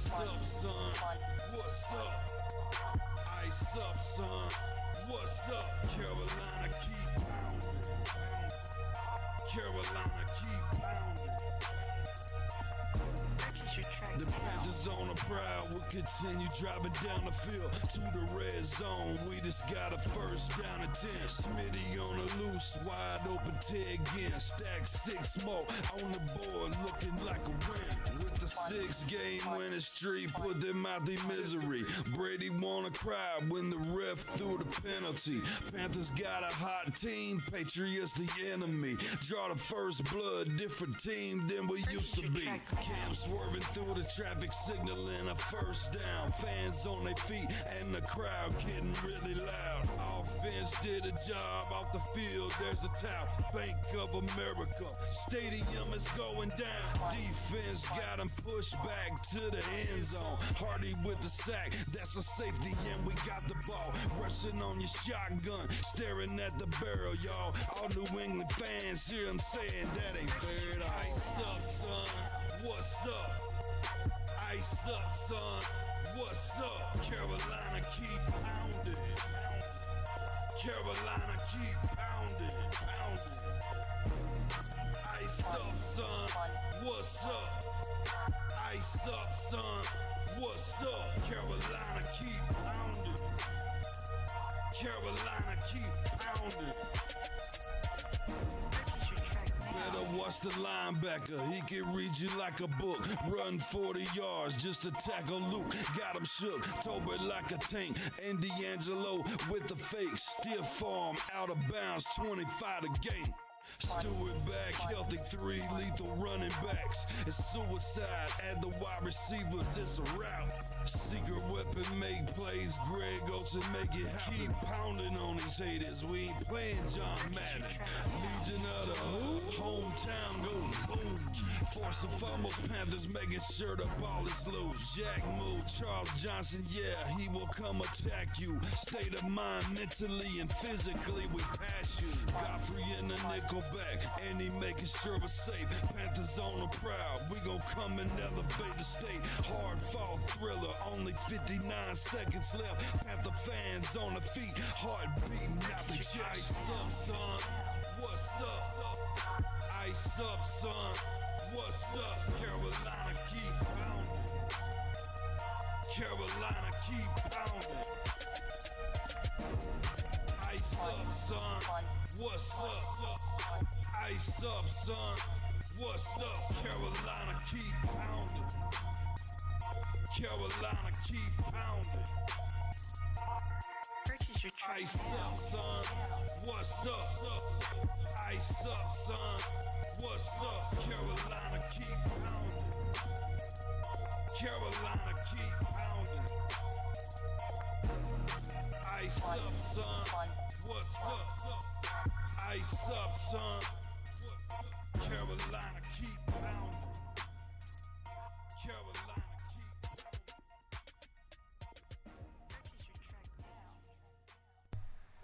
Ice up, son. What's up? Ice up, son. What's up? Carolina keep pounding. Carolina keep pounding. The Panthers on a prowl will continue driving down the field to the red zone. We just got a first down and 10. Smitty on the loose, wide open Ted again. Stack 6 more on the board, looking like a win. With the 6-game winning streak, put them out their misery. Brady wanna cry when the ref threw the penalty. Panthers got a hot team, Patriots the enemy. Draw the first blood, different team than we used to be. Cam swerving through the traffic signal in a first down. Fans on their feet and the crowd getting really loud. Offense did a job off the field. There's a towel. Bank of America. Stadium is going down. Defense got him pushed back to the end zone. Hardy with the sack. That's a safety and we got the ball. Rushing on your shotgun. Staring at the barrel, y'all. All New England fans hear him saying that ain't fair to ice up, son. What's up? Ice up, son. What's up? Carolina keep pounding. Carolina keep pounding. Ice up, son. What's up? Ice up, son. What's up? Carolina keep pounding. Carolina keep pounding. Better watch the linebacker, he can read you like a book. Run 40 yards just to tackle Luke. Got him shook, Toby like a tank. And D'Angelo with the fake. Stiff arm, out of bounds, 25 to gain. Stewart back, healthy 3 lethal running backs. It's suicide at the wide receivers, it's a rout. Secret weapon make plays, Greg Olsen make it happen. Keep pounding on these haters, we ain't playing John Madden. Legion of the Hood, hometown go boom. Force and fumbles, Panthers making sure the ball is loose. Jack move, Charles Johnson, yeah, he will come attack you. State of mind, mentally and physically, we pass you. Godfrey in the nickel back, and he making sure we're safe. Panthers on the prowl, we gon' come and elevate the state. Hard fought thriller, only 59 seconds left. Panther fans on the feet, heart beating out the chest. Ice up, son. What's up? Ice up, son. What's up? Carolina keep pounding. Carolina keep pounding. Ice up, son. What's up? Ice up, son. What's up? Carolina keep pounding. Carolina keep pounding. Ice up, son. What's up? Ice up, son. What's up? Carolina keep pounding. Carolina keep pounding. Ice up, son. What's up? Ice up, son. Carolina keep pounding. Carolina keep pounding.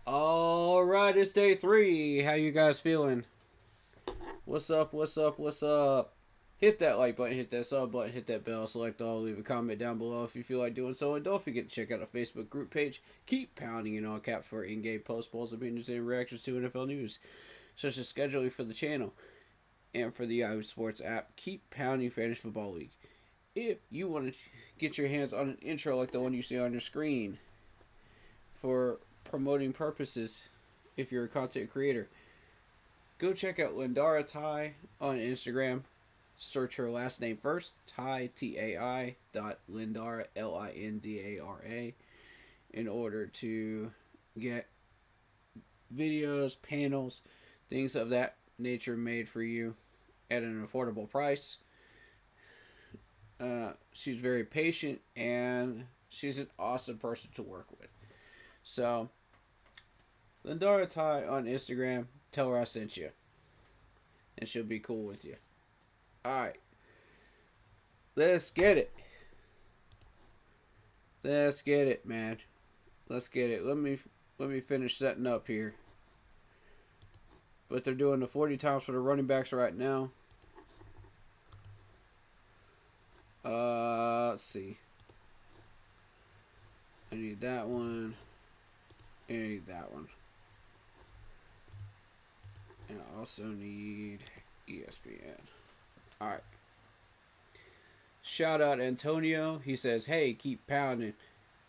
Alright, it's day 3. How you guys feeling? What's up? What's up? What's up? Hit that like button, hit that sub button, hit that bell, select all, leave a comment down below if you feel like doing so, and don't forget to check out our Facebook group page. Keep pounding in all caps for in-game post polls, opinions, and reactions to NFL news, such as scheduling for the channel and for the Yahoo Sports app. Keep pounding Fantasy Football League. If you want to get your hands on an intro like the one you see on your screen for promoting purposes, if you're a content creator, go check out Lindara Ty on Instagram. Search her last name first, Ty, T-A-I, Lindara, L-I-N-D-A-R-A, in order to get videos, panels, things of that nature made for you at an affordable price. She's very patient, and she's an awesome person to work with. So, Lindara Ty on Instagram, tell her I sent you, and she'll be cool with you. Alright. Let's get it. Let's get it, man. Let's get it. Let me finish setting up here. But they're doing the 40 times for the running backs right now. Let's see. I need that one. I need that one. And I also need ESPN. Alright. Shout out Antonio. He says, hey, keep pounding.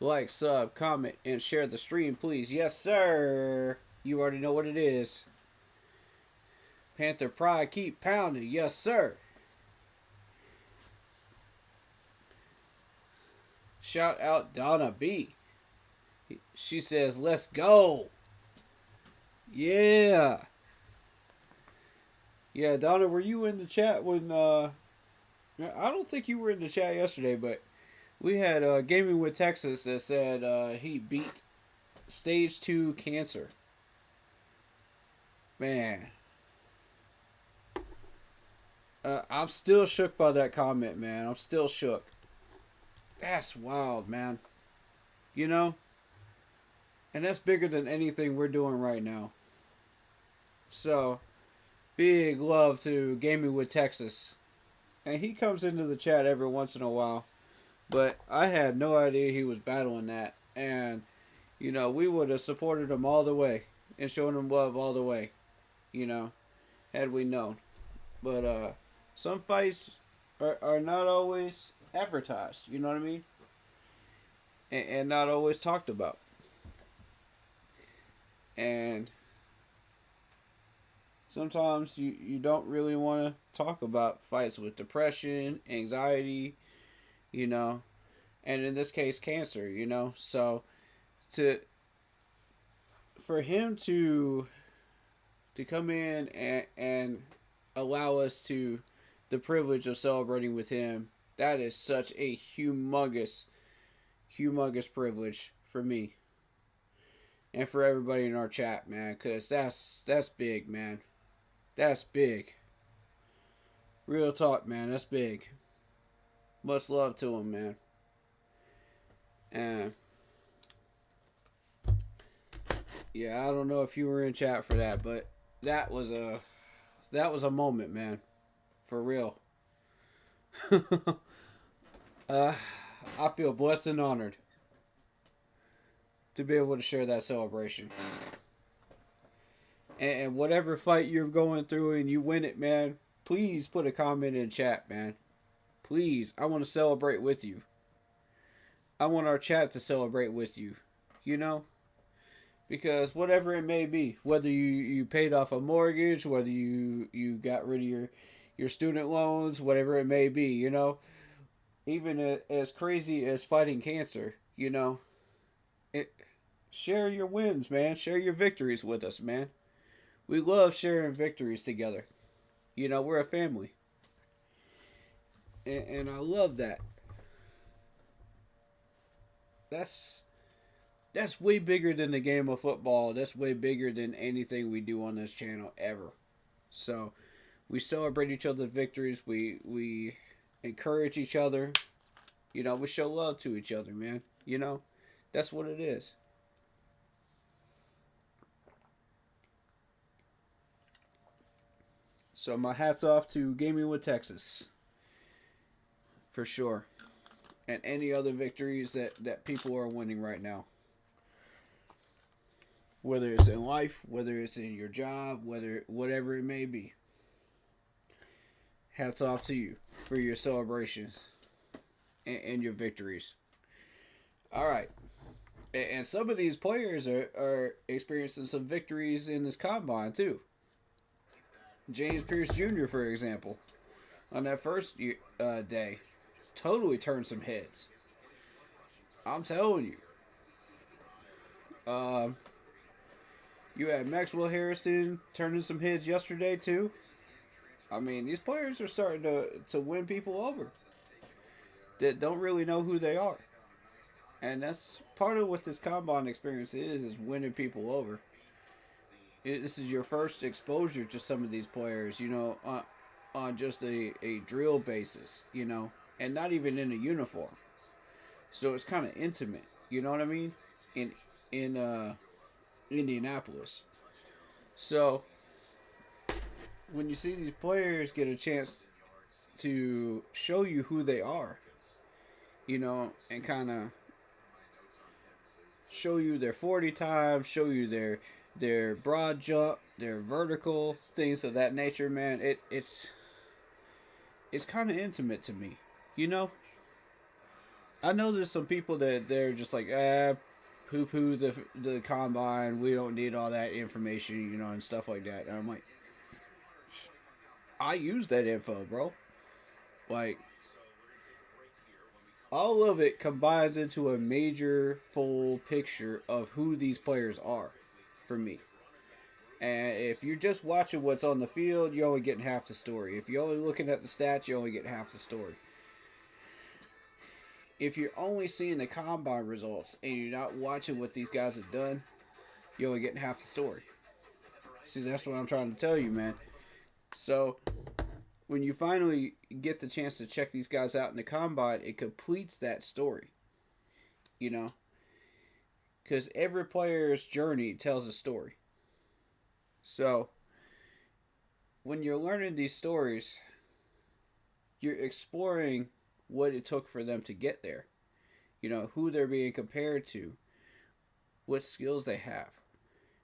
Like, sub, comment, and share the stream, please. Yes, sir. You already know what it is. Panther Pride, keep pounding. Yes, sir. Shout out Donna B. She says, let's go. Yeah. Yeah, Donna, were you in the chat when, I don't think you were in the chat yesterday, but we had Gaming with Texas that said he beat stage 2 cancer. Man. I'm still shook by that comment, man. I'm still shook. That's wild, man. You know? And that's bigger than anything we're doing right now. So, big love to Gaming with Texas. And he comes into the chat every once in a while. But I had no idea he was battling that. And, you know, we would have supported him all the way. And shown him love all the way. You know, had we known. But, some fights are not always advertised. You know what I mean? And not always talked about. And sometimes you don't really want to talk about fights with depression, anxiety, you know, and in this case, cancer, you know. So, for him to come in and allow us the privilege of celebrating with him, that is such a humongous privilege for me. And for everybody in our chat, man, because that's big, man. That's big. Real talk, man. That's big. Much love to him, man. And yeah, I don't know if you were in chat for that, but that was a moment, man. For real. I feel blessed and honored to be able to share that celebration. And whatever fight you're going through and you win it, man, please put a comment in chat, man. Please, I want to celebrate with you. I want our chat to celebrate with you. You know? Because whatever it may be, whether you paid off a mortgage, whether you got rid of your student loans, whatever it may be, you know? Even as crazy as fighting cancer, you know? Share your wins, man. Share your victories with us, man. We love sharing victories together. You know, we're a family. And I love that. That's way bigger than the game of football. That's way bigger than anything we do on this channel ever. So, we celebrate each other's victories. We encourage each other. You know, we show love to each other, man. You know, that's what it is. So my hat's off to Gaming with Texas. For sure. And any other victories that people are winning right now. Whether it's in life, whether it's in your job, whatever it may be. Hats off to you for your celebrations and your victories. Alright. And some of these players are experiencing some victories in this combine too. James Pierce Jr., for example, on that first day, totally turned some heads. I'm telling you. You had Maxwell Harrison turning some heads yesterday, too. I mean, these players are starting to win people over that don't really know who they are. And that's part of what this combine experience is winning people over. This is your first exposure to some of these players, you know, on just a drill basis, you know, and not even in a uniform. So it's kind of intimate, you know what I mean? In Indianapolis. So when you see these players get a chance to show you who they are, and kind of show you their 40 times, show you their broad jump, their vertical, things of that nature, man. It's kind of intimate to me, you know. I know there's some people that they're just like, poo poo the combine. We don't need all that information, and stuff like that. And I'm like, I use that info, bro. Like, all of it combines into a major full picture of who these players are for me. And if you're just watching what's on the field, you're only getting half the story. If you're only looking at the stats, you only get half the story. If you're only seeing the combine results and you're not watching what these guys have done, you're only getting half the story. See, that's what I'm trying to tell you, man. So, when you finally get the chance to check these guys out in the combine, it completes that story. Because every player's journey tells a story. So, when you're learning these stories, you're exploring what it took for them to get there. Who they're being compared to, what skills they have.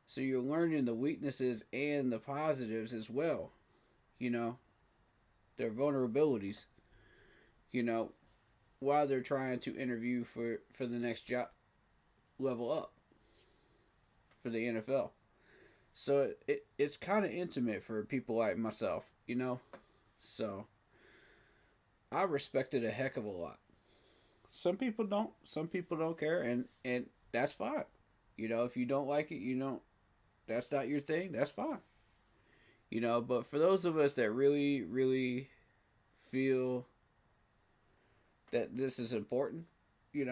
So you're learning the weaknesses and the positives as well. Their vulnerabilities. While they're trying to interview for the next job level up for the NFL. So it's kind of intimate for people like myself, So I respect it a heck of a lot. Some people don't. Some people don't care, and that's fine. If you don't like it, that's not your thing. That's fine. But for those of us that really, really feel that this is important, we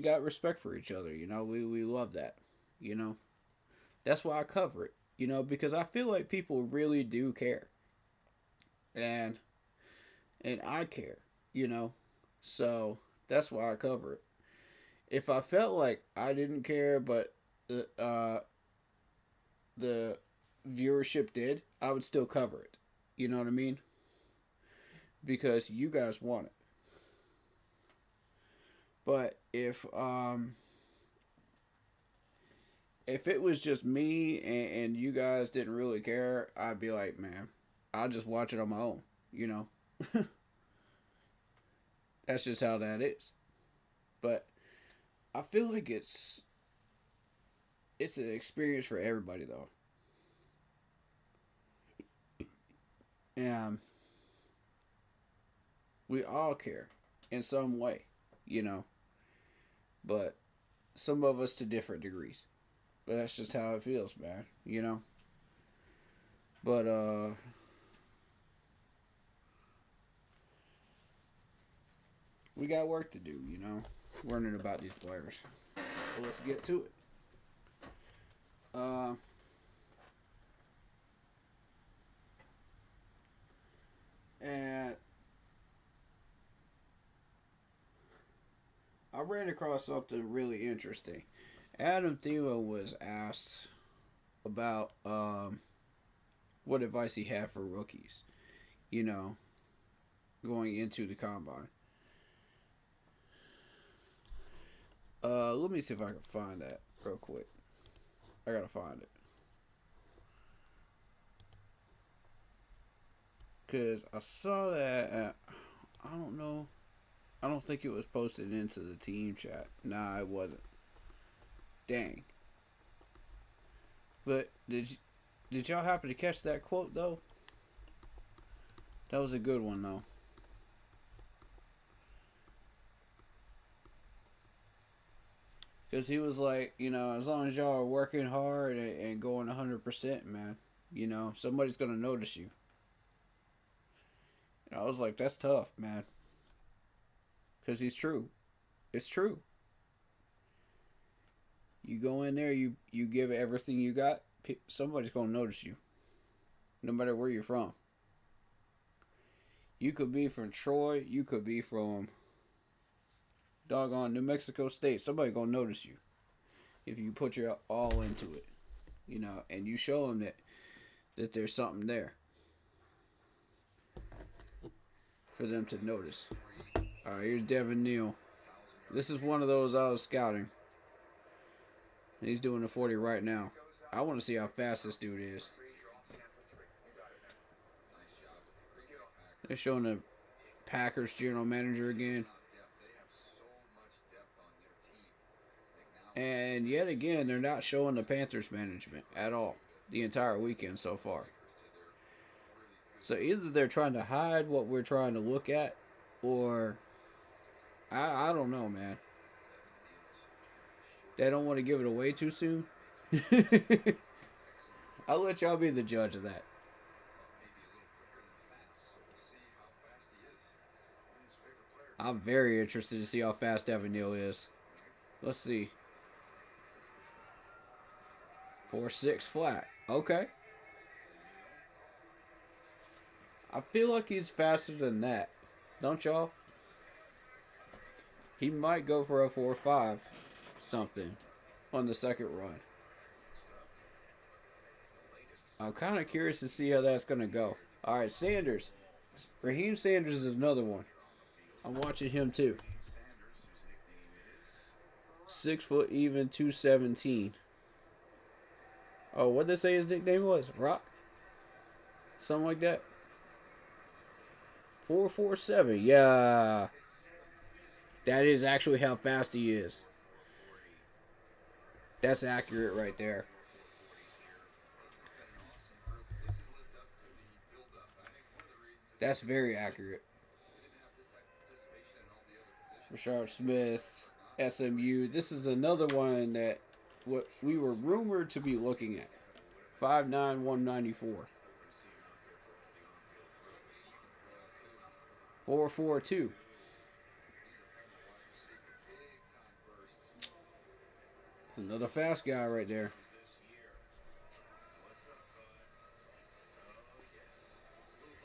got respect for each other. We love that. That's why I cover it. Because I feel like people really do care. And I care, So that's why I cover it. If I felt like I didn't care, but the viewership did, I would still cover it. You know what I mean? Because you guys want it. But if it was just me and you guys didn't really care, I'd be like, man, I'll just watch it on my own, That's just how that is. But I feel like it's an experience for everybody, though. And we all care in some way, But some of us to different degrees. But that's just how it feels, man, But, we got work to do, learning about these players. So let's get to it. And I ran across something really interesting. Adam Thielen was asked about what advice he had for rookies, going into the combine. Let me see if I can find that real quick. I gotta find it. Because I saw that, I don't know. I don't think it was posted into the team chat. Nah, it wasn't. Dang. But did y'all happen to catch that quote, though? That was a good one, though. Because he was like, as long as y'all are working hard and going 100%, man, somebody's going to notice you. And I was like, that's tough, man. Because he's true. It's true. You go in there, you give everything you got, somebody's going to notice you. No matter where you're from. You could be from Troy. You could be from doggone New Mexico State. Somebody gonna notice you if you put your all into it, and you show them that there's something there. for them to notice. Alright, here's Devin Neal. This is one of those I was scouting. He's doing the 40 right now. I want to see how fast this dude is. They're showing the Packers general manager again. And yet again, they're not showing the Panthers management at all the entire weekend so far. So either they're trying to hide what we're trying to look at, or I don't know, man. They don't want to give it away too soon. I'll let y'all be the judge of that. I'm very interested to see how fast Devin Neal is. Let's see. 4.6 flat. Okay. I feel like he's faster than that. Don't y'all? He might go for a 4.5 something on the second run. I'm kind of curious to see how that's going to go. Alright, Sanders. Raheem Sanders is another one. I'm watching him too. 6 foot even, 217. Oh, what did they say his nickname was? Rock? Something like that. 4.47. Yeah. That is actually how fast he is. That's accurate right there. That's very accurate. Rashard Smith, SMU. This is another one that what we were rumored to be looking at. 5'9", 194. 4.42. Another fast guy right there.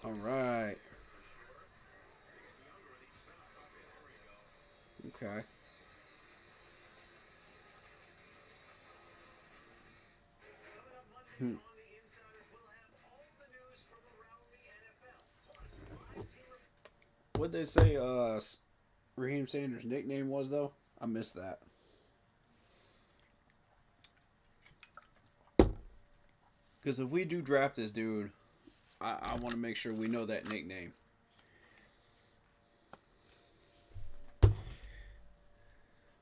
All right. Okay. What'd they say Raheem Sanders' nickname was, though? I missed that. Because if we do draft this dude, I want to make sure we know that nickname.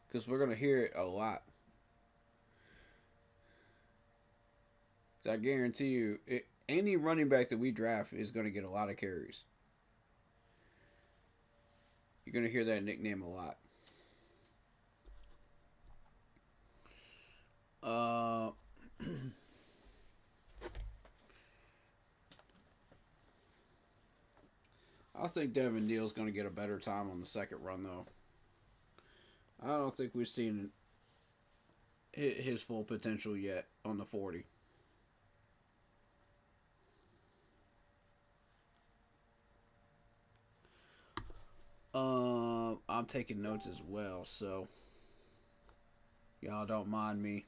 Because we're going to hear it a lot. I guarantee you, any running back that we draft is going to get a lot of carries. You're going to hear that nickname a lot. I think Devin Neal's going to get a better time on the second run, though. I don't think we've seen his full potential yet on the 40. I'm taking notes as well, so y'all don't mind me.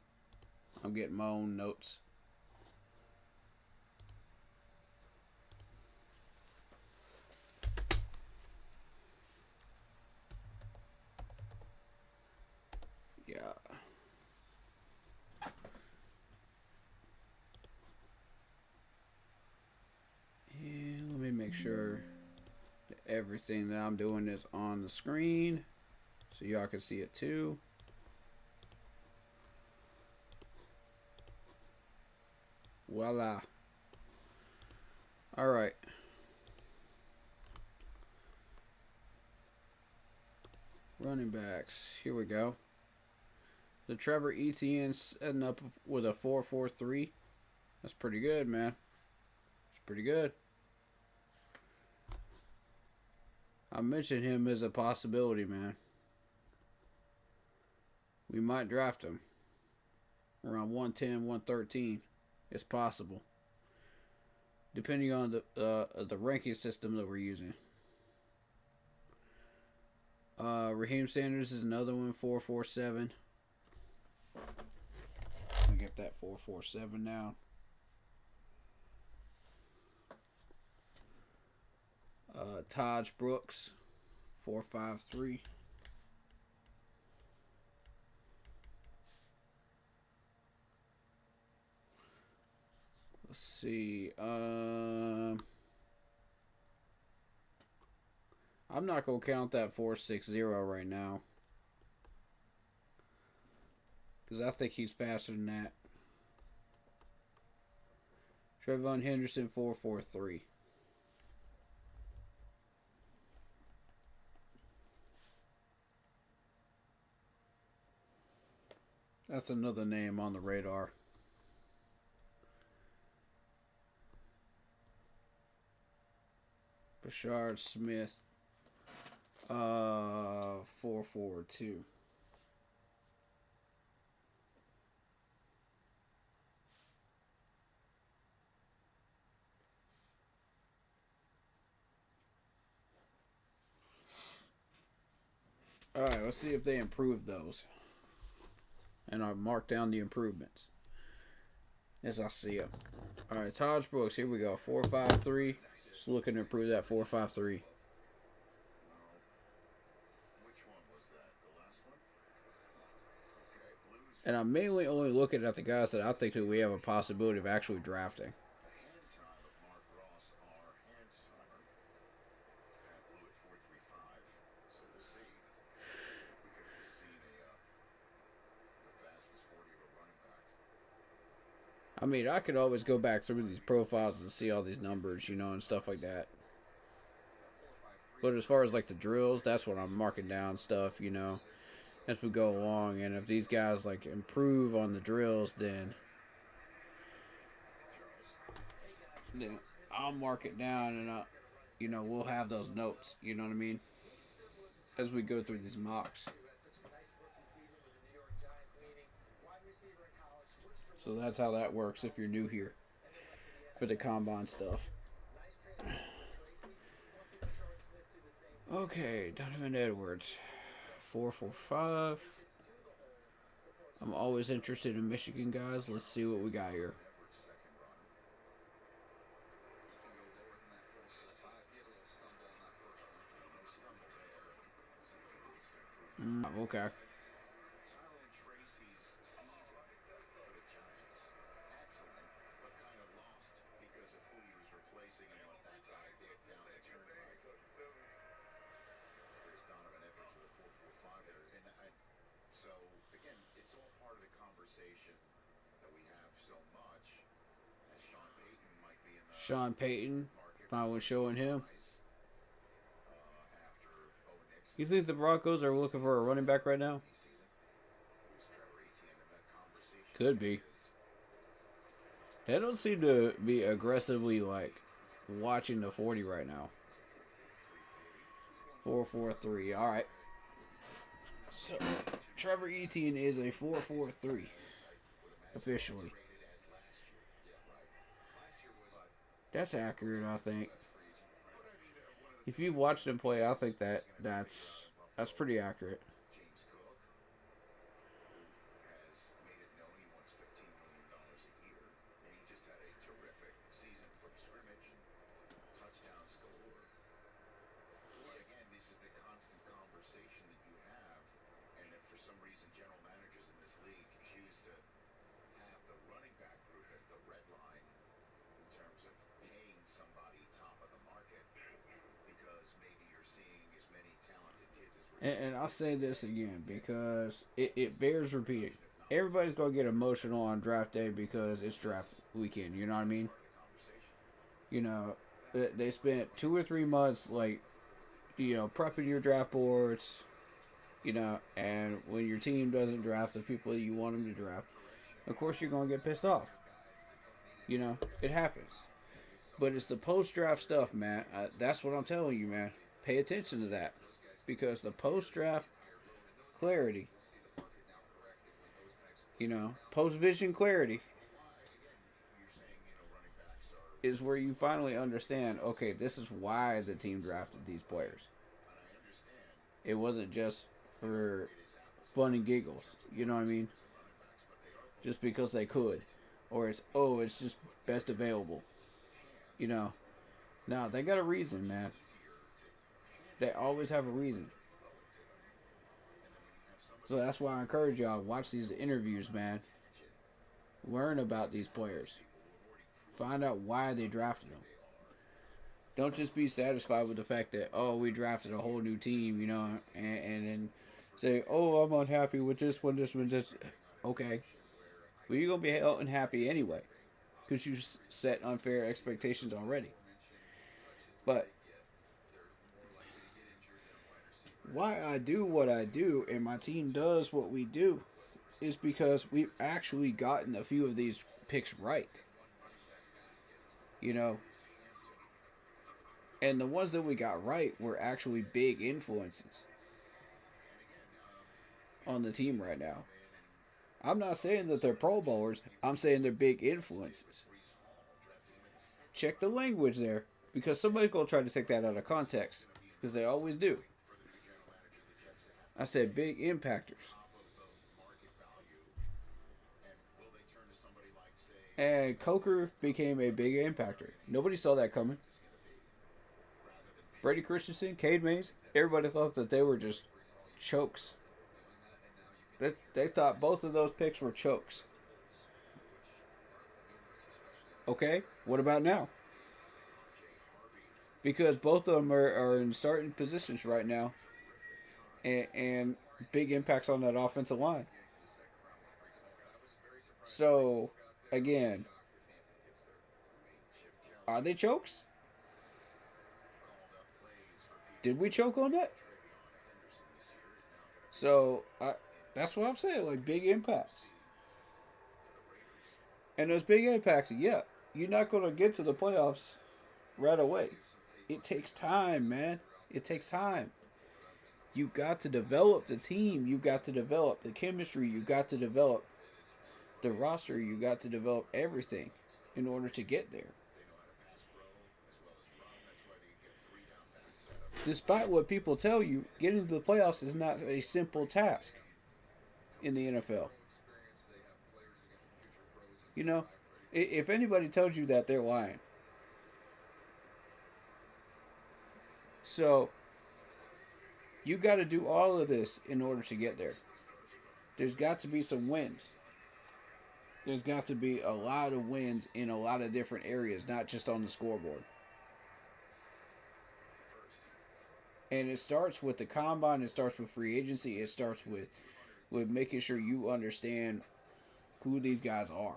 I'm getting my own notes. Yeah. And let me make sure that everything that I'm doing is on the screen so y'all can see it too. Voila. All right. Running backs. Here we go. The Trevor Etienne setting up with a 4.43. That's pretty good, man. It's pretty good. I mentioned him as a possibility, man. We might draft him around 110, 113. It's possible, depending on the ranking system that we're using. Raheem Sanders is another one, 4.47. Let me get that 4.47 now. Taj Brooks, 4.53. Let's see. I'm not gonna count that 4.60 right now, because I think he's faster than that. Trevon Henderson, 4.43. That's another name on the radar. Bashard Smith, 4.42. Alright, let's see if they improve those. And I'll mark down the improvements as I see them. Alright, Taj Brooks, here we go. 4.53. Just looking to improve that 4.53. And I'm mainly only looking at the guys that I think that we have a possibility of actually drafting. I mean, I could always go back through these profiles and see all these numbers, you know, and stuff like that. But as far as like the drills, that's what I'm marking down stuff, you know, as we go along. And if these guys like improve on the drills, then I'll mark it down, and you know, we'll have those notes, you know what I mean, as we go through these mocks. So that's how that works if you're new here for the combine stuff. Okay, Donovan Edwards, 4.45. I'm always interested in Michigan guys. Let's see what we got here. Okay. Sean Payton, finally showing him. You think the Broncos are looking for a running back right now? Could be. They don't seem to be aggressively like watching the 40 right now. 4.43. All right. So Trevor Etienne is a 4.43 officially. That's accurate, I think. If you've watched him play, I think that's pretty accurate. And I'll say this again because it bears repeating. Everybody's going to get emotional on draft day because it's draft weekend. You know what I mean? You know, they spent 2 or 3 months, like, you know, prepping your draft boards, you know, and when your team doesn't draft the people that you want them to draft, of course you're going to get pissed off. You know, it happens. But it's the post-draft stuff, man. That's what I'm telling you, man. Pay attention to that. Because the post-draft clarity, you know, post-vision clarity is where you finally understand, okay, this is why the team drafted these players. It wasn't just for fun and giggles, you know what I mean? Just because they could. Or it's just best available. You know. No, they got a reason, man. They always have a reason. So that's why I encourage y'all to watch these interviews, man. Learn about these players. Find out why they drafted them. Don't just be satisfied with the fact that, oh, we drafted a whole new team, you know, and then say, oh, I'm unhappy with this one, this one, this. Okay. Well, you're going to be unhappy anyway because you set unfair expectations already. But why I do what I do and my team does what we do is because we've actually gotten a few of these picks right. You know, and the ones that we got right were actually big influences on the team right now. I'm not saying that they're Pro Bowlers. I'm saying they're big influences. Check the language there, because somebody's going to try to take that out of context, because they always do. I said big impactors. And Coker became a big impactor. Nobody saw that coming. Brady Christensen, Cade Mays, everybody thought that they were just chokes. They thought both of those picks were chokes. Okay, what about now? Because both of them are in starting positions right now. And big impacts on that offensive line. So, again, are they chokes? Did we choke on that? So, that's what I'm saying, like big impacts. And those big impacts, yeah, you're not going to get to the playoffs right away. It takes time, man. It takes time. You got to develop the team. You got to develop the chemistry. You got to develop the roster. You got to develop everything in order to get there. Despite what people tell you, getting to the playoffs is not a simple task in the NFL. You know, if anybody tells you that, they're lying. So, you got to do all of this in order to get there. There's got to be some wins. There's got to be a lot of wins in a lot of different areas, not just on the scoreboard. And it starts with the combine. It starts with free agency. It starts with making sure you understand who these guys are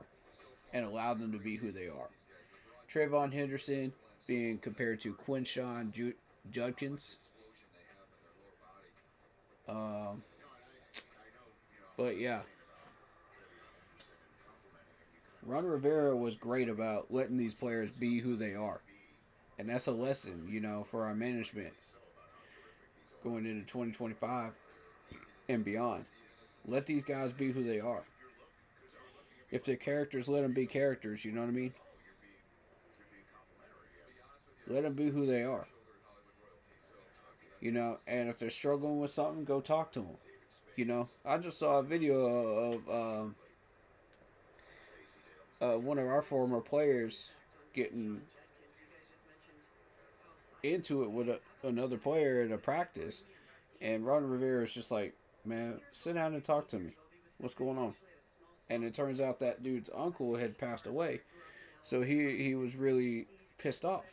and allow them to be who they are. Trayvon Henderson being compared to Quinshon Judkins. But yeah, Ron Rivera was great about letting these players be who they are. And that's a lesson, you know, for our management going into 2025 and beyond. Let these guys be who they are. If they're characters, let them be characters, you know what I mean? Let them be who they are. You know, and if they're struggling with something, go talk to them. You know, I just saw a video of one of our former players getting into it with another player at a practice, and Ron Rivera is just like, man, sit down and talk to me. What's going on? And it turns out that dude's uncle had passed away, so he was really pissed off,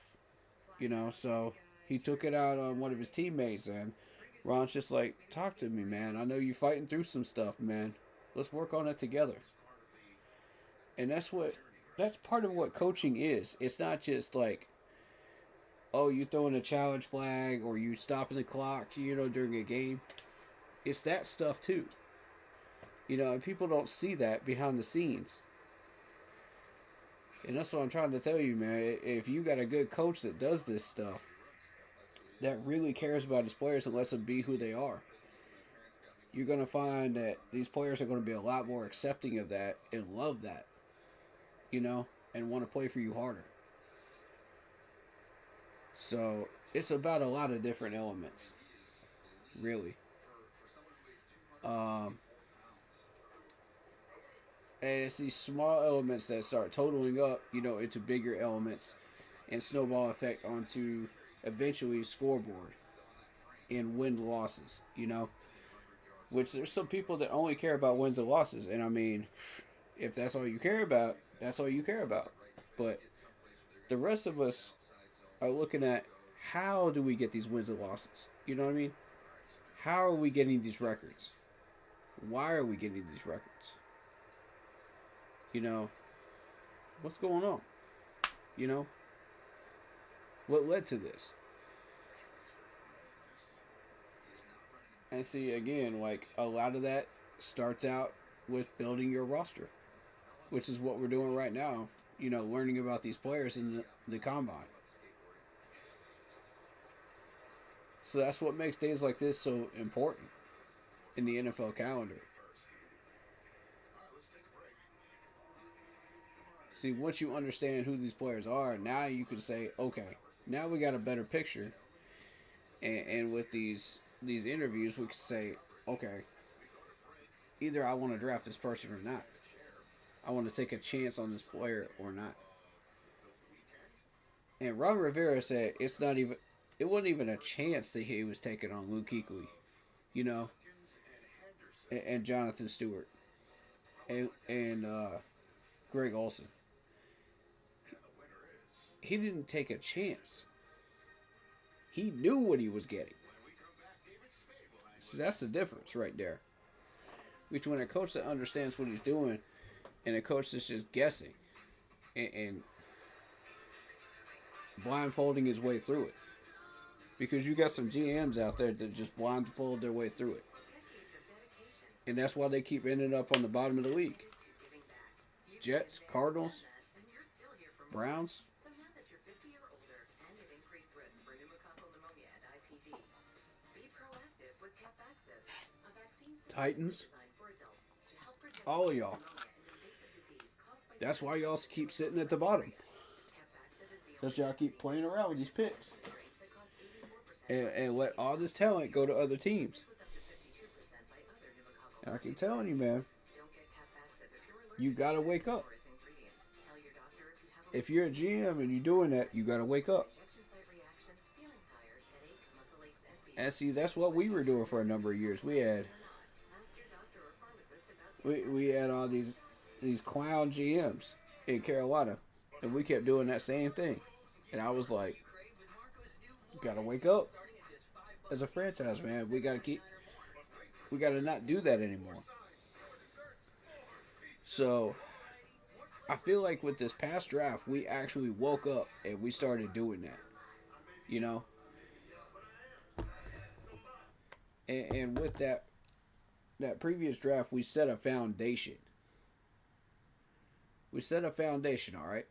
you know, so he took it out on one of his teammates, and Ron's just like, talk to me, man. I know you're fighting through some stuff, man. Let's work on it together. And that's part of what coaching is. It's not just like, oh, you throwing a challenge flag or you stopping the clock, you know, during a game. It's that stuff too. You know, and people don't see that behind the scenes. And that's what I'm trying to tell you, man. If you got a good coach that does this stuff, that really cares about his players and lets them be who they are, you're going to find that these players are going to be a lot more accepting of that and love that, you know, and want to play for you harder. So it's about a lot of different elements, really. And it's these small elements that start totaling up, you know, into bigger elements and snowball effect onto eventually scoreboard. in win losses, you know? Which there's some people that only care about wins and losses. And I mean, if that's all you care about, that's all you care about. But the rest of us are looking at how do we get these wins and losses? You know what I mean? How are we getting these records? Why are we getting these records? You know, what's going on? You know, what led to this? And see, again, like a lot of that starts out with building your roster, which is what we're doing right now. You know, learning about these players in the combine. So that's what makes days like this so important in the NFL calendar. See, once you understand who these players are, now you can say, okay, now we got a better picture. And with these interviews, we can say, okay, either I want to draft this person or not. I want to take a chance on this player or not. And Ron Rivera said it wasn't even a chance that he was taking on Luke Kuechly, you know, and Jonathan Stewart, and Greg Olsen. He didn't take a chance. He knew what he was getting. So that's the difference right there. Between a coach that understands what he's doing and a coach that's just guessing and blindfolding his way through it. Because you got some GMs out there that just blindfold their way through it. And that's why they keep ending up on the bottom of the league. Jets, Cardinals, Browns. Titans. All of y'all. That's why y'all keep sitting at the bottom. Because y'all keep playing around with these picks. And let all this talent go to other teams. And I keep telling you, man, you gotta wake up. If you're a GM and you're doing that, you gotta wake up. And see, that's what we were doing for a number of years. We had all these clown GMs in Carolina, and we kept doing that same thing. And I was like, you gotta wake up as a franchise, man. We gotta not do that anymore. So I feel like with this past draft, we actually woke up and we started doing that. You know? And with that previous draft, we set a foundation. We set a foundation, all right?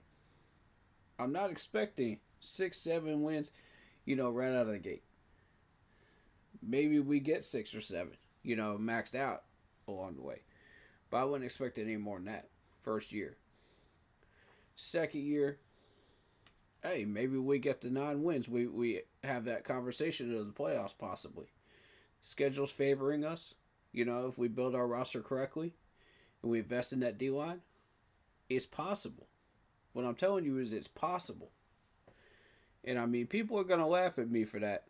I'm not expecting 6-7 wins, you know, right out of the gate. Maybe we get 6 or 7, you know, maxed out along the way. But I wouldn't expect any more than that first year. Second year, hey, maybe we get the 9 wins. We have that conversation of the playoffs possibly. Schedule's favoring us. You know, if we build our roster correctly and we invest in that D-line, it's possible. What I'm telling you is it's possible. And I mean, people are going to laugh at me for that.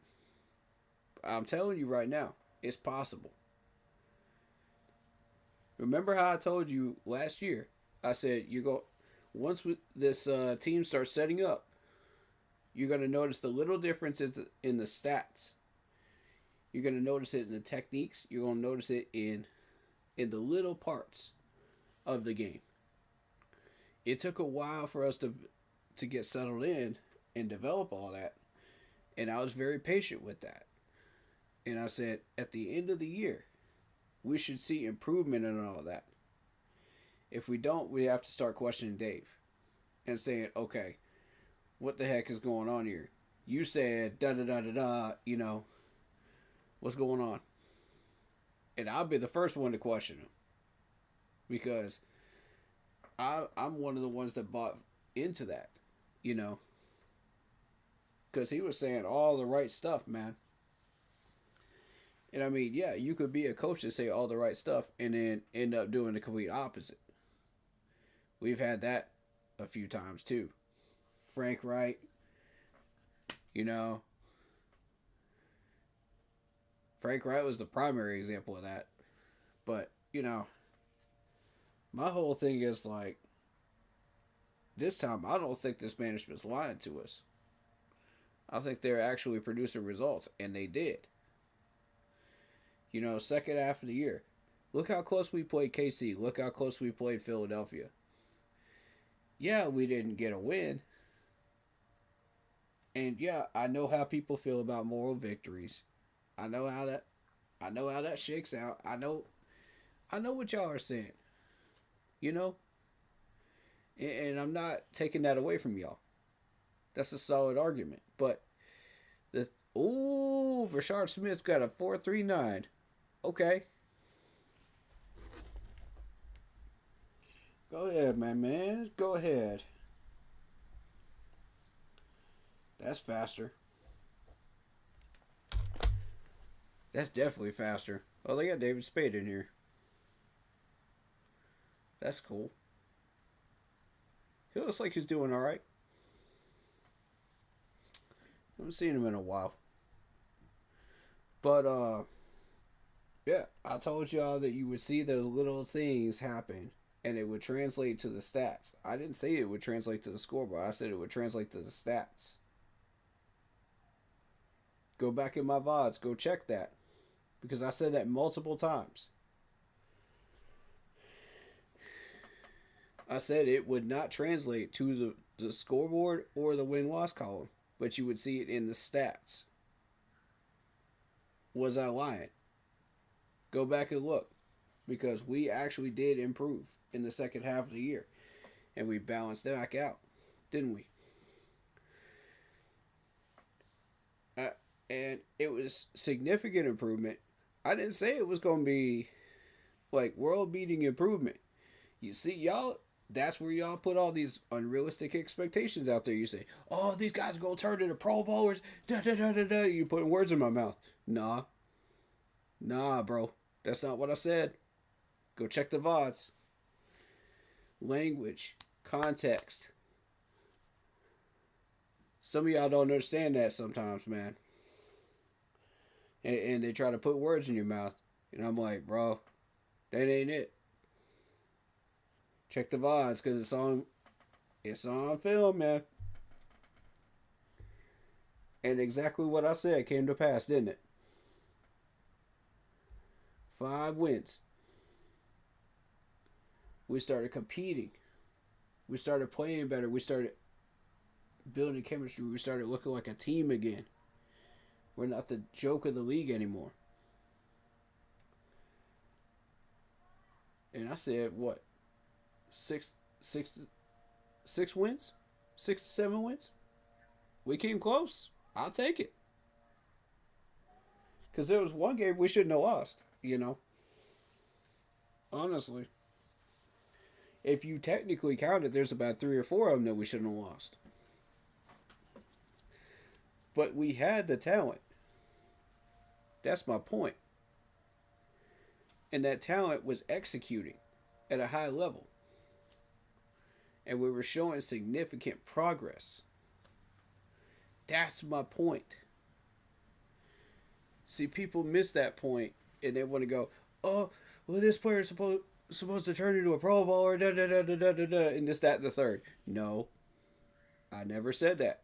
I'm telling you right now, it's possible. Remember how I told you last year? I said, once this team starts setting up, you're going to notice the little differences in the stats. You're going to notice it in the techniques. You're going to notice it in the little parts of the game. It took a while for us to get settled in and develop all that. And I was very patient with that. And I said, at the end of the year, we should see improvement in all of that. If we don't, we have to start questioning Dave and saying, okay, what the heck is going on here? You said da-da-da-da-da, you know, what's going on? And I'll be the first one to question him. Because I'm one of the ones that bought into that, you know. Because he was saying all the right stuff, man. And I mean, yeah, you could be a coach and say all the right stuff and then end up doing the complete opposite. We've had that a few times too. Frank Wright, you know. Frank Wright was the primary example of that. But, my whole thing is like, this time I don't think this management's lying to us. I think they're actually producing results, and they did. Second half of the year. Look how close we played KC. Look how close we played Philadelphia. Yeah, we didn't get a win. And yeah, I know how people feel about moral victories. I know how that shakes out. I know what y'all are saying. And I'm not taking that away from y'all. That's a solid argument. But Rashard Smith got a 4.39. Okay. Go ahead, man. Go ahead. That's faster. That's definitely faster. Oh, they got David Spade in here. That's cool. He looks like he's doing alright. Haven't seen him in a while. But, yeah, I told y'all that you would see those little things happen and it would translate to the stats. I didn't say it would translate to the scoreboard. I said it would translate to the stats. Go back in my VODs. Go check that. Because I said that multiple times. I said it would not translate to the scoreboard or the win-loss column. But you would see it in the stats. Was I lying? Go back and look. Because we actually did improve in the second half of the year. And we balanced back out. Didn't we? And it was significant improvement. I didn't say it was going to be like world-beating improvement. You see, y'all, that's where y'all put all these unrealistic expectations out there. You say, oh, these guys are going to turn into Pro Bowlers. You're putting words in my mouth. Nah, bro. That's not what I said. Go check the VODs. Language. Context. Some of y'all don't understand that sometimes, man. And they try to put words in your mouth. And I'm like, bro, that ain't it. Check the VODs because it's on film, man. And exactly what I said came to pass, didn't it? 5 wins. We started competing. We started playing better. We started building chemistry. We started looking like a team again. We're not the joke of the league anymore. And I said, what? 6 wins? 6 to 7 wins? We came close. I'll take it. Because there was one game we shouldn't have lost, Honestly. If you technically count it, there's about 3 or 4 of them that we shouldn't have lost. But we had the talent. That's my point. And that talent was executing at a high level. And we were showing significant progress. That's my point. See, people miss that point and they want to go, oh, well, this player is supposed to turn into a Pro Bowler, and this, that, and the third. No, I never said that.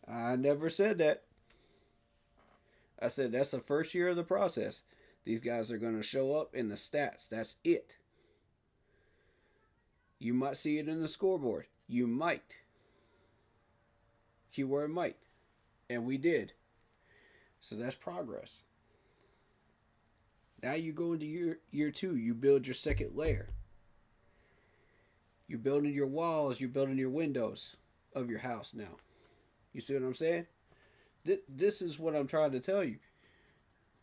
I never said that. I said that's the first year of the process. These guys are going to show up in the stats. That's it. You might see it in the scoreboard. You might. Keyword might. And we did. So that's progress. Now you go into year 2. You build your second layer. You're building your walls. You're building your windows of your house now. You see what I'm saying? This is what I'm trying to tell you.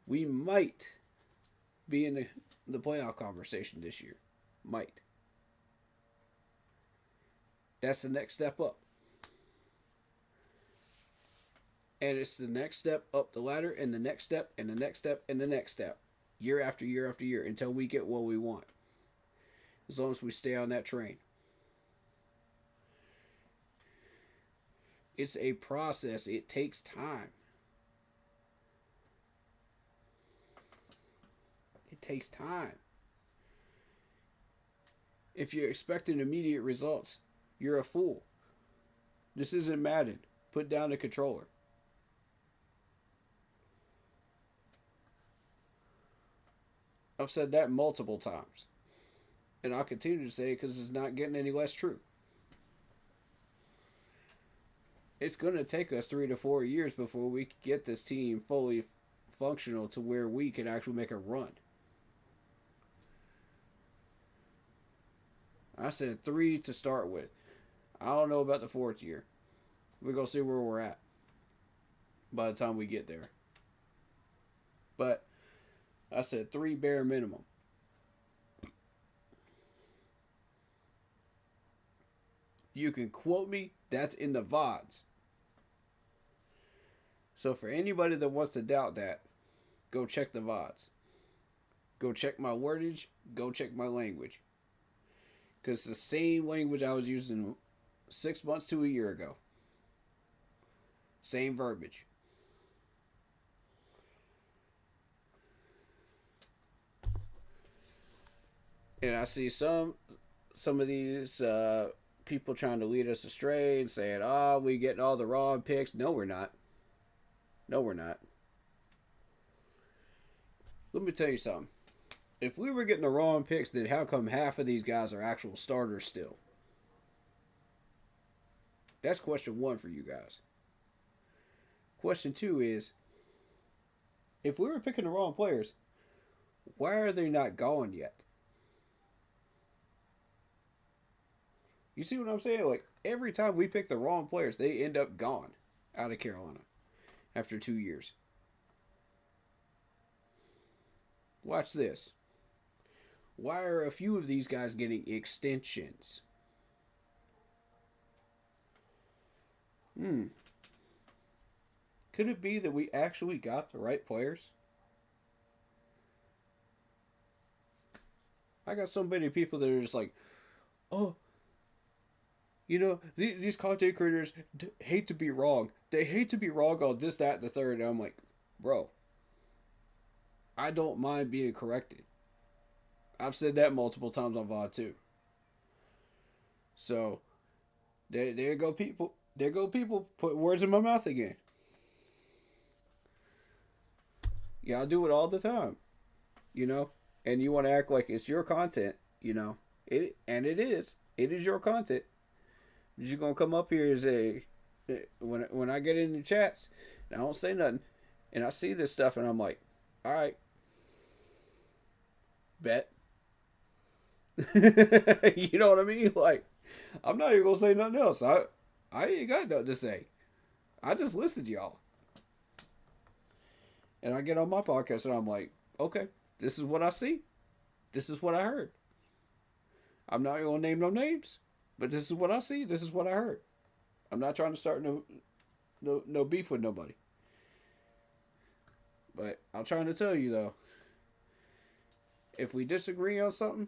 We might be in the playoff conversation this year. Might. That's the next step up. And it's the next step up the ladder, and the next step, and the next step, and the next step. Year after year after year, until we get what we want. As long as we stay on that train. It's a process. It takes time. It takes time. If you're expecting immediate results, you're a fool. This isn't Madden. Put down the controller. I've said that multiple times. And I'll continue to say it because it's not getting any less true. It's going to take us 3 to 4 years before we can get this team fully functional to where we can actually make a run. I said 3 to start with. I don't know about the 4th year. We're going to see where we're at by the time we get there. But I said 3 bare minimum. You can quote me. That's in the VODs. So for anybody that wants to doubt that, go check the VODs. Go check my wordage. Go check my language. Because it's the same language I was using 6 months to a year ago. Same verbiage. And I see some of these people trying to lead us astray and saying, "Oh, we getting all the wrong picks." No, we're not. No, we're not. Let me tell you something. If we were getting the wrong picks, then how come half of these guys are actual starters still? That's question 1 for you guys. Question 2 is, if we were picking the wrong players, why are they not gone yet? You see what I'm saying? Like, every time we pick the wrong players, they end up gone out of Carolina after 2 years. Watch this. Why are a few of these guys getting extensions? Could it be that we actually got the right players? I got so many people that are just like, "Oh, you know, these content creators hate to be wrong. They hate to be wrong on this, that, and the third." And I'm like, bro, I don't mind being corrected. I've said that multiple times on VOD too. So, there go people. There go people put words in my mouth again. Yeah, I do it all the time. You know? And you want to act like it's your content, you know? It is. It is your content. You're going to come up here and say, when I get in the chats, and I don't say nothing, and I see this stuff, and I'm like, all right. Bet. You know what I mean? Like, I'm not even going to say nothing else. I ain't got nothing to say. I just listened to y'all. And I get on my podcast, and I'm like, okay, this is what I see. This is what I heard. I'm not going to name no names, but this is what I see. This is what I heard. I'm not trying to start no beef with nobody. But I'm trying to tell you, though, if we disagree on something,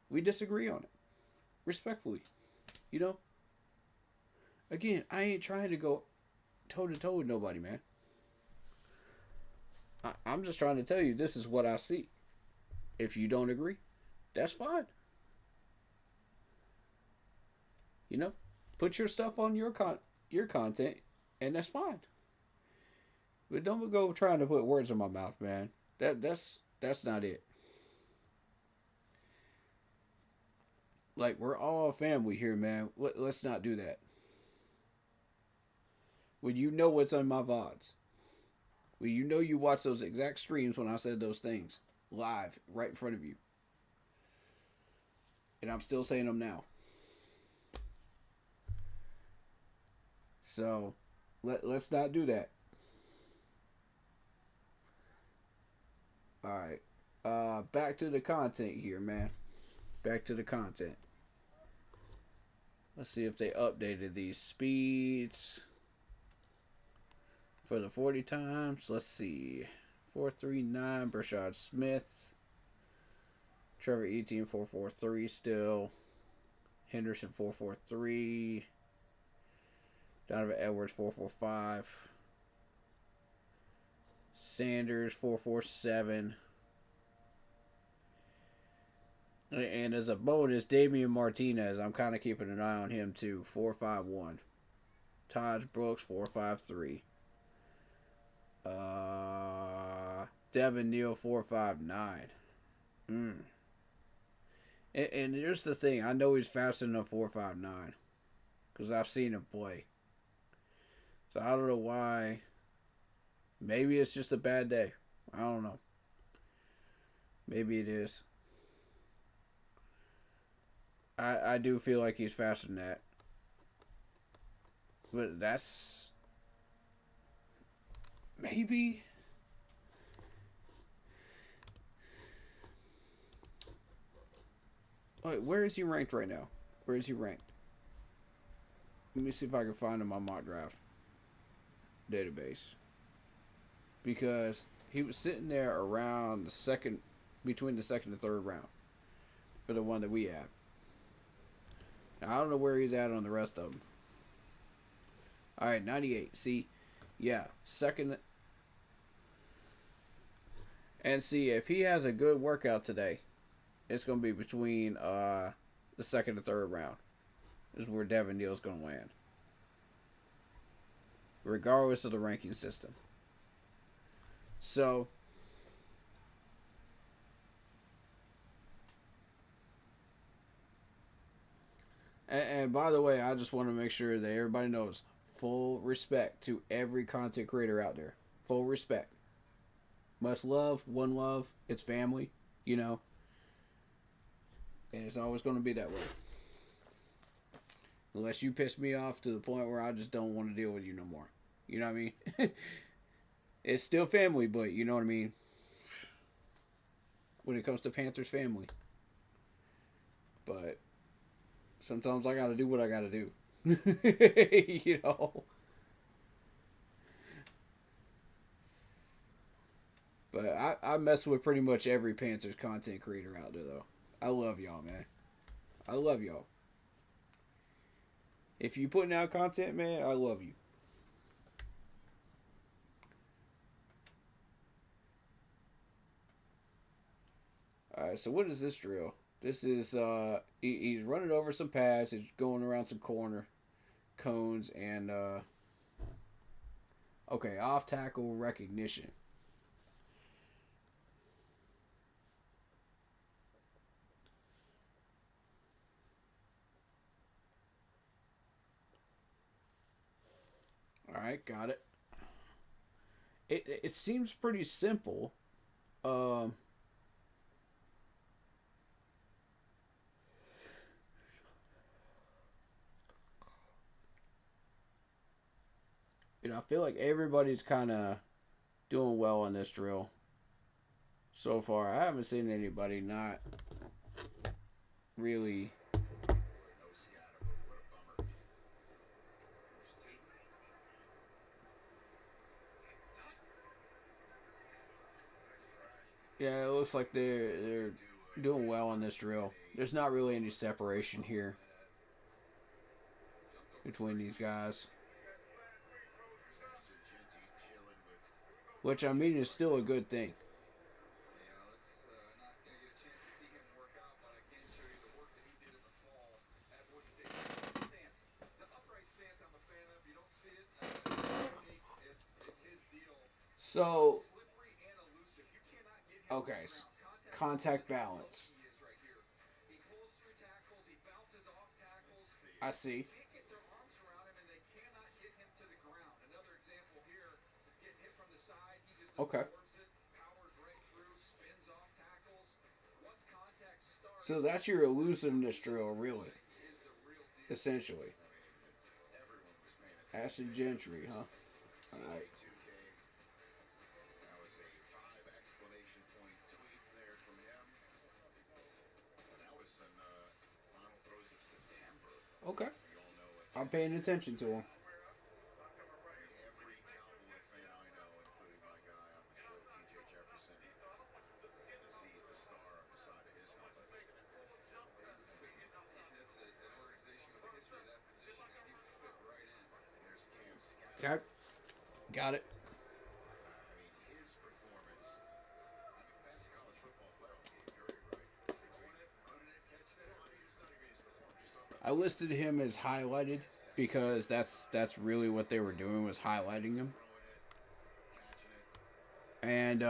we disagree on it. Respectfully. You know? Again, I ain't trying to go toe-to-toe with nobody, man. I'm just trying to tell you this is what I see. If you don't agree, that's fine. You know? Put your stuff on your content, and that's fine. But don't go trying to put words in my mouth, man. That's not it. Like, we're all family here, man. Let's not do that. When you know what's on my VODs. When you know you watch those exact streams when I said those things. Live, right in front of you. And I'm still saying them now. So, let's not do that. Alright. Back to the content here, man. Back to the content. Let's see if they updated these speeds for the 40 times. Let's see. 439, Brashad Smith. Trevor Etienne 443 still. Henderson 443. Donovan Edwards 4.45. Sanders 4.47. And as a bonus, Damian Martinez, I'm kind of keeping an eye on him too. 4.51. Taj Brooks 4.53. Devin Neal 4.59. And here's the thing, I know he's faster than a 4.59 because I've seen him play. So I don't know why. Maybe it's just a bad day. I don't know. Maybe it is. I do feel like he's faster than that. But that's... Maybe... Wait, where is he ranked right now? Where is he ranked? Let me see if I can find him on mock draft database. Because he was sitting there around the second, between the second and third round for the one that we have. Now, I don't know where he's at on the rest of them. All right, 98. See, yeah, second. And see, if he has a good workout today, it's going to be between the second and third round. Is where Devin Neal's going to land. Regardless of the ranking system. So, and by the way, I just want to make sure that everybody knows, full respect to every content creator out there. Full respect. Much love, one love, it's family, you know. And it's always going to be that way. Unless you piss me off to the point where I just don't want to deal with you no more. You know what I mean? It's still family, but you know what I mean? When it comes to Panthers family. But sometimes I gotta do what I gotta do. You know? But I mess with pretty much every Panthers content creator out there, though. I love y'all, man. I love y'all. If you putting out content, man, I love you. Alright, so what is this drill? This is, he's running over some pads, he's going around some corner cones, and, okay, off tackle recognition. Alright, got it. It seems pretty simple. You know, I feel like everybody's kind of doing well on this drill so far. I haven't seen anybody not really. Yeah, it looks like they're doing well on this drill. There's not really any separation here between these guys. Which, I mean, is still a good thing. So, okay, contact balance. I see. Okay. So that's your elusiveness drill, really. Essentially. Ashley Gentry, huh? Alright. Okay. I'm paying attention to him. Okay. Got it. I listed him as highlighted because that's really what they were doing, was highlighting him. And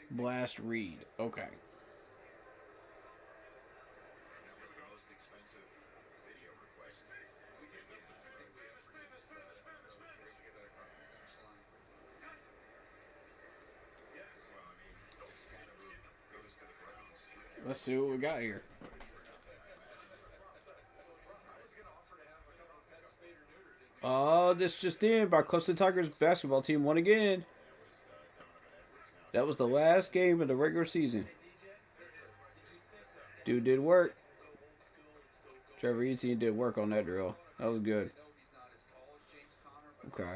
Blast Reed. Okay. Let's see what we got here. Oh, this just in. Our Clemson Tigers basketball team won again. That was the last game of the regular season. Dude did work. Trevor Etienne did work on that drill. That was good. Okay.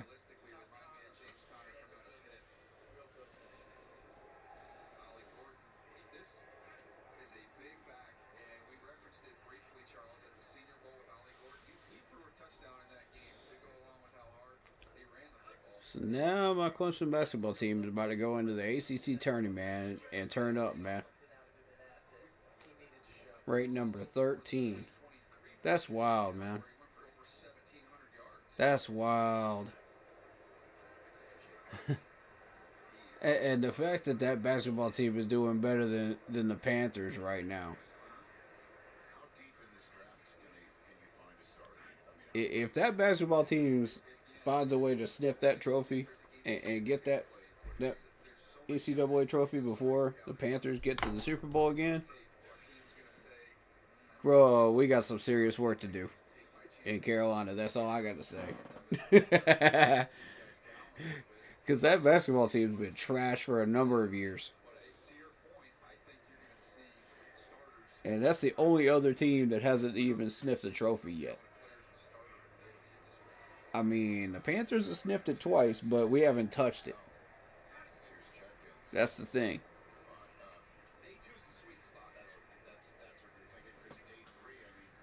So now my Clemson basketball team is about to go into the ACC tournament, man, and turn up, man. Rate number 13. That's wild, man. That's wild. And the fact that that basketball team is doing better than the Panthers right now. If that basketball team finds a way to sniff that trophy and get that NCAA trophy before the Panthers get to the Super Bowl again, bro, we got some serious work to do in Carolina. That's all I got to say. Because that basketball team's been trash for a number of years. And that's the only other team that hasn't even sniffed the trophy yet. I mean, the Panthers have sniffed it twice, but we haven't touched it. That's the thing.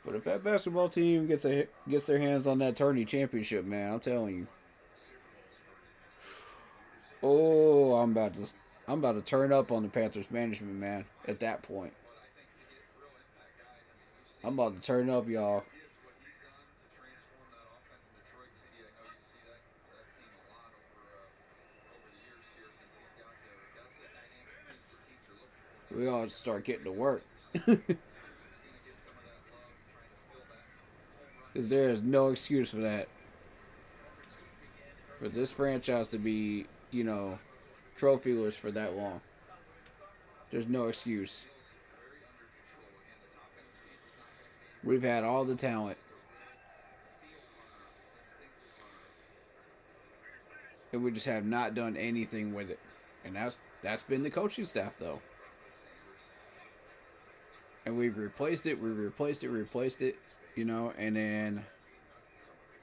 But if that basketball team gets their hands on that tourney championship, man, I'm telling you. Oh, I'm about to turn up on the Panthers management, man, at that point. I'm about to turn up, y'all. We all start getting to work. Because there is no excuse for that. For this franchise to be, trophyless for that long. There's no excuse. We've had all the talent. And we just have not done anything with it. And that's been the coaching staff, though. And we've replaced it, and then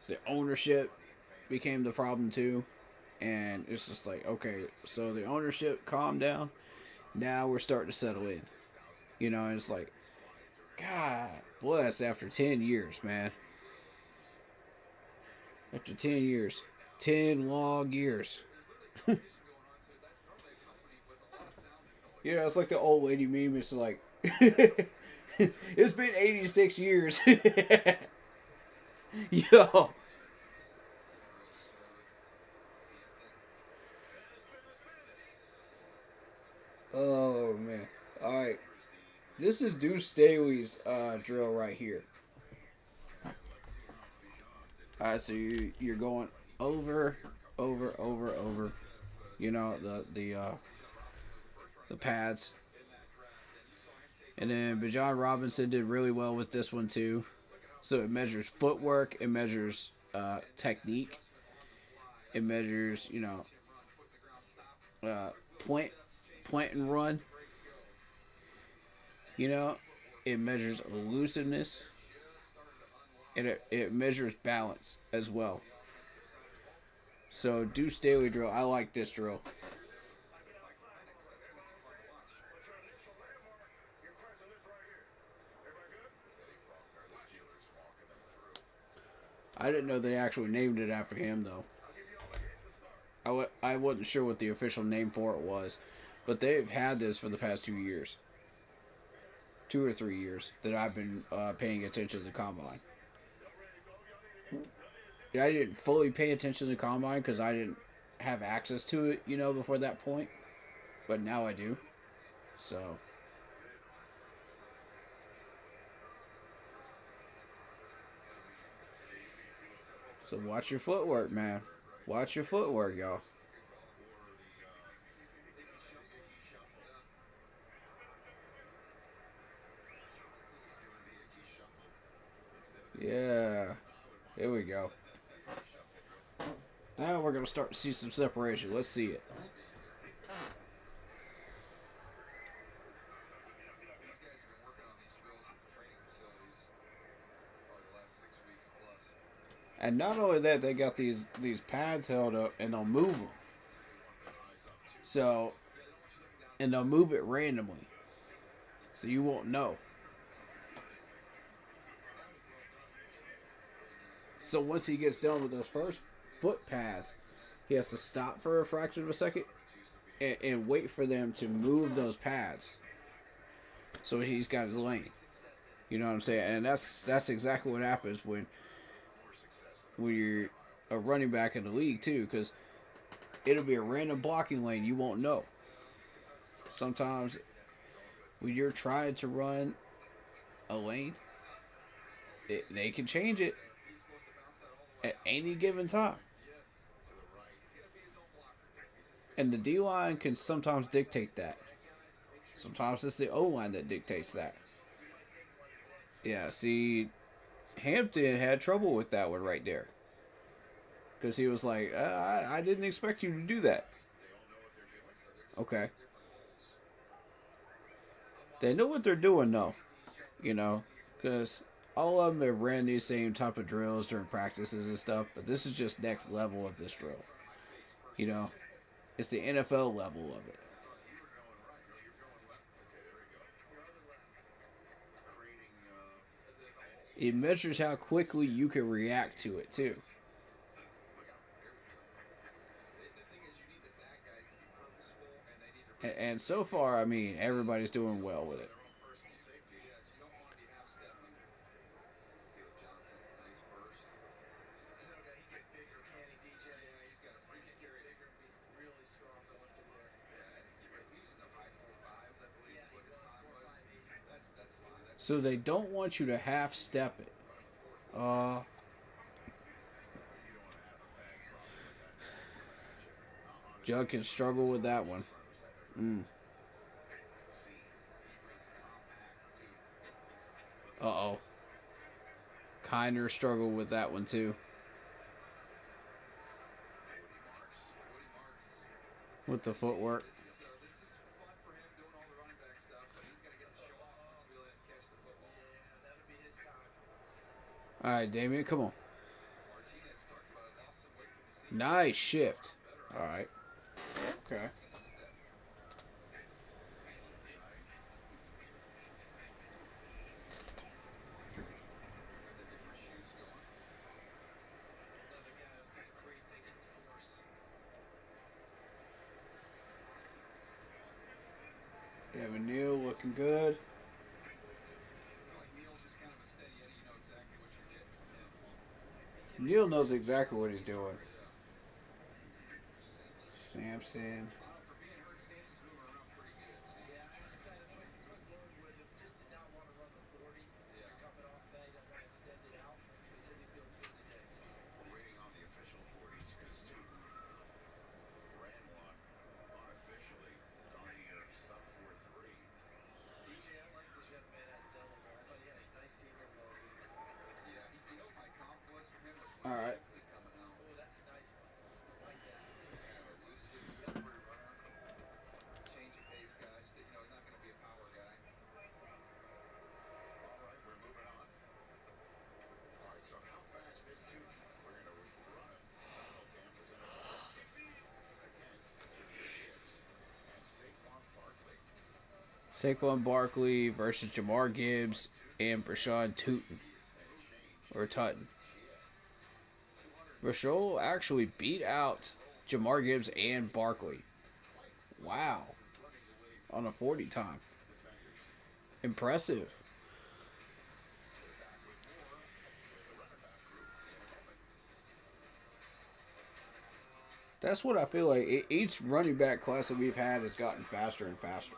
the ownership became the problem too. And it's just like, okay, so the ownership calmed down. Now we're starting to settle in. And it's like, God bless, after 10 years, man. After 10 years. 10 long years. It's like the old lady meme. It's like, it's been 86 years. Yo. Oh, man. Alright. This is Deuce Staley's drill right here. Alright, so you're going over. The pads. And then Bijan Robinson did really well with this one too. So it measures footwork, it measures technique, it measures, point and run. It measures elusiveness, and it measures balance as well. So Deuce Staley drill, I like this drill. I didn't know they actually named it after him, though. I wasn't sure what the official name for it was. But they've had this for the past 2 years. 2 or 3 years that I've been paying attention to the Combine. I didn't fully pay attention to the Combine because I didn't have access to it, before that point. But now I do. So watch your footwork, man. Watch your footwork, y'all. Yeah. Here we go. Now we're going to start to see some separation. Let's see it. And not only that, they got these pads held up and they'll move them. So, and they'll move it randomly. So you won't know. So once he gets done with those first foot pads, he has to stop for a fraction of a second and wait for them to move those pads. So he's got his lane. You know what I'm saying? And that's exactly what happens when you're a running back in the league too, because it'll be a random blocking lane you won't know. Sometimes when you're trying to run a lane, they can change it at any given time. And the D-line can sometimes dictate that. Sometimes it's the O-line that dictates that. Yeah, see, Hampton had trouble with that one right there. Because he was like, I didn't expect you to do that. Okay. They know what they're doing, though. Because all of them have ran these same type of drills during practices and stuff. But this is just next level of this drill. It's the NFL level of it. It measures how quickly you can react to it, too. And so far, I mean, everybody's doing well with it. So they don't want you to half step it. Jug can struggle with that one. Uh-oh. Kiner struggled with that one too. With the footwork. Alright, Damien, come on. Nice shift. Alright. Okay. Devin Neal looking good. Neal knows exactly what he's doing. Sampson. All right. Saquon Barkley versus Jamar Gibbs and Brashad Tutton. Or Tutton. Rasul actually beat out Jamar Gibbs and Barkley. Wow. On a 40 time. Impressive. That's what I feel like. Each running back class that we've had has gotten faster and faster.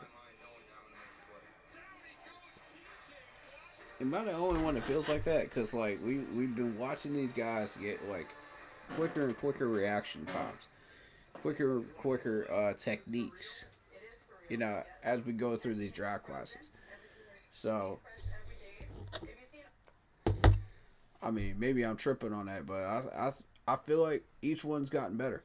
Am I the only one that feels like that? Because like we've been watching these guys get like quicker and quicker reaction times, quicker techniques. You know, as we go through these draft classes. So, I mean, maybe I'm tripping on that, but I feel like each one's gotten better.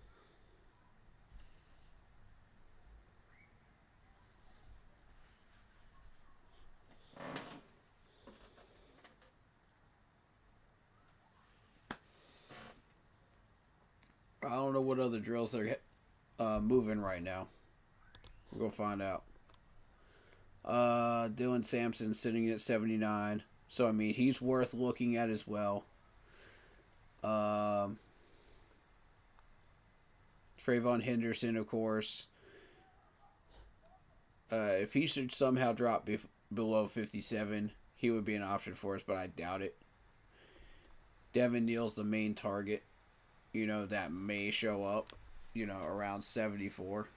I don't know what other drills they're moving right now. We're going to find out. Dylan Sampson sitting at 79. So, I mean, he's worth looking at as well. Trayvon Henderson, of course. If he should somehow drop below 57, he would be an option for us, but I doubt it. Devin Neal's the main target. You know, that may show up, you know, around 74.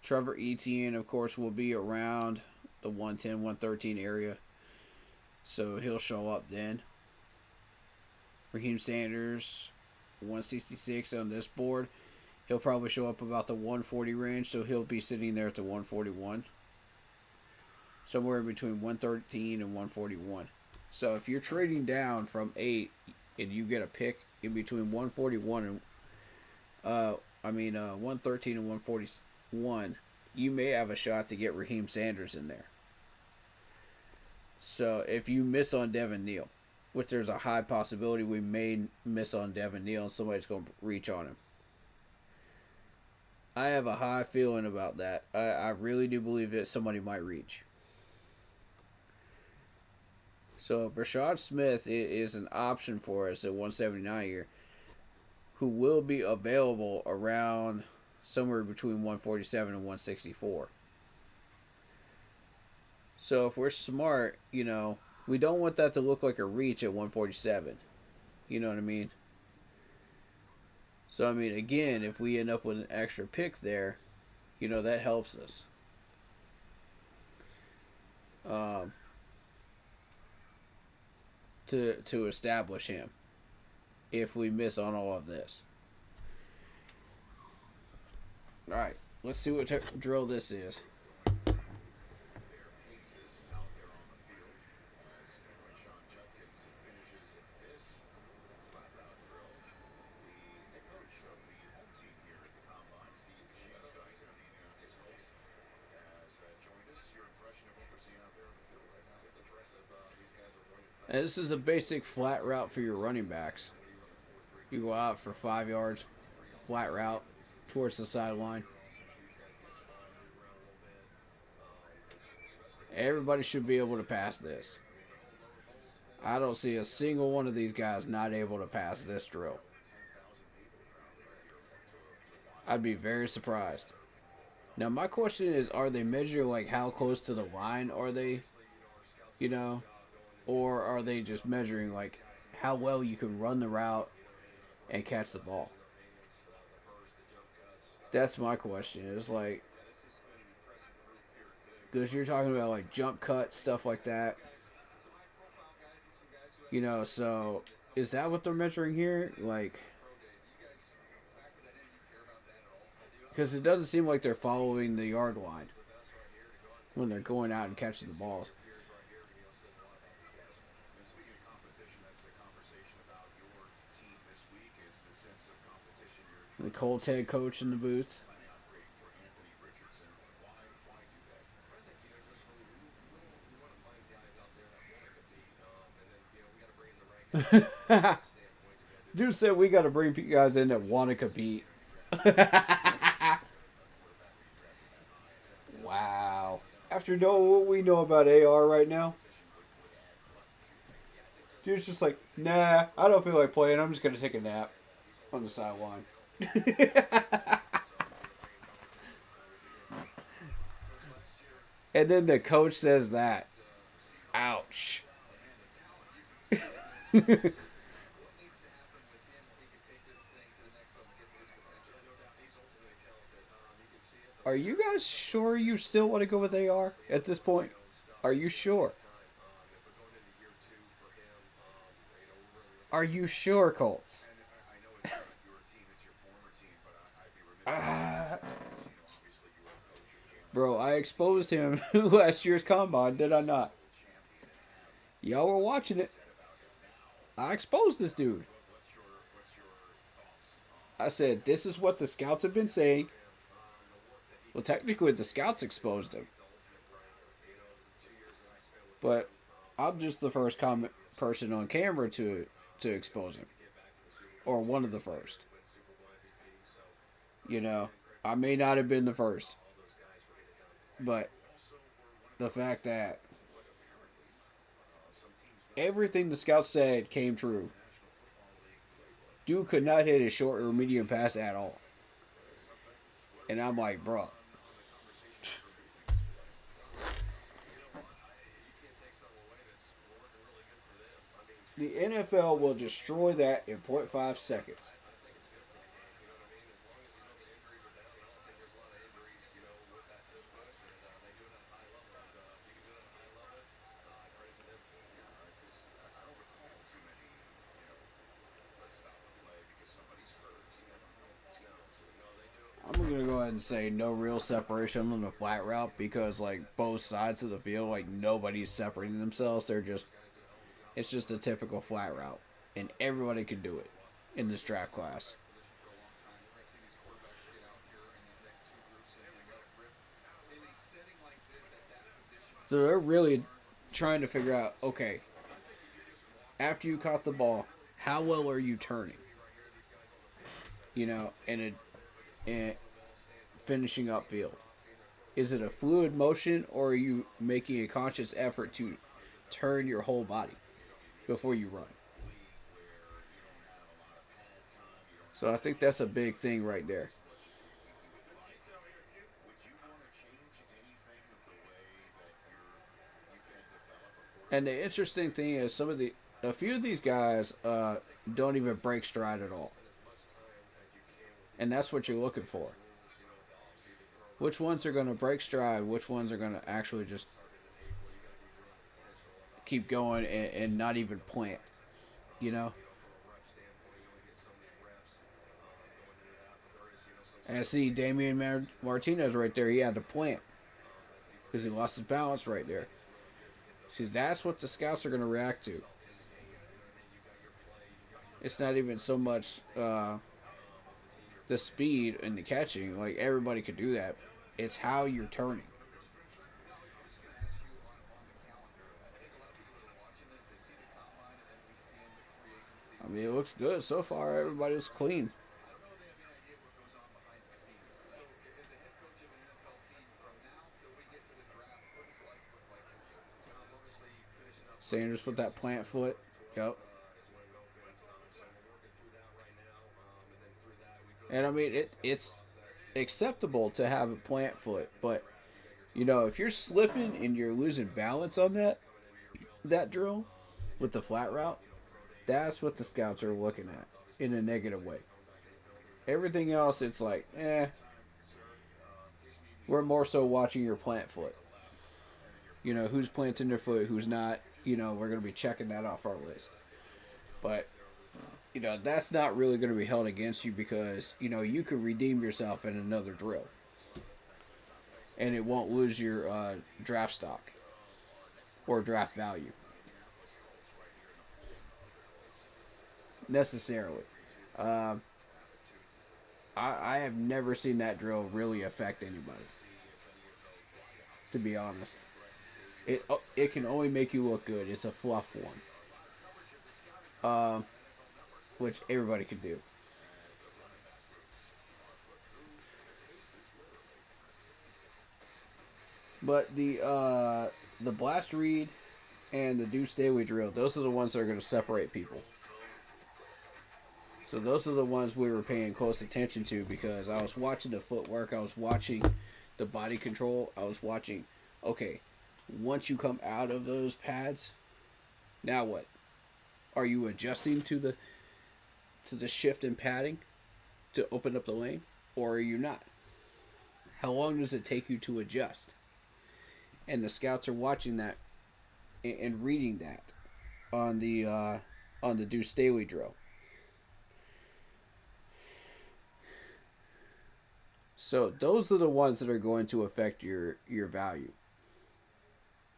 Trevor Etienne, of course, will be around the 110, 113 area. So he'll show up then. Raheem Sanders, 166 on this board. He'll probably show up about the 140 range, so he'll be sitting there at the 141. Somewhere between 113 and 141. So if you're trading down from 8 and you get a pick in between 141 and 113 and 141, you may have a shot to get Raheem Sanders in there. So if you miss on Devin Neal, which there's a high possibility we may miss on Devin Neal and somebody's going to reach on him. I have a high feeling about that. I really do believe that somebody might reach. So Brashad Smith is an option for us at 179 here, who will be available around somewhere between 147 and 164. So if we're smart, you know, we don't want that to look like a reach at 147. You know what I mean? So, I mean, again, if we end up with an extra pick there, you know, that helps us. To establish him if we miss on all of this. Alright, let's see what drill this is. And this is a basic flat route for your running backs. You go out for 5 yards, flat route towards the sideline. Everybody should be able to pass this. I don't see a single one of these guys not able to pass this drill. I'd be very surprised. Now, my question is, are they measuring like how close to the line are they? You know? Or are they just measuring like how well you can run the route and catch the ball? That's my question. It's like, because you're talking about like jump cuts, stuff like that. You know, so is that what they're measuring here? Like, because it doesn't seem like they're following the yard line when they're going out and catching the balls. The Colts head coach in the booth. Dude said we got to bring guys in that want to compete. Wow. After knowing what we know about AR right now, Dude's just like, nah, I don't feel like playing. I'm just gonna take a nap on the sideline. And then the coach says that. Ouch. Are you guys sure you still want to go with AR at this point? Are you sure? Are you sure, Colts? Ah. Bro, I exposed him last year's combine, did I not? Y'all were watching it. I exposed this dude. I said, this is what the scouts have been saying. Well, technically, the scouts exposed him. But I'm just the first person on camera to expose him. Or one of the first. You know, I may not have been the first. But the fact that everything the scouts said came true. Dude could not hit a short or medium pass at all. And I'm like, bro. The NFL will destroy that in 0.5 seconds. I'm gonna go ahead and say no real separation on the flat route because like both sides of the field, like nobody's separating themselves. It's just a typical flat route, and everybody can do it in this draft class. So they're really trying to figure out, okay, after you caught the ball, how well are you turning? You know, and finishing upfield. Is it a fluid motion, or are you making a conscious effort to turn your whole body before you run? So I think that's a big thing right there. And the interesting thing is a few of these guys don't even break stride at all. And that's what you're looking for. Which ones are going to break stride? Which ones are going to actually just keep going and not even plant? You know? And I see Damian Martinez right there. He had to plant because he lost his balance right there. See, that's what the scouts are going to react to. It's not even so much the speed and the catching. Like, everybody could do that. It's how you're turning. I mean, it looks good so far. Everybody's clean. Sanders with that plant foot. Yep. And I mean, it's acceptable to have a plant foot, but you know, if you're slipping and you're losing balance on that drill with the flat route, that's what the scouts are looking at in a negative way. Everything else, it's like, we're more so watching your plant foot. You know, who's planting their foot, who's not. You know, we're going to be checking that off our list. But, you know, that's not really going to be held against you because, you know, you can redeem yourself in another drill. And it won't lose your draft stock or draft value. Necessarily. I have never seen that drill really affect anybody. To be honest. It can only make you look good. It's a fluff one. Which everybody can do. But the blast read and the do Staley drill, those are the ones that are going to separate people. So those are the ones we were paying close attention to, because I was watching the footwork, I was watching the body control, I was watching, okay, once you come out of those pads, now what? Are you adjusting to the shift in padding to open up the lane, or are you not? How long does it take you to adjust? And the scouts are watching that and reading that on the do Staley drill. So those are the ones that are going to affect your value,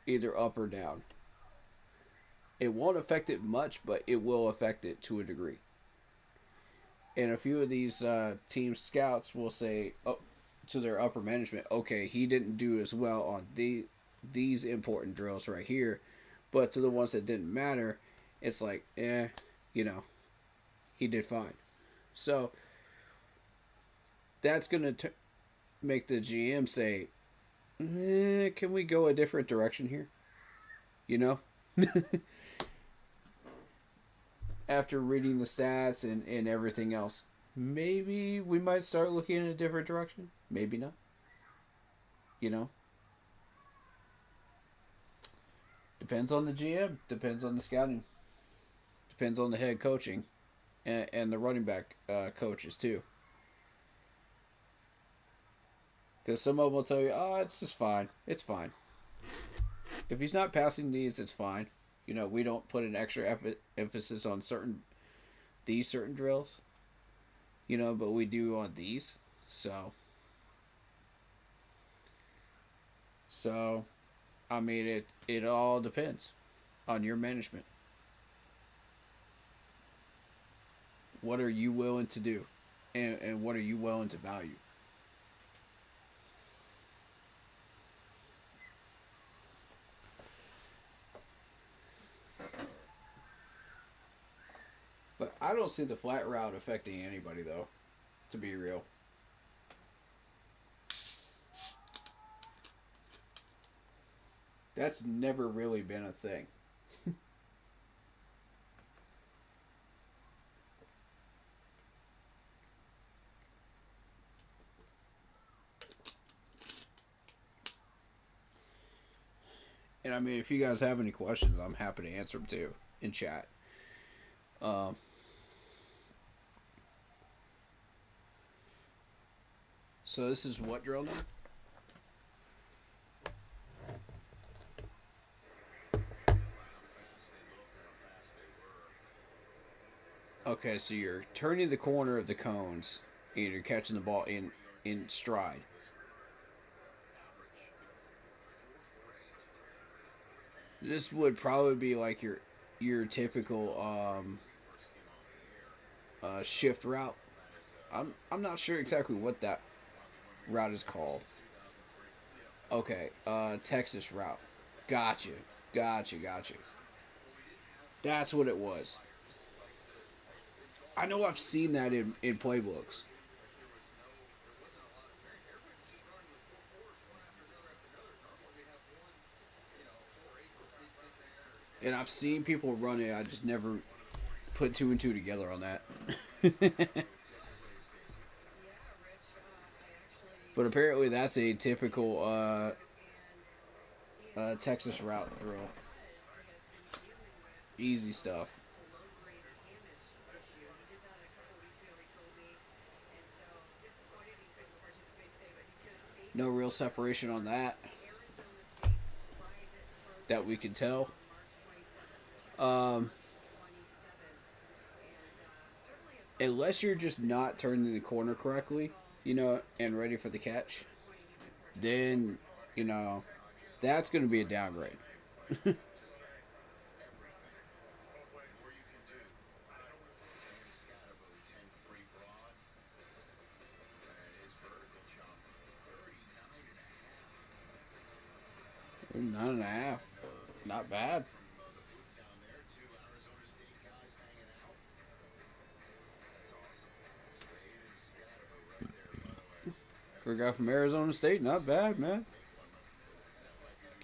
either up or down. It won't affect it much, but it will affect it to a degree. And a few of these team scouts will say to their upper management, okay, he didn't do as well on these important drills right here. But to the ones that didn't matter, it's like, he did fine. So that's going to make the GM say, can we go a different direction here? After reading the stats and everything else, maybe we might start looking in a different direction. Maybe not. Depends on the GM. Depends on the scouting. Depends on the head coaching. And the running back coaches too. Because some of them will tell you, it's just fine. It's fine. If he's not passing these, it's fine. We don't put an extra emphasis on certain drills. But we do on these. So, I mean, it all depends on your management. What are you willing to do? And what are you willing to value? But I don't see the flat route affecting anybody, though, to be real. That's never really been a thing. And I mean, if you guys have any questions, I'm happy to answer them too in chat. So this is what drill now? Okay, so you're turning the corner of the cones and you're catching the ball in stride. This would probably be like your typical shift route. I'm not sure exactly what that route is called. Okay, Texas route. Gotcha. That's what it was. I know I've seen that in playbooks. And I've seen people run it. I just never put two and two together on that. But apparently that's a typical Texas route drill. Easy stuff. No real separation on that we could tell. Unless you're just not turning the corner correctly, and ready for the catch, then, that's going to be a downgrade. Ooh, 9.5. Not bad. For a guy from Arizona State, not bad, man.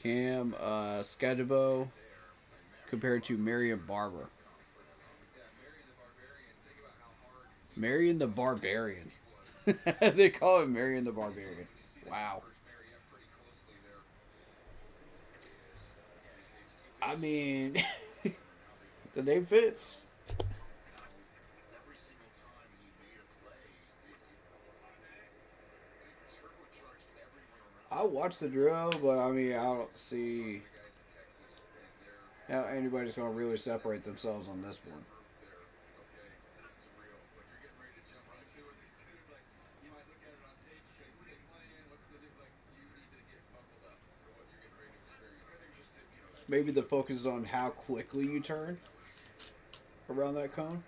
Cam Skadebo, compared to Marion Barber. Marion the Barbarian. They call him Marion the Barbarian. Wow. I mean, the name fits. I watch the drill, but I mean, I don't see how anybody's going to really separate themselves on this one. Maybe the focus is on how quickly you turn around that cone.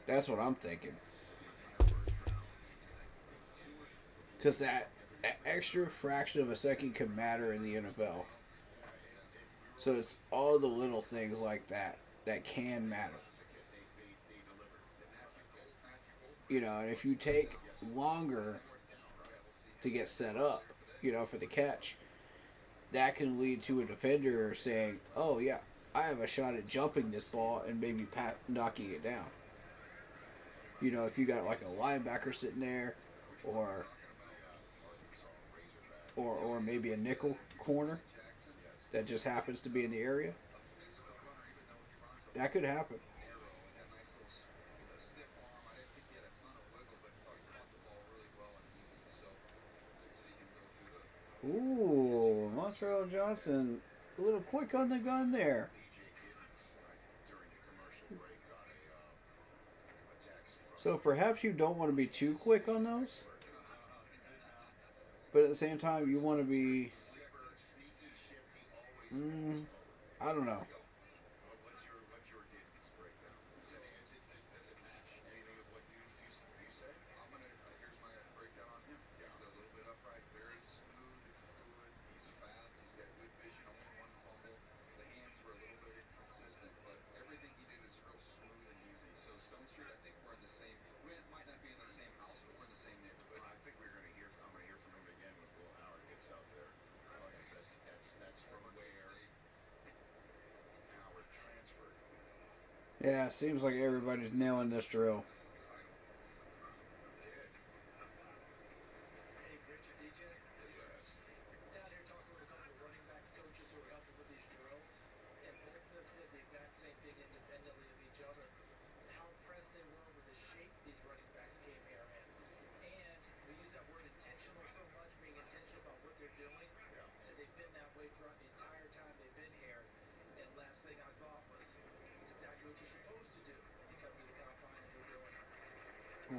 That's what I'm thinking. Because that extra fraction of a second can matter in the NFL. So it's all the little things like that that can matter. You know, and if you take longer to get set up, you know, for the catch, that can lead to a defender saying, oh, yeah, I have a shot at jumping this ball and maybe knocking it down. You know, if you got like a linebacker sitting there or maybe a nickel corner that just happens to be in the area, that could happen. Ooh, Montreal Johnson, a little quick on the gun there. So perhaps you don't want to be too quick on those, but at the same time you want to be, I don't know. Yeah, seems like everybody's nailing this drill.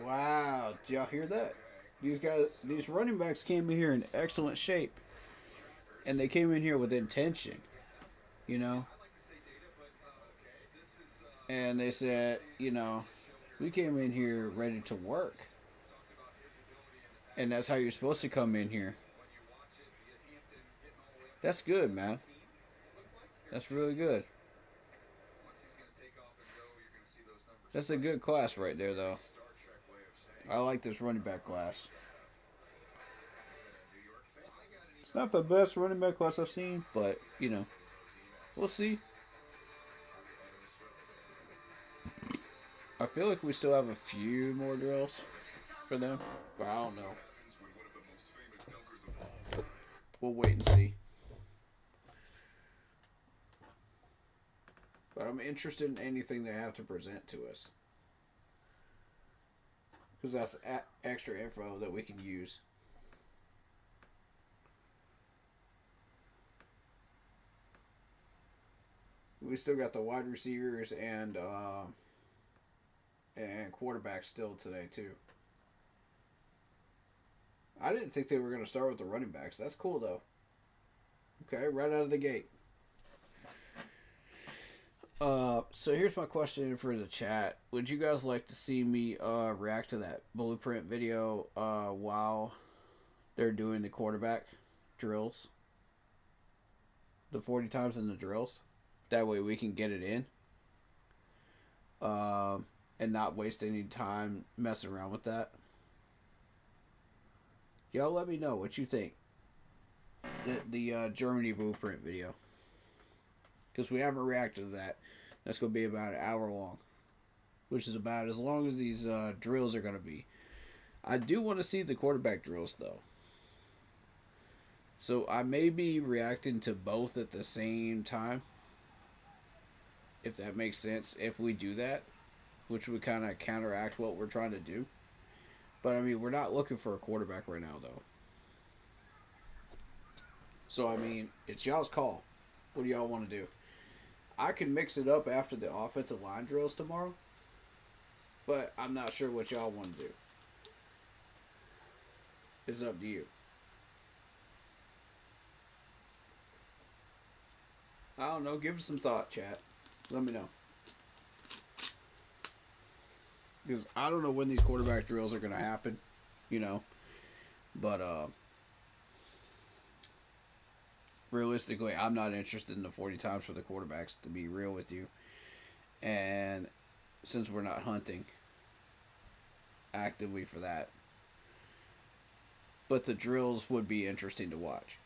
Wow, did y'all hear that? These running backs came in here in excellent shape. And they came in here with intention, you know? And they said, you know, we came in here ready to work. And that's how you're supposed to come in here. That's good, man. That's really good. That's a good class right there, though. I like this running back class. It's not the best running back class I've seen, but, you know, we'll see. I feel like we still have a few more drills for them, but I don't know. We'll wait and see. But I'm interested in anything they have to present to us. Because that's extra info that we can use. We still got the wide receivers and quarterbacks still today too. I didn't think they were going to start with the running backs. That's cool though. Okay, right out of the gate. So here's my question for the chat. Would you guys like to see me react to that blueprint video while they're doing the quarterback drills? The 40 times in the drills? That way we can get it in. And not waste any time messing around with that. Y'all let me know what you think. The Germany blueprint video. because we haven't reacted to that. That's going to be about an hour long, which is about as long as these drills are going to be. I do want to see the quarterback drills, though. So I may be reacting to both at the same time, if that makes sense, if we do that, which would kind of counteract what we're trying to do. But, I mean, we're not looking for a quarterback right now, though. So, I mean, it's y'all's call. What do y'all want to do? I can mix it up after the offensive line drills tomorrow, but I'm not sure what y'all want to do. It's up to you. I don't know. Give it some thought, chat. Let me know. Because I don't know when these quarterback drills are going to happen, But, realistically, I'm not interested in the 40 times for the quarterbacks, to be real with you. And since we're not hunting actively for that. But the drills would be interesting to watch.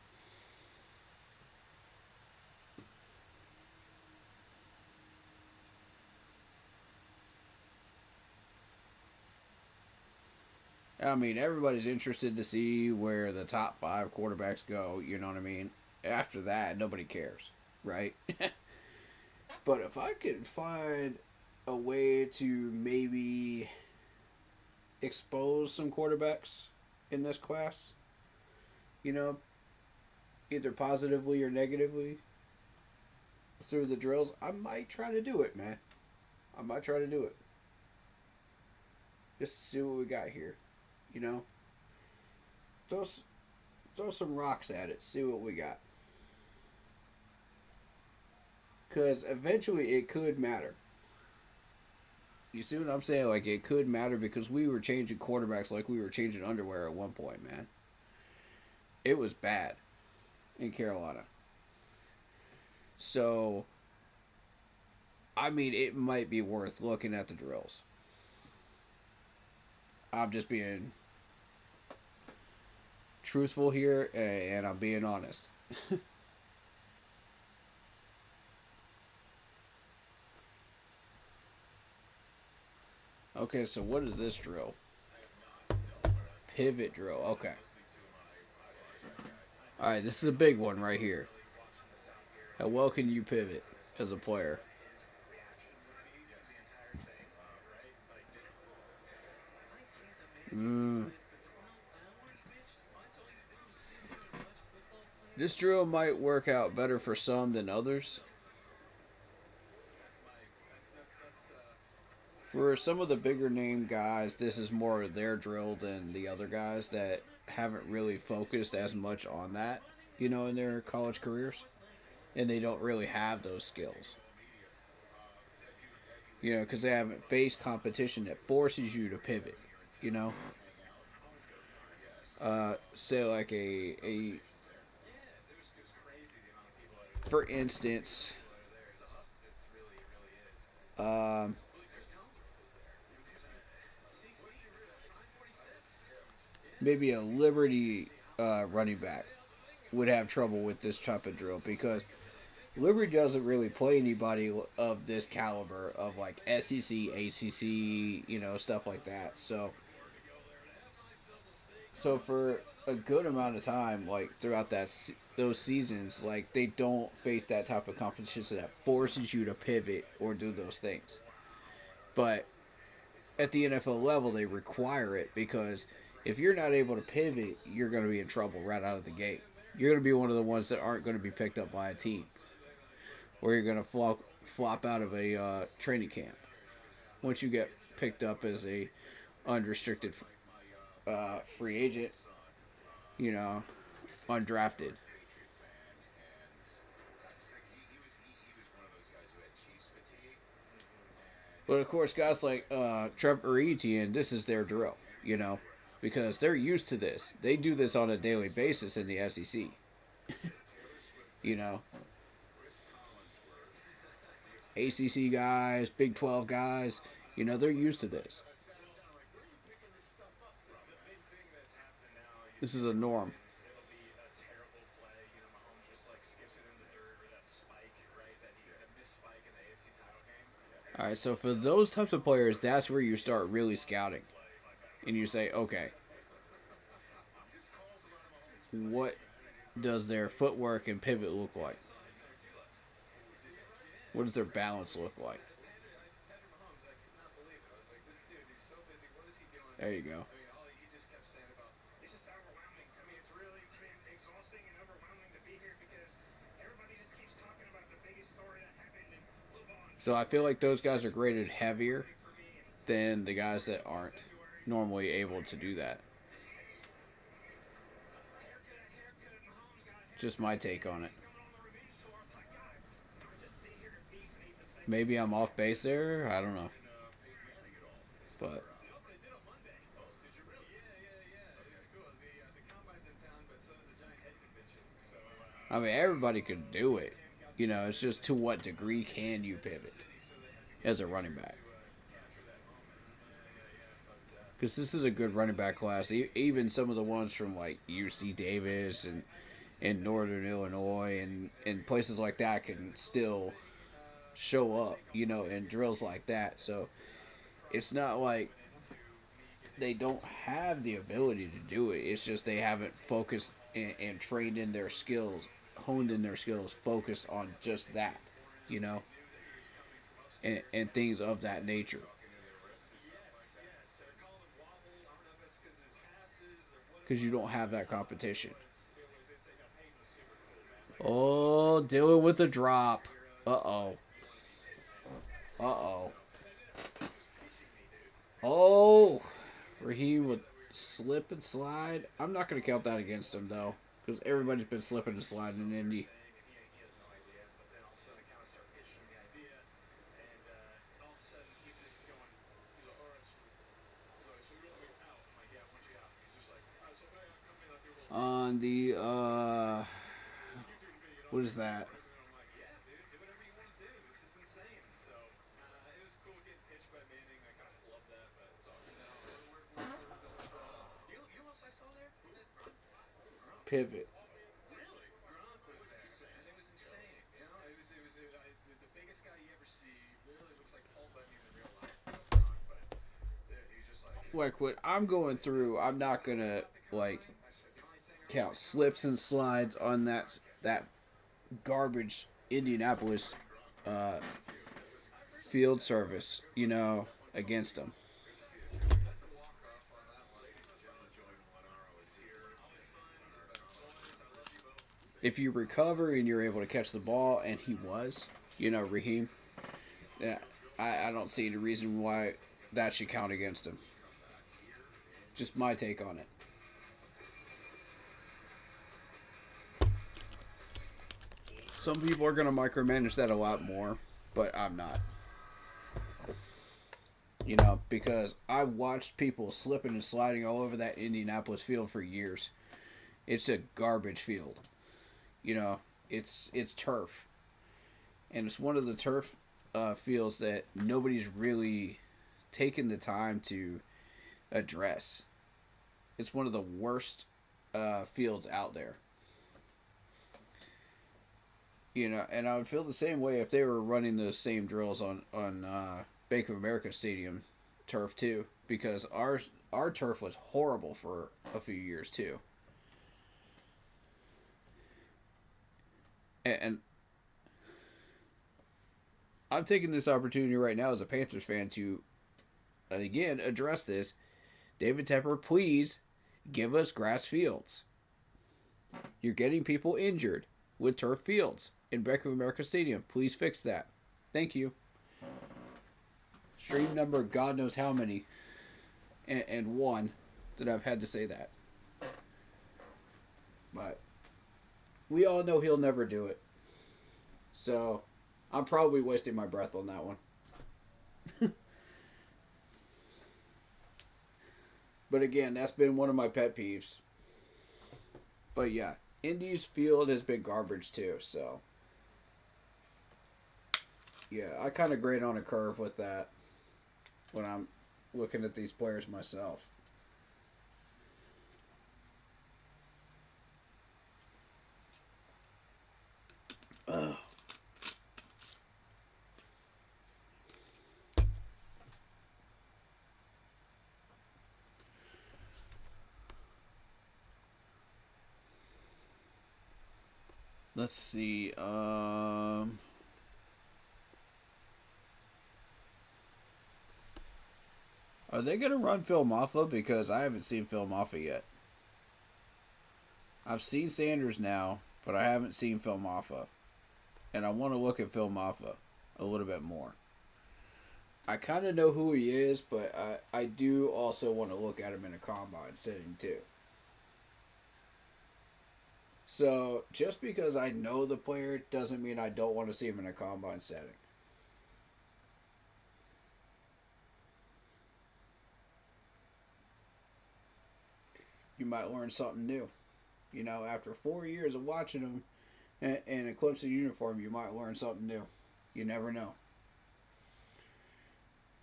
I mean, everybody's interested to see where the top 5 quarterbacks go, you know what I mean? After that, nobody cares, right? But if I could find a way to maybe expose some quarterbacks in this class, either positively or negatively through the drills, I might try to do it, man. I might try to do it. Just to see what we got here. Throw some rocks at it. See what we got. Because eventually it could matter. You see what I'm saying? Like, it could matter because we were changing quarterbacks like we were changing underwear at one point, man. It was bad in Carolina. So, I mean, it might be worth looking at the drills. I'm just being truthful here, and I'm being honest. Okay, so what is this drill? Pivot drill. Okay. Alright, this is a big one right here. How well can you pivot as a player? This drill might work out better for some than others. For some of the bigger name guys, this is more their drill than the other guys that haven't really focused as much on that, in their college careers. And they don't really have those skills. Because they haven't faced competition that forces you to pivot, Say like a for instance, maybe a Liberty running back would have trouble with this type of drill because Liberty doesn't really play anybody of this caliber of like SEC, ACC, stuff like that. So for a good amount of time, like throughout those seasons, like they don't face that type of competition that forces you to pivot or do those things. But at the NFL level, they require it because if you're not able to pivot, you're going to be in trouble right out of the gate. You're going to be one of the ones that aren't going to be picked up by a team, or you're going to flop out of a training camp once you get picked up as a unrestricted free agent, undrafted. But of course, guys like Trevor Etienne, this is their drill, because they're used to this. They do this on a daily basis in the SEC. ACC guys, Big 12 guys, they're used to this. This is a norm. All right, so for those types of players, that's where you start really scouting. And you say, okay, what does their footwork and pivot look like? What does their balance look like? There you go. So I feel like those guys are graded heavier than the guys that aren't normally able to do that. Just my take on it. Maybe I'm off base there. I don't know. But I mean, everybody could do it. You know, it's just to what degree can you pivot as a running back? Because this is a good running back class. Even some of the ones from like UC Davis and in Northern Illinois and places like that can still show up, you know, in drills like that. So it's not like they don't have the ability to do it. It's just they haven't focused and trained in their skills, honed in their skills, focused on just that, you know, and things of that nature. Because you don't have that competition. Oh, Dylan with the drop. Uh-oh. Uh-oh. Oh, Raheem would slip and slide. I'm not going to count that against him, though, because everybody's been slipping and sliding in Indy. On the, what is that? Pivot. Like what I'm going through, I'm not gonna like count slips and slides on that garbage Indianapolis field service, you know, against them. If you recover and you're able to catch the ball, and he was, you know, Raheem, yeah, I don't see any reason why that should count against him. Just my take on it. Some people are going to micromanage that a lot more, but I'm not. You know, because I watched people slipping and sliding all over that Indianapolis field for years. It's a garbage field. You know, it's turf. And it's one of the turf fields that nobody's really taken the time to address. It's one of the worst fields out there. You know, and I would feel the same way if they were running those same drills on Bank of America Stadium turf too, because our turf was horrible for a few years too. And I'm taking this opportunity right now as a Panthers fan to, again, address this. David Tepper, please give us grass fields. You're getting people injured with turf fields in Bank of America Stadium. Please fix that. Thank you. Stream number, God knows how many, and one that I've had to say that. But we all know he'll never do it. So I'm probably wasting my breath on that one. But again, that's been one of my pet peeves. But yeah, Indy's field has been garbage too, so yeah, I kind of grade on a curve with that when I'm looking at these players myself. Ugh. Let's see. Are they gonna run Phil Maffa? Because I haven't seen Phil Maffa yet. I've seen Sanders now, but I haven't seen Phil Maffa, and I want to look at Phil Maffa a little bit more. I kind of know who he is, but I do also want to look at him in a combine setting too. So just because I know the player doesn't mean I don't want to see him in a combine setting. You might learn something new. You know, after 4 years of watching him in a Clemson uniform, you might learn something new. You never know.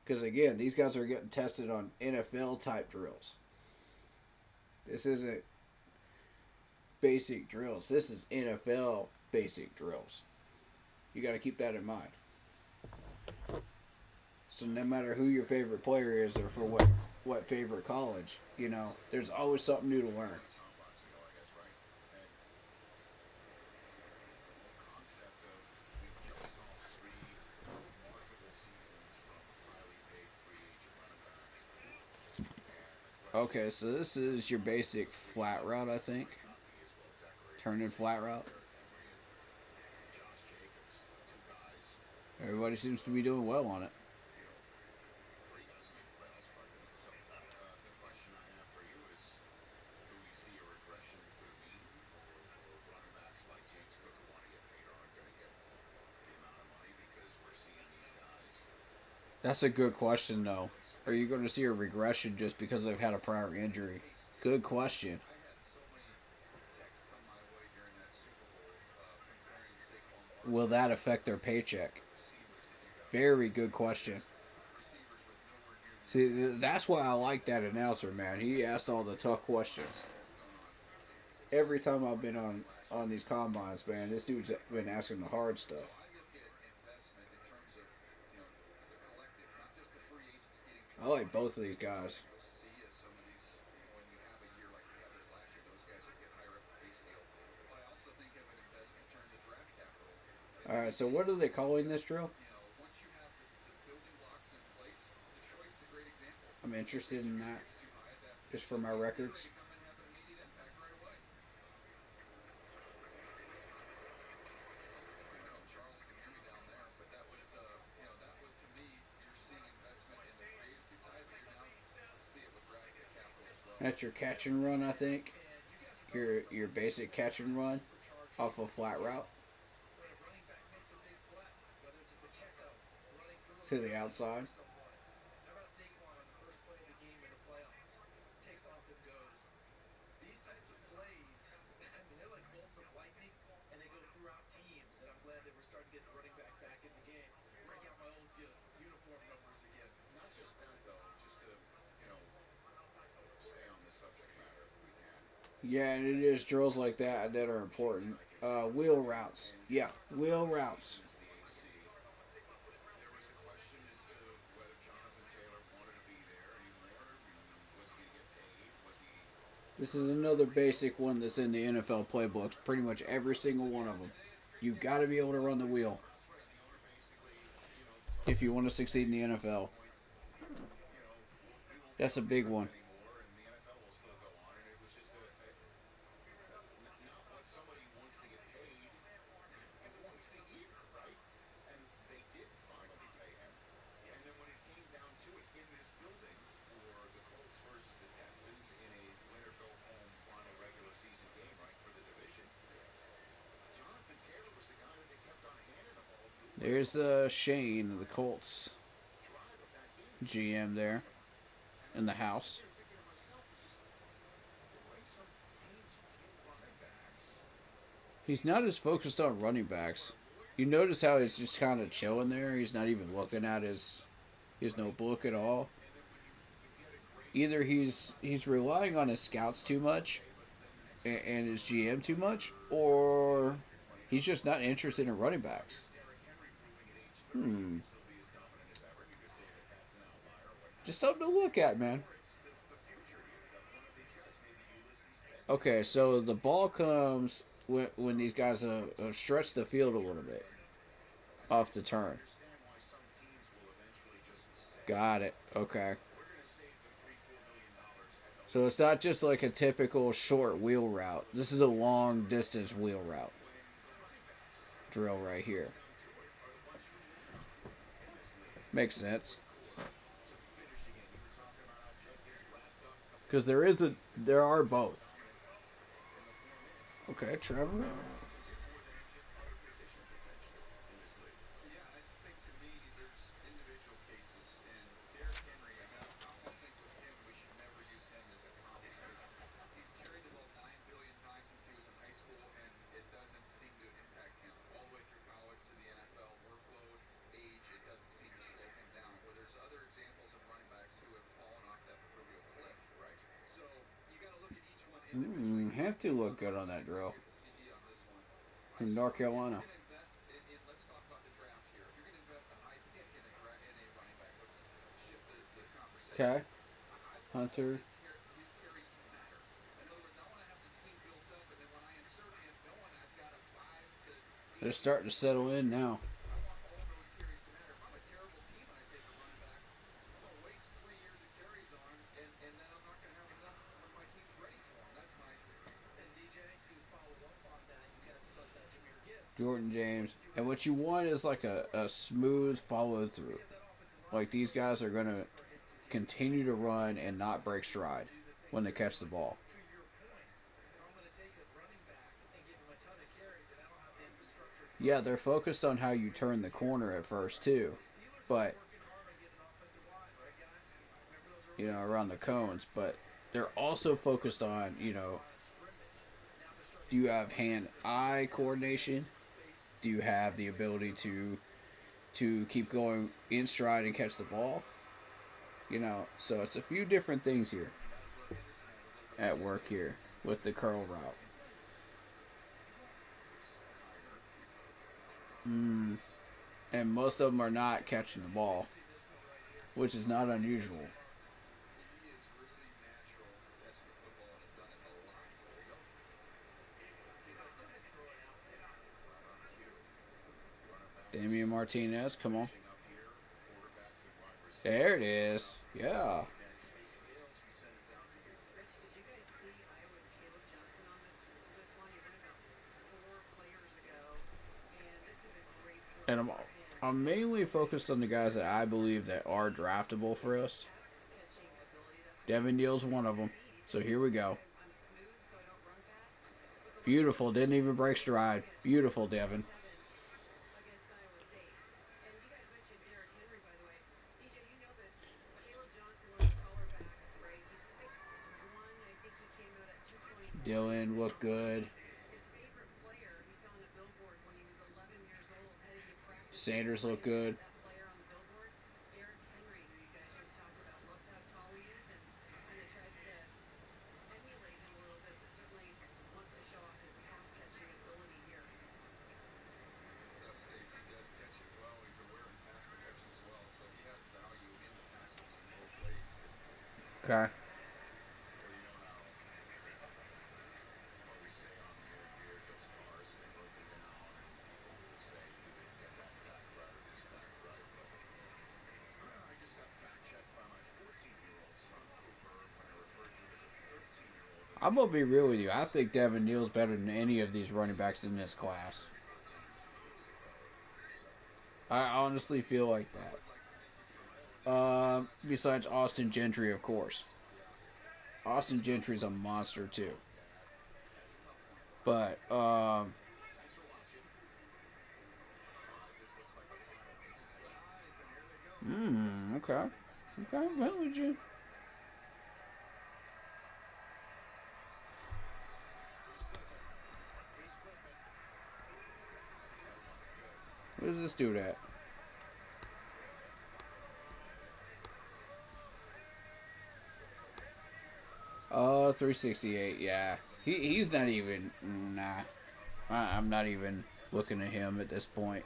Because again, these guys are getting tested on NFL type drills. This isn't basic drills. This is NFL basic drills. You got to keep that in mind. So no matter who your favorite player is or for what favorite college, you know, there's always something new to learn. Okay, so this is your basic flat route, I think. Turn in flat route. Everybody seems to be doing well on it. That's a good question, though. Are you going to see a regression just because they've had a prior injury? Good question. Will that affect their paycheck? Very good question. See, that's why I like that announcer, man. He asked all the tough questions. Every time I've been on these combines, man, this dude's been asking the hard stuff. I like both of these guys. Alright, so what are they calling this drill? I'm interested in that, just for my records. That's your catch and run, I think. Your basic catch and run off a flat route. To the outside. Yeah, and it is drills like that that are important. Wheel routes. Yeah, wheel routes. This is another basic one that's in the NFL playbooks. Pretty much every single one of them. You got to be able to run the wheel if you want to succeed in the NFL. That's a big one. There's Shane, the Colts GM there in the house. He's not as focused on running backs. You notice how he's just kind of chilling there. He's not even looking at his notebook at all. Either he's relying on his scouts too much and his GM too much, or he's just not interested in running backs. Just something to look at, man. Okay, so the ball comes when these guys stretch the field a little bit off the turn. Got it. Okay. So it's not just like a typical short wheel route. This is a long distance wheel route drill right here. Makes sense. Because there are both. Okay, Trevor. Have to look good on that drill. From North Carolina. Okay. Hunter. They're starting to settle in now. Jordan James. And what you want is like a smooth follow through. Like these guys are going to continue to run and not break stride when they catch the ball. Yeah, they're focused on how you turn the corner at first too. But, you know, around the cones. But they're also focused on, you know, do you have hand-eye coordination? Do you have the ability to keep going in stride and catch the ball? You know, so it's a few different things here at work here with the curl route. And most of them are not catching the ball, which is not unusual. Damian Martinez, come on. There it is. Yeah. And I'm mainly focused on the guys that I believe that are draftable for us. Devin Neal's one of them. So here we go. Beautiful. Didn't even break stride. Beautiful, Devin. Dylan looked good. Sanders looked good. Okay. I'm going to be real with you. I think Devin Neal's better than any of these running backs in this class. I honestly feel like that. Besides Austin Gentry, of course. Austin Gentry's a monster, too. But, okay. Okay, well, would you... What does this dude at? Oh, 368, yeah. He's not even... Nah. I'm not even looking at him at this point.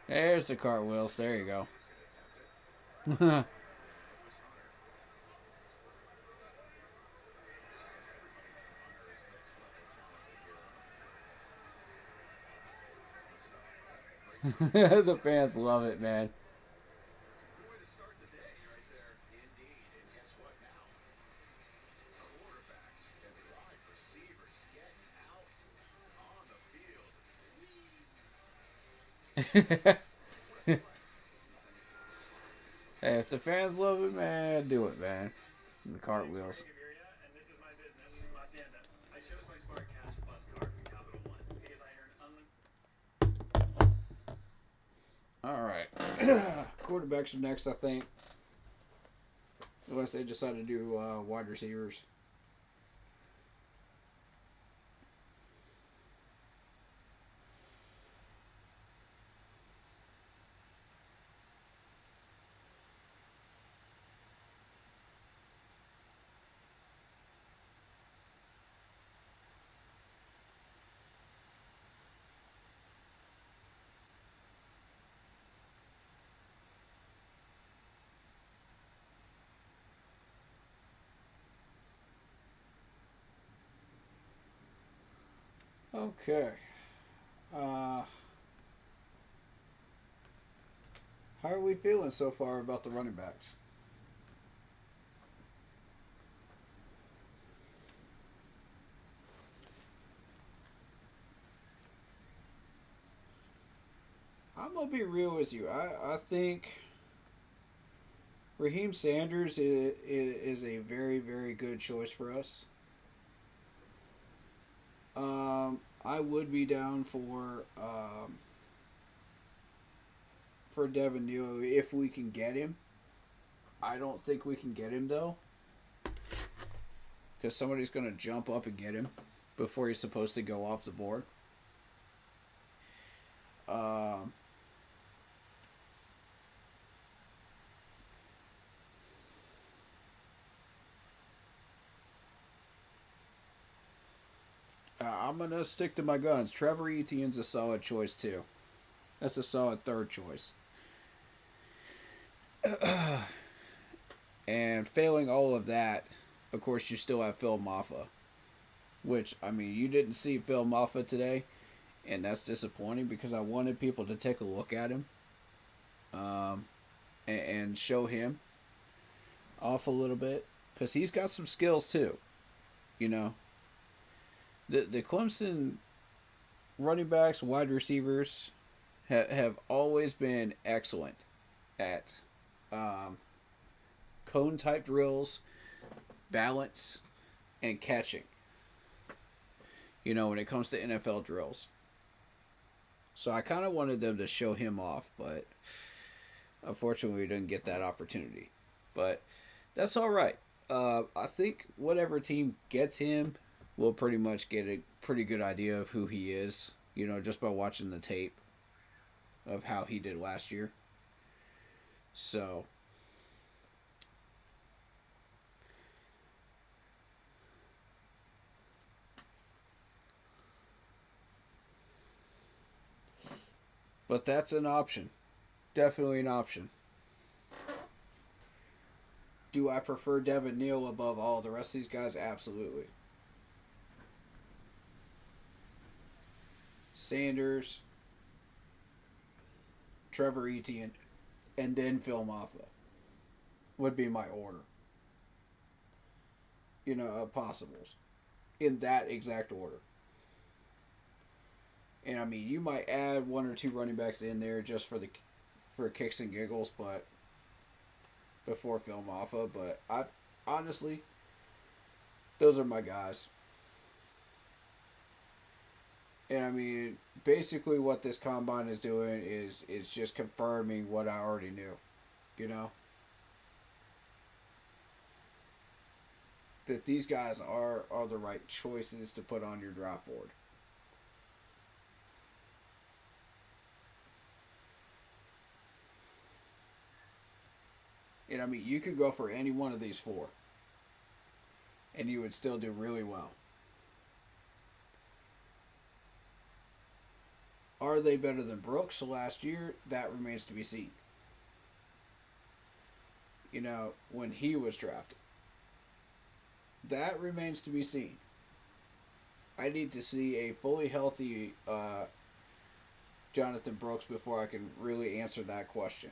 There's the cartwheels. There you go. The fans love it, man. Hey, if the fans love it, man, do it, man. The cartwheels. All right. Quarterbacks are next, I think. Unless they decide to do wide receivers. Okay. How are we feeling so far about the running backs? I'm gonna be real with you. I think Raheem Sanders is a very, very good choice for us. I would be down for Devin Neal if we can get him. I don't think we can get him though, because somebody's gonna jump up and get him before he's supposed to go off the board. Um, I'm gonna stick to my guns. Trevor Etienne's a solid choice too. That's a solid third choice. And failing all of that, of course, you still have Phil Maffa. Which, I mean, you didn't see Phil Maffa today, and that's disappointing because I wanted people to take a look at him um, and show him off a little bit because he's got some skills too. You know, the Clemson running backs, wide receivers have always been excellent at um, cone type drills, balance, and catching. You know, when it comes to NFL drills. So I kind of wanted them to show him off, but unfortunately we didn't get that opportunity. But that's all right. I think whatever team gets him will pretty much get a pretty good idea of who he is, you know, just by watching the tape of how he did last year. So, but that's an option. Definitely an option. Do I prefer Devin Neal above all the rest of these guys? Absolutely. Sanders, Trevor Etienne, and then Phil Maffa would be my order. You know, of possibles. In that exact order. And I mean, you might add one or two running backs in there just for kicks and giggles, but before Phil Maffa. But I honestly, those are my guys. And I mean, basically, what this combine is doing is just confirming what I already knew. You know, that these guys are the right choices to put on your draft board. And I mean, you could go for any one of these four, and you would still do really well. Are they better than Brooks last year? That remains to be seen. You know, when he was drafted. That remains to be seen. I need to see a fully healthy Jonathan Brooks before I can really answer that question.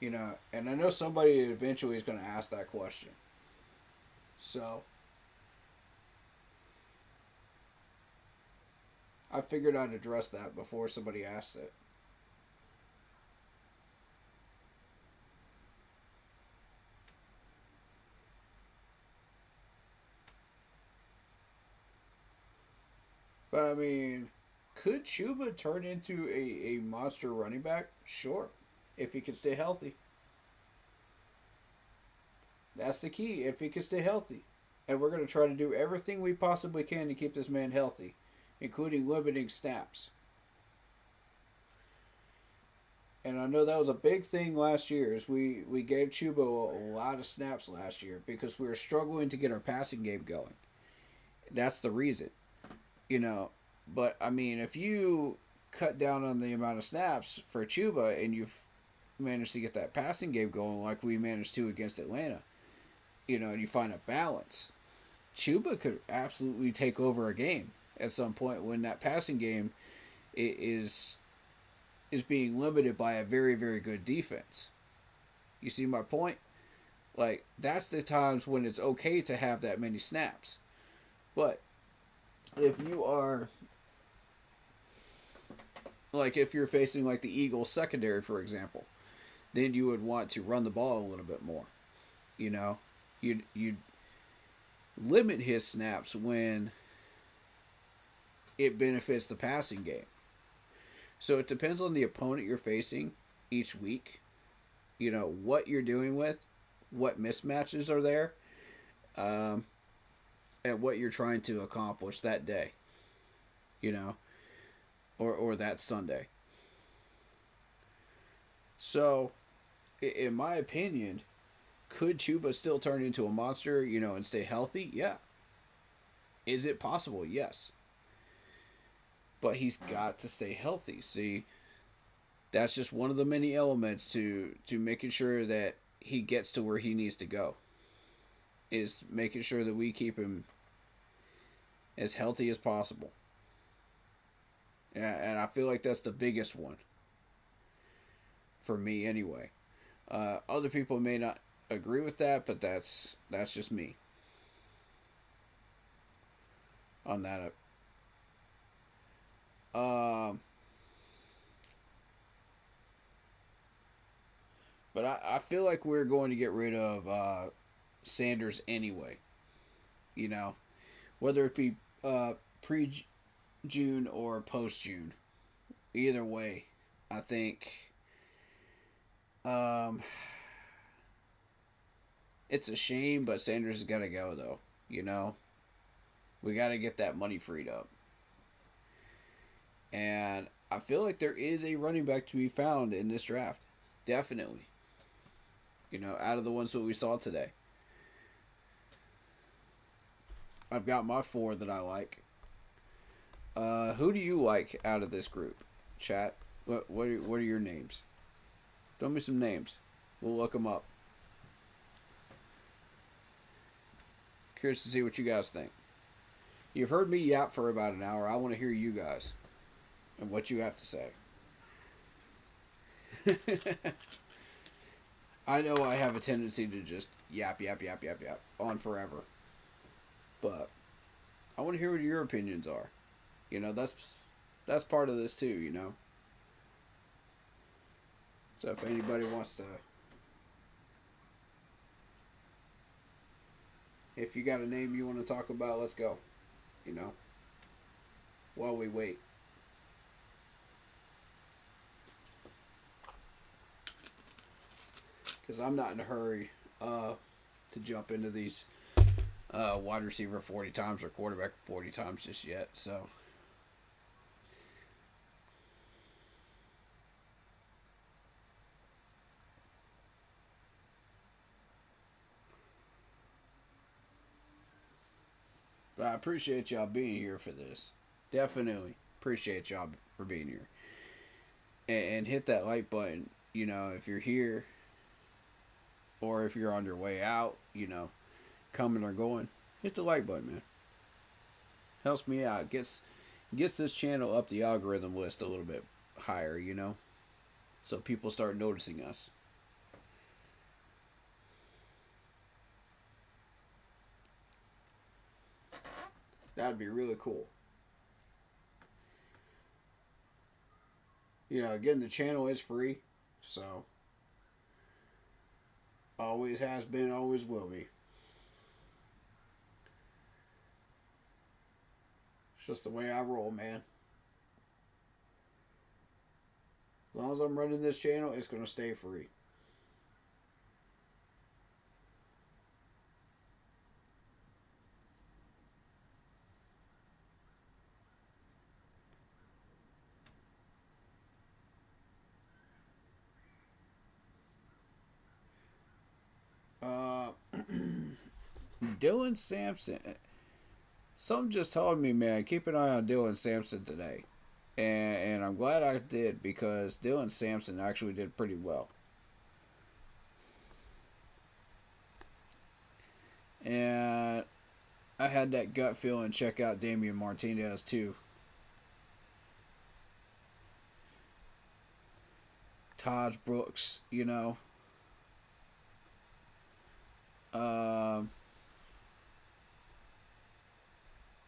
You know, and I know somebody eventually is going to ask that question. So, I figured I'd address that before somebody asked it. But I mean, could Chuba turn into a monster running back? Sure, if he can stay healthy. That's the key, if he can stay healthy. And we're going to try to do everything we possibly can to keep this man healthy, including limiting snaps. And I know that was a big thing last year, is we gave Chuba a lot of snaps last year because we were struggling to get our passing game going. That's the reason. You know, but I mean, if you cut down on the amount of snaps for Chuba and you've managed to get that passing game going like we managed to against Atlanta, you know, and you find a balance, Chuba could absolutely take over a game at some point when that passing game is being limited by a very, very good defense. You see my point? Like, that's the times when it's okay to have that many snaps. But if you are, like, if you're facing like the Eagles secondary, for example, then you would want to run the ball a little bit more. You know, you'd limit his snaps when it benefits the passing game. So it depends on the opponent you're facing each week. You know, what you're doing with, what mismatches are there, and what you're trying to accomplish that day. You know, or that Sunday. So, in my opinion, could Chuba still turn into a monster, you know, and stay healthy? Yeah. Is it possible? Yes. But he's got to stay healthy. See, that's just one of the many elements to making sure that he gets to where he needs to go. Is making sure that we keep him as healthy as possible. And I feel like that's the biggest one. For me, anyway. Other people may not agree with that, but that's just me. On that. But I feel like we're going to get rid of Sanders anyway. You know, whether it be pre-June or post-June. Either way, I think it's a shame, but Sanders has got to go, though. You know, we got to get that money freed up. And I feel like there is a running back to be found in this draft. Definitely. You know, out of the ones that we saw today. I've got my 4 that I like. Who do you like out of this group? Chat. What are your names? Throw me some names. We'll look them up. Curious to see what you guys think. You've heard me yap for about an hour. I want to hear you guys and what you have to say. I know I have a tendency to just yap on forever. But I want to hear what your opinions are. You know, that's part of this too, you know. So if anybody wants to, if you got a name you want to talk about, let's go. You know, while we wait. Because I'm not in a hurry to jump into these wide receiver 40 times or quarterback 40 times just yet. So. But I appreciate y'all being here for this. Definitely appreciate y'all for being here. And hit that like button, you know, if you're here. Or if you're on your way out, you know, coming or going. Hit the like button, man. Helps me out. Gets this channel up the algorithm list a little bit higher, you know? So people start noticing us. That'd be really cool. You know, again, the channel is free, so always has been, always will be. It's just the way I roll, man. As long as I'm running this channel, it's going to stay free. Dylan Sampson. Something just told me, man, keep an eye on Dylan Sampson today. And I'm glad I did, because Dylan Sampson actually did pretty well. And I had that gut feeling, check out Damian Martinez too. Taj Brooks, you know.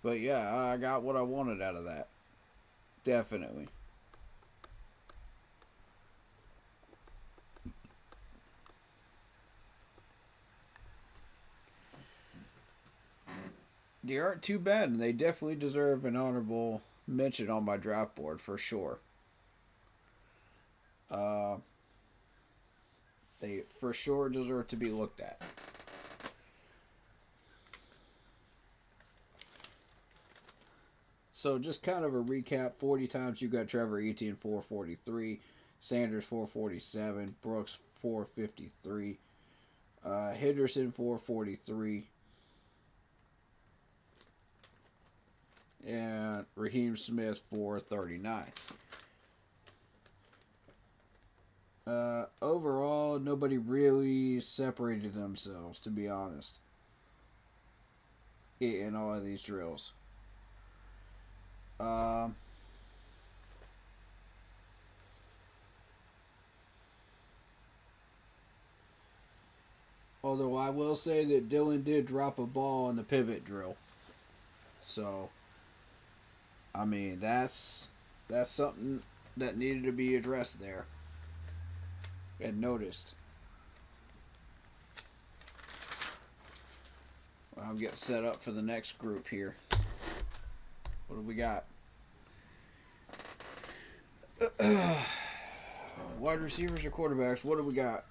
But yeah, I got what I wanted out of that. Definitely. They aren't too bad, and they definitely deserve an honorable mention on my draft board for sure. They for sure deserve to be looked at. So just kind of a recap. 40 times you got Trevor Etienne 443, Sanders 447, Brooks 453, Henderson 443, and Raheem Smith 439. Overall, nobody really separated themselves, to be honest, in all of these drills. Although I will say that Dylan did drop a ball on the pivot drill. So, I mean, that's something that needed to be addressed there and noticed. Well, I'm getting set up for the next group here. What do we got? Wide receivers or quarterbacks? What do we got?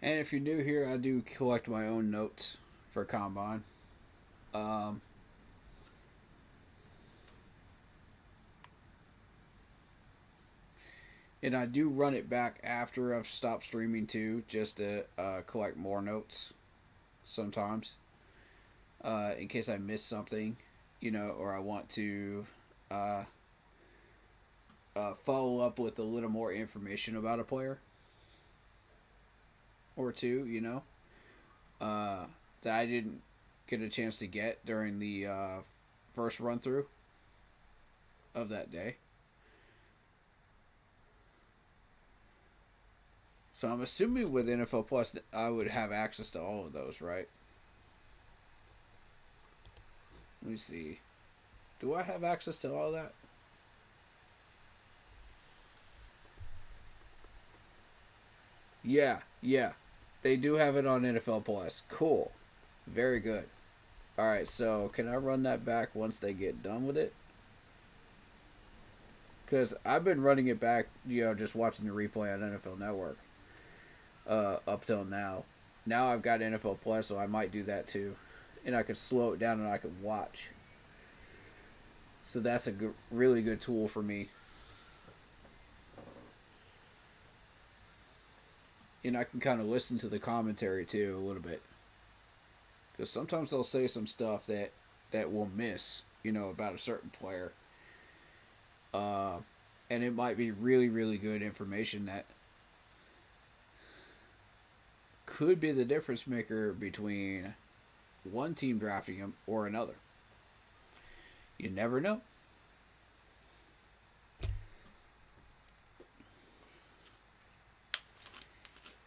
And if you're new here, I do collect my own notes for Combine. And I do run it back after I've stopped streaming too, just to collect more notes sometimes. In case I miss something, you know, or I want to follow up with a little more information about a player or two, you know, that I didn't get a chance to get during the first run through of that day. So I'm assuming with NFL Plus I would have access to all of those, right? Let me see. Do I have access to all that? Yeah. They do have it on NFL Plus. Cool. Very good. Alright, so can I run that back once they get done with it? Because I've been running it back, you know, just watching the replay on NFL Network. Up till now. Now I've got NFL Plus, so I might do that too. And I could slow it down and I could watch. So that's a really good tool for me. And I can kind of listen to the commentary too a little bit. Because sometimes they'll say some stuff that we'll miss, you know, about a certain player. And it might be really, really good information that could be the difference maker between one team drafting him or another. You never know.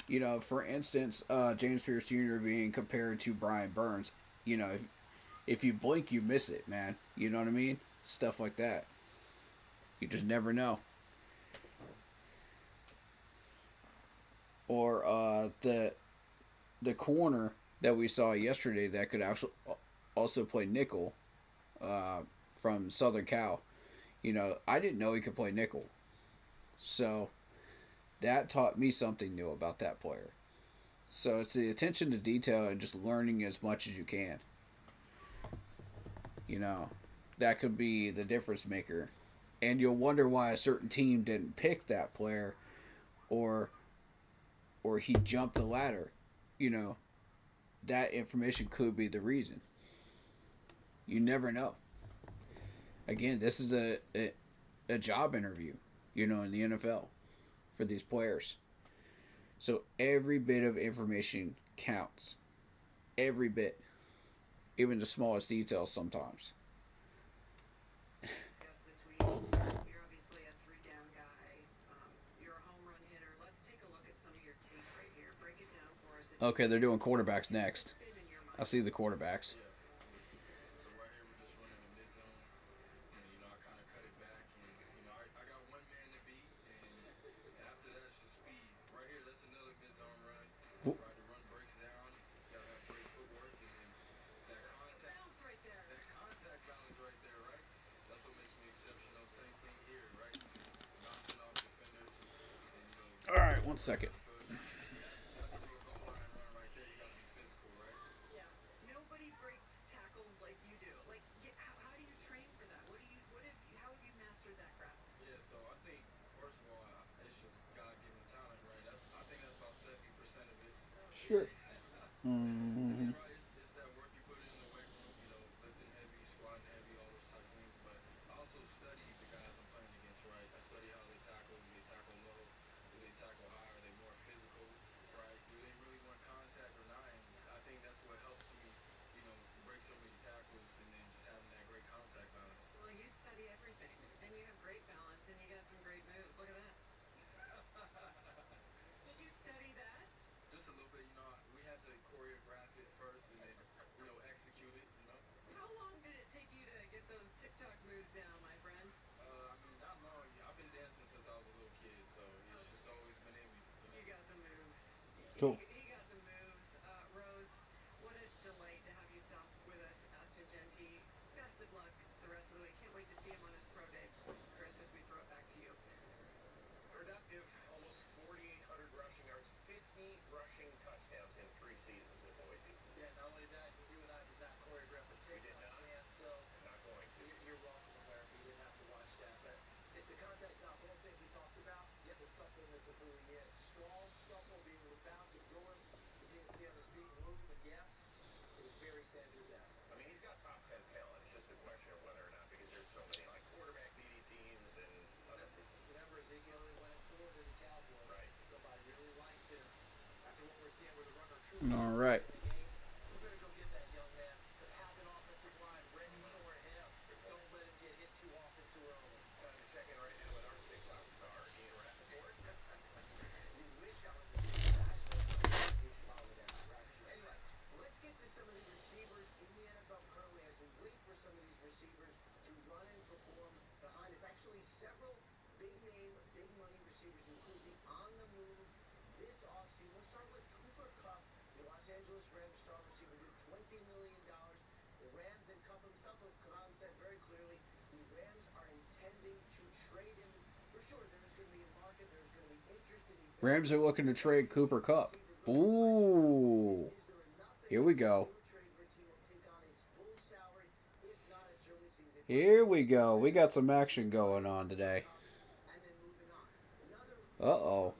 You know, for instance, James Pierce Jr. being compared to Brian Burns. You know, if you blink, you miss it, man. You know what I mean? Stuff like that. You just never know. Or the corner that we saw yesterday that could actually also play nickel from Southern Cal. You know, I didn't know he could play nickel. So that taught me something new about that player. So it's the attention to detail and just learning as much as you can. You know, that could be the difference maker. And you'll wonder why a certain team didn't pick that player or he jumped the ladder. You know, that information could be the reason. You never know. Again, this is a job interview, you know, in the NFL for these players. So every bit of information counts. Every bit. Even the smallest details sometimes. Discuss this week. You're obviously a three-down guy. You're a home run hitter. Let's take a look at some of your tape right here. Break it down for us. Okay, they're doing quarterbacks next. I see the quarterbacks. So right here we're just running a mid zone, and I kind of cut it back, and I got one man to beat, and after that it's just speed. Right here, that's another mid zone run. Whoop. Right, the run breaks down. Gotta have great footwork, and then that contact Bounce right there. balance right there, right? That's what makes me exceptional. Same thing here, right? Just bouncing off defenders, and All right, 1 second. that's a real goal line run right there. You gotta be physical, right? Yeah. Nobody breaks tackles like you do. Like, how do you train for that? How have you mastered that craft? Yeah, so I think first of all, it's just God-given talent, right? I think that's about 70% of it. Sure. And then, right, it's that work you put in the weight room, lifting heavy, squatting heavy, all those types of things. But I also study the guys I'm playing against, right? I study how they tackle. Do they tackle low? Do they tackle high? Are they more physical, right? Do they really want contact or not? And I think that's what helps me, break so many tackles and then just having that great contact balance. Well, you study everything, and you have great balance, and you got some great moves. Look at that. Did you study that? Just a little bit, we had to choreograph it first and then, execute it, How long did it take you to get those TikTok moves down, my friend? Not long. I've been dancing since I was a little kid, so it's just always been in me. You got the moves. Cool. He got the moves. Rose, what a delight to have you stop with us, Ashton Genty. Best of luck the rest of the way. Can't wait to see him on his pro day. Chris, as we throw it back to you. Productive, almost 4,800 rushing yards, 50 rushing touchdowns in 3 seasons at Boise. Yeah, not only that, you and I did not choreograph the We TikTok did not. dance, so I'm not going to. you're welcome, America. You didn't have to watch that. But it's the contact balance. One of the things you talked about, yet the suppleness of who he is. Strong, supple, being able to bounce, absorb, continues to be on his feet, move, and yes, it's Barry Sanders-esque. I mean, he's got top 10 talent. It's just a question of whether or not, because there's so many like quarterback needy teams and other. Remember Ezekiel Elliott went in Florida to the Cowboys. Right. Somebody really likes him. After what we're seeing with the runner true. All right. You better go get that young man, but have an offensive line ready for him. Don't let him get hit too often too early. Time to check in right now with our TikTok star, Ian Rappaport. You wish I was a TikTok star. You should follow that. Anyway, let's get to some of the receivers in the NFL currently as we wait for some of these receivers to run and perform behind us. Actually, several big name, big money receivers who could be on the move this offseason. We'll start with Cooper Kupp, the Los Angeles Rams star receiver, did $20 million. The Rams and Kupp himself have come out and said very clearly the Rams are intending to trade him. For sure, there's going to be a market, there's going to be interest in the Rams are looking to trade Cooper Kupp. Ooh. Here we go. Here we go. We got some action going on today. Uh-oh.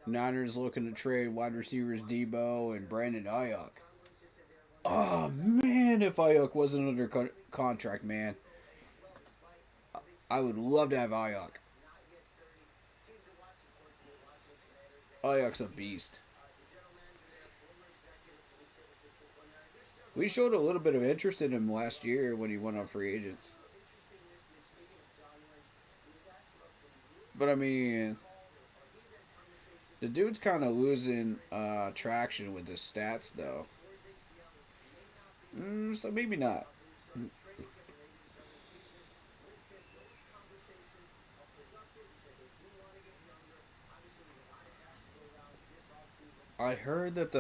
Niners looking to trade wide receivers Debo and Brandon Ayuk. Oh man, if Ayuk wasn't under contract, man, I would love to have Ayuk. Ayuk's a beast. We showed a little bit of interest in him last year when he went on free agents. But I mean, the dude's kind of losing traction with his stats, though. So maybe not. I heard that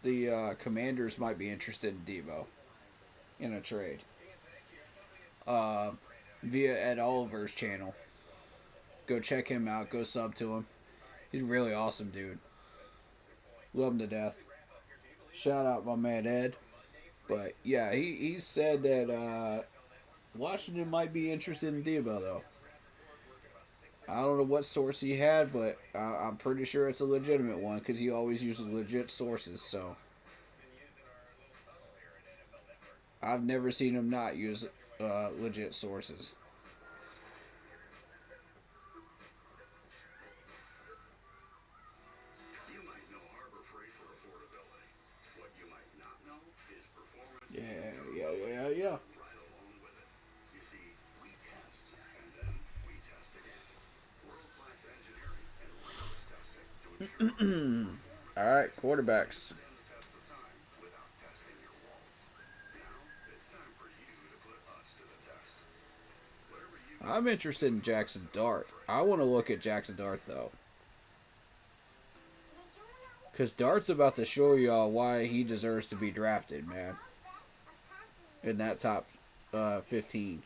the Commanders might be interested in Debo in a trade. Via Ed Oliver's channel. Go check him out. Go sub to him. He's a really awesome dude. Love him to death. Shout out my man Ed. But yeah, he said that Washington might be interested in Debo though. I don't know what source he had, but I'm pretty sure it's a legitimate one because he always uses legit sources. So I've never seen him not use legit sources. You might know Harbor Freight for affordability. What you might not know is performance. Yeah. Right along with it. You see, we test, and then we test again. World-class engineering and rigorous testing to ensure All right, quarterbacks. stand the test of time without testing your wall. Now, it's time for you to put us to the test. Whatever you I'm interested in Jackson Dart. I want to look at Jackson Dart though. Because Dart's about to show y'all why he deserves to be drafted, man. In that top 15.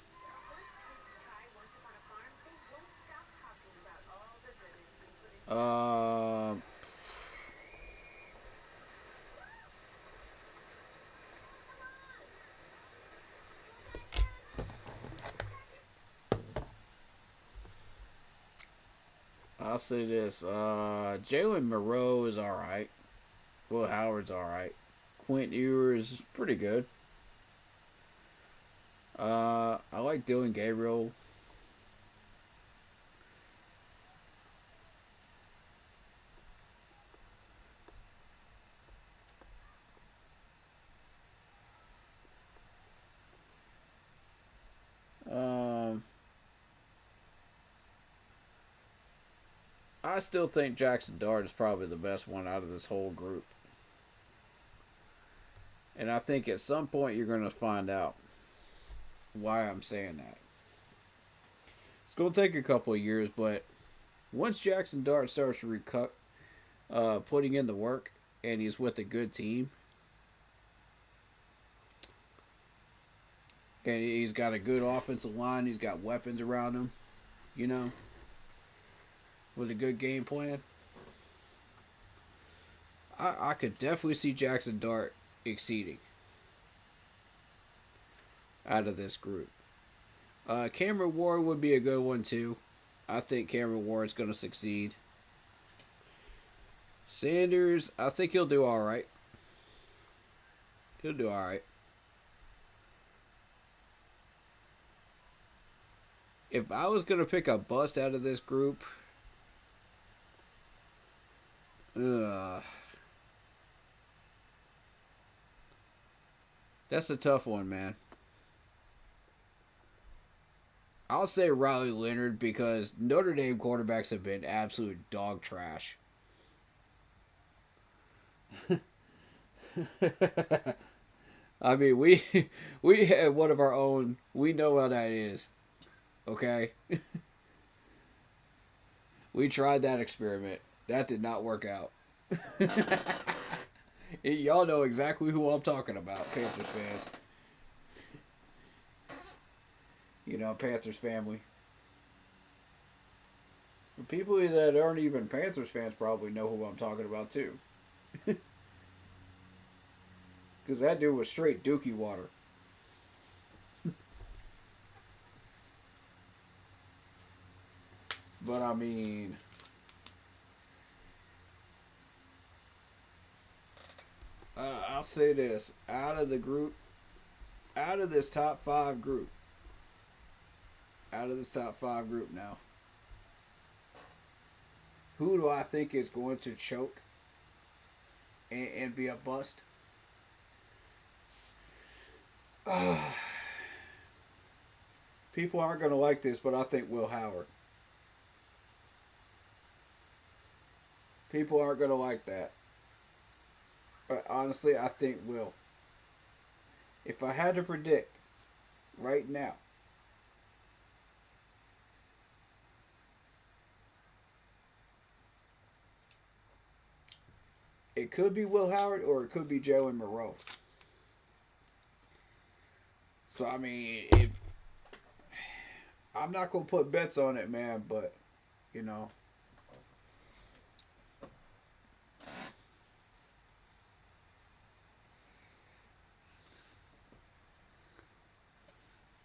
I'll say this. Jalen Moreau is alright. Will Howard's alright. Quint Ewers is pretty good. I like Dylan Gabriel. I still think Jackson Dart is probably the best one out of this whole group. And I think at some point you're going to find out why I'm saying that. It's going to take a couple of years, but once Jackson Dart starts to putting in the work and he's with a good team, and he's got a good offensive line, he's got weapons around him, you know, with a good game plan, I could definitely see Jackson Dart exceeding out of this group. Cameron Ward would be a good one too. I think Cameron Ward's going to succeed. Sanders, I think he'll do alright. He'll do alright. If I was going to pick a bust out of this group, that's a tough one, man. I'll say Riley Leonard because Notre Dame quarterbacks have been absolute dog trash. I mean, we had one of our own. We know how that is. Okay? We tried that experiment. That did not work out. Y'all know exactly who I'm talking about, Panthers fans. You know, Panthers family. The people that aren't even Panthers fans probably know who I'm talking about too. Because that dude was straight dookie water. But I mean, I'll say this: out of the group, out of this top five group, now, who do I think is going to choke and be a bust? People aren't going to like this, but I think Will Howard. People aren't going to like that. But honestly, I think Will. If I had to predict right now, it could be Will Howard or it could be Jalen Monroe. So, I mean, I'm not going to put bets on it, man, but, you know.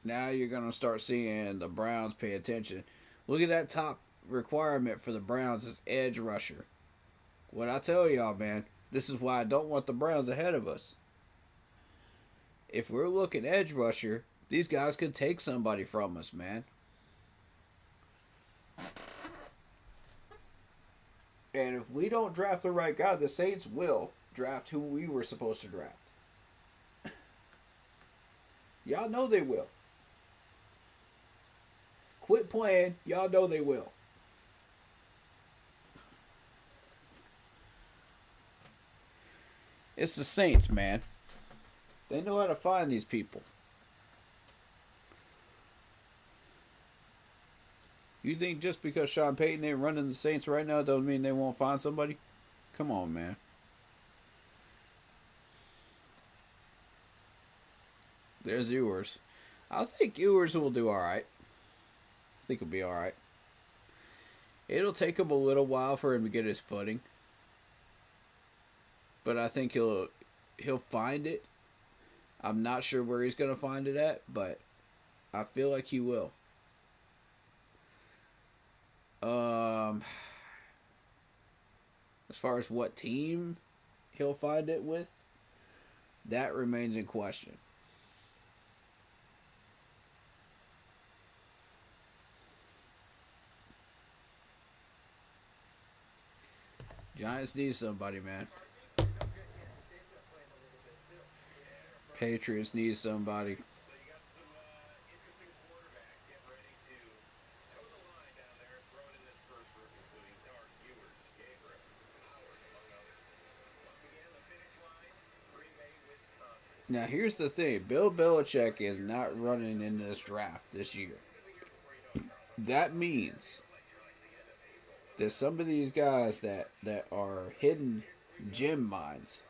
Now you're going to start seeing the Browns pay attention. Look at that top requirement for the Browns is edge rusher. What I tell y'all, man, this is why I don't want the Browns ahead of us. If we're looking edge rusher, these guys could take somebody from us, man. And if we don't draft the right guy, the Saints will draft who we were supposed to draft. Y'all know they will. Quit playing. Y'all know they will. It's the Saints, man. They know how to find these people. You think just because Sean Payton ain't running the Saints right now don't mean they won't find somebody? Come on, man. There's Ewers. I think Ewers will do alright. I think he'll be alright. It'll take him a little while for him to get his footing. But I think he'll find it. I'm not sure where he's going to find it at, but I feel like he will. As far as what team he'll find it with, that remains in question. Giants need somebody, man. Patriots need somebody. So you got some interesting quarterbacks getting ready to toe the line down there and throw it in this first group, including Dart, Ewers, Gabriel, Howard, among others. Once again, the finish line, Green Bay, Wisconsin. Now, here's the thing. Bill Belichick is not running in this draft this year. That means that some of these guys that are hidden gem mines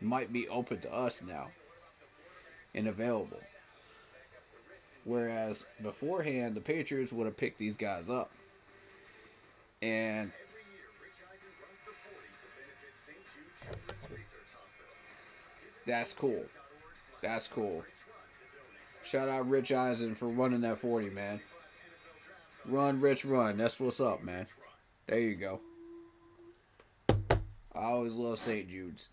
might be open to us now and available. Whereas beforehand, the Patriots would have picked these guys up. And that's cool. That's cool. Shout out Rich Eisen for running that 40, man. Run, Rich, run. That's what's up, man. There you go. I always love St. Jude's.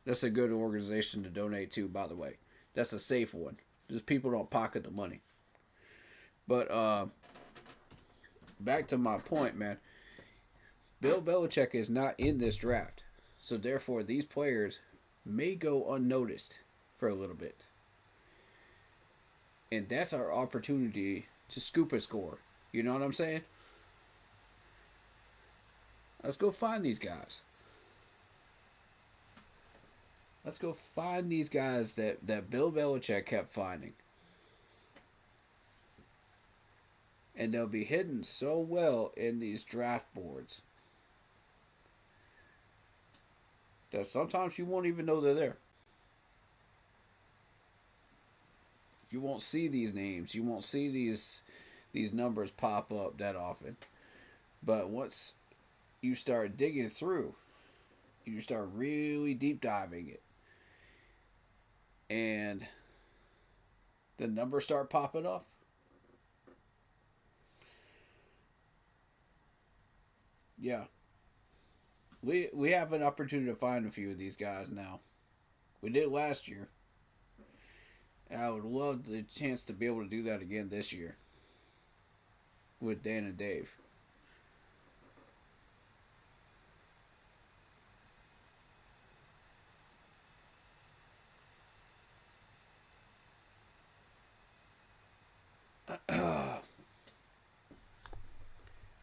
That's a good organization to donate to, by the way. That's a safe one. Just people don't pocket the money. But back to my point, man. Bill Belichick is not in this draft. So therefore, these players may go unnoticed for a little bit. And that's our opportunity to scoop and score. You know what I'm saying? Let's go find these guys. Let's go find these guys that Bill Belichick kept finding. And they'll be hidden so well in these draft boards that sometimes you won't even know they're there. You won't see these names. You won't see these numbers pop up that often. But once you start digging through, you start really deep diving it, and the numbers start popping off. Yeah. We have an opportunity to find a few of these guys now. We did last year. And I would love the chance to be able to do that again this year. With Dan and Dave.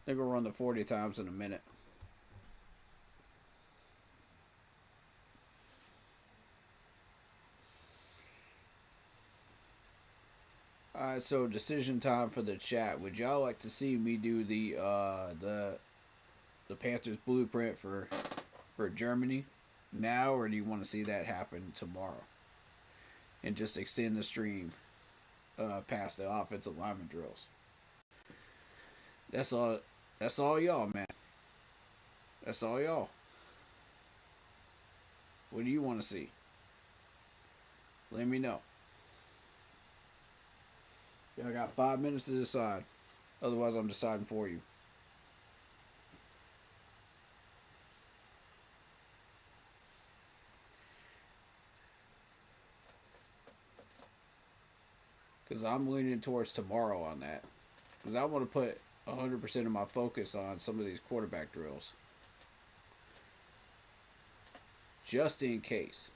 They're going to run the 40 times in a minute. Alright, so decision time for the chat. Would y'all like to see me do the Panthers blueprint for Germany now, or do you want to see that happen tomorrow? And just extend the stream past the offensive lineman drills. That's all y'all, man. That's all y'all. What do you want to see? Let me know. Y'all got 5 minutes to decide. Otherwise, I'm deciding for you. Because I'm leaning towards tomorrow on that. Because I want to put 100% of my focus on some of these quarterback drills. Just in case.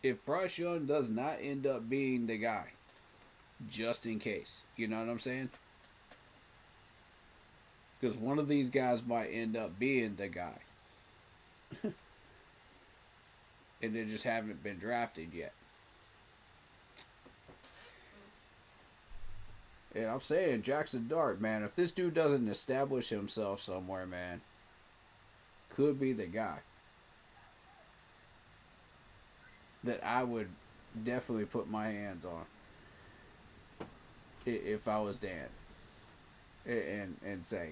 If Bryce Young does not end up being the guy, just in case. You know what I'm saying? Because one of these guys might end up being the guy. And they just haven't been drafted yet. And I'm saying, Jackson Dart, man, if this dude doesn't establish himself somewhere, man, could be the guy that I would definitely put my hands on if I was Dan. And say,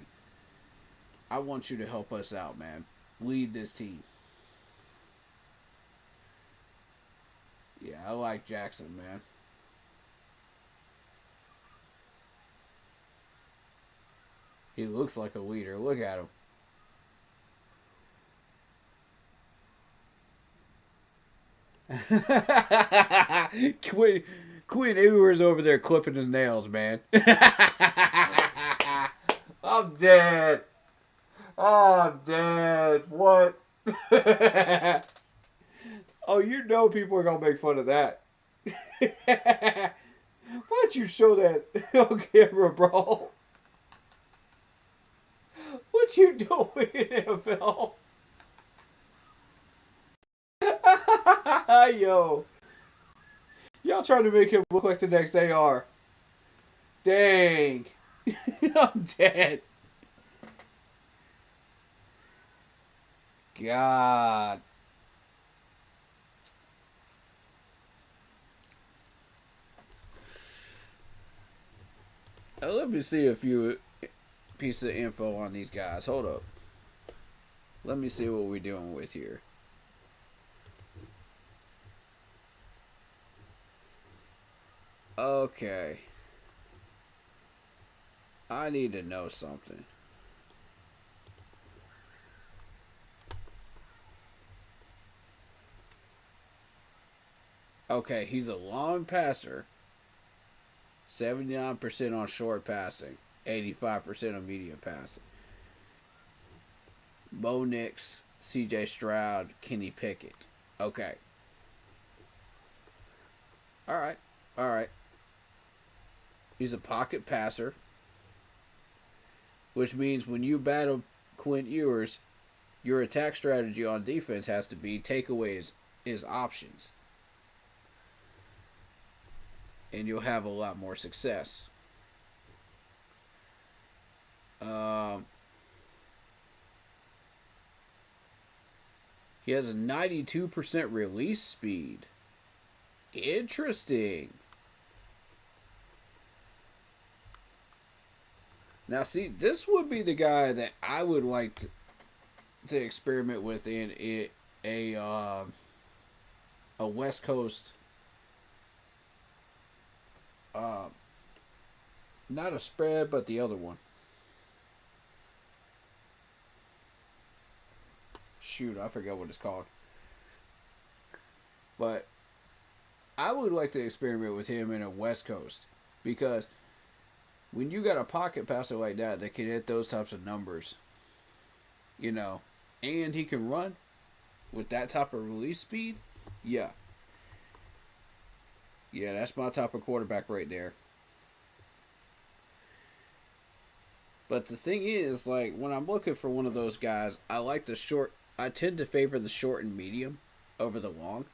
I want you to help us out, man. Lead this team. Yeah, I like Jackson, man. He looks like a leader. Look at him. Quinn Ewers over there clipping his nails, man. I'm dead. Oh, I'm dead. What? Oh, you know people are going to make fun of that. Why'd you show that on camera, bro? What you doing, NFL? Yo. Y'all trying to make him look like the next AR. Dang. I'm dead. God. Let me see a few pieces of info on these guys. Hold up. Let me see what we're dealing with here. Okay. I need to know something. Okay, he's a long passer. 79% on short passing. 85% on medium passing. Bo Nix, CJ Stroud, Kenny Pickett. Okay. Alright. He's a pocket passer. Which means when you battle Quinn Ewers, your attack strategy on defense has to be take away his options. And you'll have a lot more success. He has a 92% release speed. Interesting. Now, see, this would be the guy that I would like to experiment with in a West Coast. Not a spread, but the other one. shoot, I forget what it's called. But I would like to experiment with him in a West Coast, because when you got a pocket passer like that can hit those types of numbers, you know, and he can run with that type of release speed, yeah. Yeah, that's my type of quarterback right there. But the thing is, like, when I'm looking for one of those guys, I like the short. I tend to favor the short and medium over the long.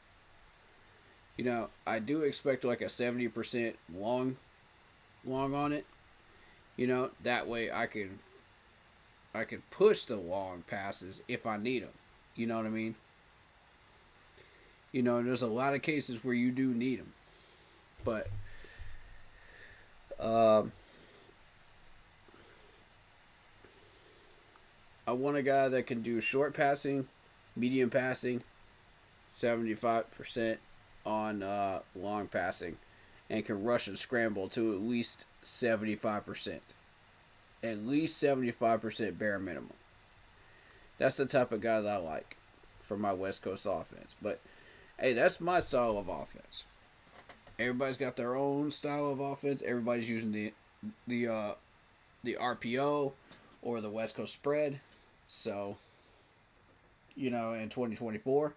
You know, I do expect like a 70% long on it. You know, that way I can push the long passes if I need them. You know what I mean? You know, there's a lot of cases where you do need them. But I want a guy that can do short passing, medium passing, 75% on long passing, and can rush and scramble to at least 75%. At least 75% bare minimum. That's the type of guys I like for my West Coast offense. But, hey, that's my style of offense. Everybody's got their own style of offense. Everybody's using the RPO or the West Coast spread. So, you know, in 2024.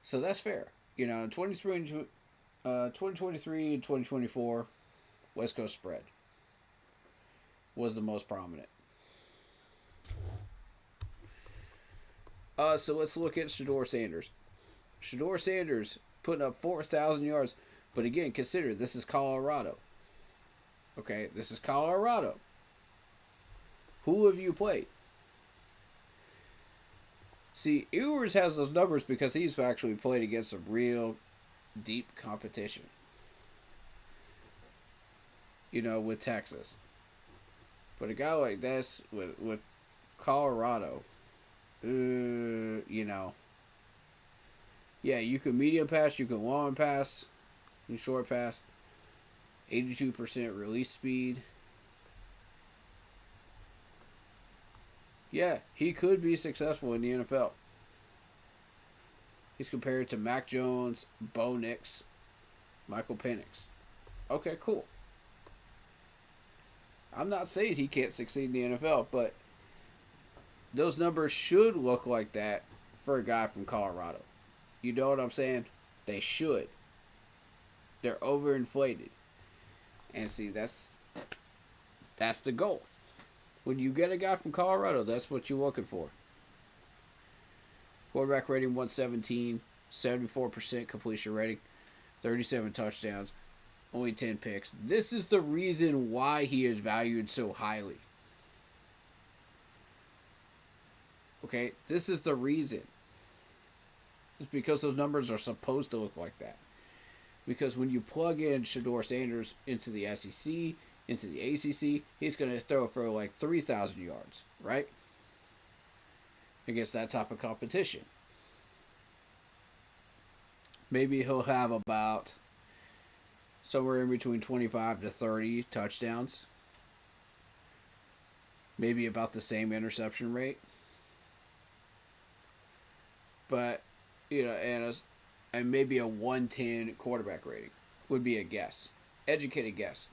So that's fair. You know, in 2023 and 2024, West Coast spread was the most prominent. So let's look at Shedeur Sanders. Shedeur Sanders putting up 4,000 yards. But again, consider this is Colorado. Okay, this is Colorado. Who have you played? See, Ewers has those numbers because he's actually played against some real deep competition. You know, with Texas. But a guy like this with Colorado, you know, yeah, you can medium pass, you can long pass, you short pass, 82% release speed. Yeah, he could be successful in the NFL. He's compared to Mac Jones, Bo Nix, Michael Penix. Okay, cool. I'm not saying he can't succeed in the NFL, but those numbers should look like that for a guy from Colorado. You know what I'm saying? They should. They're overinflated. And see, that's the goal. When you get a guy from Colorado, that's what you're looking for. Quarterback rating 117, 74% completion rating, 37 touchdowns, only 10 picks. This is the reason why he is valued so highly. Okay, this is the reason. It's because those numbers are supposed to look like that. Because when you plug in Shedeur Sanders into the SEC, into the ACC, he's going to throw for like 3,000 yards, right? Against that type of competition. Maybe he'll have about somewhere in between 25 to 30 touchdowns. Maybe about the same interception rate. But, you know, and maybe a 110 quarterback rating would be a guess. Educated guess.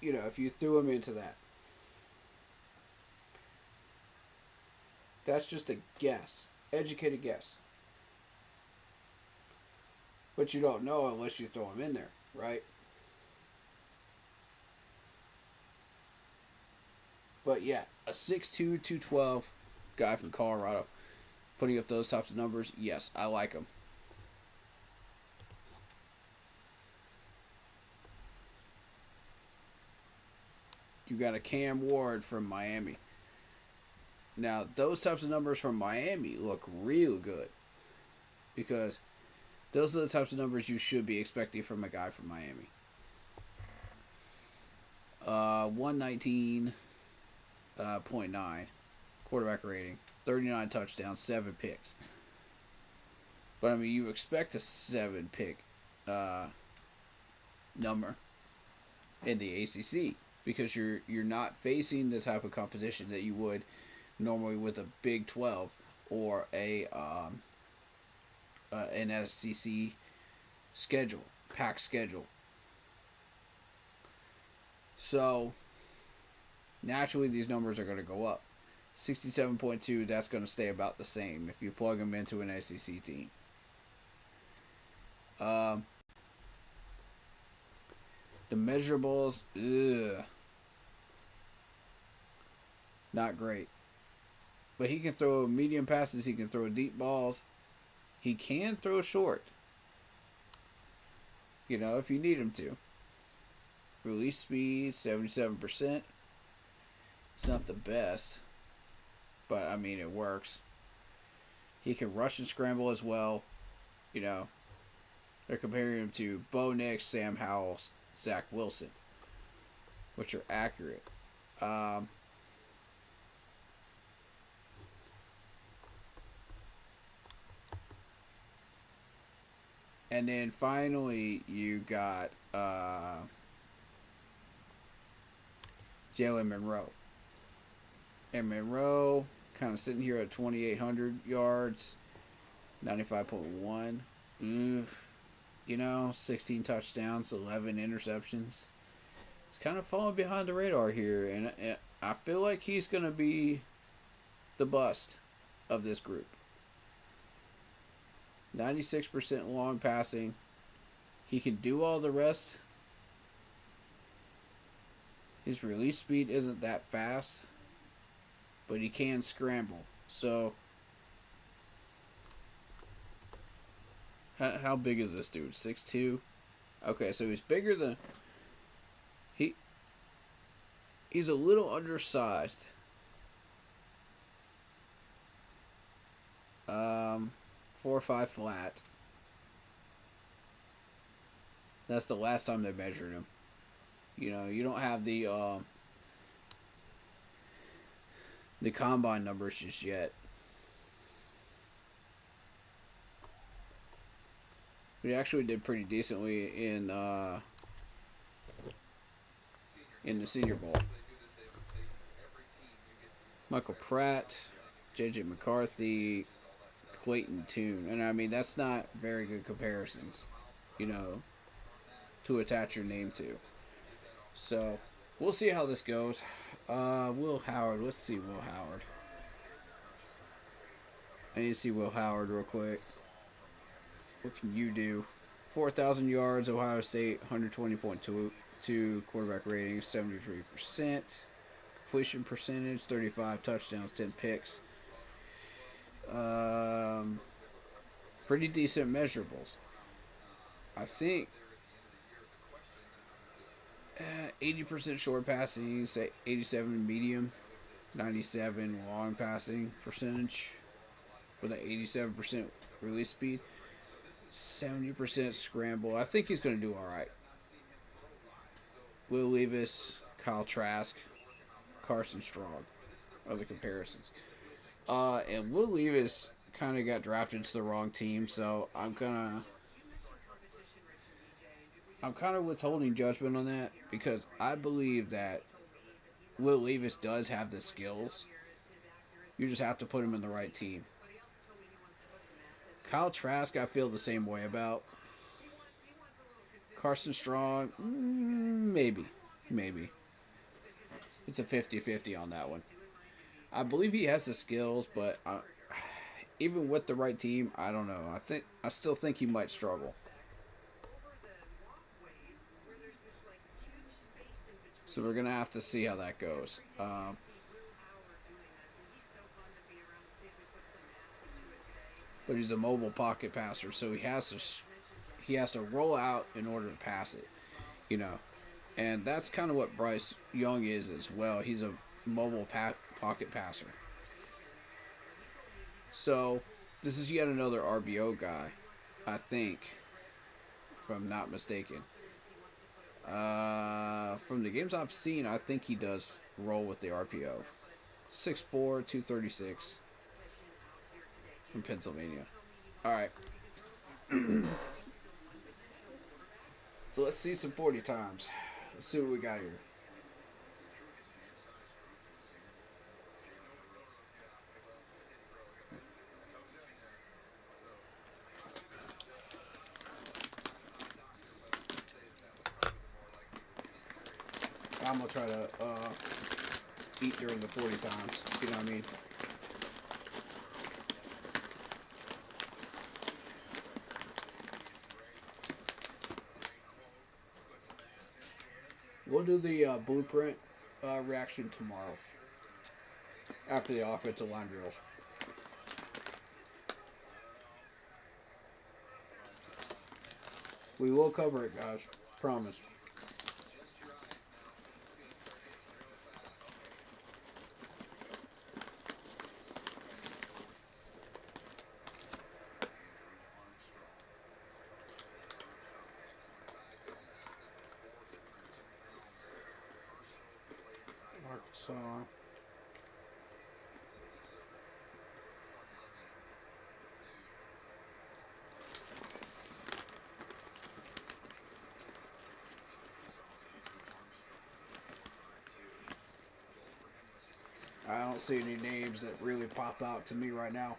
You know, if you threw him into that. That's just a guess. Educated guess. But you don't know unless you throw him in there, right? But yeah, a 6'2", 212 guy from Colorado putting up those types of numbers, yes, I like him. You got a Cam Ward from Miami. Now, those types of numbers from Miami look real good. Because those are the types of numbers you should be expecting from a guy from Miami. 119.9 quarterback rating. 39 touchdowns, 7 picks. But, I mean, you expect a 7-pick number in the ACC. Because you're not facing the type of competition that you would normally with a Big 12 or an SEC schedule, pack schedule. So naturally, these numbers are going to go up. 67.2, that's going to stay about the same if you plug them into an SEC team. The measurables, not great. But he can throw medium passes, he can throw deep balls, he can throw short. You know, if you need him to. Release speed, 77%. It's not the best, but I mean, it works. He can rush and scramble as well. You know, they're comparing him to Bo Nix, Sam Howell, Zach Wilson, which are accurate. And then finally, you got Jalen Monroe. And Monroe kind of sitting here at 2,800 yards, 95.1. You know, 16 touchdowns, 11 interceptions. It's kind of falling behind the radar here, and I feel like he's going to be the bust of this group. 96% long passing. He can do all the rest. His release speed isn't that fast, but he can scramble. So, how big is this dude? 6'2"? Okay, so he's bigger than... He's a little undersized. 4'5" flat. That's the last time they measured him. You know, you don't have the combine numbers just yet. We actually did pretty decently in the Senior Bowl. Michael Pratt, J.J. McCarthy, Clayton Tune. And I mean, that's not very good comparisons, you know, to attach your name to. So, we'll see how this goes. Will Howard. Let's see Will Howard. I need to see Will Howard real quick. What can you do? 4,000 yards, Ohio State, 120.2 quarterback rating, 73%. Completion percentage, 35 touchdowns, 10 picks. Pretty decent measurables. I think 80% short passing, say 87 medium, 97 long passing percentage with an 87% release speed, 70% scramble. I think he's going to do all right. Will Levis, Kyle Trask, Carson Strong are the comparisons. And Will Levis kind of got drafted to the wrong team, so I'm kind of withholding judgment on that because I believe that Will Levis does have the skills. You just have to put him in the right team. Kyle Trask, I feel the same way about. Carson Strong, maybe. It's a 50-50 on that one. I believe he has the skills, but even with the right team, I don't know. I still think he might struggle. So we're going to have to see how that goes. But he's a mobile pocket passer, so he has to roll out in order to pass it, you know. And that's kind of what Bryce Young is as well. He's a mobile pocket passer. So this is yet another RBO guy, I think, if I'm not mistaken. From the games I've seen, I think he does roll with the RPO. 6'4", 236 from Pennsylvania. All right. So let's see some 40 times. Let's see what we got here. I'm gonna try to eat during the 40 times. You know what I mean? We'll do the blueprint reaction tomorrow after the offensive line drills. We will cover it, guys. Promise. Arkansas. I don't see any names that really pop out to me right now.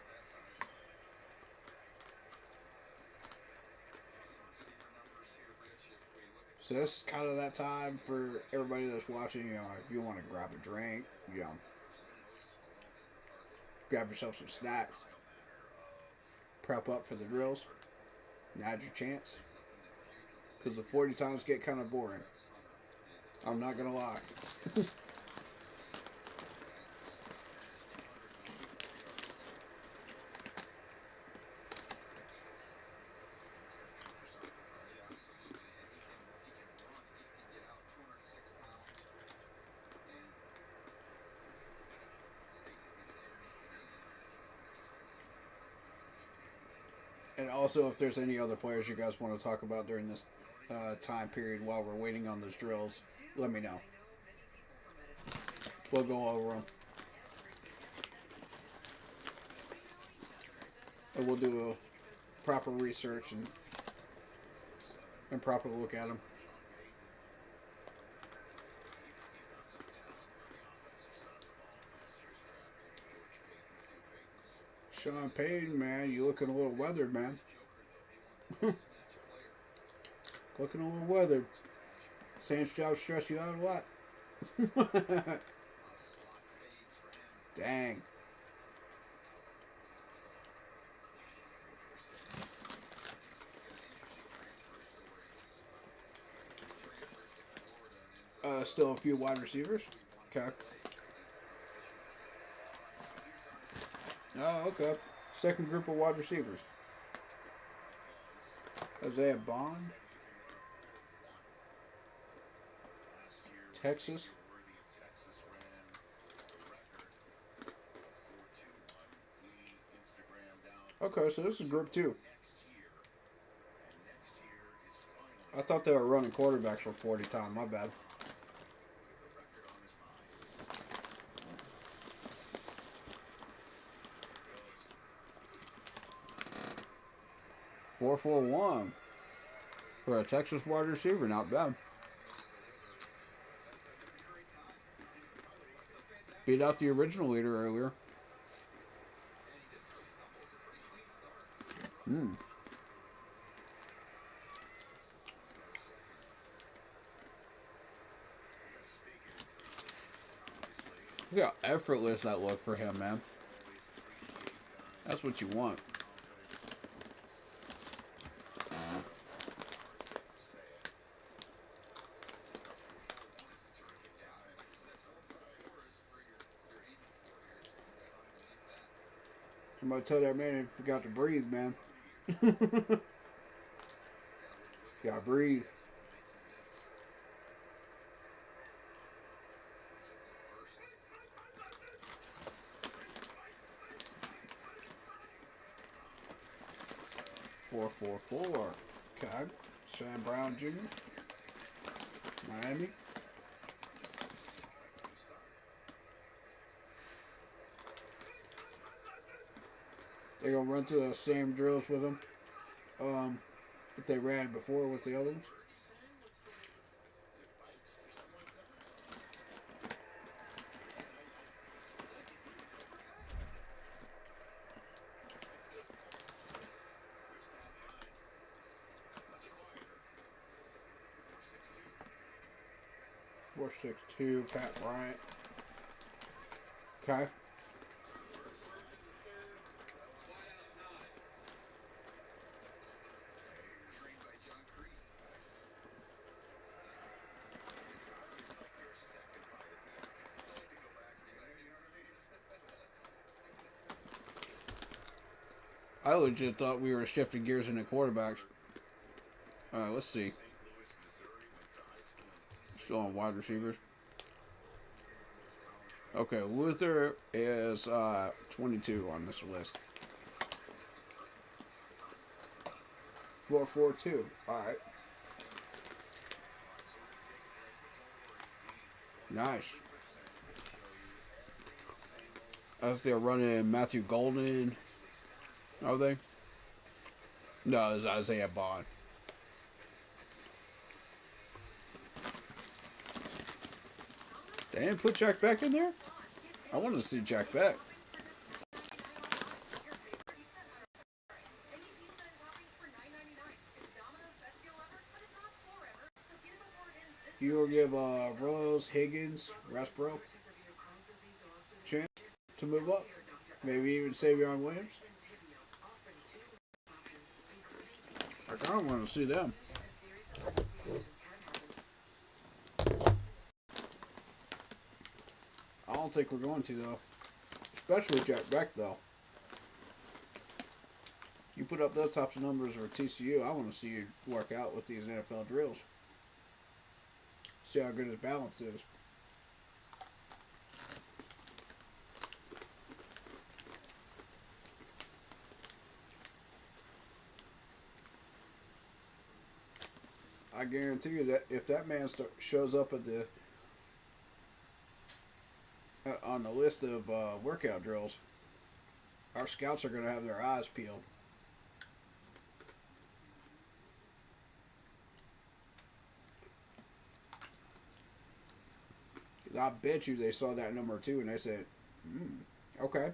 So this is kind of that time for everybody that's watching, you know, if you want to grab a drink, you know, grab yourself some snacks, prep up for the drills, now's your chance. Because the 40 times get kind of boring. I'm not going to lie. And also, if there's any other players you guys want to talk about during this time period while we're waiting on those drills, let me know. We'll go over them. And we'll do a proper research and proper look at them. Sean Payton, man, you looking a little weathered, man. Looking a little weathered. Saints job stress you out a lot. Dang. Still a few wide receivers. Okay. Oh, okay. Second group of wide receivers. Isaiah Bond. Texas. Okay, so this is group 2. I thought they were running quarterbacks for 40 time. My bad. .441 for a Texas wide receiver, not bad. Beat out the original leader earlier. Look how effortless that looked for him, man. That's what you want. Somebody tell that man he forgot to breathe, man. Gotta breathe. .444. Okay. Sam Brown Jr. Miami. They're gonna run through the same drills with them that they ran before with the other ones. 4.62, Pat Bryant. Okay. Trained by John Kreese. Ours like your second bite at the apple. I like to go back for seconds. You know what I mean? I legit thought we were shifting gears into quarterbacks. Alright, let's see. St. Louis, Missouri, went to high school in East Still on wide receivers. Okay, Luther is 22 on this list. 4.42. Alright. Nice. As they're running Matthew Golden. Are they? No, it's Isaiah Bond. They didn't put Jack Beck in there? I wanted to see Jack Beck. You will give Rose, Higgins, Westbrook chance to move up. Maybe even Savion Williams. I kind of want to see them. I don't think we're going to, though. Especially Jack Beck, though. You put up those types of numbers for TCU, I want to see you work out with these NFL drills. See how good his balance is. I guarantee you that if that man shows up at the on the list of workout drills, our scouts are going to have their eyes peeled. I bet you they saw that number 2 and they said, okay.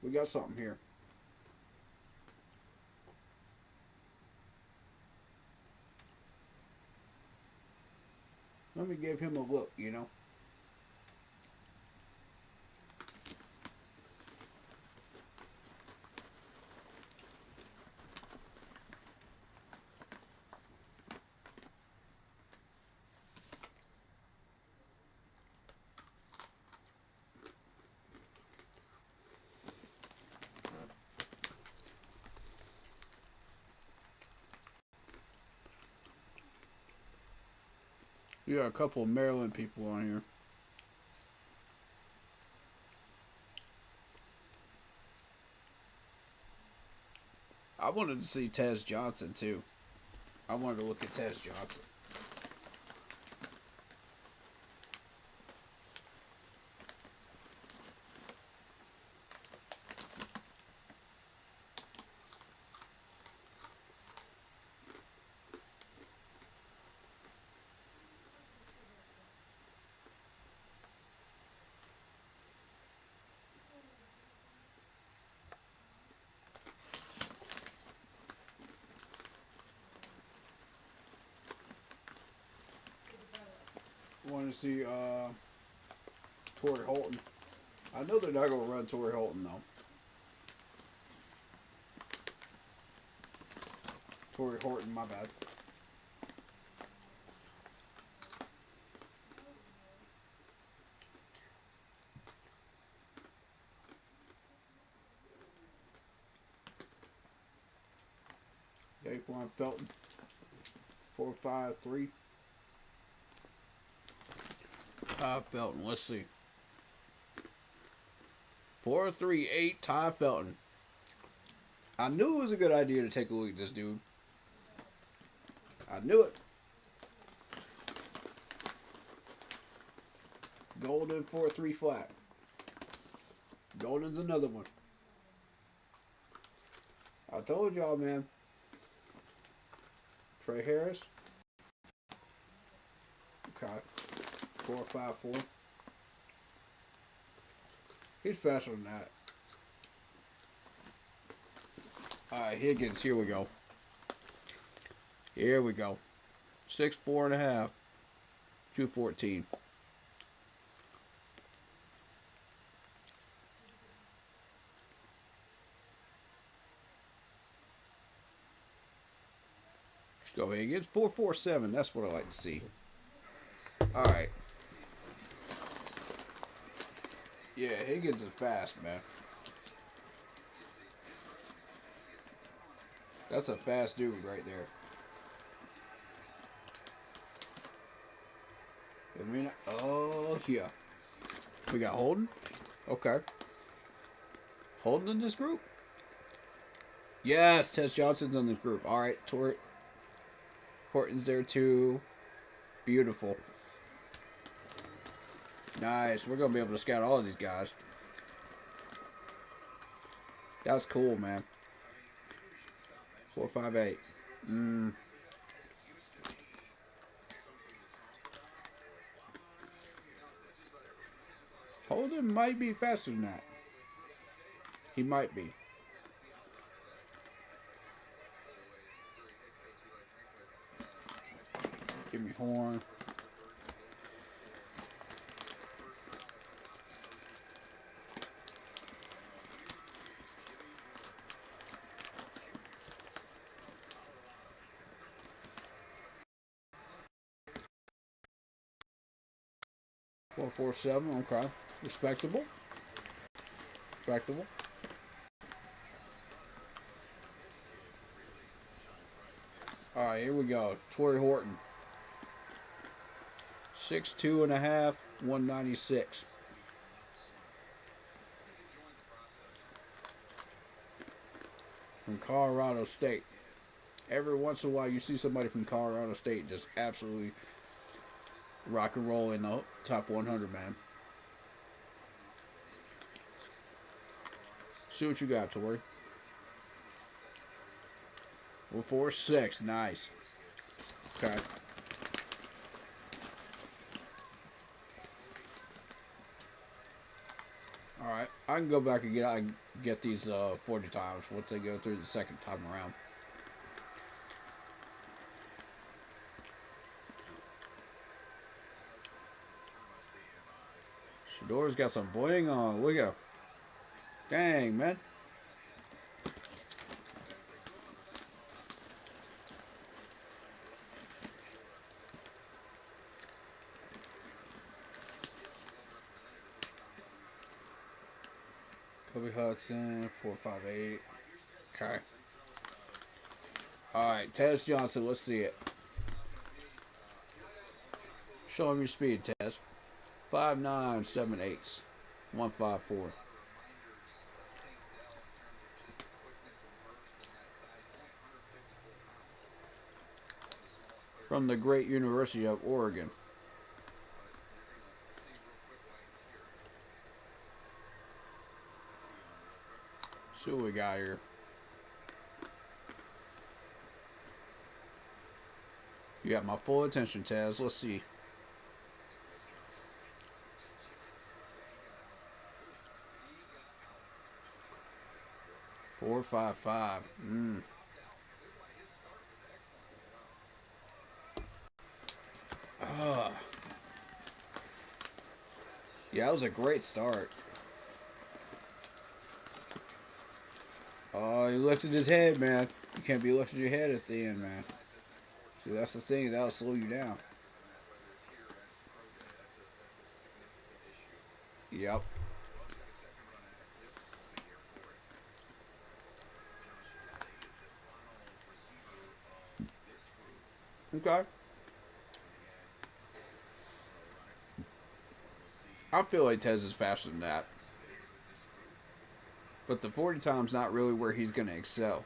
We got something here. Let me give him a look, you know. You got a couple of Maryland people on here. I wanted to see Tez Johnson too. I wanted to look at Tez Johnson. Want to see Torrey Holton. I know they're not going to run Torrey Holton though. Torrey Horton, my bad. Daquan Felton. 4.53. Ty Felton, let's see. 4.38, Ty Felton. I knew it was a good idea to take a look at this dude. I knew it. Golden 4.3 flat. Golden's another one. I told y'all, man. Trey Harris. Okay. 4.54. He's faster than that. Alright, Higgins, here we go. Here we go. 6'4" and a half. 214. Let's go Higgins. 4.47. That's what I like to see. Alright. Yeah, Higgins is fast, man. That's a fast dude right there. I mean, oh, yeah. We got Holden. Okay. Holden in this group? Yes, Tess Johnson's in this group. All right, Horton's there too. Beautiful. Nice. We're going to be able to scout all of these guys. That's cool, man. 4.58. Holden might be faster than that. He might be. Give me Horn. Four, 4.7. Okay. Respectable. Respectable. Alright, here we go. Torrey Horton. 6'2" and a half, 196. From Colorado State. Every once in a while you see somebody from Colorado State just absolutely rock and roll in the top 100, man. See what you got, Tori. 4.46. Nice. Okay. Alright. I can go back and get these 40 times once they go through the second time around. Shador's got some bling on. Look at him. Dang, man. Kobe Hudson, 4.58. Okay. Alright, Tez Johnson, let's see it. Show him your speed, Tez. 5'9", 7/8, 154. From the great University of Oregon. See what we got here. You got my full attention, Taz. Let's see. Four, 5.5. Yeah, that was a great start. Oh, he lifted his head, man. You can't be lifting your head at the end, man. See, that's the thing. That'll slow you down. Yep. Okay. I feel like Tez is faster than that. But the 40 time's not really where he's going to excel.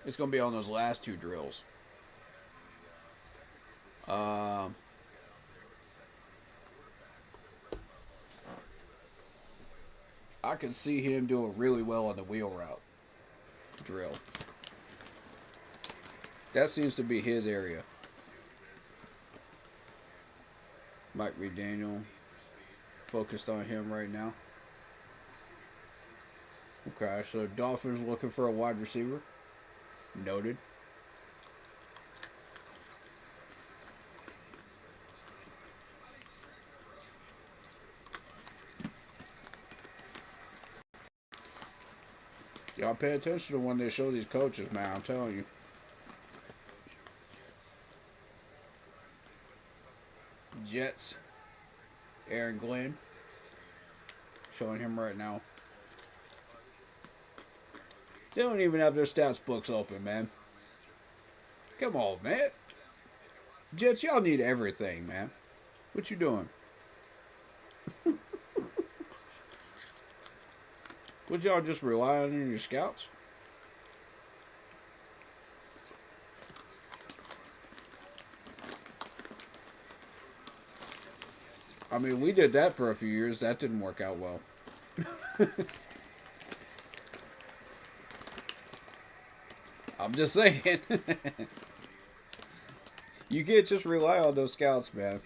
It's going to be on those last two drills. I can see him doing really well on the wheel route drill. That seems to be his area. Mike McDaniel focused on him right now. Okay, so Dolphins looking for a wide receiver. Noted. Y'all pay attention to when they show these coaches, man. I'm telling you. Jets. Aaron Glenn. Showing him right now. They don't even have their stats books open, man. Come on, man. Jets, y'all need everything, man. What you doing? Would y'all just rely on your scouts? I mean, we did that for a few years. That didn't work out well. I'm just saying. You can't just rely on those scouts, man.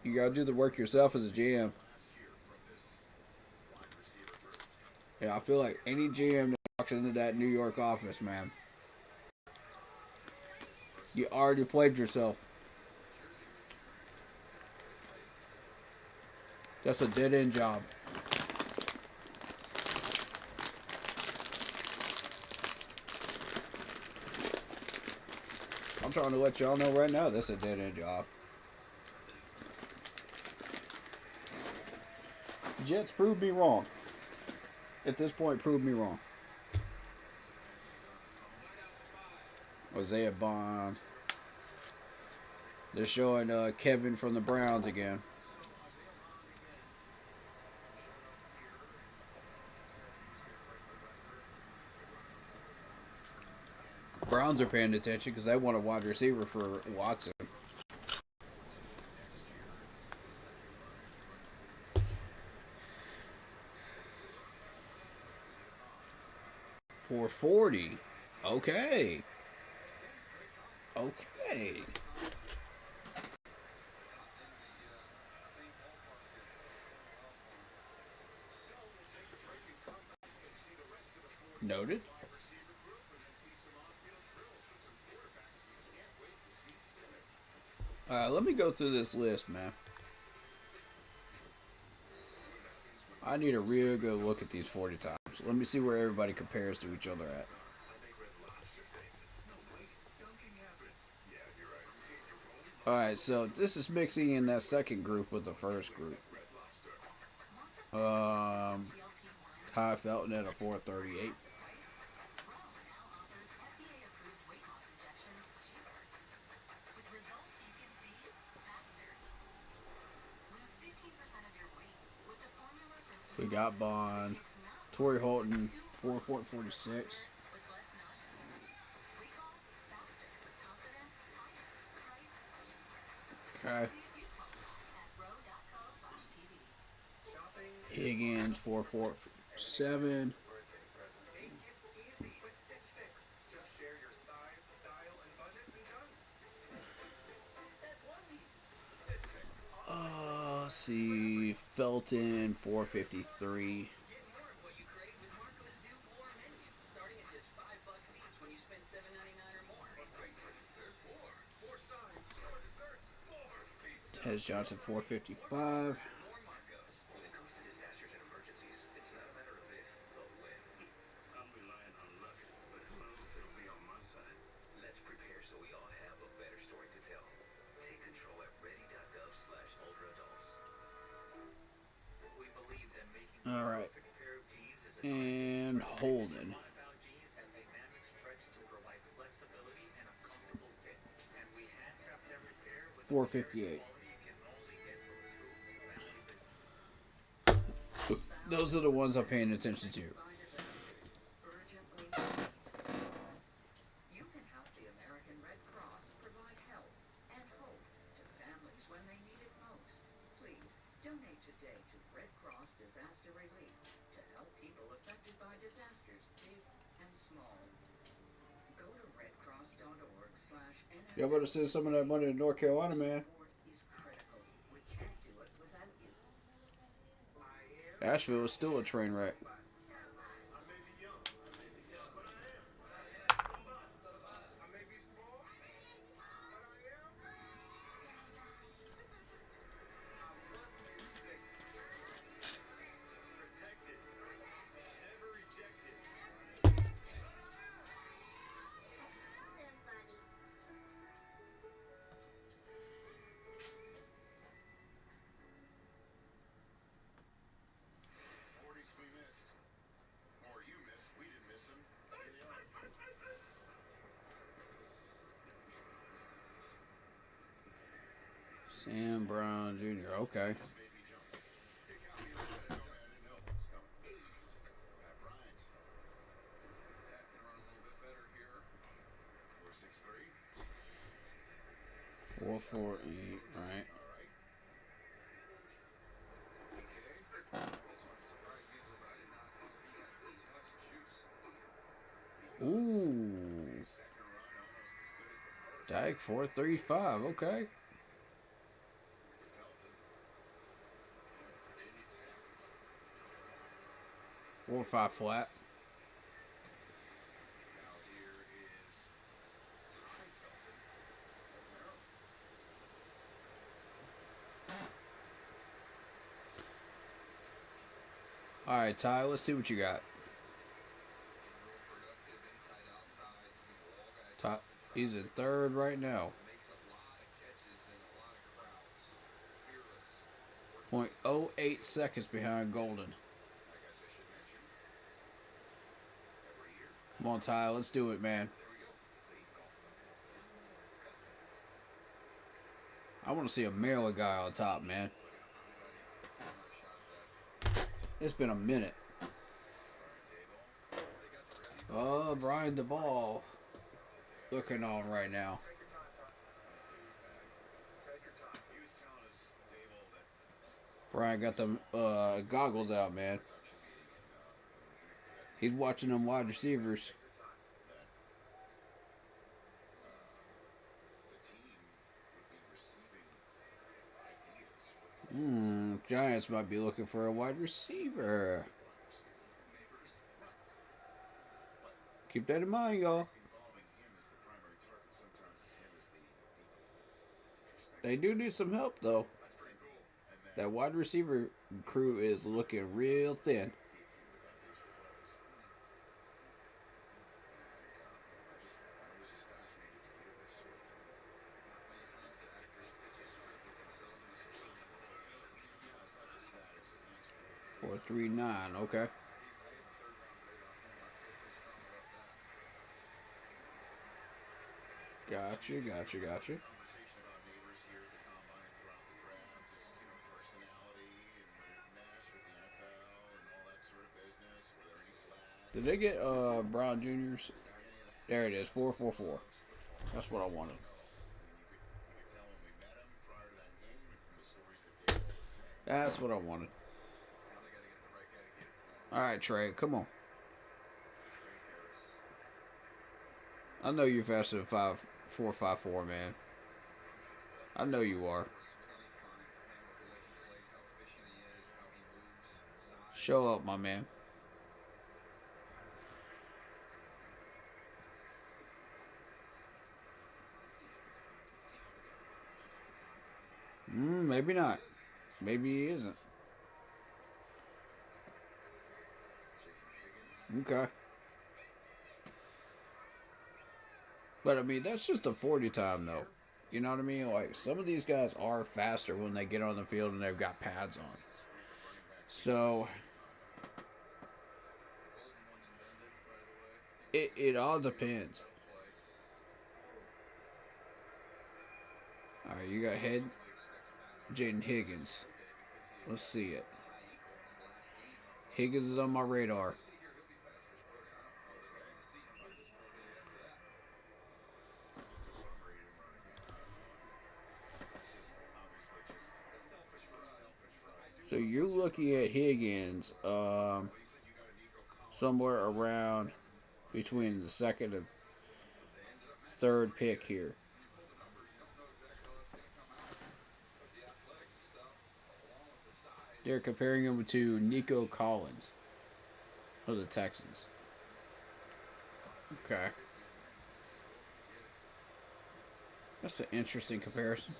You gotta do the work yourself as a GM. Yeah, I feel like any GM that walks into that New York office, man, you already played yourself. That's a dead-end job. I'm trying to let y'all know right now that's a dead-end job. Jets proved me wrong. At this point, proved me wrong. Isaiah Bond. They're showing Kevin from the Browns again. Browns are paying attention because they want a wide receiver for Watson. $440. Okay. Okay. Noted. Let me go through this list, man. I need a real good look at these 40 times. Let me see where everybody compares to each other at. Alright, so this is mixing in that second group with the first group. Ty Felton at a 438. We got Bond. Torrey Holton, 4.46. Okay. Higgins, 4.47. Let's see. Felton, 453. Tez Johnson, 455. All right. And Holden. 458. Those are the ones I'm paying attention to. You can help the American Red Cross provide help and hope to families when they need it most. Please donate today to Red Cross Disaster Relief to help people affected by disasters, big and small. Go to redcross.org/NF. Y'all better send some of that money to North Carolina, man. Is critical. We can't do it without you. Asheville is still a train wreck. Sam Brown Jr. Okay. It got me a little bit. Oh, man, I didn't know what was coming. Matt Bryant. See that can run a little bit better here. 4.63. 4.48. Right. All right. DK. This one surprised me a little bit. I did not know he had this much juice. Ooh. Second run almost as good as the first. Dag 4.35. Okay. Felton. Virginia Tech. 4.5 flat. Now here is Ty Felton of Maryland. All right, Ty. Let's see what you got. Real productive inside outside. Ball guys Ty, off in he's in traffic. third right now. Makes a lot of catches in a lot of crowds. Fearless. 0.08 seconds behind Golden. I guess I should mention every year. Come on, Ty. Let's do it, man. There we go. See, golf club. I want to see a Maryland guy on top, man. It's been a minute. Oh, Brian DeBall looking on right now. Take your time, Tom. Take your time. He was telling us, Dable, that Brian got them goggles out, man. He's watching them wide receivers. the team would be receiving ideas for Giants might be looking for a wide receiver. Keep that in mind, y'all. involving him as the primary target. Sometimes it's him as the deep. They do need some help, though. That's pretty cool. And then That wide receiver crew is looking real thin. without his replace. And I was just fascinated to hear this sort of thing. Many times the actors pitches sort of get themselves in a situation. Yeah, it's not just that. It's a nice 4.39. Okay. He's I have a third round grade on him. I feel pretty strong about that. Gotcha. conversation about neighbors here at the combine and throughout the draft. Just personality and would it mesh with the NFL and all that sort of business. Were there any flags? Did they get Brown Juniors? There it is. 4.44. That's what I wanted. You could tell when we met him prior to that game and from the stories that Dave was saying. That's what I wanted. Now they got to get the right guy to get it to him. All right, Trey. Come on. Trey Harris. I know you're faster than 4.54, man. I know you are. Was plenty fun for him with the way he plays, how efficient he is, how he moves, size. Show up, my man. Maybe not. Maybe he isn't. Okay. But I mean, that's just a 40 time, though. You know what I mean? Like, some of these guys are faster when they get on the field and they've got pads on. So, it all depends. All right, you got head. Jaden Higgins. Let's see it. Higgins is on my radar. So you're looking at Higgins somewhere around between the second and third pick here. They're comparing him to Nico Collins of the Texans. Okay. That's an interesting comparison.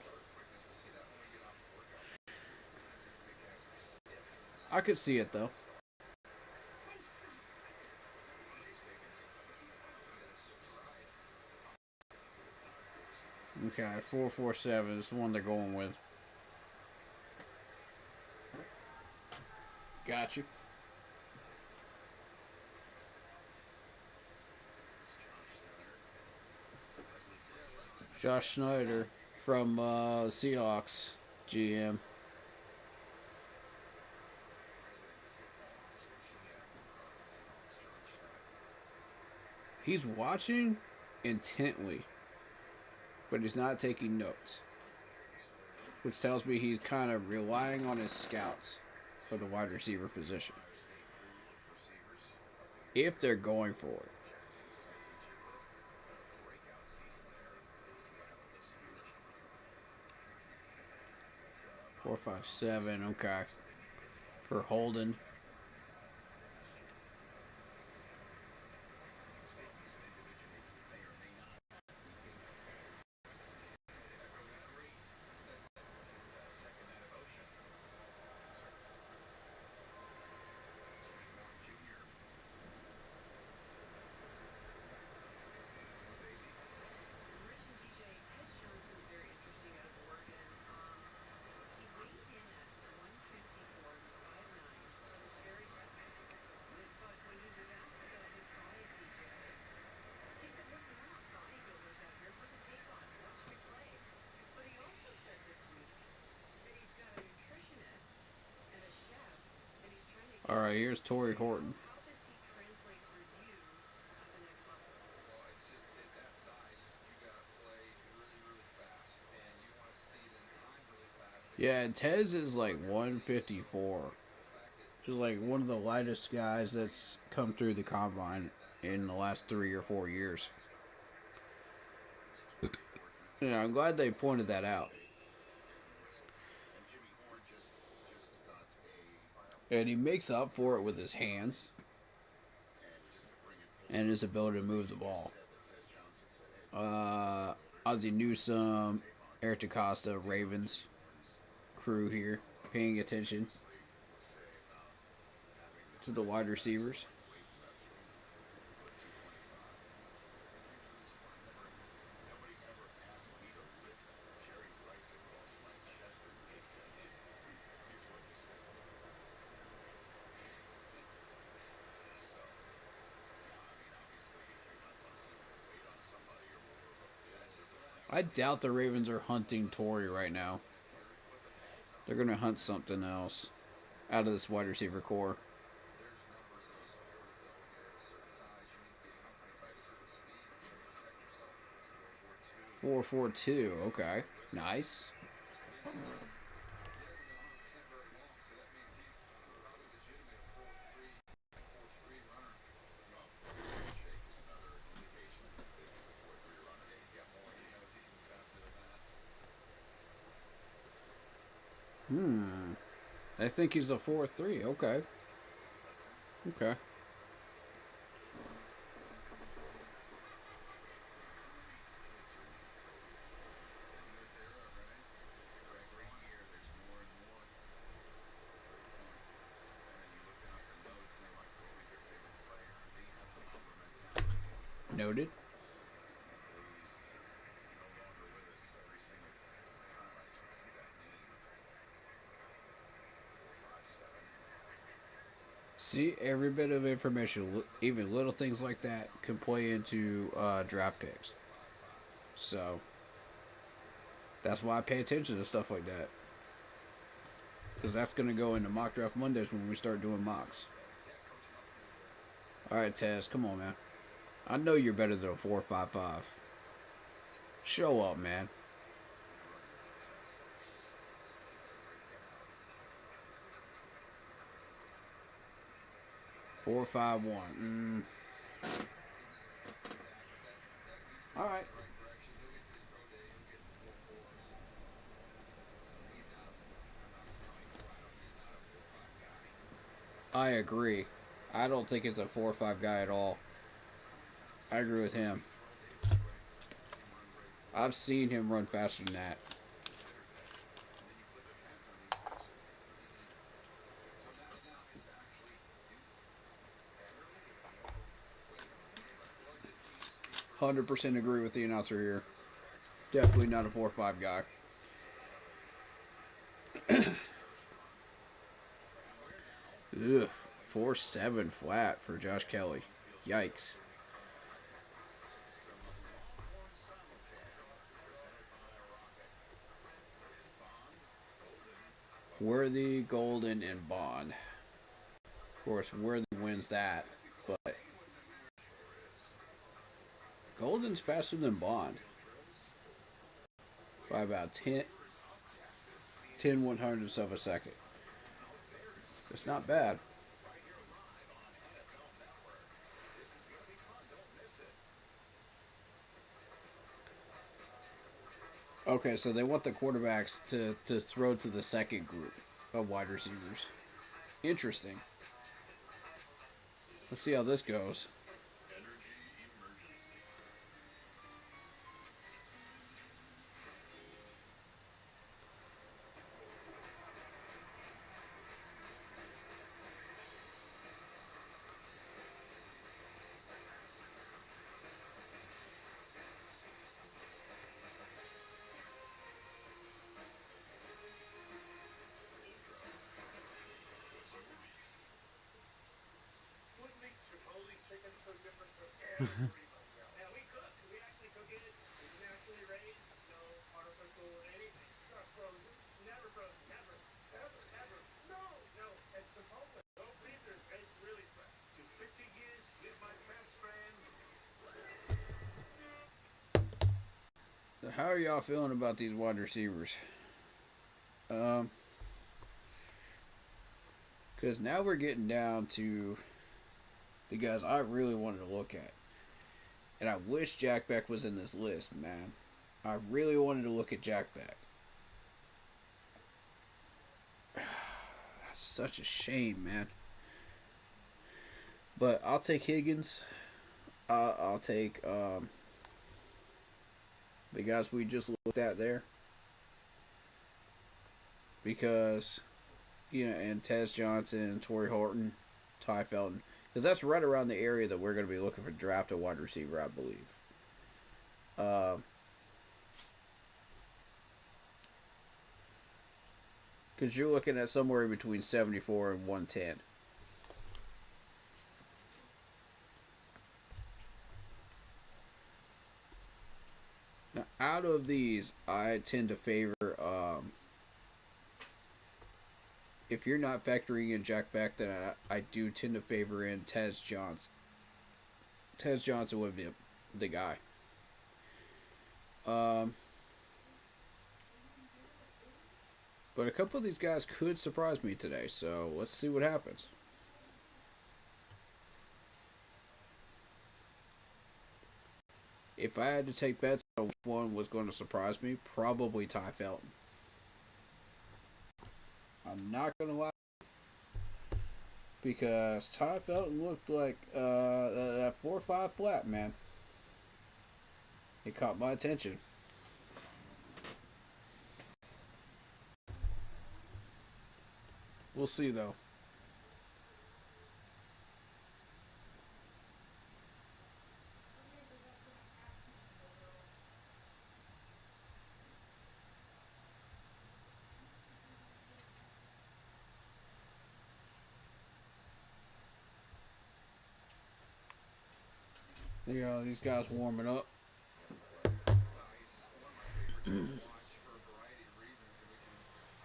I could see it, though. Okay, 4.47 is the one they're going with. Got you. Josh Snyder from Seahawks. GM. He's watching intently, but he's not taking notes, which tells me he's kind of relying on his scouts for the wide receiver position, if they're going for it. 4.57, okay. For Holden. Rich and DJ, Tess Johnson's very interesting out of Oregon. He weighed in at 154. He's 5'9". He's very fast. But when he was asked about his size, DJ, he said, listen, we're not bodybuilders out here. Put the tape on. Watch me play. But he also said this week that he's got a nutritionist and a chef, and he's trying to get... All right, here's Torrey Horton. How does he translate for you at the next level? Well, it's just at that size, you gotta play really, really fast, and you want to see them time really fast. Yeah, Tez is like 154. He's like one of the lightest guys that's come through the combine in the last 3 or 4 years. Yeah, I'm glad they pointed that out. And he makes up for it with his hands and his ability to move the ball. Ozzie Newsome, Eric DaCosta, Ravens crew here, paying attention to the wide receivers. I doubt the Ravens are hunting Torrey right now. They're going to hunt something else out of this wide receiver core. 4.42, okay. Nice. I think he's a 4.3. Okay. Okay. Noted. See, every bit of information, even little things like that, can play into draft picks. So, that's why I pay attention to stuff like that. Because that's going to go into Mock Draft Mondays when we start doing mocks. Alright, Taz, come on, man. I know you're better than a 4.55. Show up, man. Four, 5.1. All right. I agree. I don't think he's a 4.5 guy at all. I agree with him. I've seen him run faster than that. %100% agree with the announcer here. Definitely not a 4.5 guy. Ugh. 4.7 flat for Josh Kelly. Yikes. Worthy, Golden, and Bond. Of course, Worthy wins that, but Golden's faster than Bond by about 10 100ths of a second. It's not bad. Okay, so they want the quarterbacks to throw to the second group of wide receivers. Interesting. Let's see how this goes. Energy emergency. What makes Chipotle's chicken so different from everybody else? Yeah, we cook. We actually cook it. It's naturally raised. No artificial anything. It's not frozen. Never frozen. Never. Ever. Ever. No. No. At Chipotle, no freezers. It's really fresh. To 50 years with my best friend. So how are y'all feeling about these wide receivers? Because now we're getting down to the guys I really wanted to look at. And I wish Jack Beck was in this list, man. I really wanted to look at Jack Beck. That's such a shame, man. But I'll take Higgins. I'll take the guys we just looked at there. Because, and Tez Johnson, Torrey Horton, Ty Felton. Because that's right around the area that we're going to be looking for draft a wide receiver, I believe. Because you're looking at somewhere between 74 and 110. Now, out of these, I tend to favor... if you're not factoring in Jack Beck, then I do tend to favor in Tez Johnson. Tez Johnson would be the guy. But a couple of these guys could surprise me today, so let's see what happens. If I had to take bets on which one was going to surprise me, probably Ty Felton. I'm not going to lie. Because Ty Felton looked like that 4-5 flat, man. It caught my attention. We'll see, though. Yeah, these guys warming up. Nice. One of my favorites to watch for a variety of reasons, and we can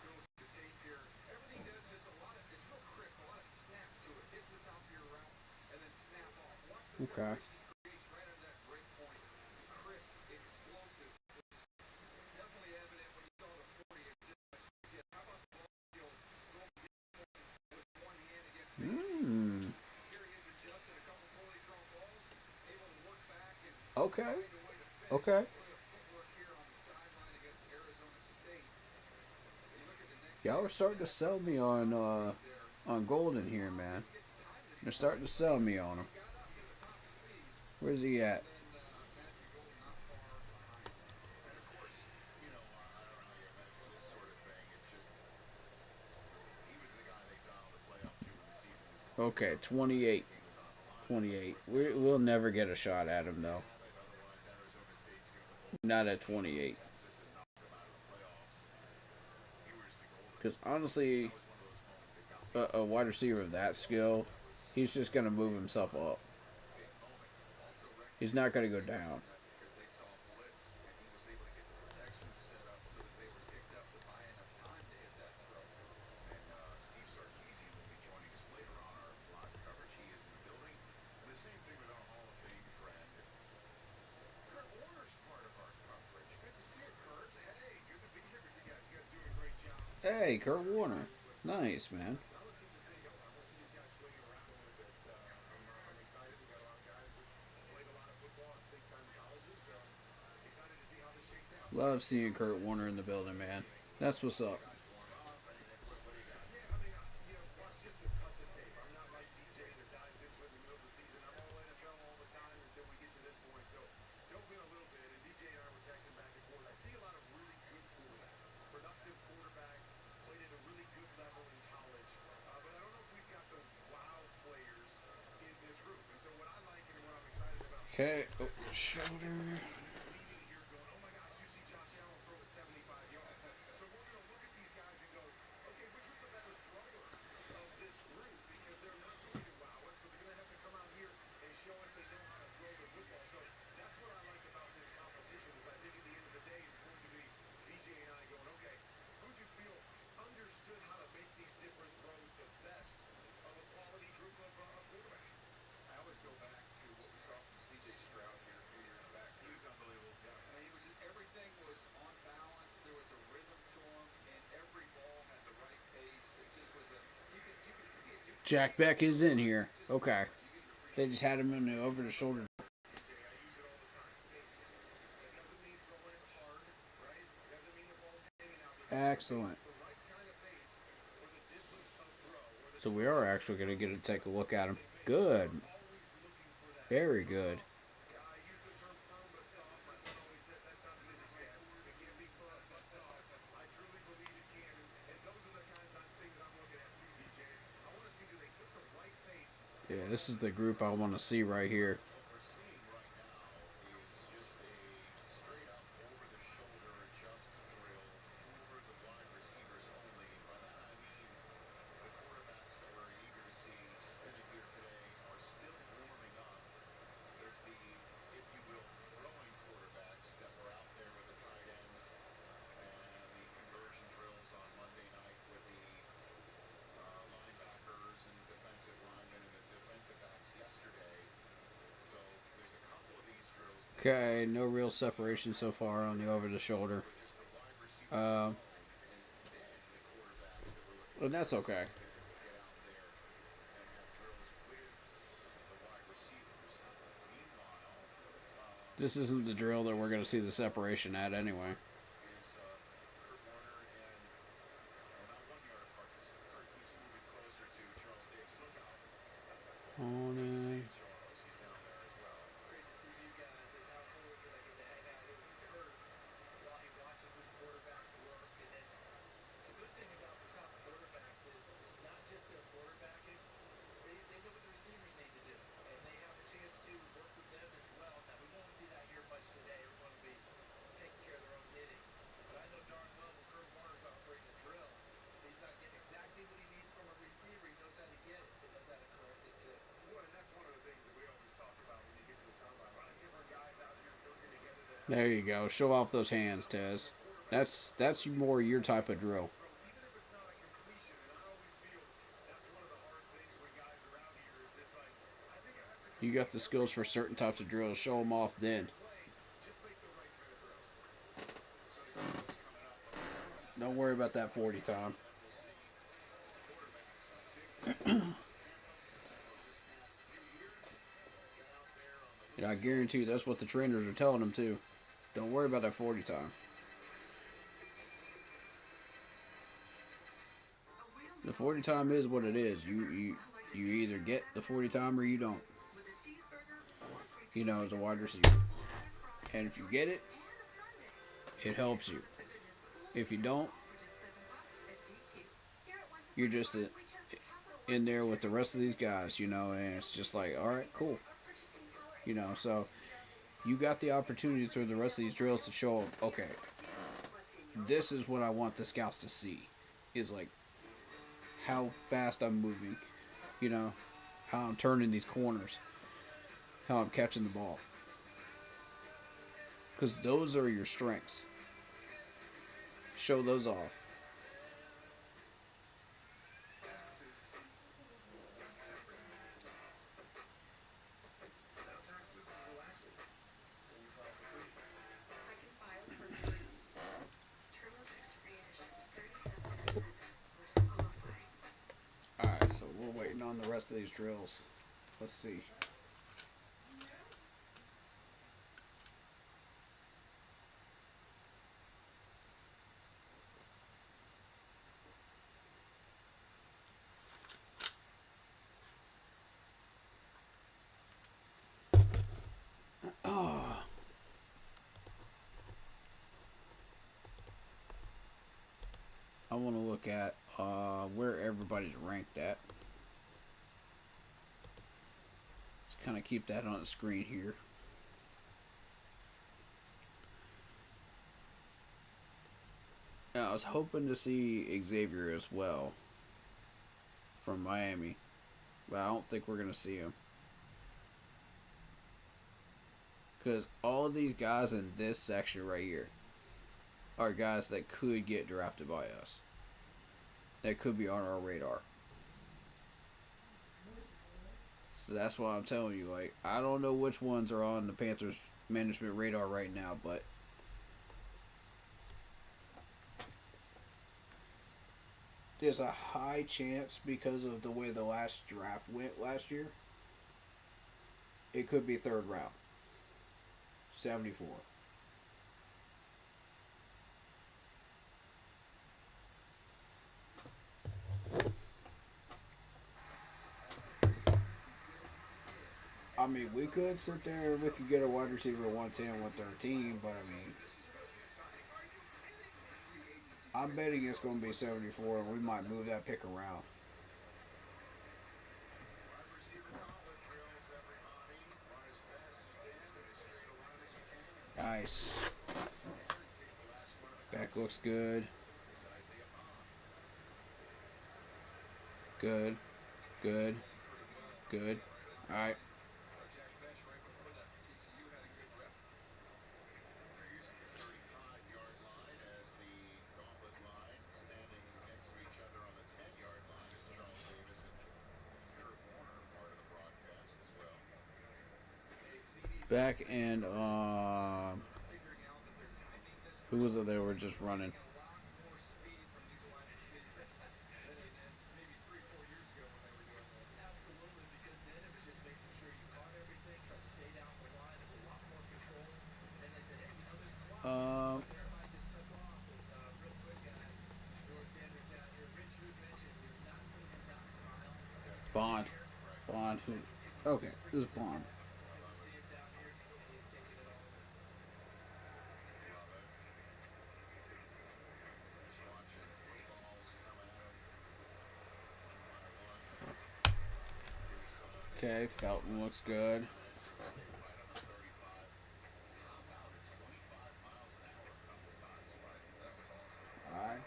go with the tape here. Everything does just a lot of, it's real crisp, a lot of snap to it. Get to the top of your route and then snap off. Watch the Okay. separation he creates right under that break point. Crisp, explosive. It's definitely evident when you saw the 40. It just lets you see it. How about the ball skills? Going to get with one hand against me. Here he is adjusted a couple poorly thrown balls, able to work back and Okay. find a way to finish. Okay. Look at the footwork here on the sideline against Arizona State. You look at the next Y'all are starting to sell me on Golden here, man. They're starting to sell me on him. Where's he at? And of course, I don't know how you're meant for this sort of thing. It's just, he was the guy they dialed to play up to when the season was Okay, 28. 28. We'll never get a shot at him, though. Not at 28. Because honestly, a wide receiver of that skill, he's just going to move himself up. He's not going to go down. because they saw blitz and he was able to get the protection set up so that they were picked up to buy enough time to hit that throw. Hey, Kurt Warner. Nice, man. Now let's get this thing going. I want to see these guys slinging around a little bit. I'm excited. We got a lot of guys that played a lot of football at big-time colleges, so excited to see how this shakes out. Love seeing Kurt Warner in the building, man. That's what's up. Yeah, I mean, watch just a touch of tape. I'm not like DJ that dives into it in the middle of the season. I'm all NFL all the time until we get to this point. So dove in a little bit, and DJ and I were texting back and forth. I see a lot of really good quarterbacks, productive quarterbacks, played at a really good level in college. But I don't know if we've got those wow players in this group. And so what I like and what I'm excited about Okay. Oh, shoulder. leaving here going, oh my gosh, you see Josh Allen throw it 75 yards. So we're going to look at these guys and go, okay, which was the better thrower of this group? Because they're not going to wow us, so they're going to have to come out here and show us they know how to throw the football. So that's what I like about this competition is I think at the end of the day, it's going to be DJ and I going, okay, who'd you feel understood how to make these different throws the best of a quality group of quarterbacks? I always go back to what we saw from C.J. Stroud here a few years back. He was unbelievable. Yeah. I mean, he was just, everything was on balance. There was a rhythm to him, and every ball had the right pace. It just was a you could see it. Jack Beck is in here. Okay. They just had him in the over the shoulder. I use it all the time. Pace. That doesn't mean throwing it hard, right? It doesn't mean the ball's hanging out there. Excellent. The right kind of pace for the distance of throw. Or the So we are actually going to get to take a look at him. Good. always looking for that. Very good. Yeah, I use the term firm but soft. My son always says that's not physics, Dad. It can't be firm but soft. I truly believe it can. And those are the kinds of things I'm looking at too, DJs. I want to see do they put the right pace. Yeah, this is the group I want to see right here. What we're seeing right now is just a straight up over the shoulder adjust drill for the wide receivers only. By that I mean the quarterbacks that we're eager to see spinning here today are still warming up. It's the, if you will, throwing quarterbacks that were out there with the tight ends and the conversion drills on Monday night with the linebackers and defensive linemen and the defensive backs yesterday. So there's a couple of these drills that Okay, no real separation so far on the over the shoulder. just the wide receivers Uh, and then the quarterbacks that we're looking and that's okay. to get out there and have drills with the wide receivers. Meanwhile, This isn't the drill that we're going to see the separation at anyway. is Kurt Warner and that 1 yard apart. Kurt keeps moving closer to Charles Diggs. Look out. On Charles, he's down there as well. Great to see you guys, and how cool is it I get to hang out here with Kurt while he watches his quarterbacks work. And then the good thing about the top quarterbacks is it's not just their quarterbacking. They know what the receivers need to do, and they have a chance to work with them as well. Now, we won't see that here much today. Everyone will be taking care of their own knitting. But I know darn well when Kurt Warner's operating a drill, he's not getting exactly what he needs from a receiver. He knows how to get it and knows how to correct it too. Well, and that's one of the things that we always talk about when you get to the combine. A lot of different guys out here working together that have There you go. Show off those hands, Tez. That's more your type of drill. even if it's not a completion, and I always feel that's one of the hard things when guys are out here is this like, I think I have to You got the skills for certain types of drills. Show them off then. play, just make the right kind of throws. Don't worry about that 40 time. And I guarantee you that's what the trainers are telling them too. Don't worry about that 40 time. The 40 time is what it is. You either get the 40 time or you don't. You know, as a wide receiver. And if you get it, it helps you. If you don't, you're just in there with the rest of these guys, you know, and it's just like, all right, cool. You know, so you got the opportunity through the rest of these drills to show them, okay, this is what I want the scouts to see, is like how fast I'm moving, you know, how I'm turning these corners, how I'm catching the ball. Because those are your strengths. Show those off. Now taxes is relaxing when you file for free. I can file for free. TurboTax Free Edition, 37% we're waiting on the rest of these drills. Let's see. I want to look at where everybody's ranked at. Let's kind of keep that on the screen here. Now, I was hoping to see Xavier as well from Miami, but I don't think we're going to see him. Because all of these guys in this section right here are guys that could get drafted by us. That could be on our radar. So that's why I'm telling you, like, I don't know which ones are on the Panthers management radar right now, but there's a high chance because of the way the last draft went last year. It could be third round. 74. I mean, we could sit there and we could get a wide receiver at 110, 113, but I mean, I'm betting it's going to be 74, and we might move that pick around. Nice. Back looks good. Good. Good. Good. Alright. Back and who was it they were just running? Bond who? Okay, it was Bond. Okay, Felton looks good. Alright.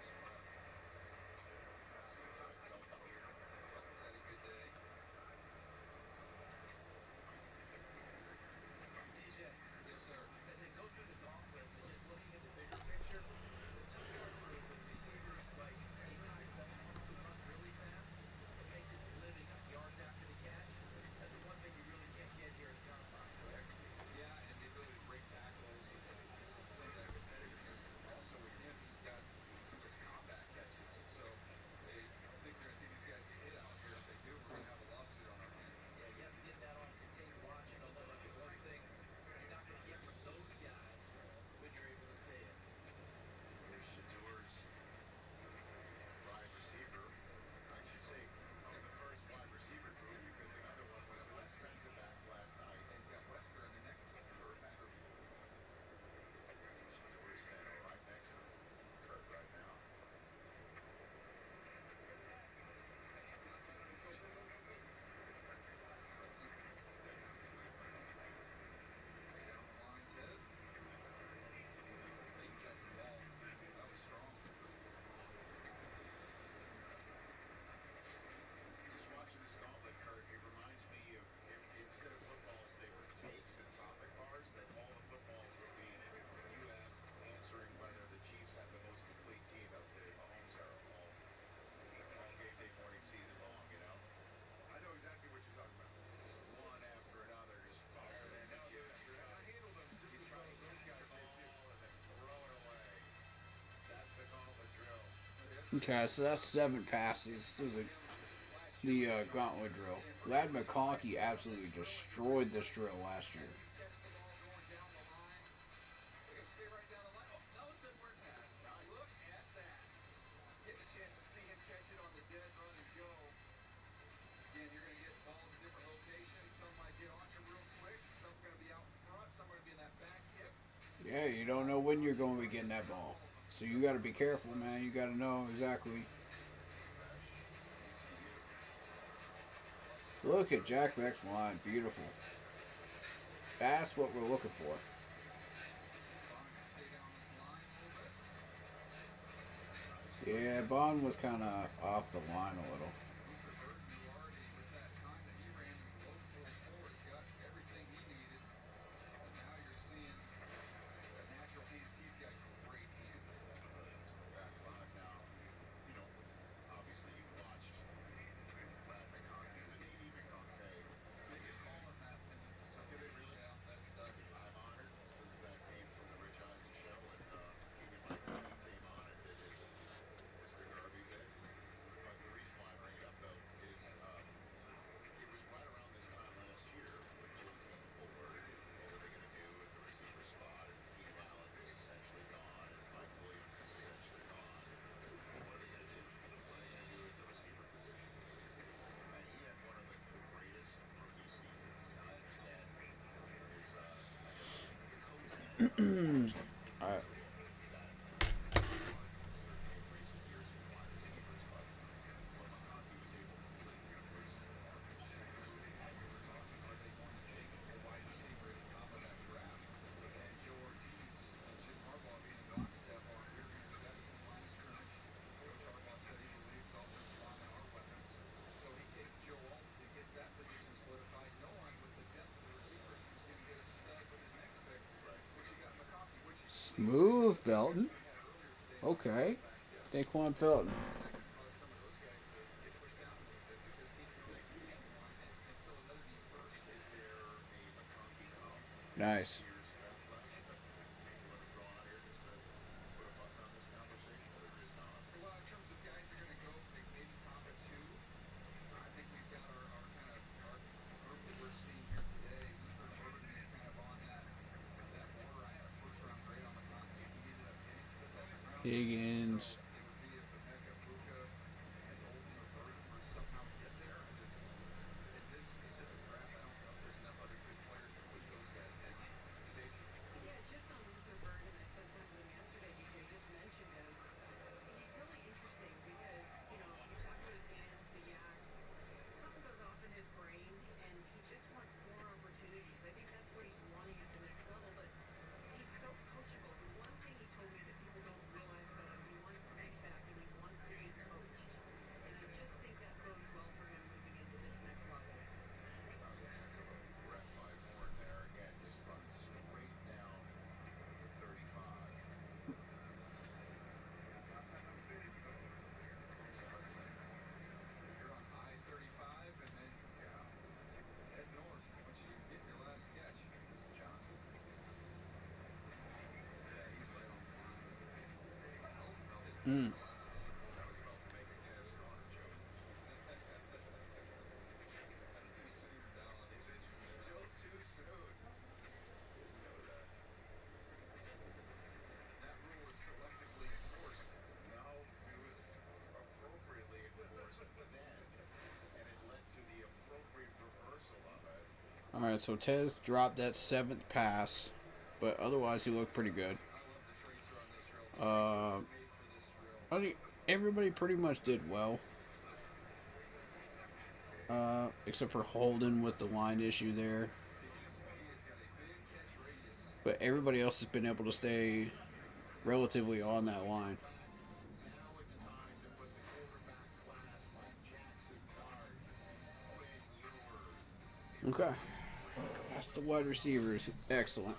Okay, so that's 7 passes. the gauntlet drill. Glad McConkey absolutely destroyed this drill last year. Yeah, you don't know when you're going to be getting that ball. So you got to be careful, man. You got to know exactly. Look at Jack Beck's line. Beautiful. That's what we're looking for. Yeah, Bond was kind of off the line a little. Alright. Smooth Felton. Okay. Daquan Felton. Nice. Higgins. Mm. Alright, so Tez dropped that 7th pass, but otherwise he looked pretty good. I think everybody pretty much did well. Except for Holden with the line issue there. But everybody else has been able to stay relatively on that line. Okay. That's the wide receivers. Excellent.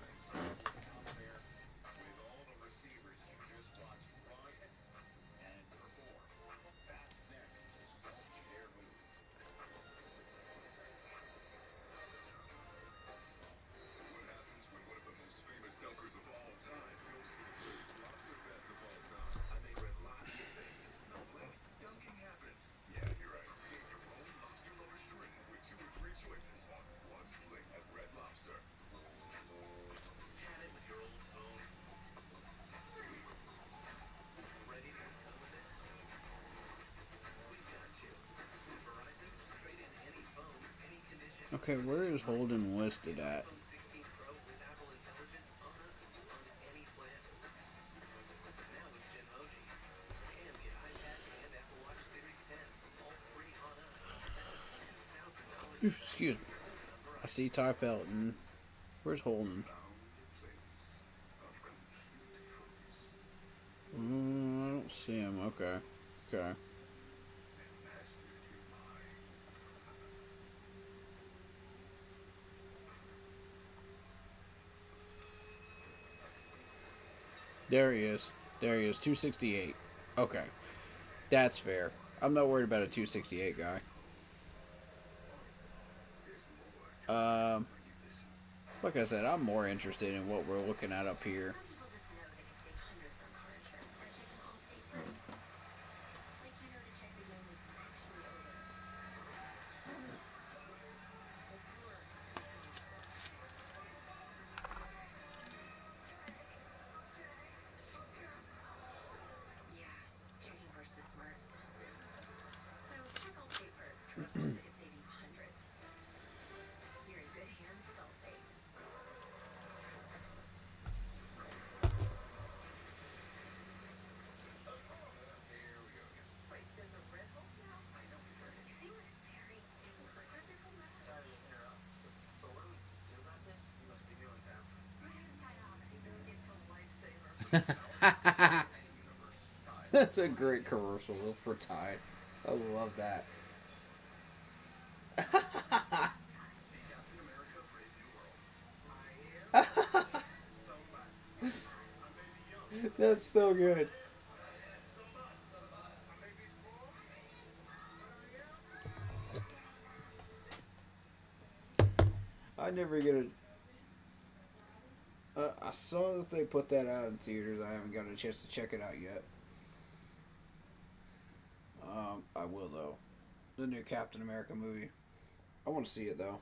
Okay, where is Holden listed at? iPhone 16 Pro with Apple Intelligence on us on any plan. Now with Genmoji. And get iPad and Apple Watch Series 10. All free on us. That's up to $2,000. Excuse me. I see Ty Felton. Where's Holden? I don't see him. Okay. Okay. There he is. There he is. 268. Okay. That's fair. I'm not worried about a 268 guy. Like I said, I'm more interested in what we're looking at up here. People just know they can save hundreds on car insurance by checking Allstate first. Like you know the check the game is actually over. Yeah, checking first is smart. So check Allstate first for a quote that could save you hundreds. You're in good hands with Allstate. Wait, there's a Red Hulk now? I know for sure. He seems very angry. Where's this whole mess? Sorry to interrupt. But what do we do about this? You must be new in town. Use Tydoxy boost. It's a lifesaver. That's a great commercial for Ty. I love that. See Captain America, Brave New World. I am somebody. I may be young. That's so good. I may be small. I never get a. I saw that they put that out in theaters. I haven't gotten a chance to check it out yet. I will though. The new Captain America movie. I want to see it though.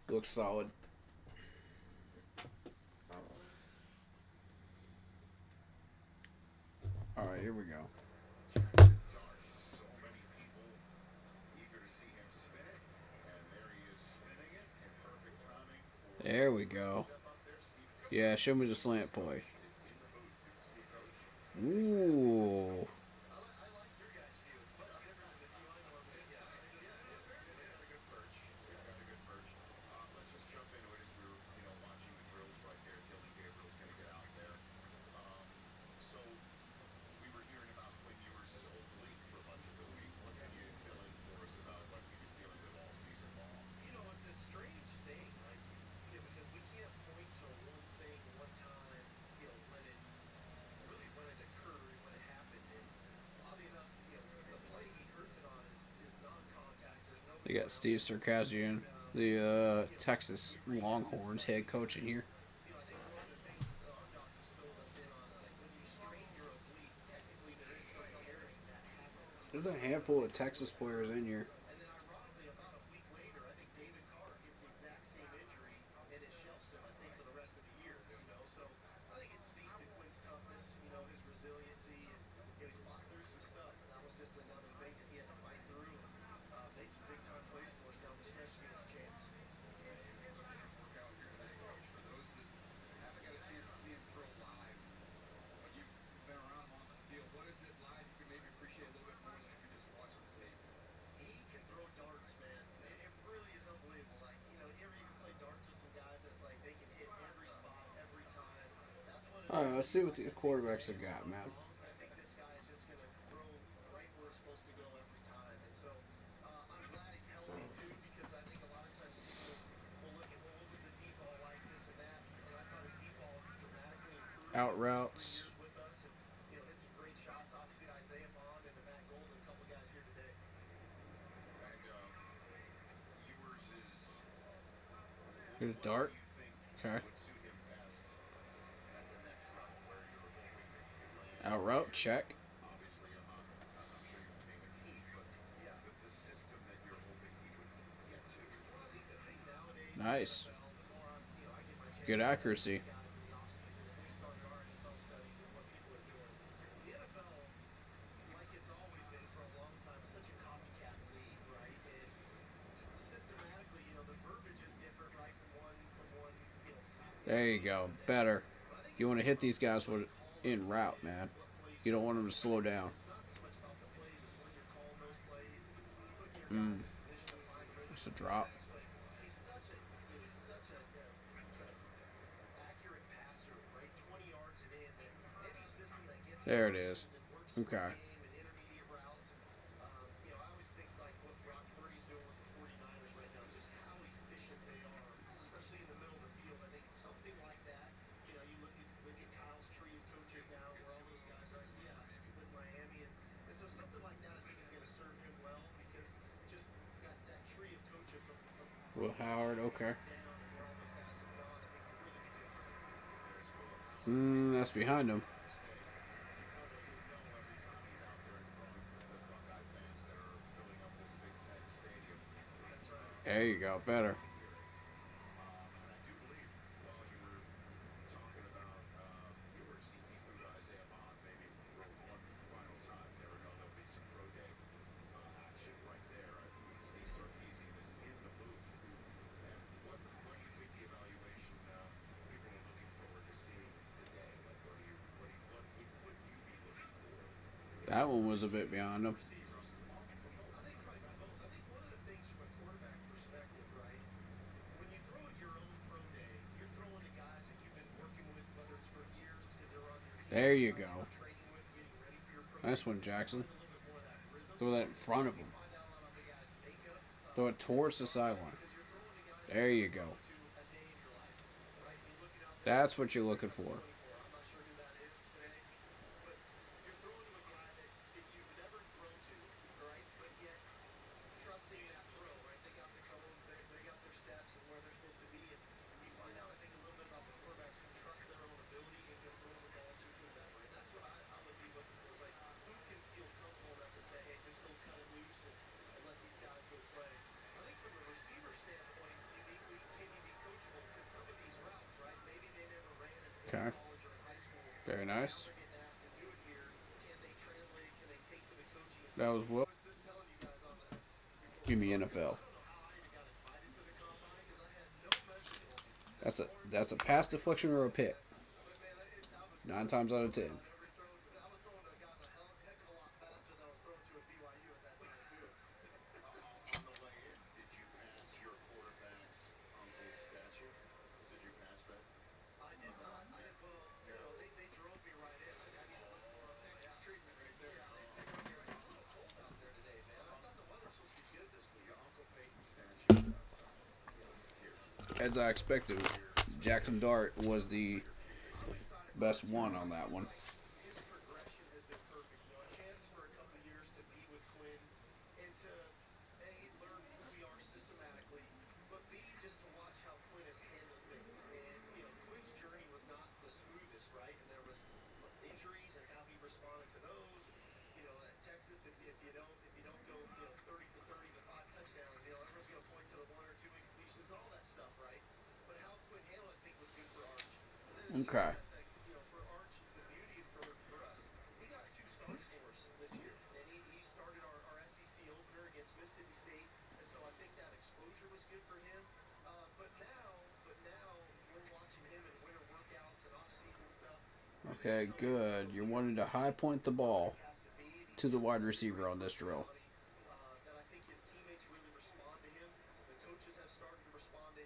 Looks solid. All right, here we go. So many people eager to see him spin it, and there he is spinning it in perfect timing for There we go. step up there. Steve Yeah, show me the slant play. is in the booth. Good to see you, Coach. Ooh. I like your guys' view. It's much different than the view I normally get. They got a good perch. They got a good perch. Let's just jump into it as we were, watching the drills right there. Dylan Gabriel's going to get out there. So we were hearing about Quinn Ewers' oblique for much of the week. What can you fill in for us about what he was dealing with all season long? It's a strange thing, because we can't point to one thing, one time, when it occurred, when it happened. And oddly enough, the play he hurts it on is non-contact. There's no. They got Steve Sarkisian, the Texas Longhorns head coach in here. I think one of the things that our doctors filled us in on is when you strain your oblique, technically there is some tearing that happens. There's a handful of Texas players in here. And then ironically, about a week later, I think David Carr gets the exact same injury, and it shelves him, I think, for the rest of the year. So I think it speaks to Quinn's toughness, his resiliency, and he's fought through some stuff, and that was just another thing that he had to fight through. And made some big time plays for us down the stretch to get us a chance. Workout here today, Coach. For those that haven't got a chance to see him throw live, but you've been around him on the field, what is it live you can maybe appreciate a little bit more than if you're just watching the tape? He can throw darts, man. It really is unbelievable. You ever play darts with some guys that's like they can hit every spot, every time. That's what it All right, is. let's see what the quarterbacks have got, man. I think this guy is just going to throw right where it's supposed to go every time. And so I'm glad he's healthy too, because I think a lot of times people will look at, what was the deep ball like, this and that. And I thought his deep ball dramatically improved Out over the routes. 3 years with us. And, hit some great shots, obviously, to Isaiah Bond and to Matt Golden, a couple guys here today. And Ewers is. Here's What Dart. do you think Okay. would suit him best at the next level, where you're hoping that he could land? Out route, check. Obviously, I'm sure you can name a team, but the system that you're hoping he would get to. Well, I think the thing nowadays, Nice. the more I get my chance Good to talk to accuracy. these guys in the offseason, and we started our NFL studies and what people are doing. The NFL, like it's always been for a long time, is such a copycat league, right? And systems There you go. Better. You want to hit these guys with in route, man. You don't want them to slow down. It's a drop. There it is. Okay. Will Howard, okay. That's behind him. There you go, better. That one was a bit beyond him. There you go. Nice one, Jackson. Throw that in front of him. Throw it towards the sideline. There you go. That's what you're looking for. Okay. Very nice. That was what? Give me NFL. That's a pass deflection or a pick. 9 times out of 10. As I expected, Jackson Dart was the best one on that one. Okay. For Arch, the beauty for us, he got 2 starts for us this year, and he started our SEC opener against Mississippi State, and so I think that exposure was good for him. But now we're watching him in winter workouts and off-season stuff. Okay, good. You're wanting to high point the ball to the wide receiver on this drill.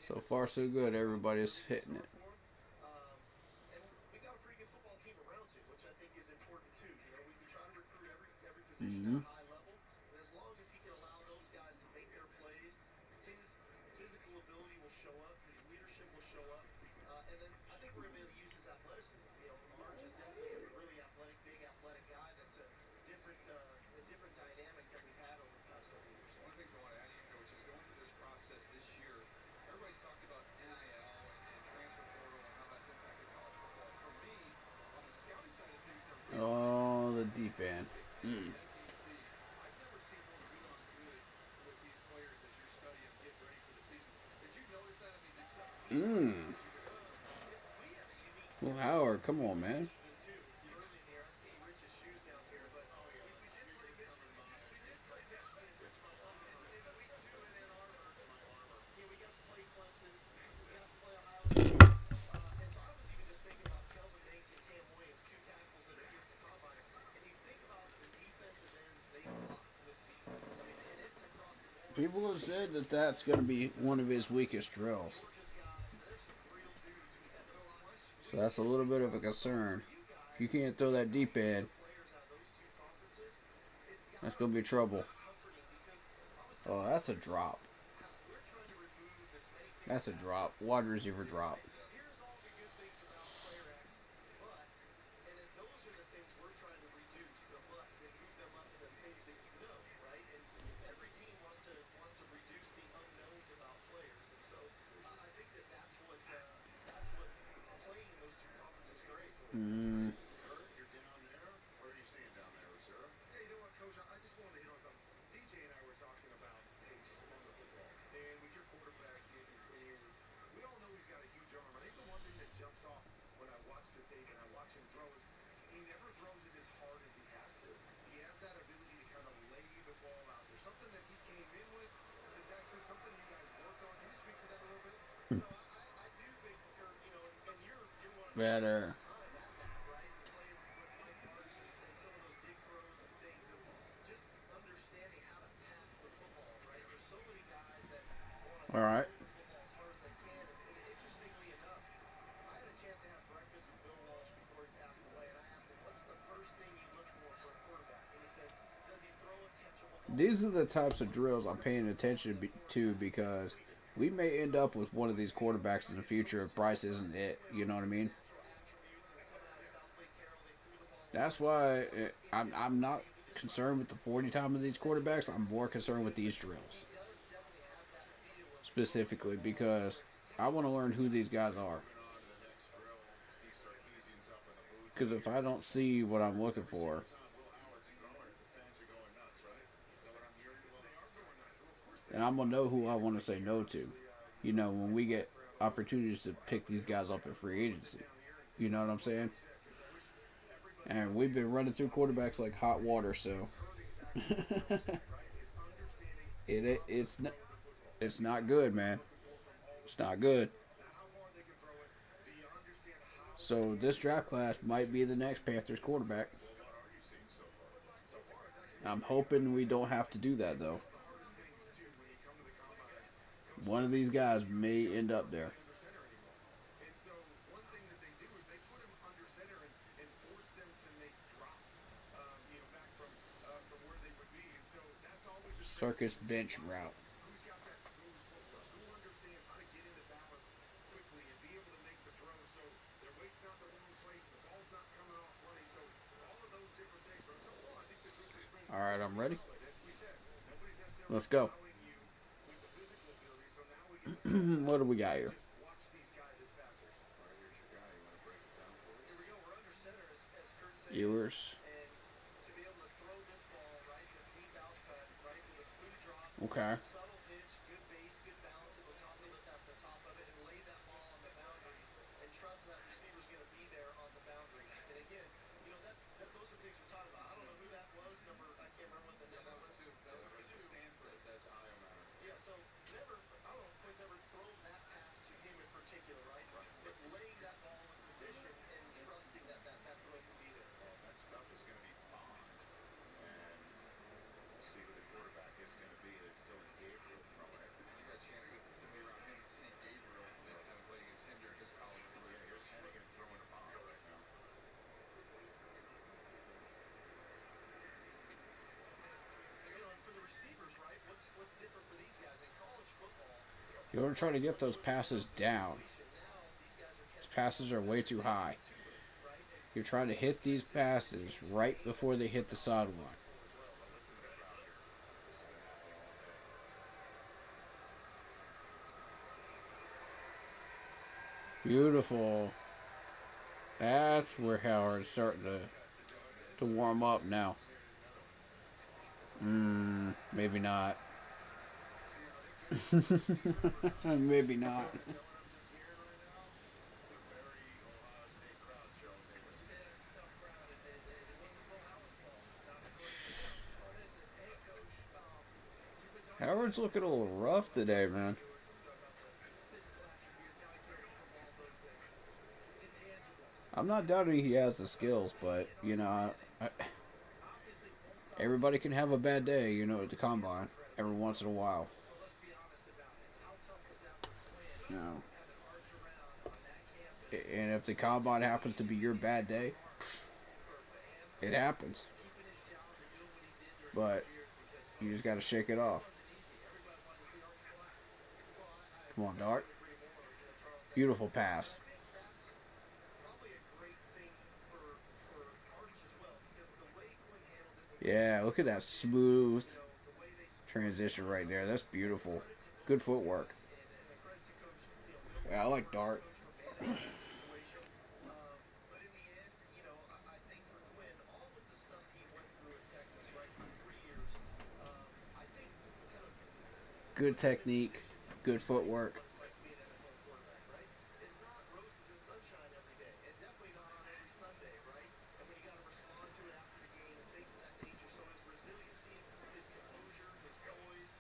So far, so good. Everybody's hitting it. Mm-hmm. High level, but as long as he can allow those guys to make their plays, his physical ability will show up, his leadership will show up, and then I think we're going to be able to use his athleticism. Arch is definitely a really athletic, big athletic guy. That's a different dynamic that we've had over the past couple of years. One of the things I want to ask you, Coach, is going through this process this year, everybody's talked about NIL and transfer portal and how that's impacted college football. For me, on the scouting side of things, Oh, the deep end. Well, Howard, come on, man. People have said that that's going to be one of his weakest drills. So that's a little bit of a concern. If you can't throw that deep end, that's going to be trouble. Oh, that's a drop. That's a drop. Wide receiver drop. Here's all the good things about Player X, but, and then those are the things we're trying to reduce, the buts, and move them up into things that you know, right? And every team wants to reduce the unknowns about players, and so I think that's what playing in those two conferences is great for. Kurt, you're down there. What are you seeing down there, sir? Hey, you know what, Coach? I just wanted to hit on something. DJ and I were talking about pace on the football. And with your quarterback in years, we all know he's got a huge arm. I think the one thing that jumps off when I watch the tape and I watch him throw is he never throws it as hard as he has to. He has that ability to kind of lay the ball out there. Something that he came in with to Texas, something you guys worked on. Can you speak to that a little bit? No, I do think, Kurt, you know, and you're one of Better. time at that, right? Playing with Mike Martz and some of those dig throws and things of just understanding how to pass the football, right? There's so many guys that want to All right. throw the football as hard as they can. And interestingly enough, I had a chance to have breakfast with Bill Walsh before he passed away, and I asked him, what's the first thing you look for a quarterback? And he said, does he throw a catchable ball? These are the types of drills I'm paying attention to because we may end up with one of these quarterbacks in the future if Bryce isn't it. You know what I mean? That's why I'm not concerned with the 40 time of these quarterbacks. I'm more concerned with these drills. Specifically because I want to learn who these guys are. Because if I don't see what I'm looking for, and I'm going to know who I want to say no to. You know, when we get opportunities to pick these guys up in free agency. You know what I'm saying? And we've been running through quarterbacks like hot water, so it's not good, man. It's not good. So this draft class might be the next Panthers quarterback. I'm hoping we don't have to do that, though. One of these guys may end up there. And so one thing that they do is they put him under center and force them to make drops, back from where they would be. And so that's always a Circus bench route. who's got that smooth footwork, who understands how to get into balance quickly and be able to make the throw so their weight's not in the wrong place and the ball's not coming off funny. So all of those different things. But so far, I think the group has been All right, I'm ready. solid. As we said, nobody's necessarily Let's go. allowing you with the physical ability. So now we get to What do we got here? watch these guys as passers. All right, here's your guy. You want to break it down for us? Here we go. We're under center, as Kurt said. Ewers. And to be able to throw this ball, right, this deep out cut, right, with a smooth drop, Okay. subtle hitch, good base, good balance at the top of it, and lay that ball on the boundary, and trust that receiver's going to be there on the boundary. And again, those are things we're talking about. I don't know who that was. I can't remember what the number was. That was Stanford. That's Iowa. Yeah, so never. I don't know if Quinn's ever thrown that pass to him in particular, right? But laying that ball in position and trusting that throw can be there. Well, next up is going to be Bond. And we'll see who the quarterback is going to be. There's Dylan Gabriel throwing it. You got a chance to be around him and see Gabriel having played against him during his college career. Yeah, here's Hennigan throwing a Bond right now. And for the receivers, right? What's different for these guys in college football? You want to try to get those passes down. Now these guys are These passes are way too high. You're trying to hit these passes right before they hit the sideline. Beautiful. That's where Howard's starting to warm up now. Maybe not. Maybe not. Howard's looking a little rough today, man. I'm not doubting he has the skills, but, everybody can have a bad day, you know, at the combine every once in a while. Let's be honest about it. How tough was that for Quinn? You know, Having Arch around on that campus, and if the combine happens to be your bad day, it happens. keeping his job and doing what he did during But those years because you just got to shake it off. everybody wanted to see Arch Black. Come on, Dart. Beautiful pass. Probably a great thing for Arch as well, because the way Quinn handled it, Yeah, look at that smooth the way they transition right there. That's beautiful. Good footwork. and credit to Coach, Yeah, I like Dart. situation. But in the end, I think for Quinn, all of the stuff he went through at Texas, right, for 3 years, I think kind of Good technique. Good footwork. what it's like to be an NFL quarterback, right? It's not roses and sunshine every day, and definitely not on every Sunday, right? And when you got to respond to it after the game and things of that nature. So his resiliency, his composure, his poise,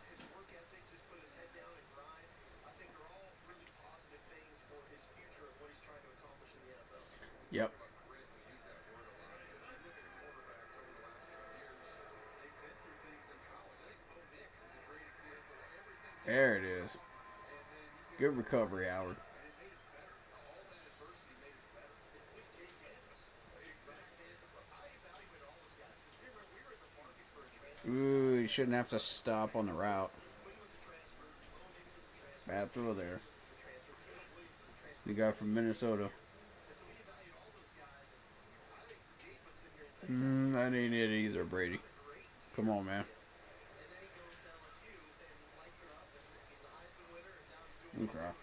his work ethic, just put his head down and grind, I think are all really positive things for his future of what he's trying to accomplish in the NFL. Yep. Grit, we use that word a lot because you look at the quarterbacks over the last few years, they've been through things in college. I think Bo Nix is a great example of everything. There it is. Good recovery, Howard. And it made it better. All that adversity made it better. With Jay Daniels. Exactly. I evaluate all those guys because we were in the market for a transfer. Ooh, you shouldn't have to stop on the route. Quinn was a transfer. Bo Nix was a transfer. Bad throw there. Was a transfer. Caleb Williams was a transfer. The guy from Minnesota. And so we evaluate all those guys, and I think Jade would sit here and say, That ain't it either, Brady. Come on, man. and then he goes to LSU and lights her up, and he's a Heisman winner, and now he's doing Okay. what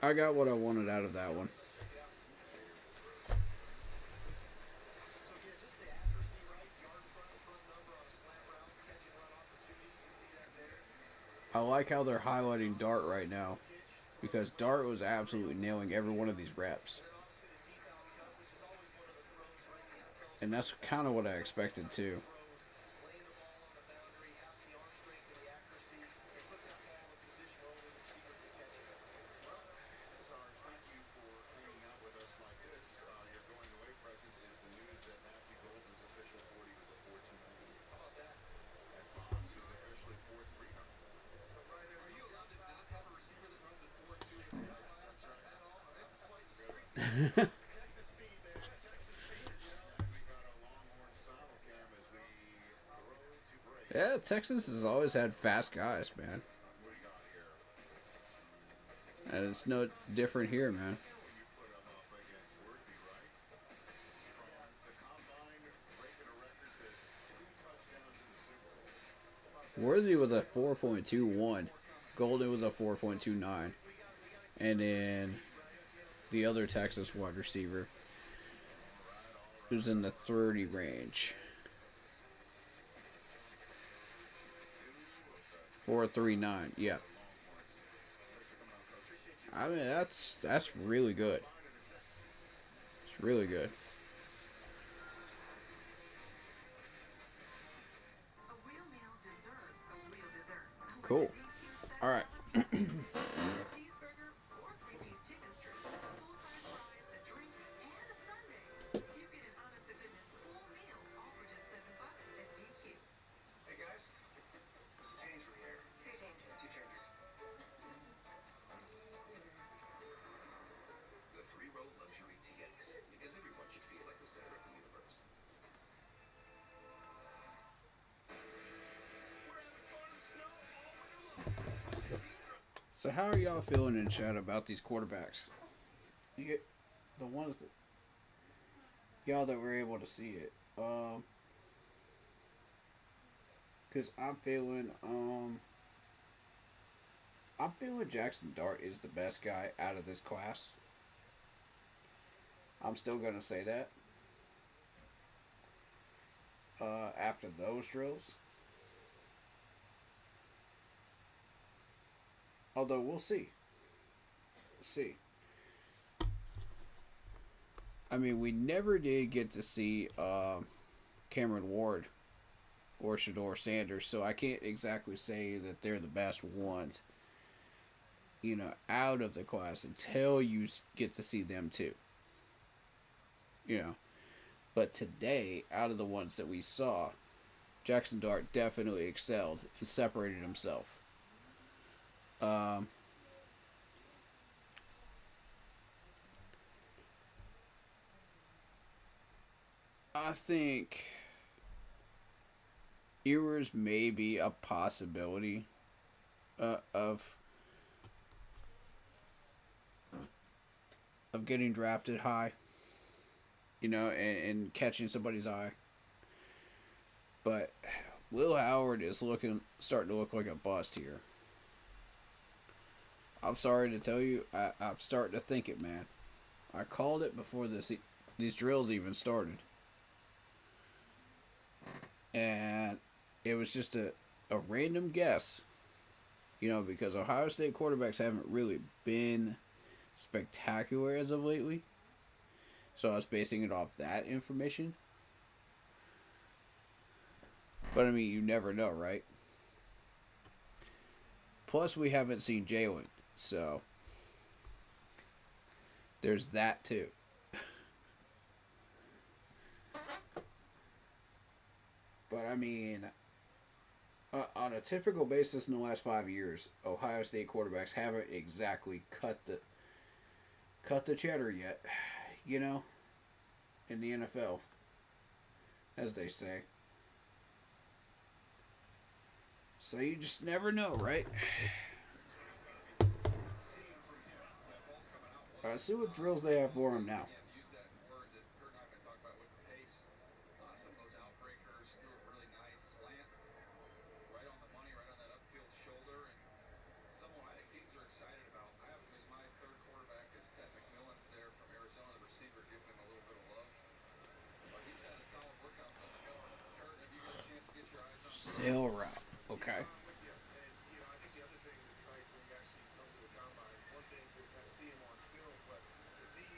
I got what I wanted out of that one. So here's just the accuracy, right? Yard front number on a slant route, catch and run opportunities. You see that there? I like how they're highlighting Dart right now, because Dart was absolutely nailing every one of these reps. Obviously the deep out cut, which is always one of the throws, right? The NFL And that's kind of what I expected too. throws, laying the ball on the boundary, having the arm strength and the accuracy, and put that ball in a position where only the receiver can catch it. Well, Sarge, thank you for hanging out with us like this. Your going away present is the news that Matthew Golden's official 40 was a 4.29. How about that? And Bonds was officially 4.30. Are you allowed to not have a receiver that runs a 4.2? That's right. At all. This is quite the street. Texas speed, man. Texas speed, And we've got a Longhorn simulcam as we throw to break. Yeah, Texas has always had fast guys, man. What do you got here? And it's no different here, man. You put him up against Worthy, right? From the combine, breaking a record to 2 touchdowns in the Super Bowl. Worthy was a 4.21. Golden was a 4.29. And then the other Texas wide receiver who's in the 30 range. 4.39, yeah. I mean, that's really good. It's really good. A real meal deserves a real dessert. Cool. All right. A cheeseburger or 3-piece chicken strip, full-size fries, a drink, and a sundae. You get an honest-to-goodness full meal, all for just $7 at DQ. Hey guys, there's a change in the air. 2 changes. 2 changes. The 3-row luxury TX, because everyone should feel like the center of the universe. So how are y'all feeling in chat about these quarterbacks? You get the ones that y'all that were able to see it. Cause I'm feeling Jackson Dart is the best guy out of this class. I'm still gonna say that. After those drills. Although we'll see. See. I mean, we never did get to see Cameron Ward or Shador Sanders, so I can't exactly say that they're the best ones, out of the class until you get to see them too. you know. But today, out of the ones that we saw, Jackson Dart definitely excelled and separated himself. I think Ewers may be a possibility of getting drafted high, you know, and catching somebody's eye. But Will Howard is starting to look like a bust here. I'm sorry to tell you, I'm starting to think it, man. I called it before these drills even started. And it was just a random guess, you know, because Ohio State quarterbacks haven't really been spectacular as of lately. So I was basing it off that information. But I mean, you never know, right? Plus, we haven't seen Jalen, so there's that too. But I mean, on a typical basis in the last 5 years, Ohio State quarterbacks haven't exactly cut the cheddar yet, you know, in the NFL, as they say. So you just never know, right? Alright, see what drills they have for him now. Use that word that Kurt and I have been talking about with the pace. Some of those outbreakers threw a really nice slant right on the money, right on that upfield shoulder, and someone I think teams are excited about. I have him as my third quarterback as Ted McMillan's there from Arizona, the receiver, giving him a little bit of love. But he's had a solid workout thus far. Kurt, have you got a chance to get your eyes on him? Sail route. Okay. I'm with you. And, you know, I think the other thing that's nice when you actually come to the combine, it's one thing to kind of see him on film, but to see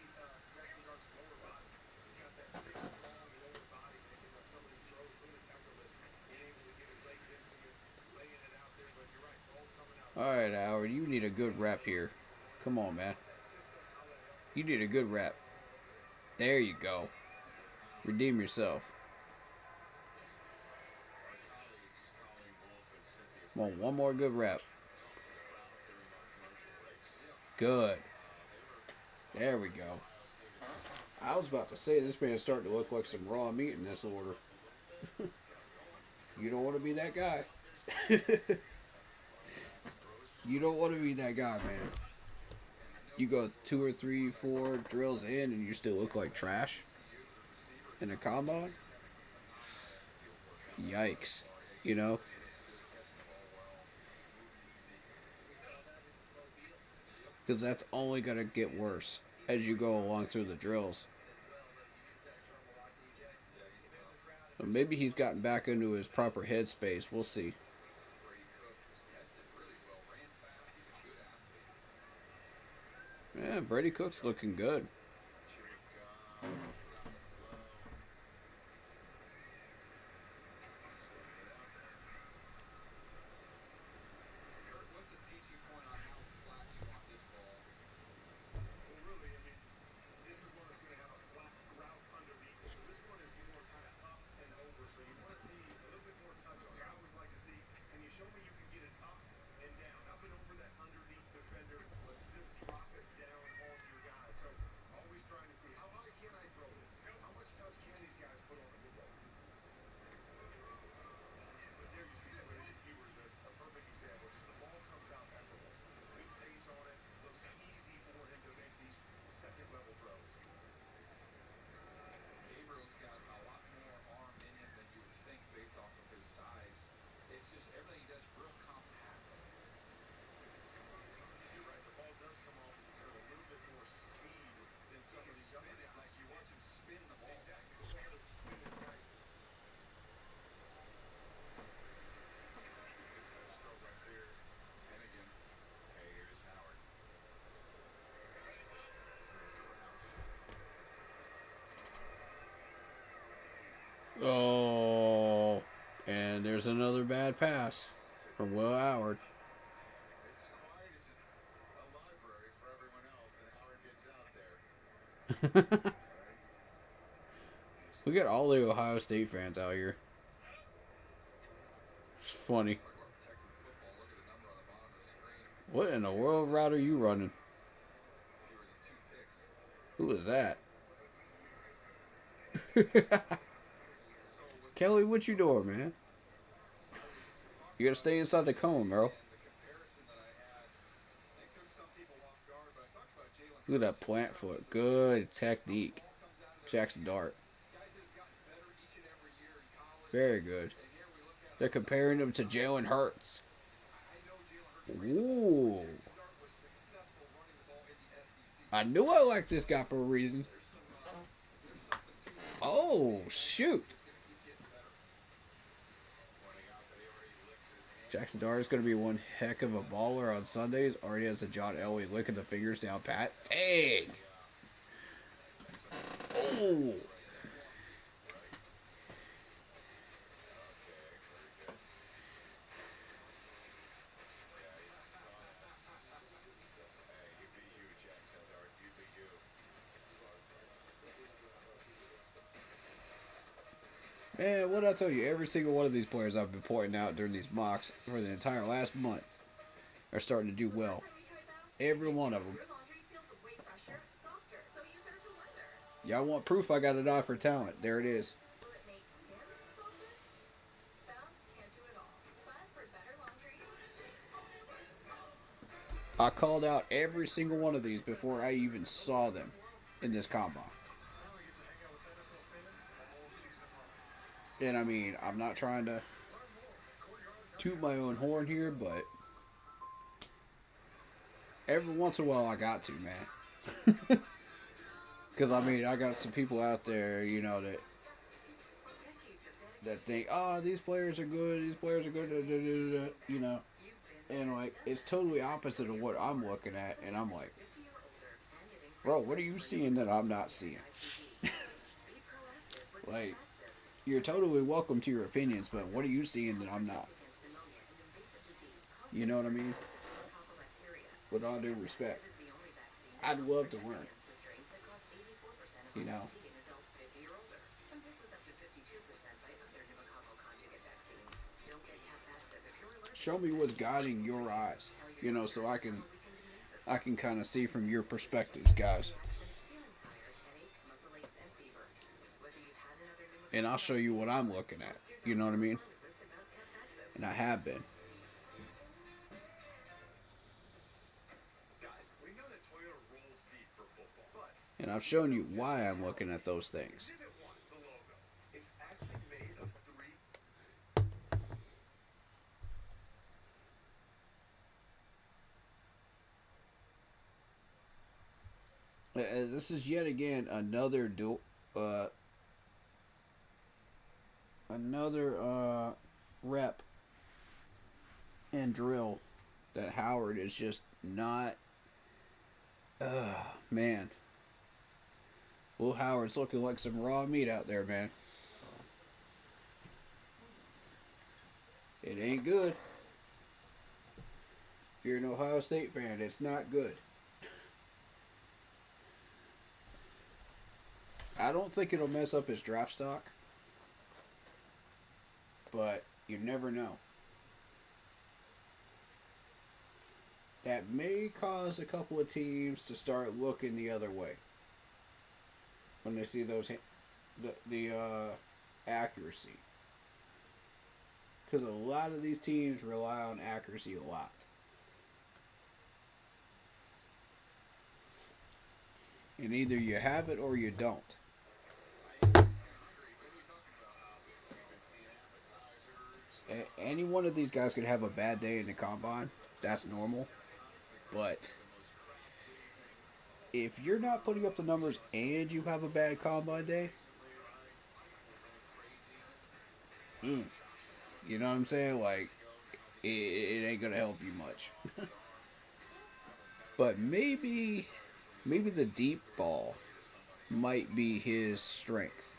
Jackson Dart's lower body, he's got that thick, strong lower body that can let some of these throws really effortless, being able to get his legs into it, laying it out there. But you're right, ball's coming out. All right, Howard, you need a good rep here. Come on, man. You need a good rep. There you go. Redeem yourself. Come on, one more good rep. Good. There we go. I was about to say, this man's starting to look like some raw meat in this order. You don't want to be that guy. You don't want to be that guy, man. You go 2 or 3, 4 drills in and you still look like trash in a combine? Yikes. You know? Because that's only going to get worse as you go along through the drills. But maybe he's gotten back into his proper headspace. We'll see. Yeah, Brady Cook's looking good. What's the teaching point on how flat you want this ball? Well, really, I mean, this is one that's going to have a flat route underneath it. So this one is more kind of up and over. So you want to see a little bit more touch on it. I always like to see, can you show me you can get it up and down, up and over that underneath defender, but still drop it down on your guys. So always trying to see, how high can I throw this? How much touch can these guys put on the football? But there you see it. Ewers a perfect example. Just the ball comes out effortless. Good pace on it. Looks easy for him to make these second level throws. Gabriel's got a lot more arm in him than you would think based off of his size. It's just everything he does real compact. You're right. The ball does come off with kind of a little bit more speed than some of these other guys. Like you watch him spin the ball. Exactly. The ball is spinning tight. Good touch throw right there. Hennigan. Okay, here's Howard. Oh, and there's another bad pass from Will Howard. It's quiet as a library for everyone else, and Howard gets out there. We got all the Ohio State fans out here. It's funny. What in the world route are you running? Who is that? Kelly, what you doing, man? You gotta stay inside the cone, bro. Look at that plant foot. Good technique. Jackson Dart. Very good. They're comparing him to Jalen Hurts. Ooh. I knew I liked this guy for a reason. Oh, shoot. Jackson Dart is going to be one heck of a baller on Sundays. Already has the John Elway licking the fingers down pat. Dang. Oh. Man, what did I tell you? Every single one of these players I've been pointing out during these mocks for the entire last month are starting to do well. Every one of them. Y'all want proof I got an eye for talent. There it is. I called out every single one of these before I even saw them in this combine. And I mean, I'm not trying to toot my own horn here, but every once in a while I got to, man. Because I mean, I got some people out there, you know, that think, oh, these players are good, you know. And like, it's totally opposite of what I'm looking at, and I'm like, bro, what are you seeing that I'm not seeing? Like, you're totally welcome to your opinions, but what are you seeing that I'm not? You know what I mean? With all due respect, I'd love to learn. You know? Show me what's guiding your eyes, you know, so I can kind of see from your perspectives, guys. And I'll show you what I'm looking at. You know what I mean? And I have been. And I've shown you why I'm looking at those things. This is yet again another rep and drill that Howard is just not. Man. Will Howard's looking like some raw meat out there, man. It ain't good. If you're an Ohio State fan, it's not good. I don't think it'll mess up his draft stock. But you never know. That may cause a couple of teams to start looking the other way when they see those the accuracy. Because a lot of these teams rely on accuracy a lot. And either you have it or you don't. Any one of these guys could have a bad day in the combine. That's normal. But if you're not putting up the numbers and you have a bad combine day, you know what I'm saying? Like, it ain't going to help you much. But maybe the deep ball might be his strength.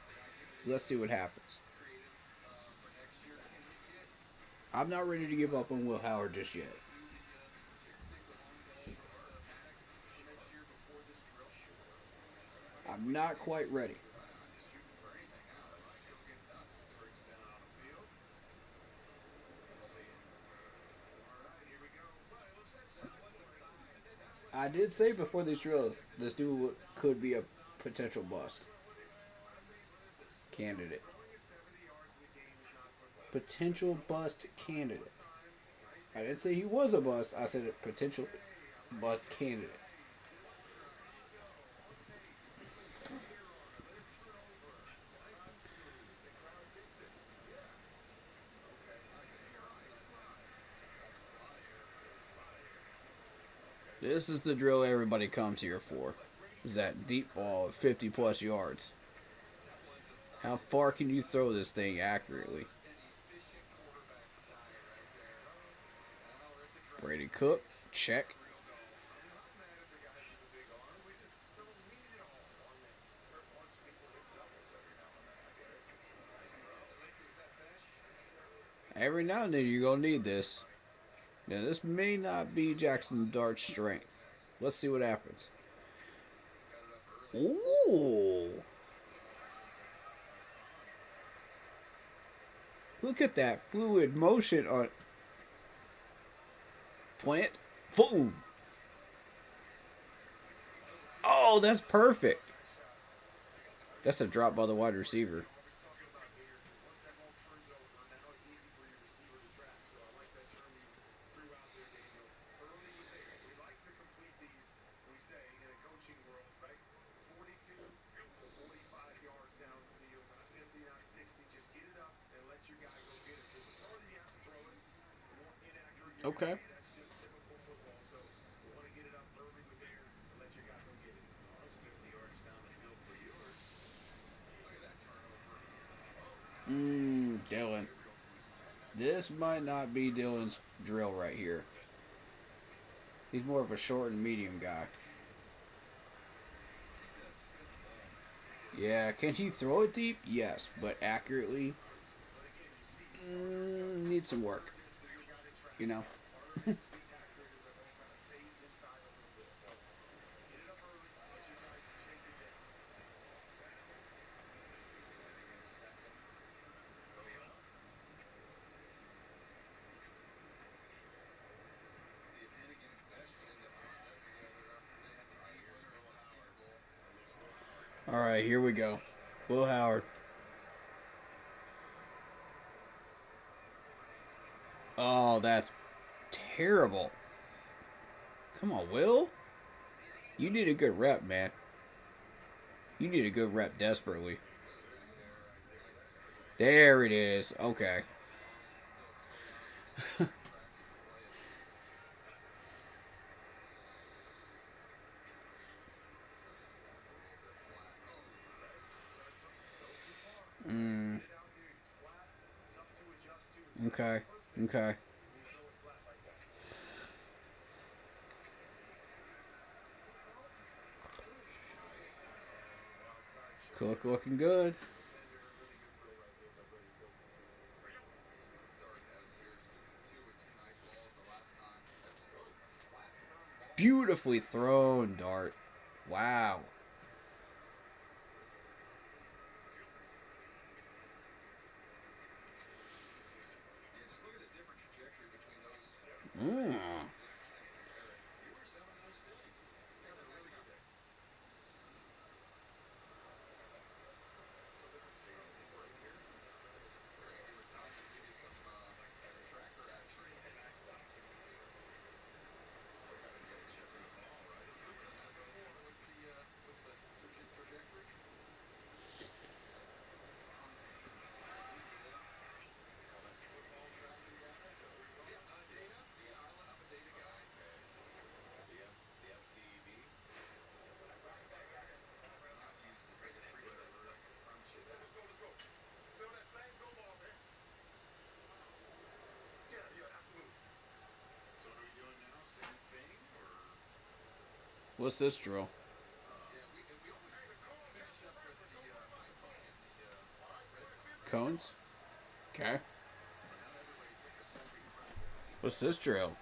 Let's see what happens. I'm not ready to give up on Will Howard just yet. I'm not quite ready. I did say before this drill, this dude could be a potential bust candidate. Potential bust candidate. I didn't say he was a bust. I said a potential bust candidate. This is the drill everybody comes here for. Is that deep ball of 50 plus yards. How far can you throw this thing accurately? Brady Cook, check. Every now and then you're going to need this. Now, this may not be Jackson Dart's strength. Let's see what happens. Ooh. Look at that fluid motion on plant. Boom. Oh, that's perfect. That's a drop by the wide receiver. Okay. Dylan. This might not be Dylan's drill right here. He's more of a short and medium guy. Yeah, can he throw it deep? Yes, but accurately? Needs some work. You know? All right, here we go. Will Howard. Oh, that's terrible. Come on, Will. You need a good rep, man. You need a good rep desperately. There it is. Okay. Okay. Okay. Cook looking good. Beautifully thrown, Dart. Wow. What's this drill? Cones? Okay. What's this drill?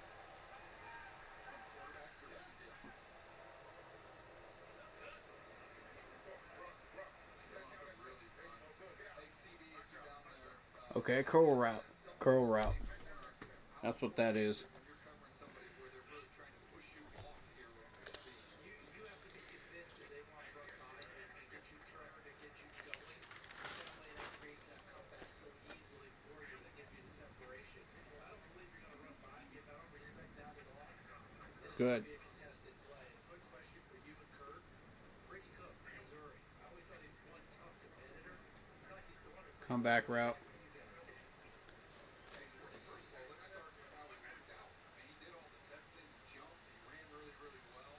Okay, curl route. Curl route. That's what that is. Good. Be a contested play. And quick question for you and Kurt. Brady Cook, Missouri. I always thought he was one tough competitor. I feel like he's the one who Comeback route. What do you guys see? First of all, let's start with how he worked out. I mean, he did all the testing, he jumped, he ran really, really well.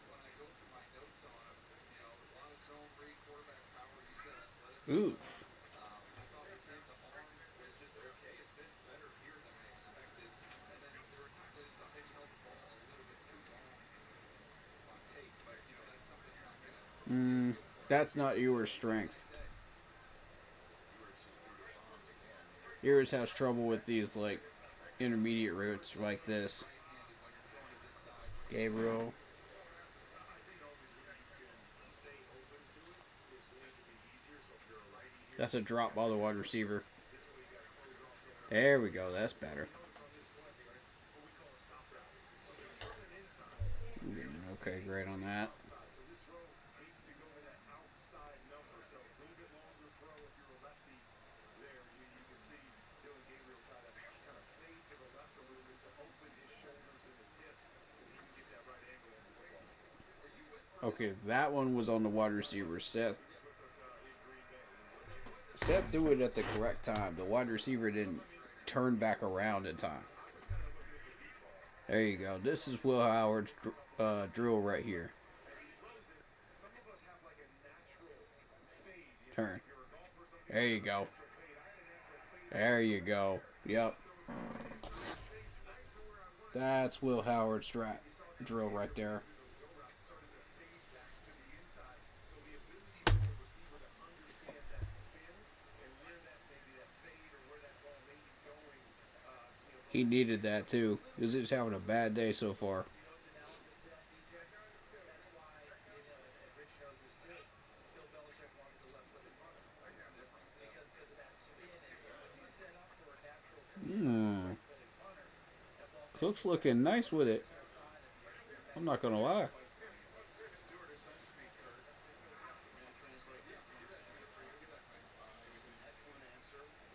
When I go through my notes on him, you know, a lot of zone read, quarterback power, he's an athleticism. Ooh. I thought with him, the arm was just okay. It's been better here than I expected. And then there were times I just thought maybe he held the ball a little bit too long on tape. But, you know, that's something you're not going to That's not Ewers' strength. Ewers has trouble with these like intermediate routes like this. Gabriel. That's a drop by the wide receiver. There we go. That's better. Okay, great on that. Okay, that one was on the wide receiver. Seth threw it at the correct time. The wide receiver didn't turn back around in time. There you go. This is Will Howard's drill right here. Turn. There you go. There you go. Yep. That's Will Howard's drill right there. He needed that too. He's just having a bad day so far. Cook's looking nice with it. I'm not gonna lie.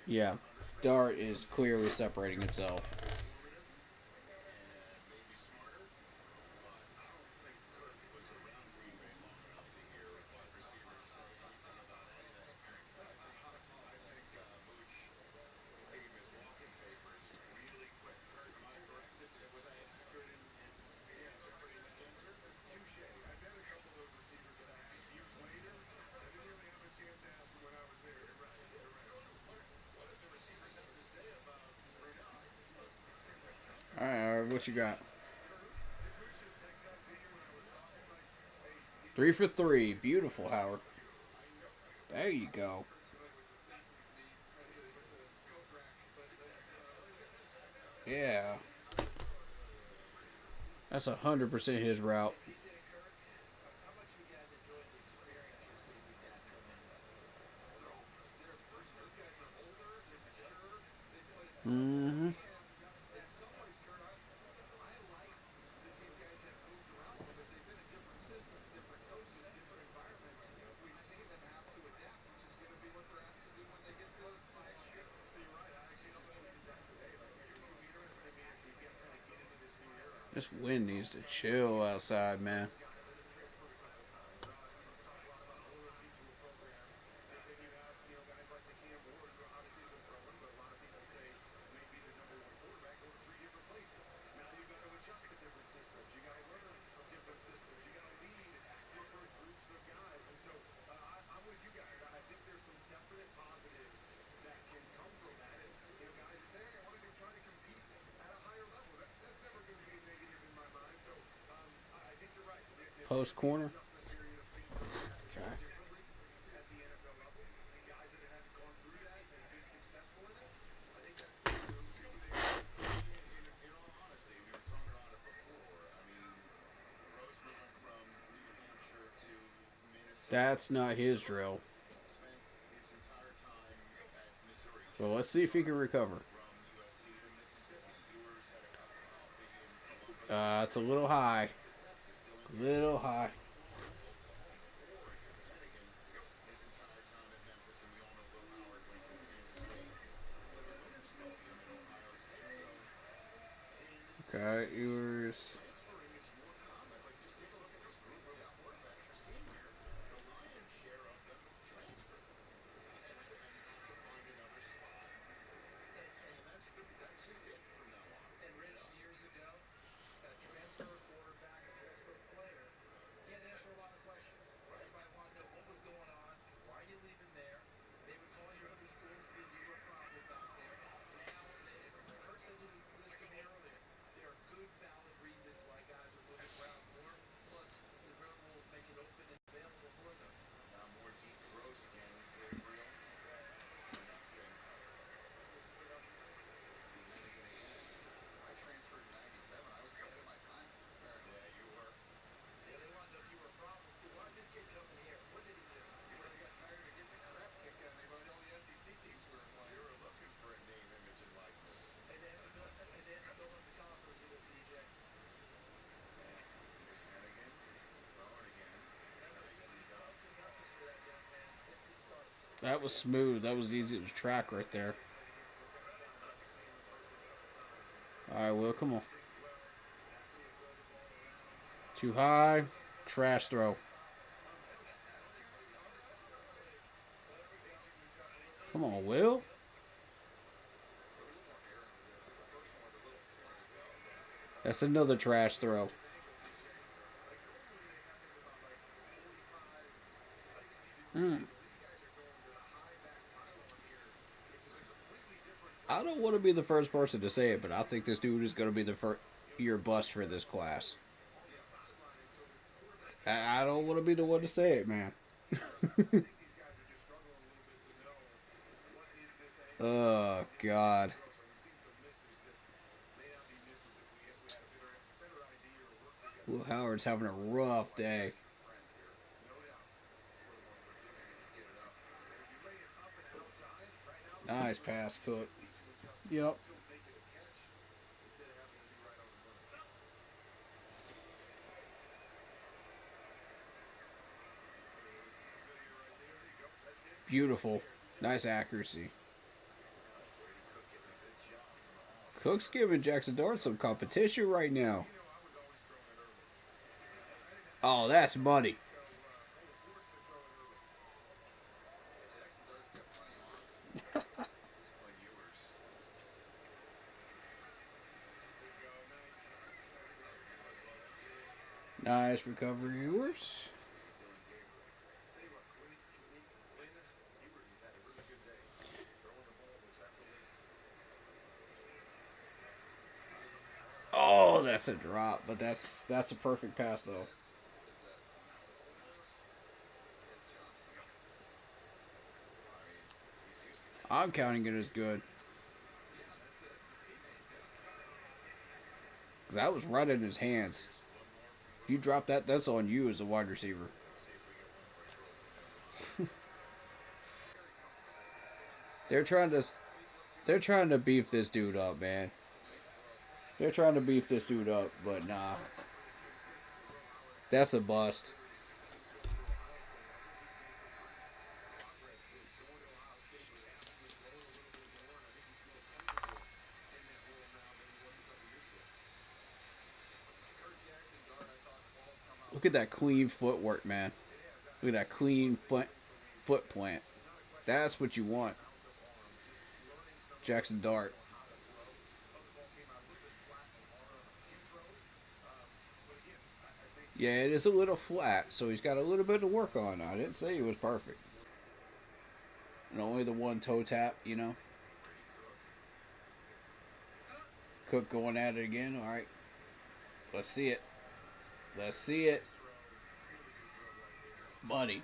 Yeah, Dart is clearly separating himself. All right, what you got? 3 for 3. Beautiful, Howard. There you go. Yeah. That's 100% his route. Mm-hmm. This wind needs to chill outside, man. Post corner. Okay. That's not his drill. So let's see if he can recover. It's a little high. Little high. Okay, Ewers. That was smooth. That was easy to track right there. Alright, Will, come on. Too high. Trash throw. Come on, Will. That's another trash throw. I don't want to be the first person to say it, but I think this dude is going to be the first year bust for this class. I don't want to be the one to say it, man. Oh, God. Will Howard's having a rough day. Nice pass, Cook. Yep. Beautiful. Nice accuracy. Cook's giving Jackson Dart some competition right now. Oh, that's money. Nice recovery, Ewers. Oh, that's a drop, but that's a perfect pass though. I'm counting it as good. That was right in his hands. If you drop that, that's on you as a wide receiver. They're trying to beef this dude up, man. They're trying to beef this dude up, but nah. That's a bust. Look at that clean footwork, man. Look at that clean foot plant. That's what you want. Jackson Dart. Yeah, it is a little flat, so he's got a little bit to work on. I didn't say he was perfect. And only the one toe tap, you know. Cook going at it again. All right. Let's see it. Let's see it. Buddy.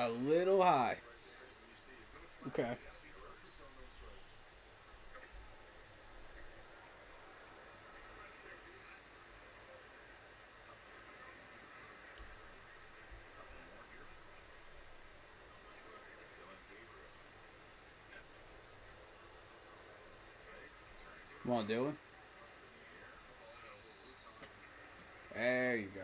A little high. Okay. Come on, Dylan. There you go.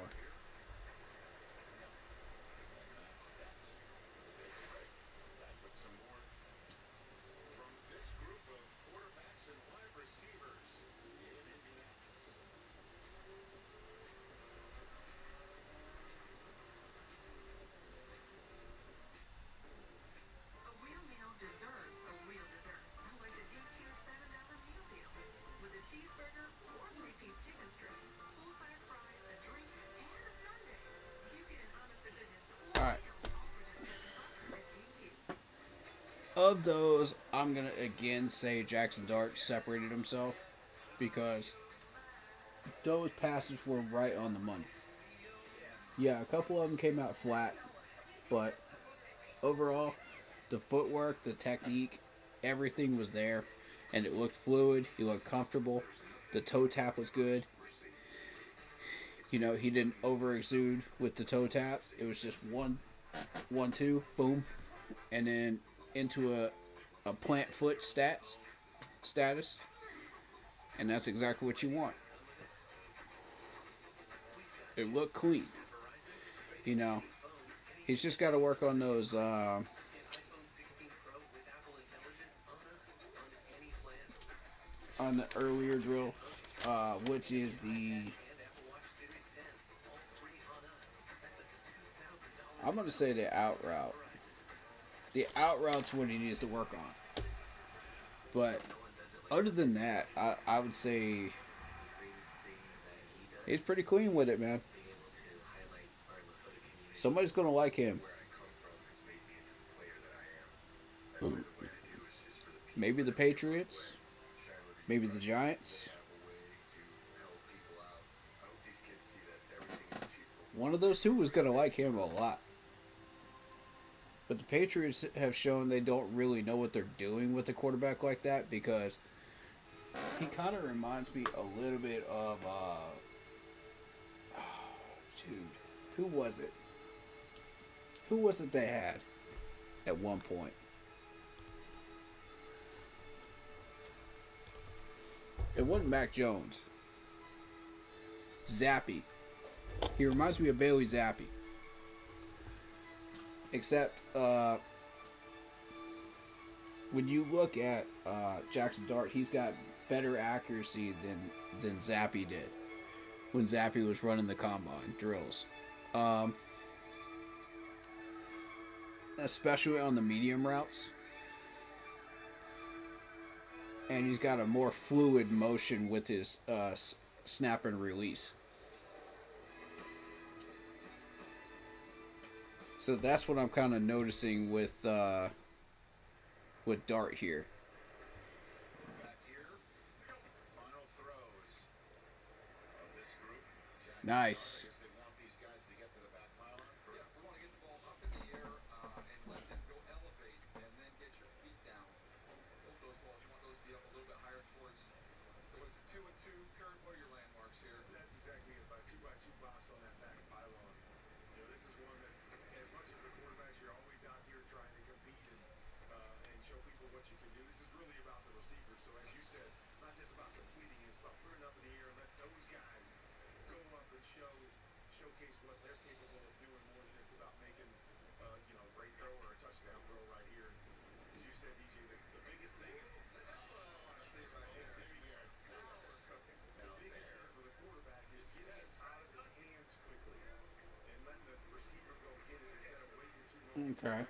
A real meal deserves a real dessert, like the DQ $7 meal deal. With a cheeseburger, 4 3-piece chicken strips, full-size fries, a drink, and a sundae. You get an honest-to-goodness full All right. meal, all for just $7 at DQ. Of those, I'm going to again say Jackson Dart separated himself because those passes were right on the money. Yeah, a couple of them came out flat, but overall, the footwork, the technique, everything was there, and it looked fluid. He looked comfortable. The toe tap was good. You know, he didn't over exude with the toe tap. It was just 1, 2, boom, and then into a plant foot status. And that's exactly what you want. It looked clean. You know, he's just got to work on those, on the earlier drill, which is I'm going to say the out route. The out route's what he needs to work on. But other than that, I would say he's pretty clean with it, man. Somebody's going to like him. Maybe the Patriots. Maybe the Giants. One of those two is going to like him a lot. But the Patriots have shown they don't really know what they're doing with a quarterback like that, because he kind of reminds me a little bit of, dude, who was it? Who was it they had at one point? It wasn't Mac Jones. Zappy. He reminds me of Bailey Zappy. Except, when you look at Jackson Dart, he's got better accuracy than Zappy did when Zappy was running the combine drills. Especially on the medium routes. And he's got a more fluid motion with his snap and release. So that's what I'm kind of noticing with Dart here. Nice. Showcase what they're capable of doing more than it's about making, great throw or a touchdown throw right here. As you said, DJ, the biggest thing is that's what I want to say right there. The biggest thing for the quarterback is getting it out of his hands quickly and letting the receiver go get it instead of waiting too long. Okay.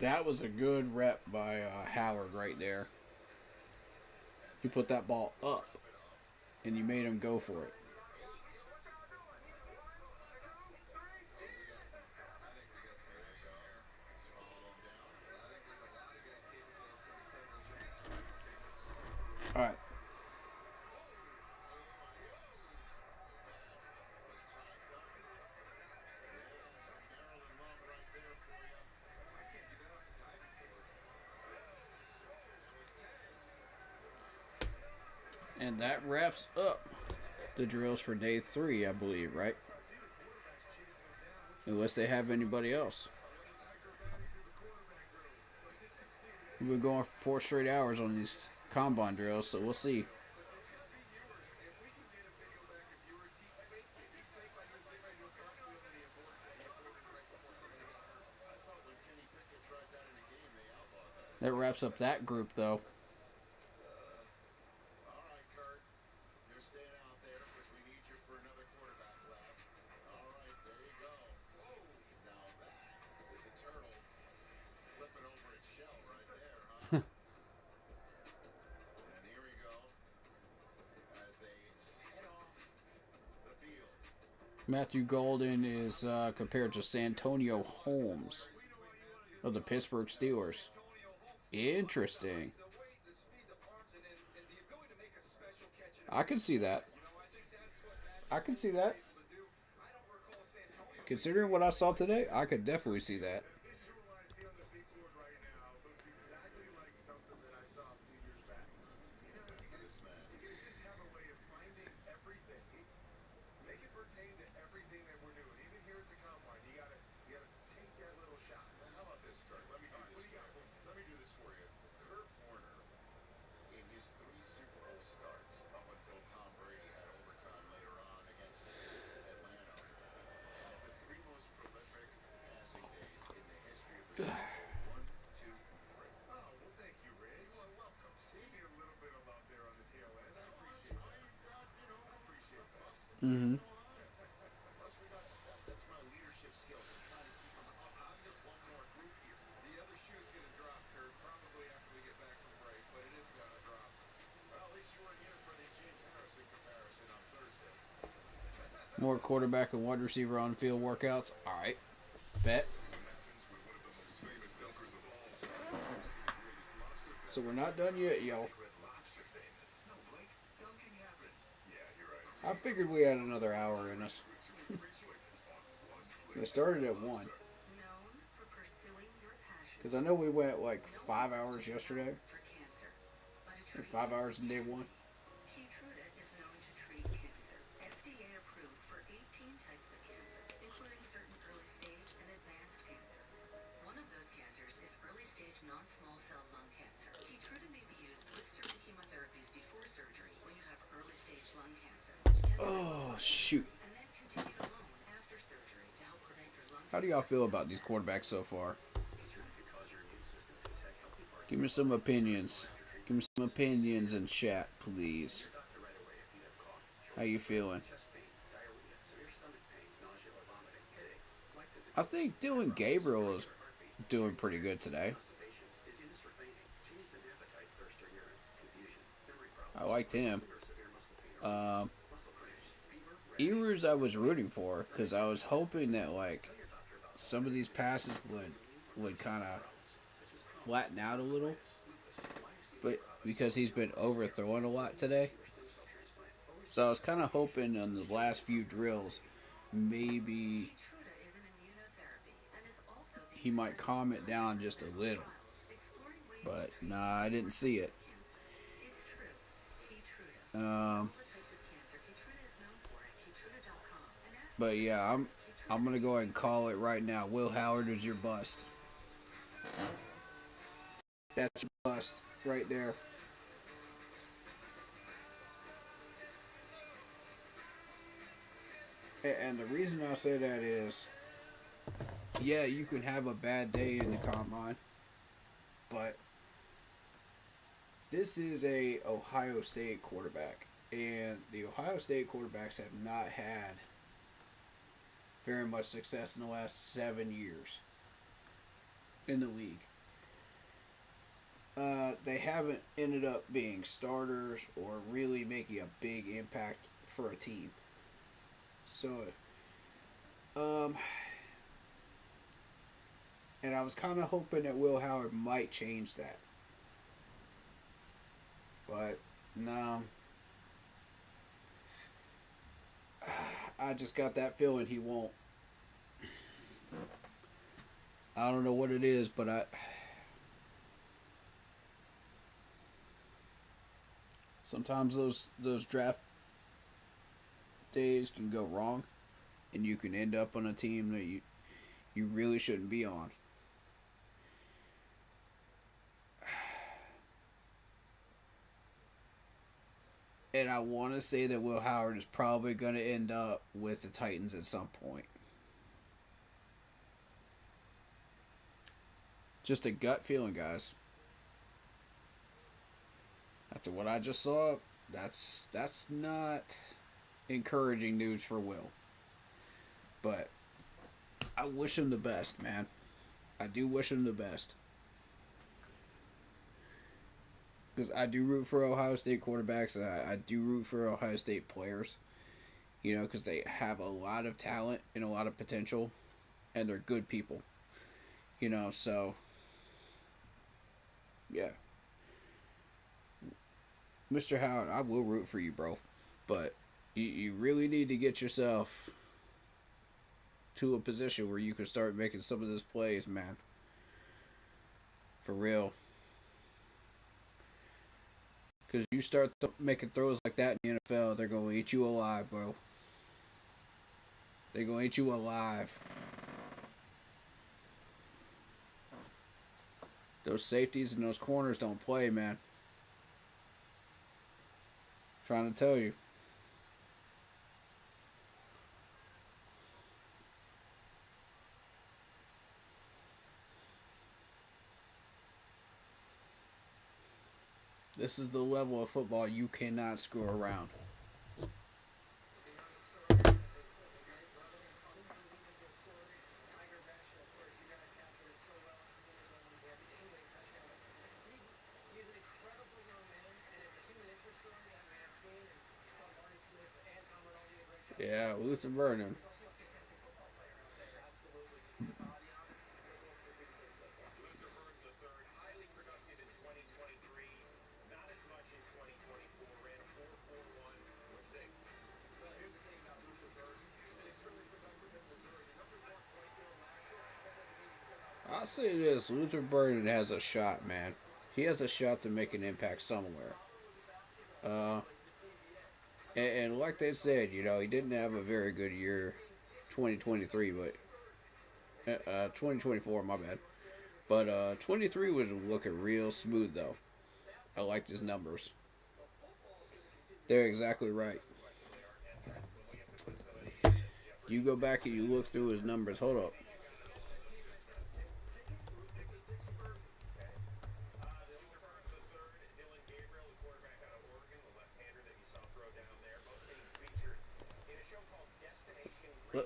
That was a good rep by Howard right there. He put that ball up, and you made him go for it. All right. And that wraps up the drills for day 3, I believe, right? Unless they have anybody else. We've been going for 4 straight hours on these combine drills, so we'll see. That wraps up that group, though. Matthew Golden is compared to Santonio Holmes of the Pittsburgh Steelers. Interesting. I can see that. I can see that. Considering what I saw today, I could definitely see that. Let me do this for you. Mm-hmm. Plus, that's my leadership skills. I'm trying to keep them up. I'm just one more group here. The other shoe's gonna drop, Kurt, probably after we get back from break, but it is gonna drop. Well, at least you weren't here for the James Harrison comparison on Thursday. More quarterback and wide receiver on field workouts. All right. Bet. So we're not done yet, y'all. Lobster famous. No, Blake, dunking happens. Yeah, you're right. I figured we had another hour in us. It started at 1. Known for pursuing your passion Because I know we went like 5 hours yesterday. for cancer. But a Like treatment 5 hours in day 1. Keytruda is known to treat cancer. FDA approved for 18 types of cancer, including certain early stage and advanced cancers. One of those cancers is early stage non-small cell lung cancer. Keytruda may be used with certain chemotherapies before surgery when you have early stage lung cancer, which can Oh, shoot. and then continue alone after surgery to help prevent your lung How do y'all feel about these quarterbacks so far? Keytruda could cause your immune system to attack healthy parts Give me some opinions. Give me some opinions in chat, please. doctor right away if you have cough, How you feeling? chest pain, diarrhea, severe stomach pain, nausea or vomiting, headache, light I think Dylan Gabriel is doing pretty good today. constipation, dizziness or fainting, changes in appetite, thirst or urine, confusion, memory problems, I liked him. or severe muscle pain or muscle cramps, fever, Ewers I was rooting for because I was hoping that like some of these passes would kind of flatten out a little, but because he's been overthrowing a lot today, so I was kind of hoping on the last few drills maybe Keytruda is an immunotherapy and is also being he might calm it down just a little, exploring ways but nah, I didn't see it. cancer. It's true. Keytruda. Um, What types of cancer Keytruda is known for at Keytruda.com. And ask but yeah, I'm gonna go ahead and call it right now. Will Howard is your bust. That's your bust right there. And the reason I say that is, yeah, you can have a bad day in the combine, but this is a Ohio State quarterback, and the Ohio State quarterbacks have not had very much success in the last 7 years in the league. They haven't ended up being starters or really making a big impact for a team. So, and I was kind of hoping that Will Howard might change that. But, no. I just got that feeling he won't. I don't know what it is, but sometimes those draft days can go wrong, and you can end up on a team that you really shouldn't be on. And I want to say that Will Howard is probably going to end up with the Titans at some point. Just a gut feeling, guys. After what I just saw, that's not encouraging news for Will. But I wish him the best, man. I do wish him the best. Because I do root for Ohio State quarterbacks, and I do root for Ohio State players. You know, because they have a lot of talent and a lot of potential, and they're good people. You know, so, yeah. Mr. Howard, I will root for you, bro. But you really need to get yourself to a position where you can start making some of those plays, man. For real. Because you start making throws like that in the NFL, they're going to eat you alive, bro. They're going to eat you alive. Those safeties and those corners don't play, man. Trying to tell you. This is the level of football you cannot screw around. Yeah, Luther Vernon. He's also a fantastic football player out there. Absolutely. You see the body on him? Luther Burden III, highly productive in 2023. Not as much in 2024. Ran a 4.41. What do you think? Well, here's the thing about Luther Burden. He's been extremely productive at Missouri. The numbers weren't quite there last year. That doesn't mean he's still not. I'll say this: Luther Burden has a shot, man. He has a shot to make an impact somewhere. And like they said, you know, he didn't have a very good year, 2023, but 2024, my bad. But 23 was looking real smooth though. I liked his numbers. They're exactly right. You go back and you look through his numbers. Hold up.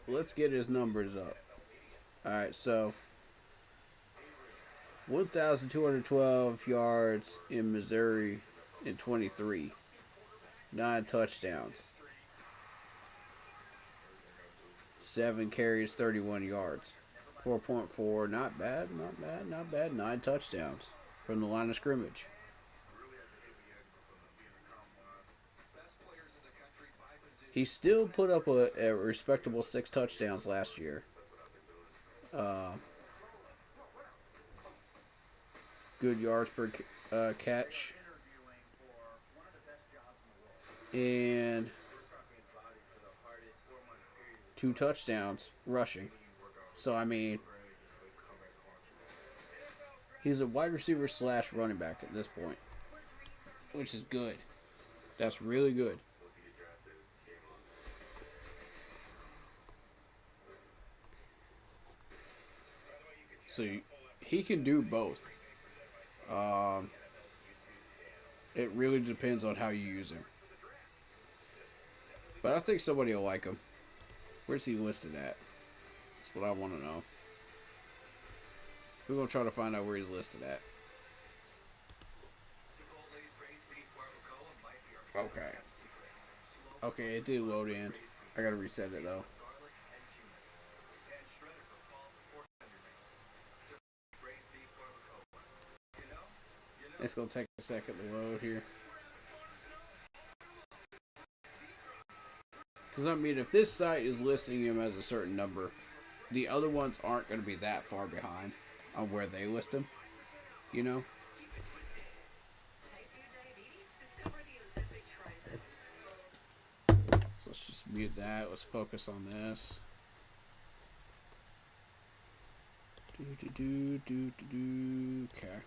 Let's get his numbers up. Alright, so 1,212 yards in Missouri in 23. 9 touchdowns. 7 carries, 31 yards. 4.4, not bad, not bad, not bad. 9 touchdowns from the line of scrimmage. He still put up a respectable 6 touchdowns last year. Good yards per catch. And 2 touchdowns rushing. So, I mean, he's a wide receiver / running back at this point, which is good. That's really good. So he can do both. It really depends on how you use him. But I think somebody will like him. Where's he listed at? That's what I want to know. We're going to try to find out where he's listed at. Okay. Okay, it did load in. I got to reset it though. It's going to take a second to load here. Because, I mean, if this site is listing him as a certain number, the other ones aren't going to be that far behind on where they list him. You know? So let's just mute that. Let's focus on this. Okay.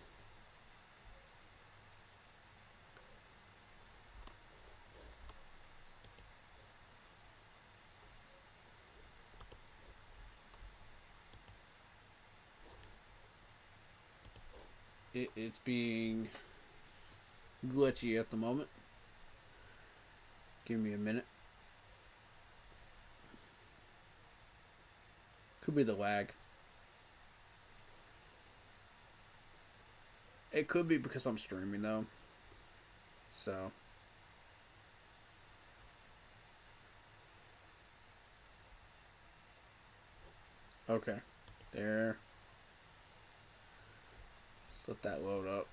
It's being glitchy at the moment. Give me a minute. Could be the lag. It could be because I'm streaming though. So. Okay. There. Let that load up.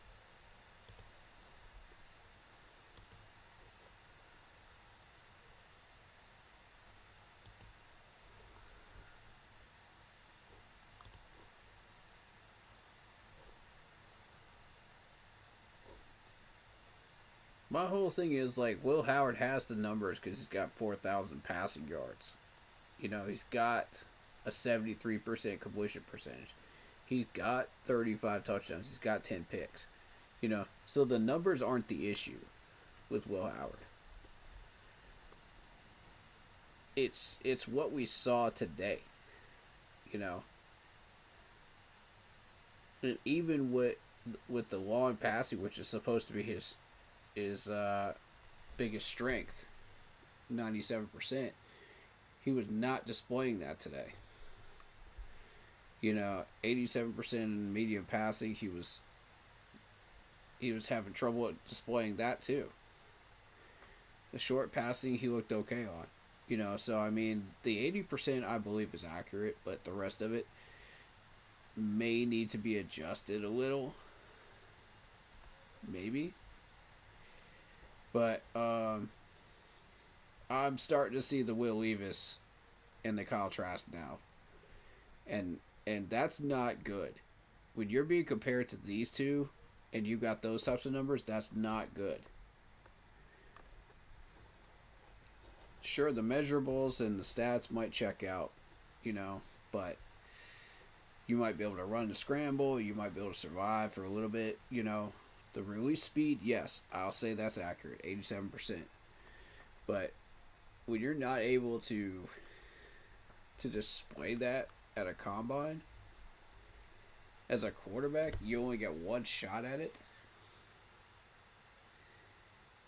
My whole thing is like Will Howard has the numbers because he's got 4,000 passing yards. You know, he's got a 73% completion percentage. He's got 35 touchdowns. He's got 10 picks. You know, so the numbers aren't the issue with Will Howard. It's what we saw today. You know. And even with the long passing, which is supposed to be his biggest strength, 97%, he was not displaying that today. You know, 87% in medium passing, he was having trouble displaying that too. The short passing, he looked okay on. You know, so I mean, the 80% I believe is accurate, but the rest of it may need to be adjusted a little. Maybe. But I'm starting to see the Will Levis and the Kyle Trask now. And that's not good. When you're being compared to these two and you got those types of numbers, that's not good. Sure, the measurables and the stats might check out, you know, but you might be able to run the scramble, you might be able to survive for a little bit, you know. The release speed, yes, I'll say that's accurate, 87%. But when you're not able to display that at a combine, as a quarterback, you only get one shot at it.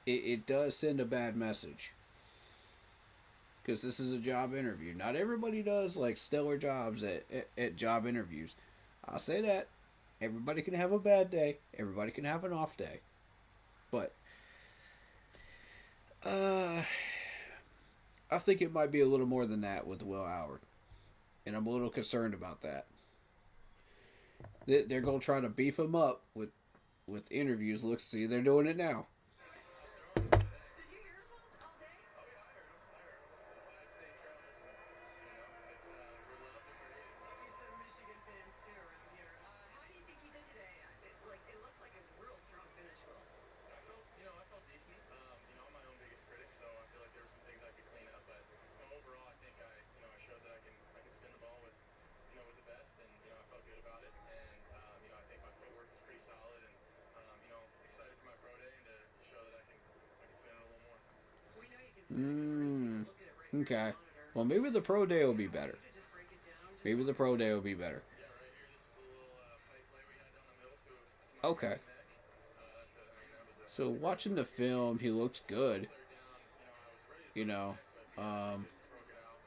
It does send a bad message. Because this is a job interview. Not everybody does like stellar jobs at job interviews. I'll say that. Everybody can have a bad day. Everybody can have an off day. But I think it might be a little more than that with Will Howard. And I'm a little concerned about that. They're going to try to beef him up with interviews. Look, see, they're doing it now. Did you hear him all day? Oh yeah, I heard him. Ohio State Travis, and it's we're loved and we're hated. Maybe some Michigan fans too around here. How do you think you did today? It looked like a real strong finish, Will. I felt decent. I'm my own biggest critic, so I feel like there were some things I could clean up. But overall, I think I showed that I can spin the ball with with the best, and I felt good about it. And I think my footwork was pretty solid, and excited for my pro day and to show that I can spin it a little more. We know you can spin it 'cause we're taking a look at it right here Okay. on the monitor. Well, maybe the pro day will be better. You could just break it down. Just Maybe the pro day will be better. Yeah, right here. This was a little pipe play we had down the middle to my Okay. neck. That was So watching the film, he looks good. clear down. I was ready to You know, broke it out.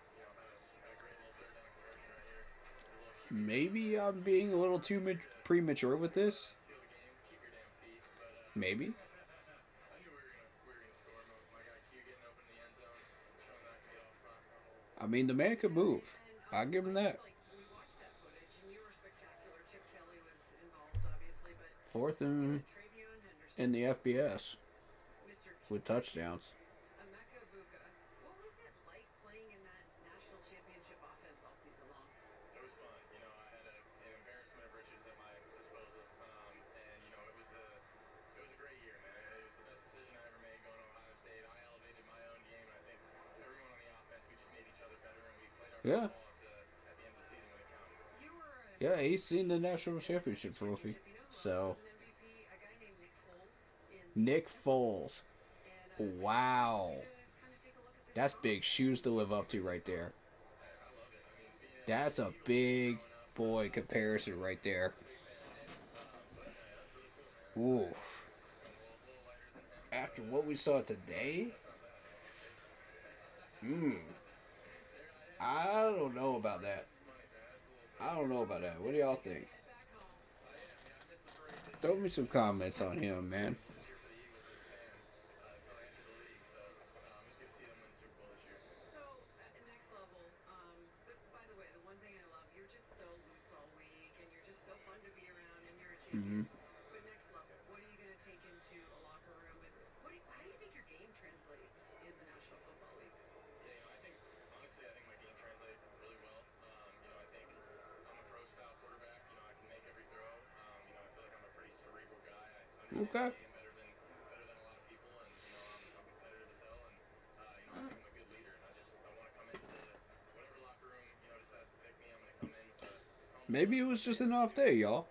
Had a great little third down conversion right here. It was a little maybe I'm being a little too premature with this. seal the game. Keep your damn feet. But Maybe. I knew we were gonna score. My guy Q getting open in the end zone, showing that I can get off front. I mean, the man could move. I'll give him that. like we watched that footage and you were spectacular. Chip Kelly was involved, obviously, but Fourth and Travion Henderson, in the FBS Mr. with touchdowns. Emeka Buka. What was it like playing in that national championship offense all season long? It was fun. I had an embarrassment of riches at my disposal, and it was a great year, man. It was the best decision I ever made going to Ohio State. I elevated my own game, and I think everyone on the offense, we just made each other better, and we played our Yeah. best ball at the end of the season when it counted. You were a Yeah, he's seen the national championship trophy. So, an MVP, a guy named Nick Foles in Nick Foles. and Wow. kind of take a look at this. That's big shoes to live up to right there. That's a big boy comparison right there. Oof. After what we saw today, I don't know about that. What do y'all think? Throw me some comments on him, man. So, at the next level, by the way, the one thing I love, you're just so loose all week, and you're just so fun to be around, and you're a champion. But next level, what are you going to take into a locker room, and how do you think your game translates in the National Football League? Yeah, honestly, I think my game translates really well. I think I'm a pro-style quarterback. I can make every throw. I feel like I'm a pretty cerebral guy. I understand Okay. the game better than a lot of people, and I'm competitive as hell, and I think I'm a good leader, and I want to come into whatever locker room decides to pick me. I'm going to come in with a humble, Maybe it was just an off day, y'all.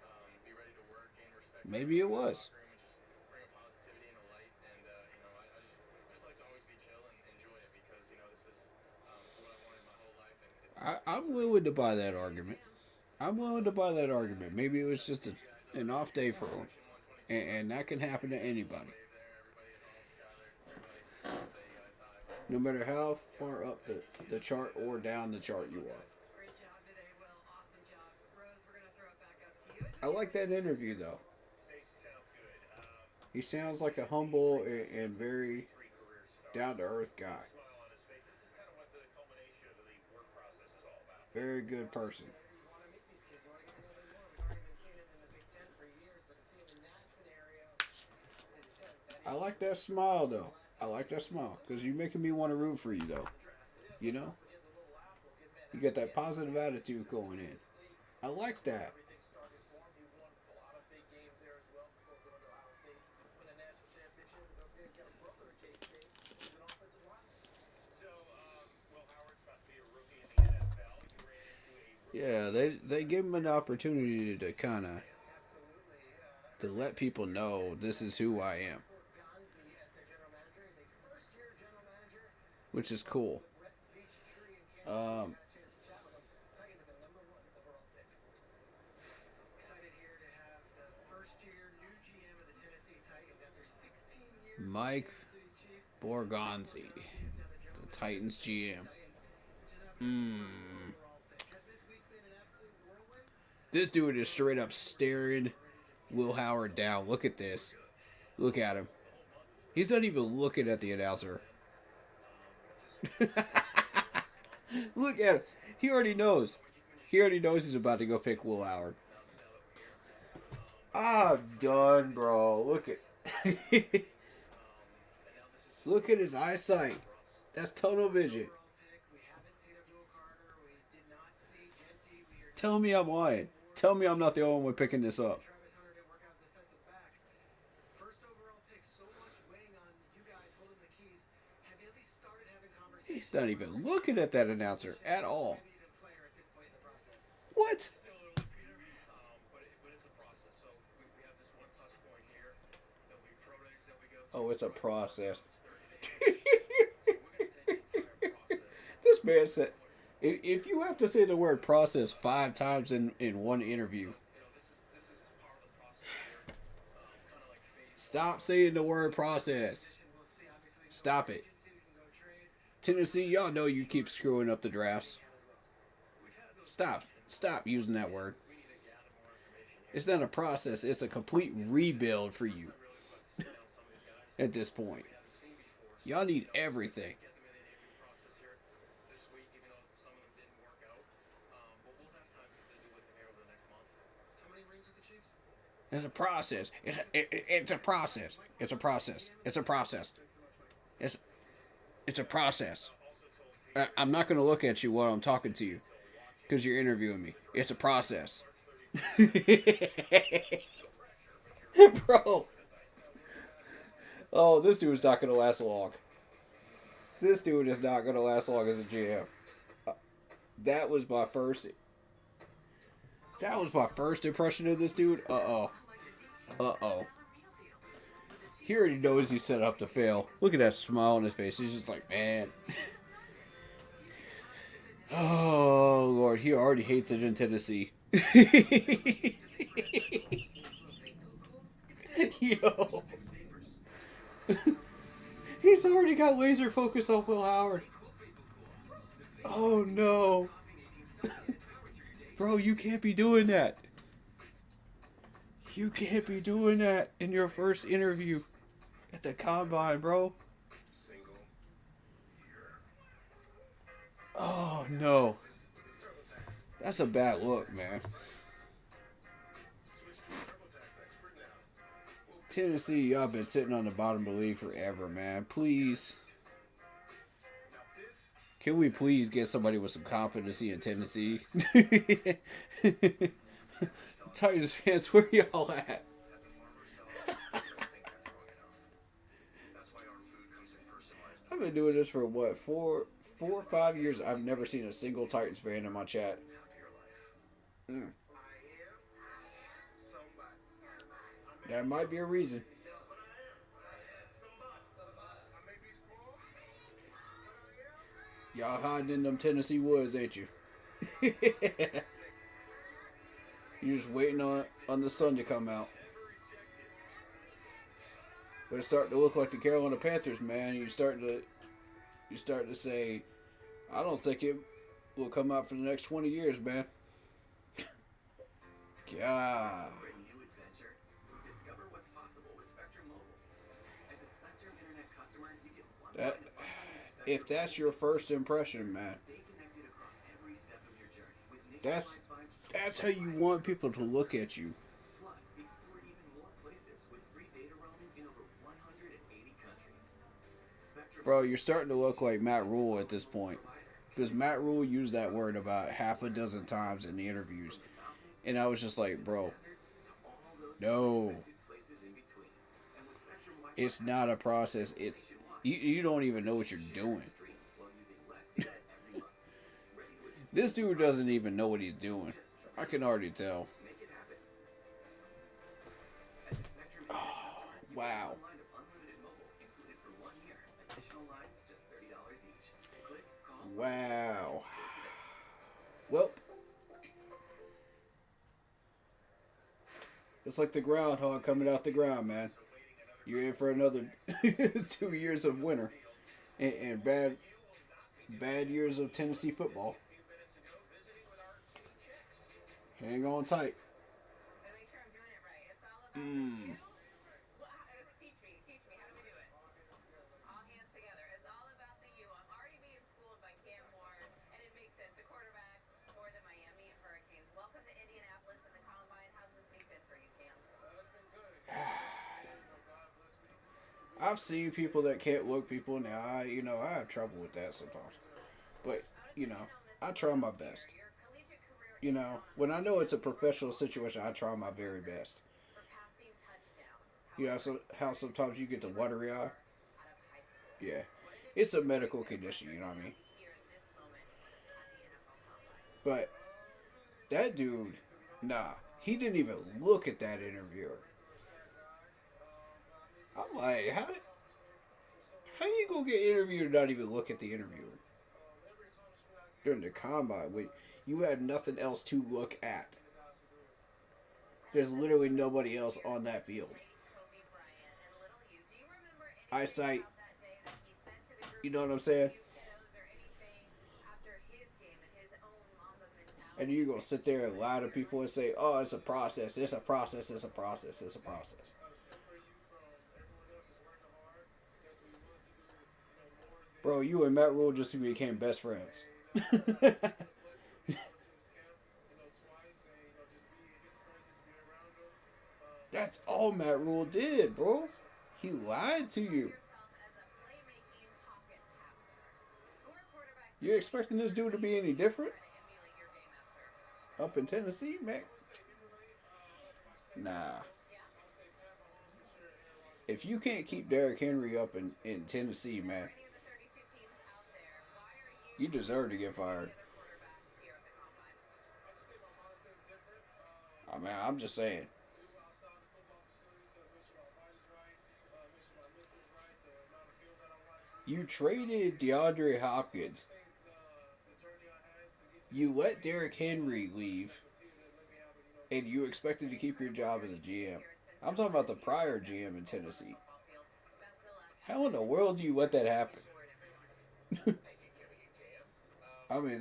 be ready to work, gain respect. Maybe it was. Locker room and just bring a positivity and a light, and I just like to always be chill and enjoy it because this is what I wanted my whole life, and I'm willing to buy that argument. Maybe it was just an off day for him. And that can happen to anybody. No matter how far up the chart or down the chart you are. Great job today, Will. Awesome job. Rose, we're going to throw it back up to you. I like that interview, though. Stacey sounds good. He sounds like a humble and very Three career starts. down-to-earth guy. Smile on his face. This is kind of what Very good person. You want to meet these kids. You want to get to know them more. We've already been seeing him in the Big Ten for years, but to see him in that scenario, I like that smile though. I like that smile because you're making me want to root for you though. You know, you get that positive attitude going in. I like that. everything started for him. He won a lot of big games there as well before going to Ohio State, win a national championship. And don't forget, he's got a brother at K-State who's an offensive lineman. So, Will Howard's about to be a rookie in the NFL. You ran into a Yeah, they give him an opportunity to kind of to let people know this is who I am, Gonzi as their general manager. He's a first-year general manager. which is cool. Brett Veach-Tree in Kansas City. Got a chance to chat with him. Titans have the #1 overall pick. Excited here to have the first-year new GM of the Tennessee Titans after 16 years. Mike with the Kansas City Chiefs. Borgonzi, He is now the general the Titans GM. Titans, which is having Mm. overall pick. Has this week been an absolute whirlwind? This dude is straight up staring Will Howard down. Look at this. Look at him. He's not even looking at the announcer. Look at him. He already knows. He already knows he's about to go pick Will Howard. I'm done, bro. Look at look at his eyesight. That's tunnel vision. Overall pick. We haven't seen Abdul Carter. We did not see Jeanty. We are Tell me I'm lying. Tell me I'm not the only one picking this up. Travis Hunter didn't work out defensive backs. First overall pick, so much weighing on you guys holding the keys. Have you at least started having conversations? He's not even looking at that announcer at all. Maybe even player at this point in the process. What? Still early, Peter, but it's a process. So we have this one touch point here. There'll be pro days that we go to. Oh, it's a process. So we're going to take the entire process. This man said, if you have to say the word process 5 times in one interview, You know, this is part of the process here. Kind of like phase. stop saying the word process. We'll see. Obviously, Stop it. agency, we can go trade. Tennessee, y'all know you keep screwing up the drafts. Stop. Stop using that word. It's not a process. It's a complete rebuild for you at this point. Y'all need everything. Get them in the interview process here this week, even though some of them didn't work out. But we'll have time to visit with them here over the next month. How many rings with the Chiefs? It's a process. It's a process. It's a process. It's a process. It's a process. I'm not going to look at you while I'm talking to you because you're interviewing me. It's a process. Bro. Oh, this dude's not going to last long. This dude is not going to last long as a GM. That was my first impression of this dude. Uh-oh. Uh-oh. He already knows he's set up to fail. Look at that smile on his face. He's just like, man. Oh, Lord. He already hates it in Tennessee. Yo. He's already got laser focus on Will Howard. Oh, no. Bro, you can't be doing that. You can't be doing that in your first interview at the combine, bro. Oh, no. That's a bad look, man. Tennessee, y'all been sitting on the bottom of the league forever, man. Please. Can we please get somebody with some competency in Tennessee? Titans fans, where y'all at? I've been doing this for what, four or 5 years. I've never seen a single Titans fan in my chat. That might be a reason. Y'all hiding in them Tennessee woods, ain't you? You're just waiting on the sun to come out. But it's starting to look like the Carolina Panthers, man. You're starting to say, I don't think it will come out for the next 20 years, man. God. For a new adventure, discover what's possible with Spectrum Mobile. As a Spectrum Internet customer, you get one If that's your first impression, man, stay connected across every step of your journey. That's how you want people to look at you. Plus, explore even more places with free data roaming in over 180 countries. Spectrum Bro, you're starting to look like Matt Rule at this point. Because Matt Rule used that word about half a dozen times in the interviews. And I was just like, bro, no. It's not a process. It's you don't even know what you're doing. This dude doesn't even know what he's doing. I can already tell. Oh, wow. Wow. Well, it's like the groundhog coming out the ground, man. You're in for another 2 years of winter and bad years of Tennessee football. Hang on tight. Teach me. How do we do it? All hands together. It's all about the U. I'm already being schooled by Cam Ward, and it makes sense. A quarterback for the Miami Hurricanes. Welcome to Indianapolis and the Combine. How's this week been for you, Cam? It's been good. God bless me. I've seen people that can't look people in the eye. You know, I have trouble with that sometimes. But, you know, I try my best. You know, when I know it's a professional situation, I try my very best. You know, so how sometimes you get the watery eye? Yeah. It's a medical condition, you know what I mean? But that dude, nah, he didn't even look at that interviewer. I'm like, how you gonna get interviewed and not even look at the interviewer? During the combine, when you had nothing else to look at. There's literally nobody else on that field. Eyesight, you know what I'm saying? And you're gonna sit there and lie to people and say, oh, it's a process, it's a process, it's a process, it's a process. Bro, you and Matt Rule just became best friends. That's all Matt Rule did, bro. He lied to you. You expecting this dude to be any different? Up in Tennessee, man? Nah. If you can't keep Derrick Henry up in Tennessee, man, you deserve to get fired. I mean, I'm just saying. You traded DeAndre Hopkins. You let Derrick Henry leave. And you expected to keep your job as a GM. I'm talking about the prior GM in Tennessee. How in the world do you let that happen? I mean,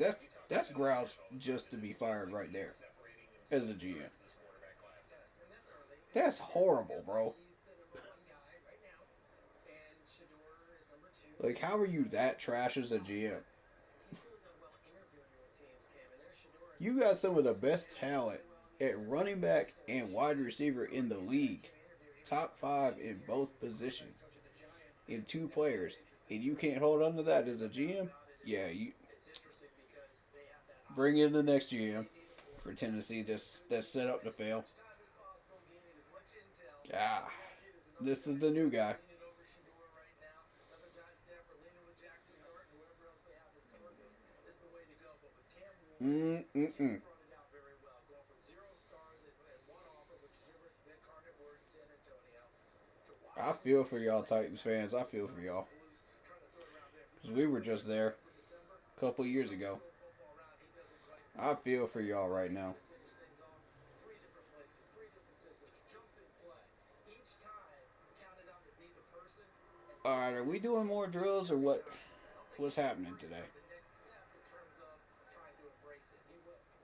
that's grounds just to be fired right there as a GM. That's horrible, bro. Like, how are you that trash as a GM? You got some of the best talent at running back and wide receiver in the league. Top 5 in both positions. In 2 players. And you can't hold on to that as a GM? Yeah, you bring in the next GM for Tennessee that's set up to fail. Ah, this is the new guy. I feel for y'all Titans fans. I feel for y'all. Because we were just there a couple years ago. I feel for y'all right now. Alright, are we doing more drills or what? What's happening today?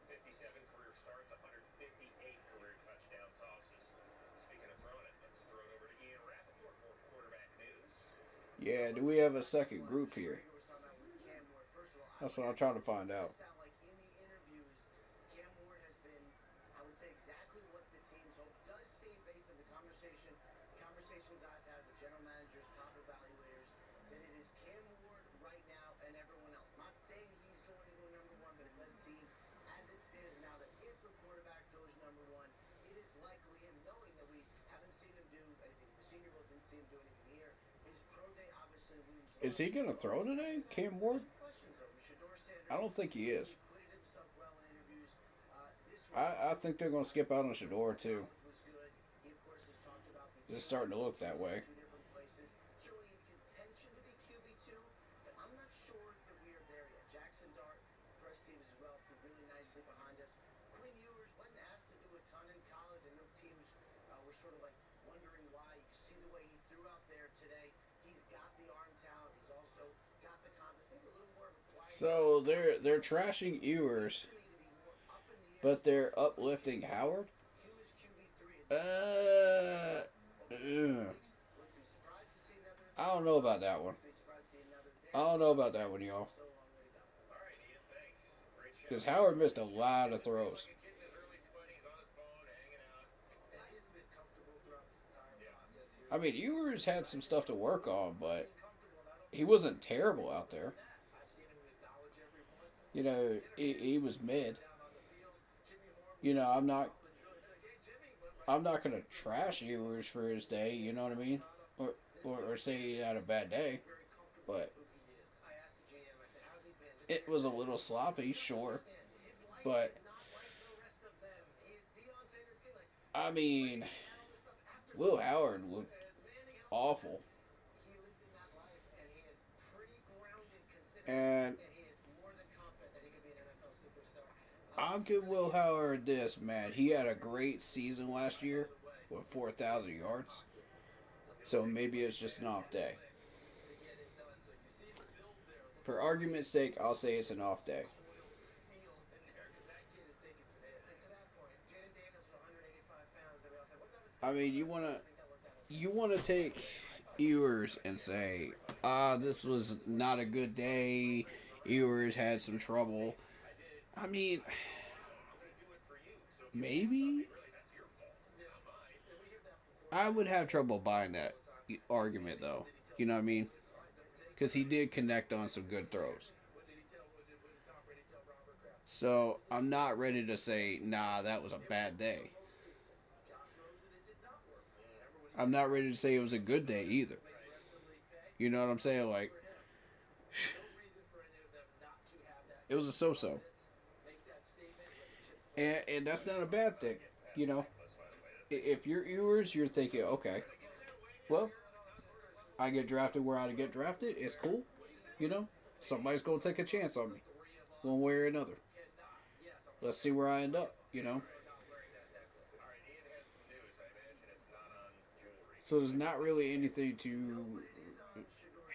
57 career starts, 158 career touchdown tosses. Speaking of throwing it, let's throw it over to Ian Rappaport. More quarterback news. Yeah, do we have a second group here? That's what I'm trying to find out. team. As it stands now, that if the quarterback goes number one, it is likely him, knowing that we haven't seen him do anything in the Senior Bowl, didn't see him do anything here. His pro day obviously looms Is he gonna throw today, Cam Ward? questions though. Shador Sanders I don't think he is. acquitted himself well in interviews. This one I think they're gonna skip out on Shador too. was good. He of course has talked about the It's starting to look that way. two different places, showing in contention to be QB2, but I'm not sure that we are there yet. Jackson Dart, press teams as well, threw really nicely behind us. Quinn Ewers wasn't asked to do a ton in college, and no teams were sort of like wondering why. You can see the way he threw out there today. He's got the arm talent. He's also got the confidence. Maybe a little more of a quiet. So they're trashing Ewers, but they're uplifting Howard. He was QB3 and would be surprised to see another. I don't know about that one. Be surprised to see another there. I don't know about that one, y'all. So long way to go. All right, Ian, thanks. Great show. Because Howard missed a lot of throws. Like a kid in his early 20s on his phone, hanging out. Yeah, he's been comfortable throughout this entire process here. I mean, Ewers had some stuff to work on, but Comfortable, and I don't he wasn't terrible out there. I've seen him acknowledge everyone. You know, he was mid. Down on the field, Jimmy Horn, You know, I'm not like, hey, Jimmy, what gonna trash Ewers for his day. You know what I mean? Or say he had a bad day, but he is. I asked the GM, I said, how's he been? Just it was a little sloppy, sure. his life But is not like the rest of them. He's Deion Sanders' kid. Like, I mean, all this stuff after Will Howard looked Manning and awful, he lived in that life, and he is pretty grounded considering, and and he is more than confident that he could be an NFL superstar. I'll give Will Howard this, man. He had a great season last year with 4,000 yards. So maybe it's just an off day. For argument's sake, I'll say it's an off day. Steal in there, 'cause that kid is taking some hits. And to that point, Jaden Daniels was 185 pounds, and we all said, what about his I mean, you wanna take Ewers and say, this was not a good day. Ewers had some trouble. I mean, maybe I would have trouble buying that argument though. You know what I mean? Because he did connect on some good throws. So I'm not ready to say, nah, that was a bad day. I'm not ready to say it was a good day either. You know what I'm saying? Like, it was a so-so. And that's not a bad thing. You know, if you're Ewers, you're thinking, okay, well, I get drafted where I get drafted. It's cool. You know, somebody's going to take a chance on me one way or another. Let's see where I end up, you know. So there's not really anything to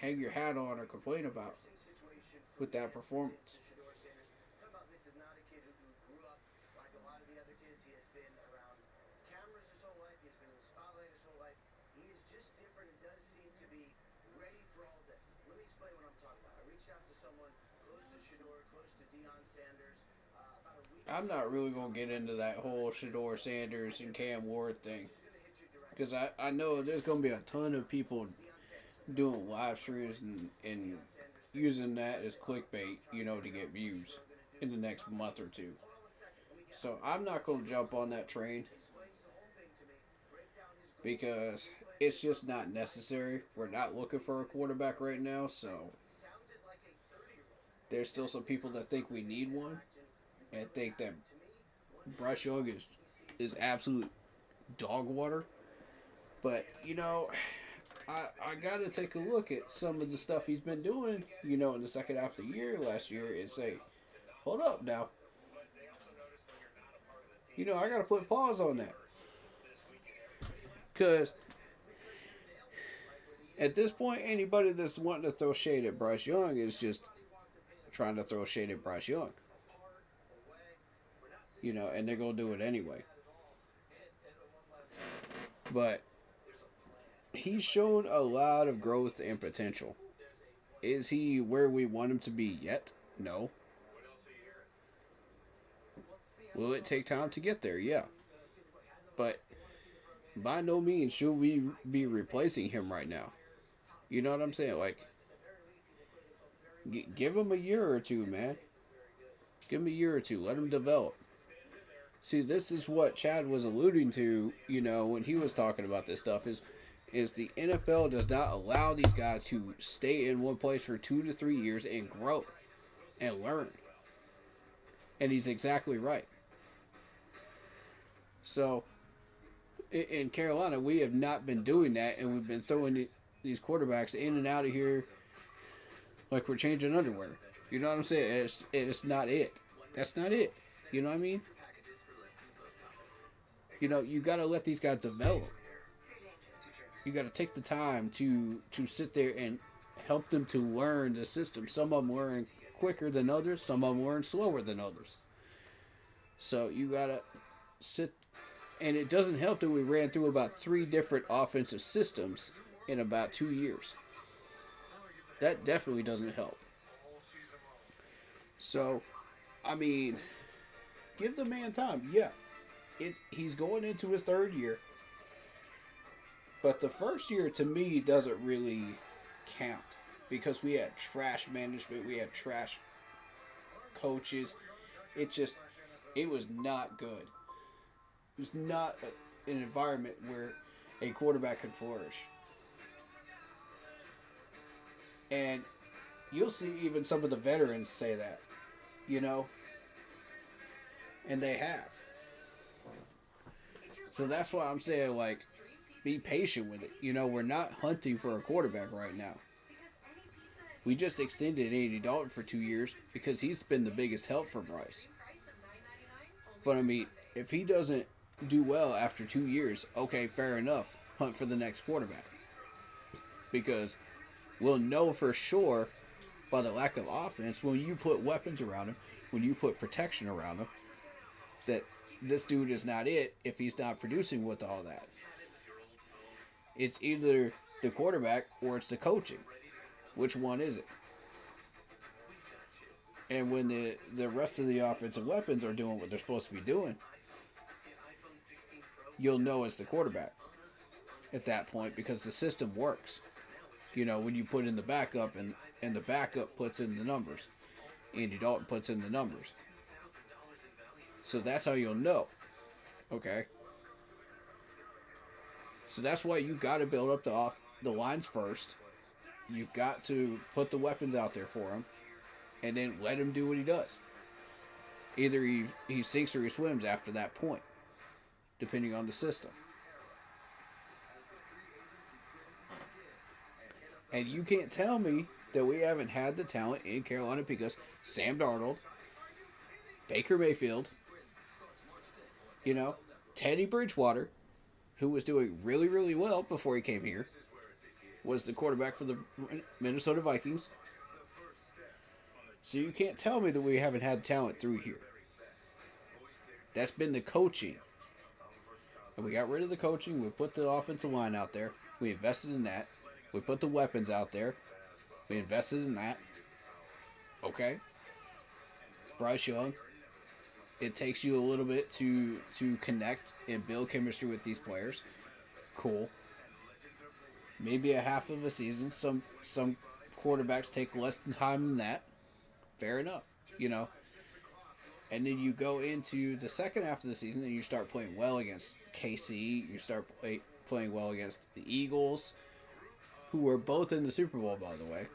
hang your hat on or complain about with that performance. Talk about this is not a kid who grew up like a lot of the other kids. He has been around cameras his whole life. He has been in the spotlight his whole life. He is just different and does seem to be ready for all this. Let me explain what I'm talking about. I reached out to someone close to Shador, close to Deion Sanders, about a week. I'm not really going to get into that whole Shador Sanders and Cam Ward thing. Because I know there's going to be a ton of people doing live streams and using that as clickbait, you know, to get views in the next month or two. So I'm not going to jump on that train because it's just not necessary. We're not looking for a quarterback right now, so there's still some people that think we need one and think that Bryce Young is absolute dog water. But, you know, I got to take a look at some of the stuff he's been doing, you know, in the second half of the year last year and say, hold up now. You know, I got to put pause on that. Because at this point, anybody that's wanting to throw shade at Bryce Young is just trying to throw shade at Bryce Young. You know, and they're going to do it anyway. But he's shown a lot of growth and potential. Is he where we want him to be yet? No. Will it take time to get there? Yeah. But by no means should we be replacing him right now. You know what I'm saying? Like, give him a year or two, man. Give him a year or two. Let him develop. See, this is what Chad was alluding to, you know, when he was talking about this stuff, is the NFL does not allow these guys to stay in one place for 2 to 3 years and grow and learn. And he's exactly right. So, in Carolina, we have not been doing that, and we've been throwing these quarterbacks in and out of here like we're changing underwear. You know what I'm saying? It's not it. That's not it. You know what I mean? You know, you got to let these guys develop. You got to take the time to sit there and help them to learn the system. Some of them learn quicker than others. Some of them learn slower than others. So you got to sit. And it doesn't help that we ran through about 3 different offensive systems in about 2 years. That definitely doesn't help. So, I mean, give the man time. Yeah, he's going into his 3rd year. But the first year, to me, doesn't really count. Because we had trash management. We had trash coaches. It was not good. It was not an environment where a quarterback could flourish. And you'll see even some of the veterans say that, you know, and they have. So that's why I'm saying, like, be patient with it. You know, we're not hunting for a quarterback right now. We just extended Andy Dalton for 2 years because he's been the biggest help for Bryce. But I mean, if he doesn't do well after 2 years, okay, fair enough. Hunt for the next quarterback. Because we'll know for sure by the lack of offense, when you put weapons around him, when you put protection around him, that this dude is not it if he's not producing with all that. It's either the quarterback or it's the coaching. Which one is it? And when the rest of the offensive weapons are doing what they're supposed to be doing, you'll know it's the quarterback at that point because the system works. You know, when you put in the backup and the backup puts in the numbers. Andy Dalton puts in the numbers. So that's how you'll know. Okay? So that's why you got to build up the lines first. You've got to put the weapons out there for him. And then let him do what he does. Either he sinks or he swims after that point. Depending on the system. And you can't tell me that we haven't had the talent in Carolina because Sam Darnold, Baker Mayfield, you know, Teddy Bridgewater, who was doing really, really well before he came here, was the quarterback for the Minnesota Vikings. So you can't tell me that we haven't had talent through here. That's been the coaching. And we got rid of the coaching. We put the offensive line out there. We invested in that. We put the weapons out there. We invested in that. Okay. Bryce Young. It takes you a little bit to connect and build chemistry with these players. Cool. Maybe a half of a season. Some quarterbacks take less time than that. Fair enough. You know. And then you go into the second half of the season and you start playing well against KC. You start playing well against the Eagles, who were both in the Super Bowl, by the way.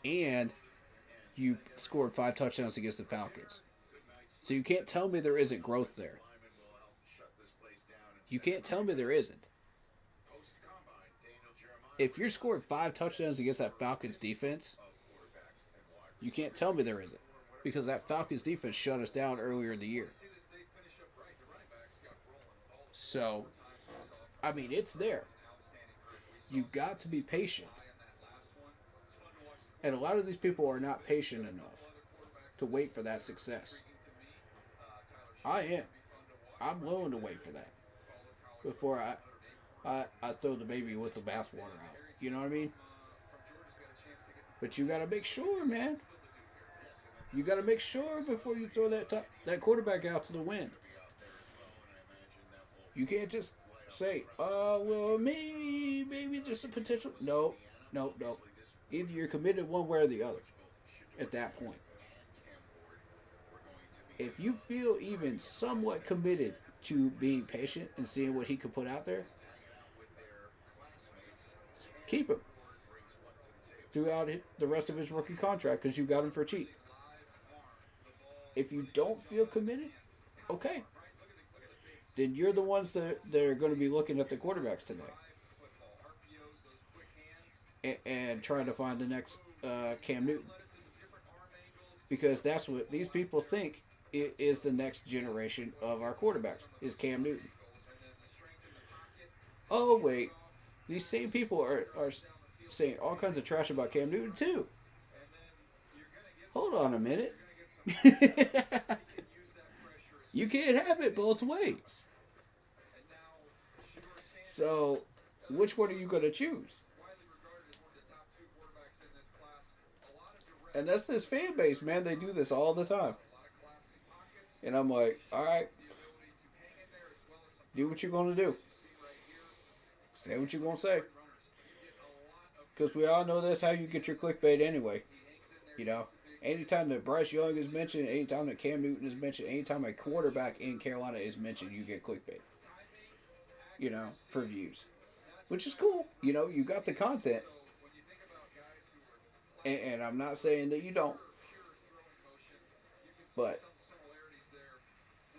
And you scored 5 touchdowns against the Falcons. So you can't tell me there isn't growth there. You can't tell me there isn't. If you're scoring 5 touchdowns against that Falcons defense, you can't tell me there isn't. Because that Falcons defense shut us down earlier in the year. So, I mean, it's there. You got to be patient. And a lot of these people are not patient enough to wait for that success. I am. I'm willing to wait for that before I throw the baby with the bathwater out. You know what I mean? But you got to make sure, man. You got to make sure before you throw that quarterback out to the wind. You can't just say, well, maybe there's a potential. No. Either you're committed one way or the other. at that point. If you feel even somewhat committed to being patient and seeing what he could put out there, keep him throughout the rest of his rookie contract because you got him for cheap. If you don't feel committed, okay. Then you're the ones that are going to be looking at the quarterbacks today and trying to find the next Cam Newton. Because that's what these people think is the next generation of our quarterbacks, is Cam Newton. Oh, wait. These same people are saying all kinds of trash about Cam Newton, too. Hold on a minute. You can't have it both ways. So, which one are you going to choose? And that's this fan base, man. They do this all the time. And I'm like, all right. Do what you're going to do. Say what you're going to say. Because we all know that's how you get your clickbait anyway. You know, anytime that Bryce Young is mentioned, anytime that Cam Newton is mentioned, anytime a quarterback in Carolina is mentioned, you get clickbait. You know, for views. Which is cool. You know, you got the content. And I'm not saying that you don't. But,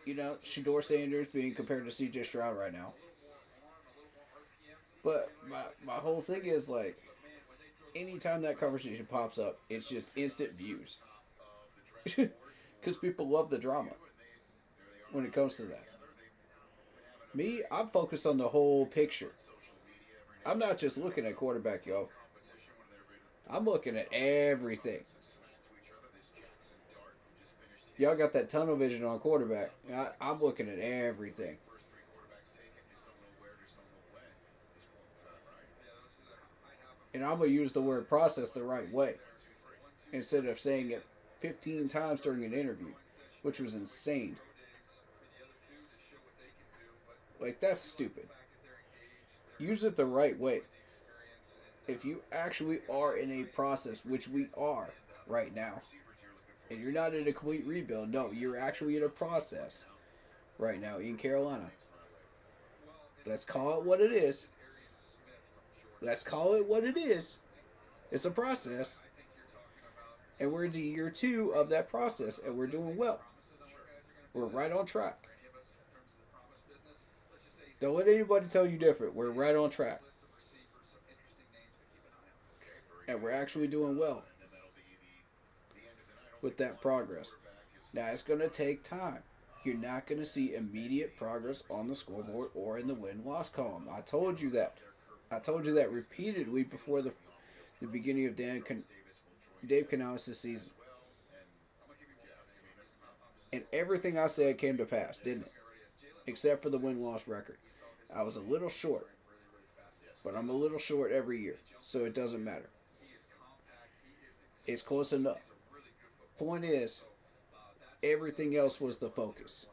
you know, Shedeur Sanders being compared to C.J. Stroud right now. But my whole thing is, like, anytime that conversation pops up, it's just instant views. Because people love the drama when it comes to that. Me, I'm focused on the whole picture. I'm not just looking at quarterback, yo. I'm looking at everything. Y'all got that tunnel vision on quarterback. I'm looking at everything. And I'm going to use the word process the right way. Instead of saying it 15 times during an interview. Which was insane. Like, that's stupid. Use it the right way. If you actually are in a process, which we are right now, and you're not in a complete rebuild, no, you're actually in a process right now in Carolina. Let's call it what it is. Let's call it what it is. It's a process. And we're into year 2 of that process, and we're doing well. We're right on track. Don't let anybody tell you different. We're right on track. And we're actually doing well with that progress. Now, it's going to take time. You're not going to see immediate progress on the scoreboard or in the win-loss column. I told you that. I told you that repeatedly before the beginning of Dave Canales' season. And everything I said came to pass, didn't it? Except for the win-loss record. I was a little short. But I'm a little short every year, so it doesn't matter. It's close enough. Point is, everything else was the focus.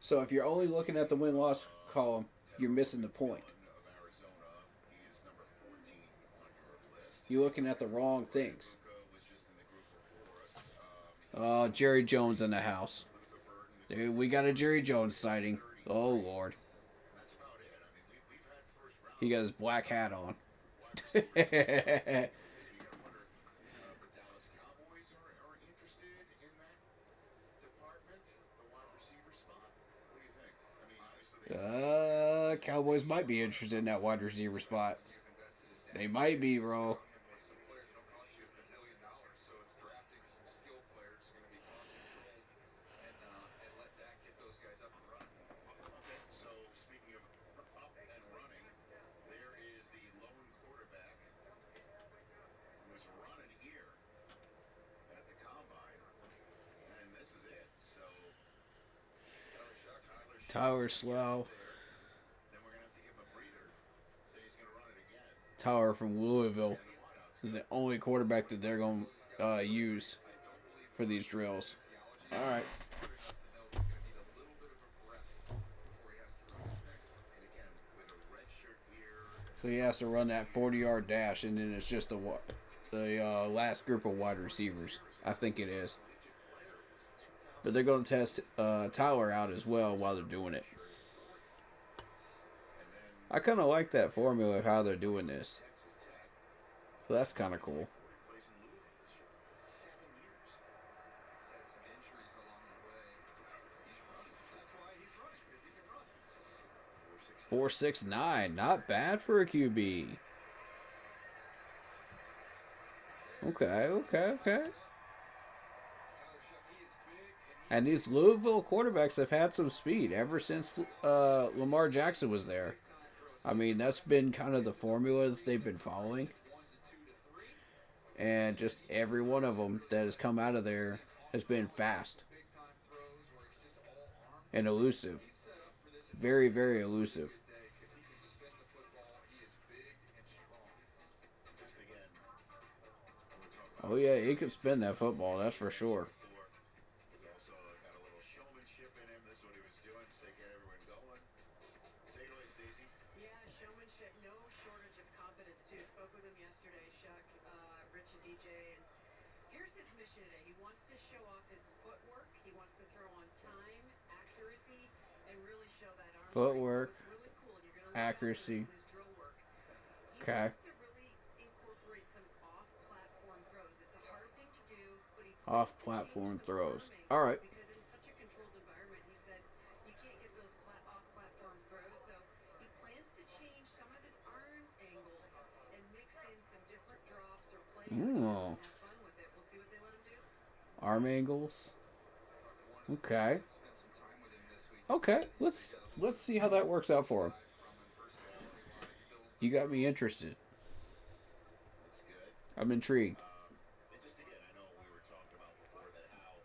So if you're only looking at the win-loss column, you're missing the point. You're looking at the wrong things. Oh, Jerry Jones in the house. We got a Jerry Jones sighting. Oh, Lord. He got his black hat on. Cowboys might be interested in that wide receiver spot. They might be, bro. Tyler Slow. Tyler from Louisville is the only quarterback that they're going to use for these drills. All right. So he has to run that 40-yard dash, and then it's just a what? the last group of wide receivers. I think it is. But they're going to test Tyler out as well while they're doing it. I kind of like that formula of how they're doing this. So that's kind of cool. Replacing Louisville this year. 7 years. He's had some injuries along the way. He's running. That's why he's running, because he can run. 4.69, not bad for a QB. Okay. And these Louisville quarterbacks have had some speed ever since Lamar Jackson was there. I mean, that's been kind of the formulas they've been following. And just every one of them that has come out of there has been fast and elusive. Very, very elusive. Oh yeah, he can spin that football, that's for sure. He's also got a little showmanship in him. This is what he was doing to get everyone going. Take it away, Stacey. Yeah, showmanship, no shortage of confidence too. Spoke with him yesterday, Shuck, Rich and DJ, and here's his mission today. He wants to show off his footwork. He wants to throw on time, accuracy, and really show that arm Footwork, strength. It's really cool, and you're gonna accuracy. his drill work. He Okay. wants to really incorporate some off-platform throws. It's a hard thing to do, but he Off-platform plans to change some throws. arm All right. angles because in such a controlled environment, he said you can't get those off-platform throws. So he plans to change some of his arm angles and mix in some different drops or play actions Ooh. and have fun with it. We'll see what they let him do. Arm angles. Okay. Okay, let's see how that works out for him. You got me interested. That's good. I'm intrigued. And just again, I know we were talking about before that how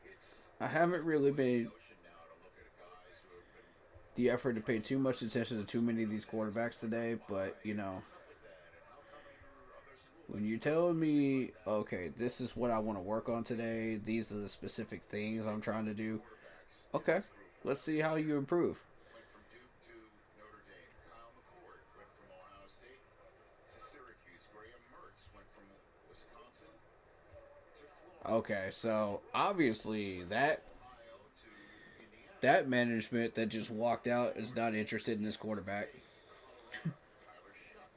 it's I haven't really made notion now to look at guys who have been the effort to pay too much attention to too many of these quarterbacks today, but you know, with that, and how come your other schools when you're telling me, okay, this is what I want to work on today, these are the specific things I'm trying to do. Okay, let's see how you improve. went from Duke to Notre Dame? Kyle McCord went from Ohio State to Syracuse. Graham Mertz went from Wisconsin to Florida. Okay, so obviously that Ohio to Indiana. that management that just walked out is not interested in this quarterback. Tyler Shuck.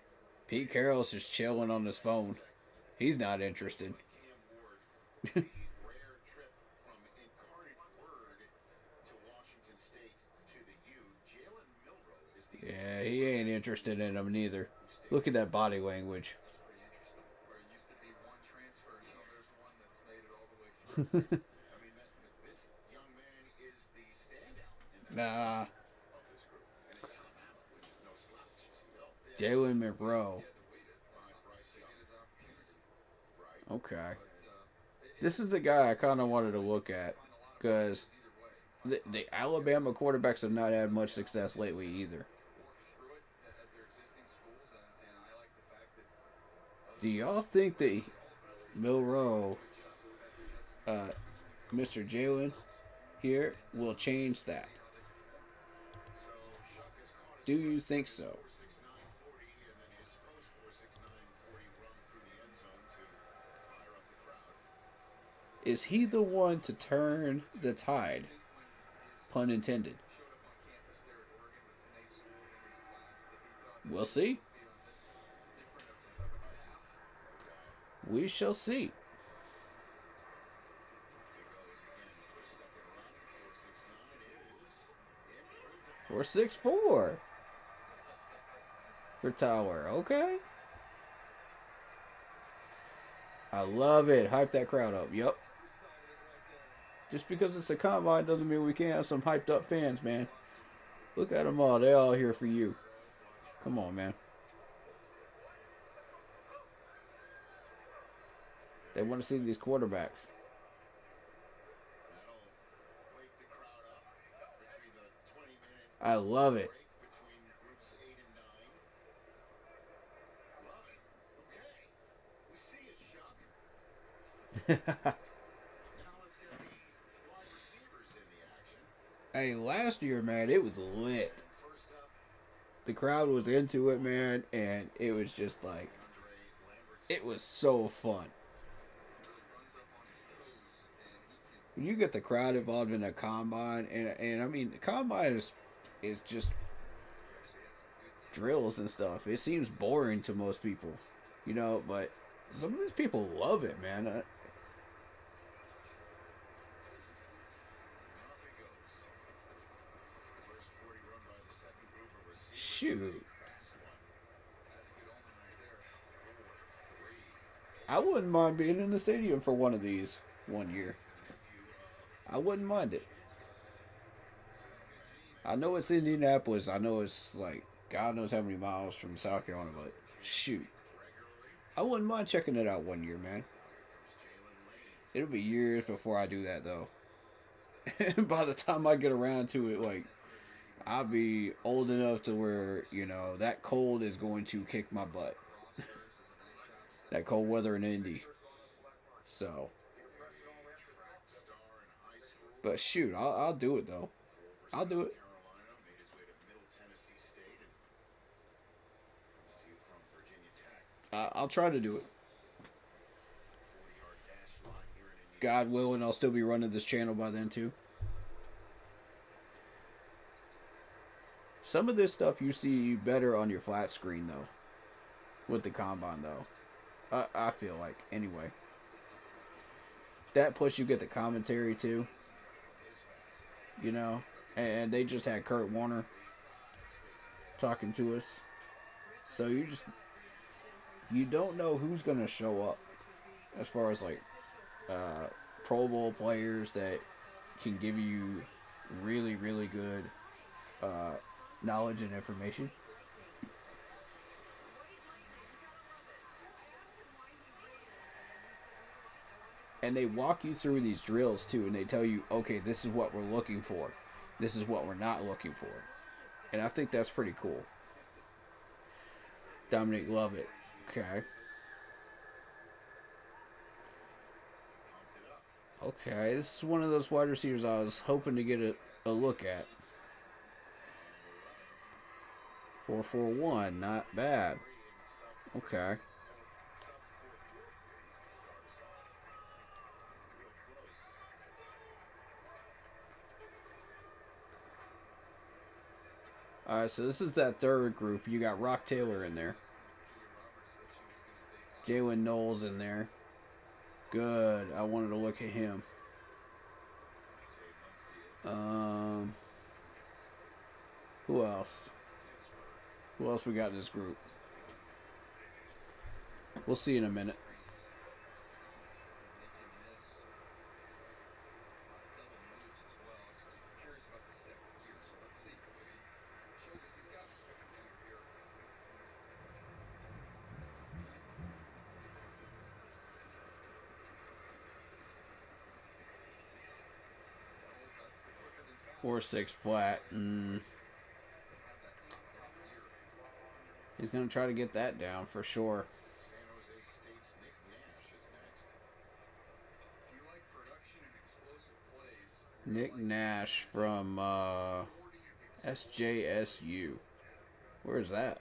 Pete Carroll's just chilling on his phone. He's not interested. Cam Ward. The rare trip from Incarnate Word to Washington State to the U. Jalen Milroe is the Yeah, he ain't interested in him neither. Look at that body language. That's pretty interesting. Where it used to be one transfer, and now there's one that's made it all the way through. I mean, this young man is the standout in that Nah, of this group. And it's Alabama, which is no slouch, as you know, Jalen Monroe. behind Bryce Young. His opportunity. Right. Okay. This is the guy I kind of wanted to look at because the Alabama quarterbacks have not had much success lately either. Work through it at their existing schools, and I like the fact that Do y'all think that Milroe, Mr. Jalen here, will change that? So Shuck has caught his Do you think so? 4.69 40, and then his post 4.69 40 run through the end zone to fire up the crowd. Is he the one to turn the tide? Pun intended. showed up on campus there at Oregon with Panay Sewell in his class that he thought We'll see. would be on this different of a path. We shall see. If it goes again for a second run, 4.69 is improved. Or 6'4" for Tower. Okay. I love it. Hype that crowd up. Yep. Just because it's a combine doesn't mean we can't have some hyped up fans, man. Look at them all. They all here for you. Come on, man. They want to see these quarterbacks. That'll wake the crowd up between the 20-minute I love it. break between groups 8 and 9. Love it. Okay. We see it, Shuck. Now let's get the wide receivers in the action. Hey, last year, man, it was lit. First up, The crowd was into it, man, and it was just like, Andre Lambert's It was so fun. When you get the crowd involved in a combine, and I mean, the combine is just drills and stuff. It seems boring to most people, you know, but some of these people love it, man. Off he goes. First 40 run by the second group of receivers. Shoot. Fast one. That's a good omen right there. 4-3. I wouldn't mind being in the stadium for one of these one year. I wouldn't mind it. I know it's Indianapolis. I know it's like God knows how many miles from South Carolina, but shoot. I wouldn't mind checking it out one year, man. It'll be years before I do that, though. And by the time I get around to it, like, I'll be old enough to where, you know, that cold is going to kick my butt. That cold weather in Indy. So. But shoot, I'll do it, though. I'll do it. Carolina made his way to Middle Tennessee State and comes to you from Virginia Tech. I'll try to do it. 40-yard dash line here in Indiana. God willing, I'll still be running this channel by then, too. Some of this stuff you see better on your flat screen, though. With the combine, though. I feel like, anyway. That plus you get the commentary, too. You know? And they just had Kurt Warner talking to us. So you don't know who's going to show up. As far as, like, Pro Bowl players that can give you really, really good knowledge and information. And they walk you through these drills too, and they tell you, okay, this is what we're looking for. This is what we're not looking for. And I think that's pretty cool. Dominic Lovett. Okay. Okay, this is one of those wide receivers I was hoping to get a look at. 4.41, not bad. Okay. Alright, so this is that third group. You got Rock Taylor in there. Jalen Knowles in there. Good. I wanted to look at him. Who else? Who else we got in this group? We'll see in a minute. Or 6 flat. He's going to try to get that down for sure. San Jose State's Nick Nash is next. If you like production and explosive plays, Nick Nash from SJSU. Where is that?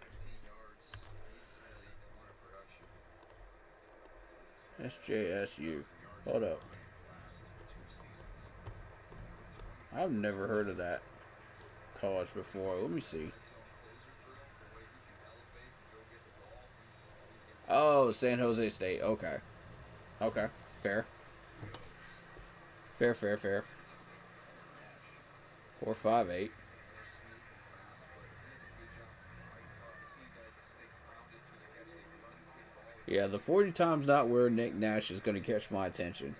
15 yards, he's SJSU. Hold up. I've never heard of that college before. Let me see. Oh, San Jose State. Okay. Okay. Fair. Fair. 4.58. Yeah, the 40 times not where Nick Nash is going to catch my attention.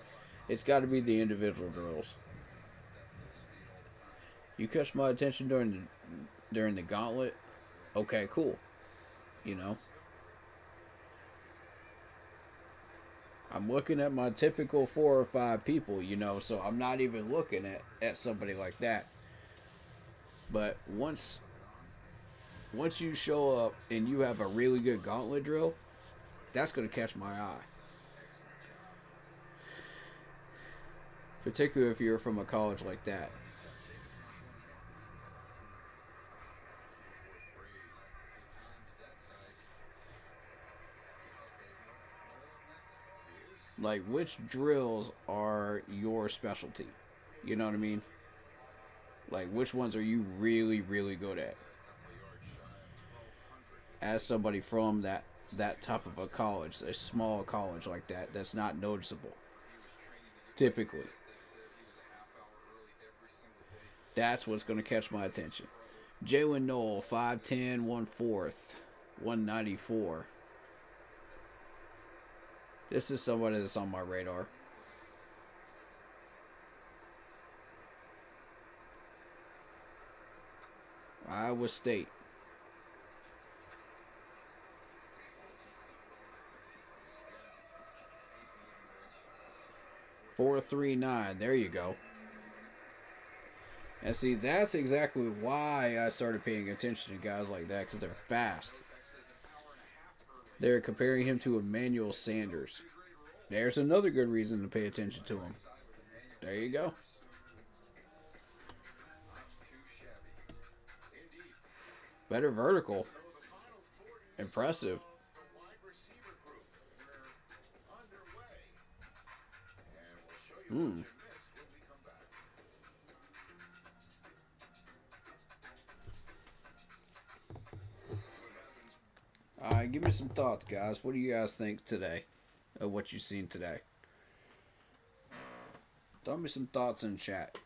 It's got to be the individual drills. You catch my attention during the gauntlet, okay, cool. You know, I'm looking at my typical 4 or 5 people, you know, so I'm not even looking at somebody like that. But once you show up and you have a really good gauntlet drill, that's going to catch my eye. Particularly if you're from a college like that. Like, which drills are your specialty? You know what I mean? Like, which ones are you really, really good at? As somebody from that type of a college, a small college like that, that's not noticeable. Typically. That's what's going to catch my attention. Jalen Knoll, 5'10", 1/4, 194. This is somebody that's on my radar. Iowa State. 4.39. There you go. And see, that's exactly why I started paying attention to guys like that, because they're fast. They're comparing him to Emmanuel Sanders. There's another good reason to pay attention to him. There you go. Better vertical. Impressive. Give me some thoughts, guys. What do you guys think today of what you've seen today? Throw me some thoughts in chat.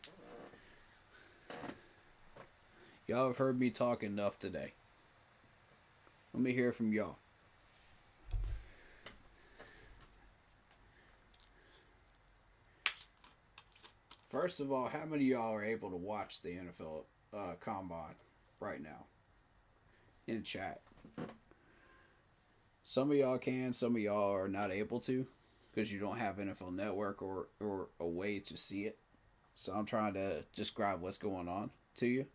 Y'all have heard me talk enough today. Let me hear from y'all. First of all, how many of y'all are able to watch the NFL Combine right now? In chat. Some of y'all can, some of y'all are not able to, because you don't have NFL Network or a way to see it. So I'm trying to describe what's going on to you.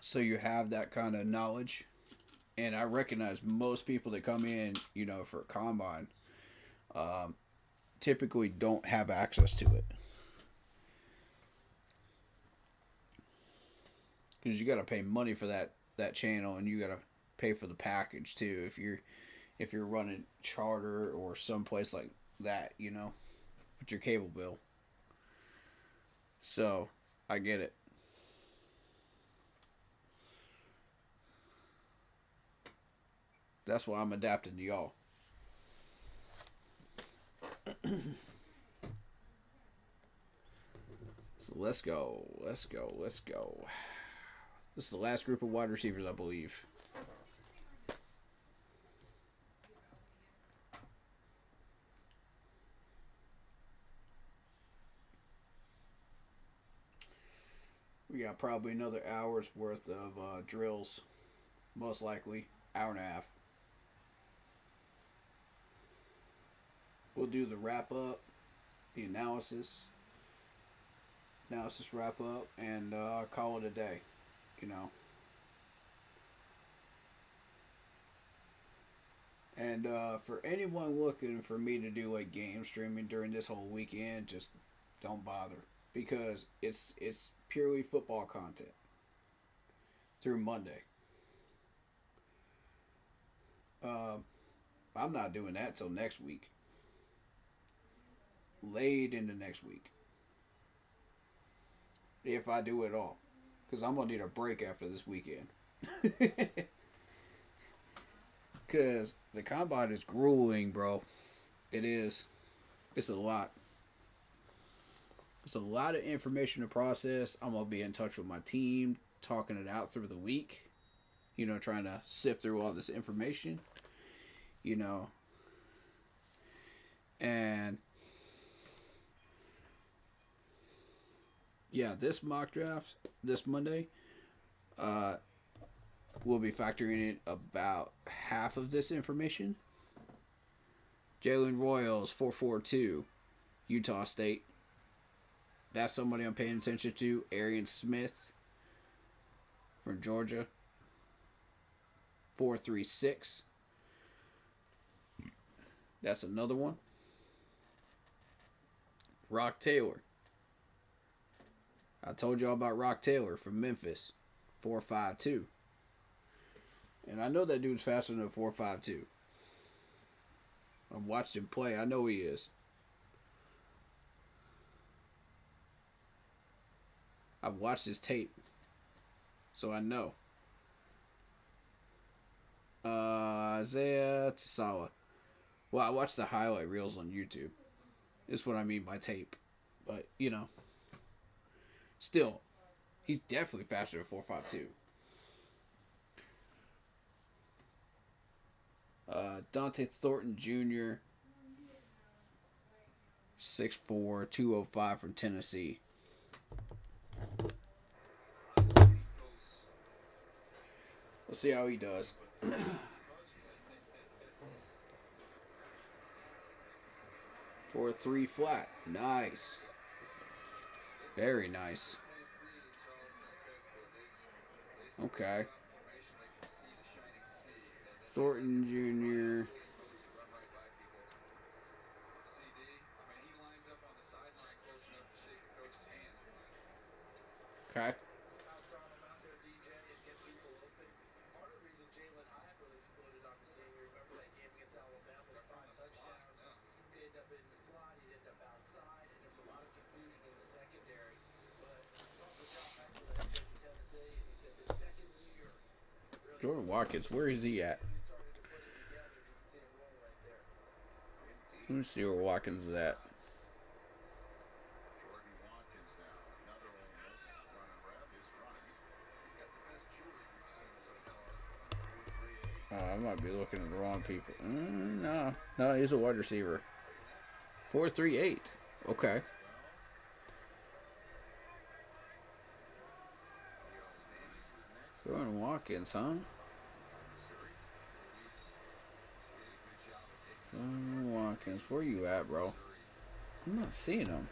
So you have that kind of knowledge. And I recognize most people that come in, you know, for a combine, typically don't have access to it. Because you got to pay money for that channel, and you got to pay for the package too. If you're running Charter or someplace like that, you know, with your cable bill. So I get it. That's why I'm adapting to y'all. So let's go. Let's go. Let's go. This is the last group of wide receivers, I believe. We got probably another hour's worth of drills. Most likely. Hour and a half. We'll do the wrap up, the analysis wrap up, and call it a day. You know. And for anyone looking for me to do a game streaming during this whole weekend, just don't bother, because it's purely football content through Monday. I'm not doing that till next week. Late into next week. If I do it all. Because I'm going to need a break after this weekend. Because the combine is grueling, bro. It is. It's a lot. It's a lot of information to process. I'm going to be in touch with my team, talking it out through the week. You know, trying to sift through all this information. You know. And yeah, this mock draft this Monday, we'll be factoring in about half of this information. Jalen Royals, 4.42, Utah State. That's somebody I'm paying attention to. Arian Smith from Georgia, 4.36. That's another one. Rock Taylor. I told y'all about Rock Taylor from Memphis, 4.52. And I know that dude's faster than a 4.52. I've watched him play. I know he is. I've watched his tape. So I know. Isaiah Tasawa. Well, I watched the highlight reels on YouTube. That's what I mean by tape. But, you know. Still, he's definitely faster than 4.52. Dante Thornton Jr. 6'4", 205 from Tennessee. Let's see how he does. 4.3 flat. Nice. Very nice. Okay. Thornton Jr. Okay. Jordan Watkins, where is he at? Let me see where Watkins is at. I might be looking at the wrong people. No, he's a wide receiver. 4.38. Okay. Jordan Watkins, huh? Jordan Watkins, where you at, bro? I'm not seeing him.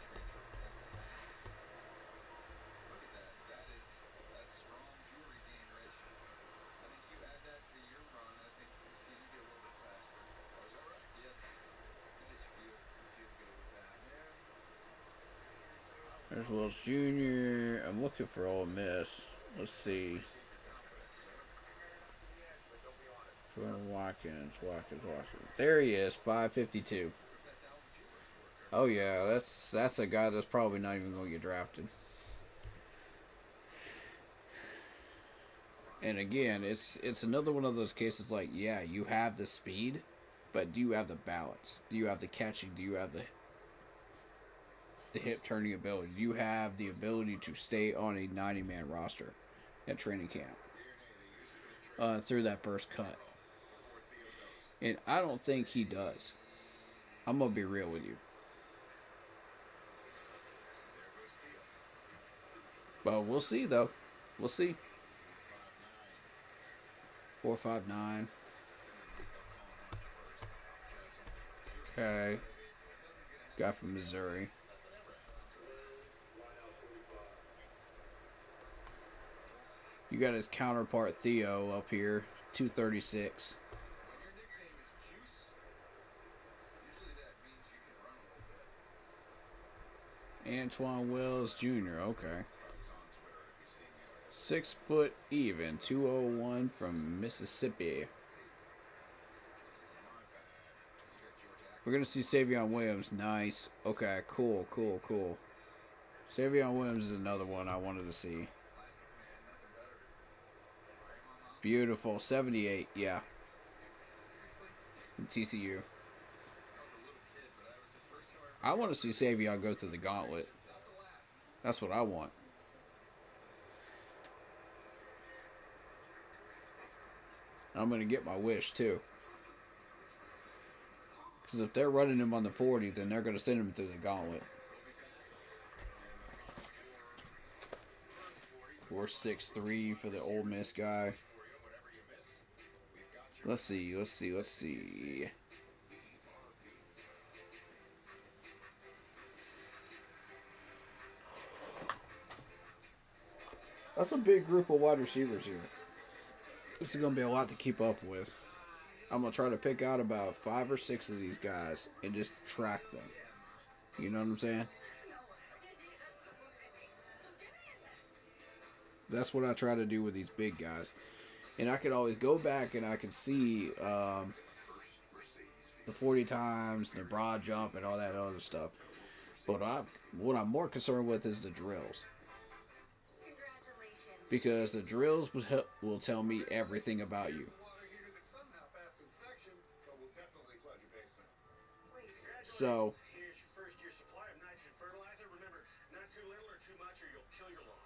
There's Wills Jr. I'm looking for Ole Miss. Let's see. Jordan Watkins. There he is, 5.52. Oh yeah, that's a guy that's probably not even going to get drafted. And again, it's another one of those cases like, yeah, you have the speed, but do you have the balance? Do you have the catching? Do you have the hip turning ability? Do you have the ability to stay on a 90-man roster at training camp through that first cut? And I don't think he does. I'm going to be real with you. But we'll see, though. We'll see. 4.59. Okay. Guy from Missouri. You got his counterpart Theo up here, 236. Antoine Wells Jr. Okay. 6 foot even, 201 from Mississippi. We're gonna see Savion Williams. Nice. Okay, cool. Savion Williams is another one I wanted to see. Beautiful. 78, yeah. From TCU. I want to see Savion go through the gauntlet. That's what I want. I'm going to get my wish, too. Because if they're running him on the 40, then they're going to send him through the gauntlet. 4.63 for the Ole Miss guy. Let's see. That's a big group of wide receivers here. This is going to be a lot to keep up with. I'm going to try to pick out about 5 or 6 of these guys and just track them. You know what I'm saying? That's what I try to do with these big guys. And I could always go back and I could see the 40 times, the broad jump, and all that other stuff. But what I'm more concerned with is the drills. Because the drills will tell me everything about you. So, Here's your first year supply of nitrogen fertilizer. Remember, not too little or too much or you'll kill your lawn.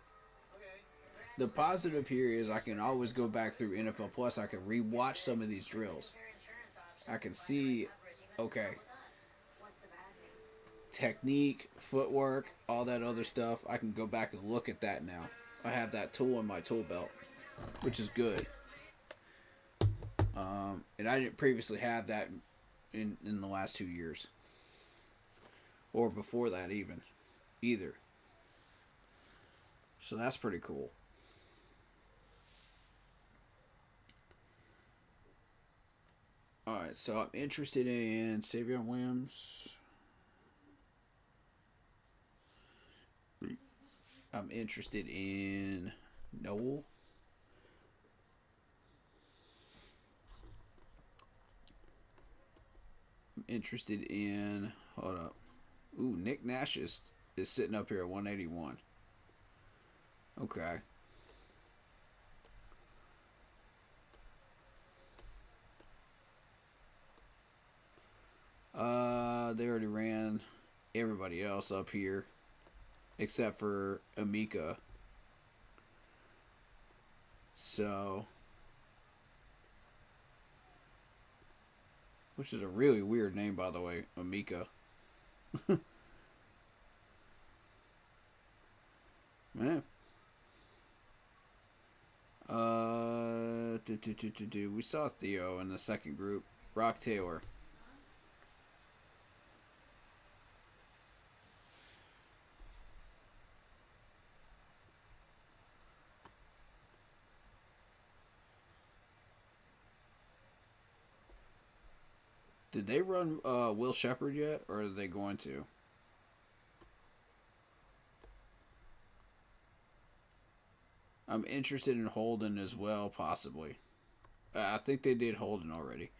Okay. the positive here is I can always go back through NFL Plus. I can rewatch some of these drills. I can see, okay, technique, footwork, all that other stuff. I can go back and look at that now. I have that tool in my tool belt, which is good. And I didn't previously have that in the last 2 years. Or before that either. So that's pretty cool. Alright, so I'm interested in Savion Williams. I'm interested in Noel. I'm interested in, hold up. Ooh, Nick Nash is sitting up here at 181. Okay. They already ran everybody else up here except for Amika. So, which is a really weird name, by the way, Amika. Man. We saw Theo in the second group. Brock Taylor. Did they run Will Shepard yet, or are they going to? I'm interested in Holden as well, possibly. I think they did Holden already.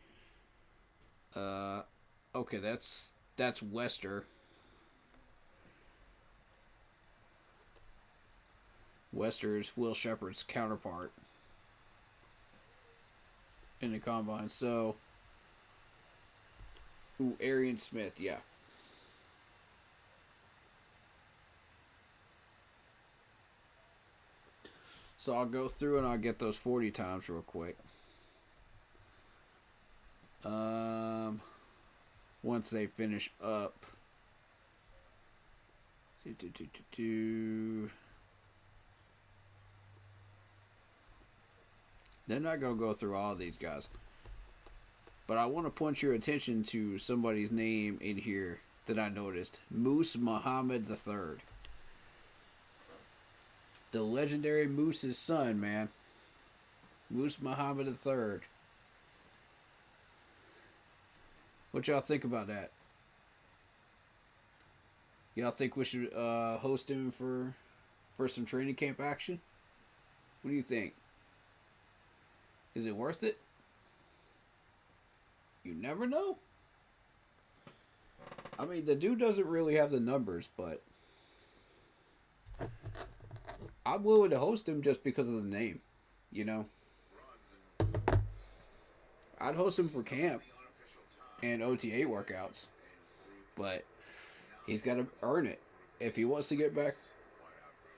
Okay, that's Wester. Wester is Will Shepard's counterpart in the combine. So, ooh, Arian Smith, yeah. So I'll go through and I'll get those 40 times real quick. Once they finish up. They're not going to go through all of these guys. But I want to point your attention to somebody's name in here that I noticed. Moose Muhammad III. The legendary Moose's son, man. Moose Muhammad III. What y'all think about that? Y'all think we should host him for some training camp action? What do you think? Is it worth it? You never know. I mean, the dude doesn't really have the numbers, but I'm willing to host him just because of the name, you know? I'd host him for camp and OTA workouts, but he's got to earn it. If he wants to get back,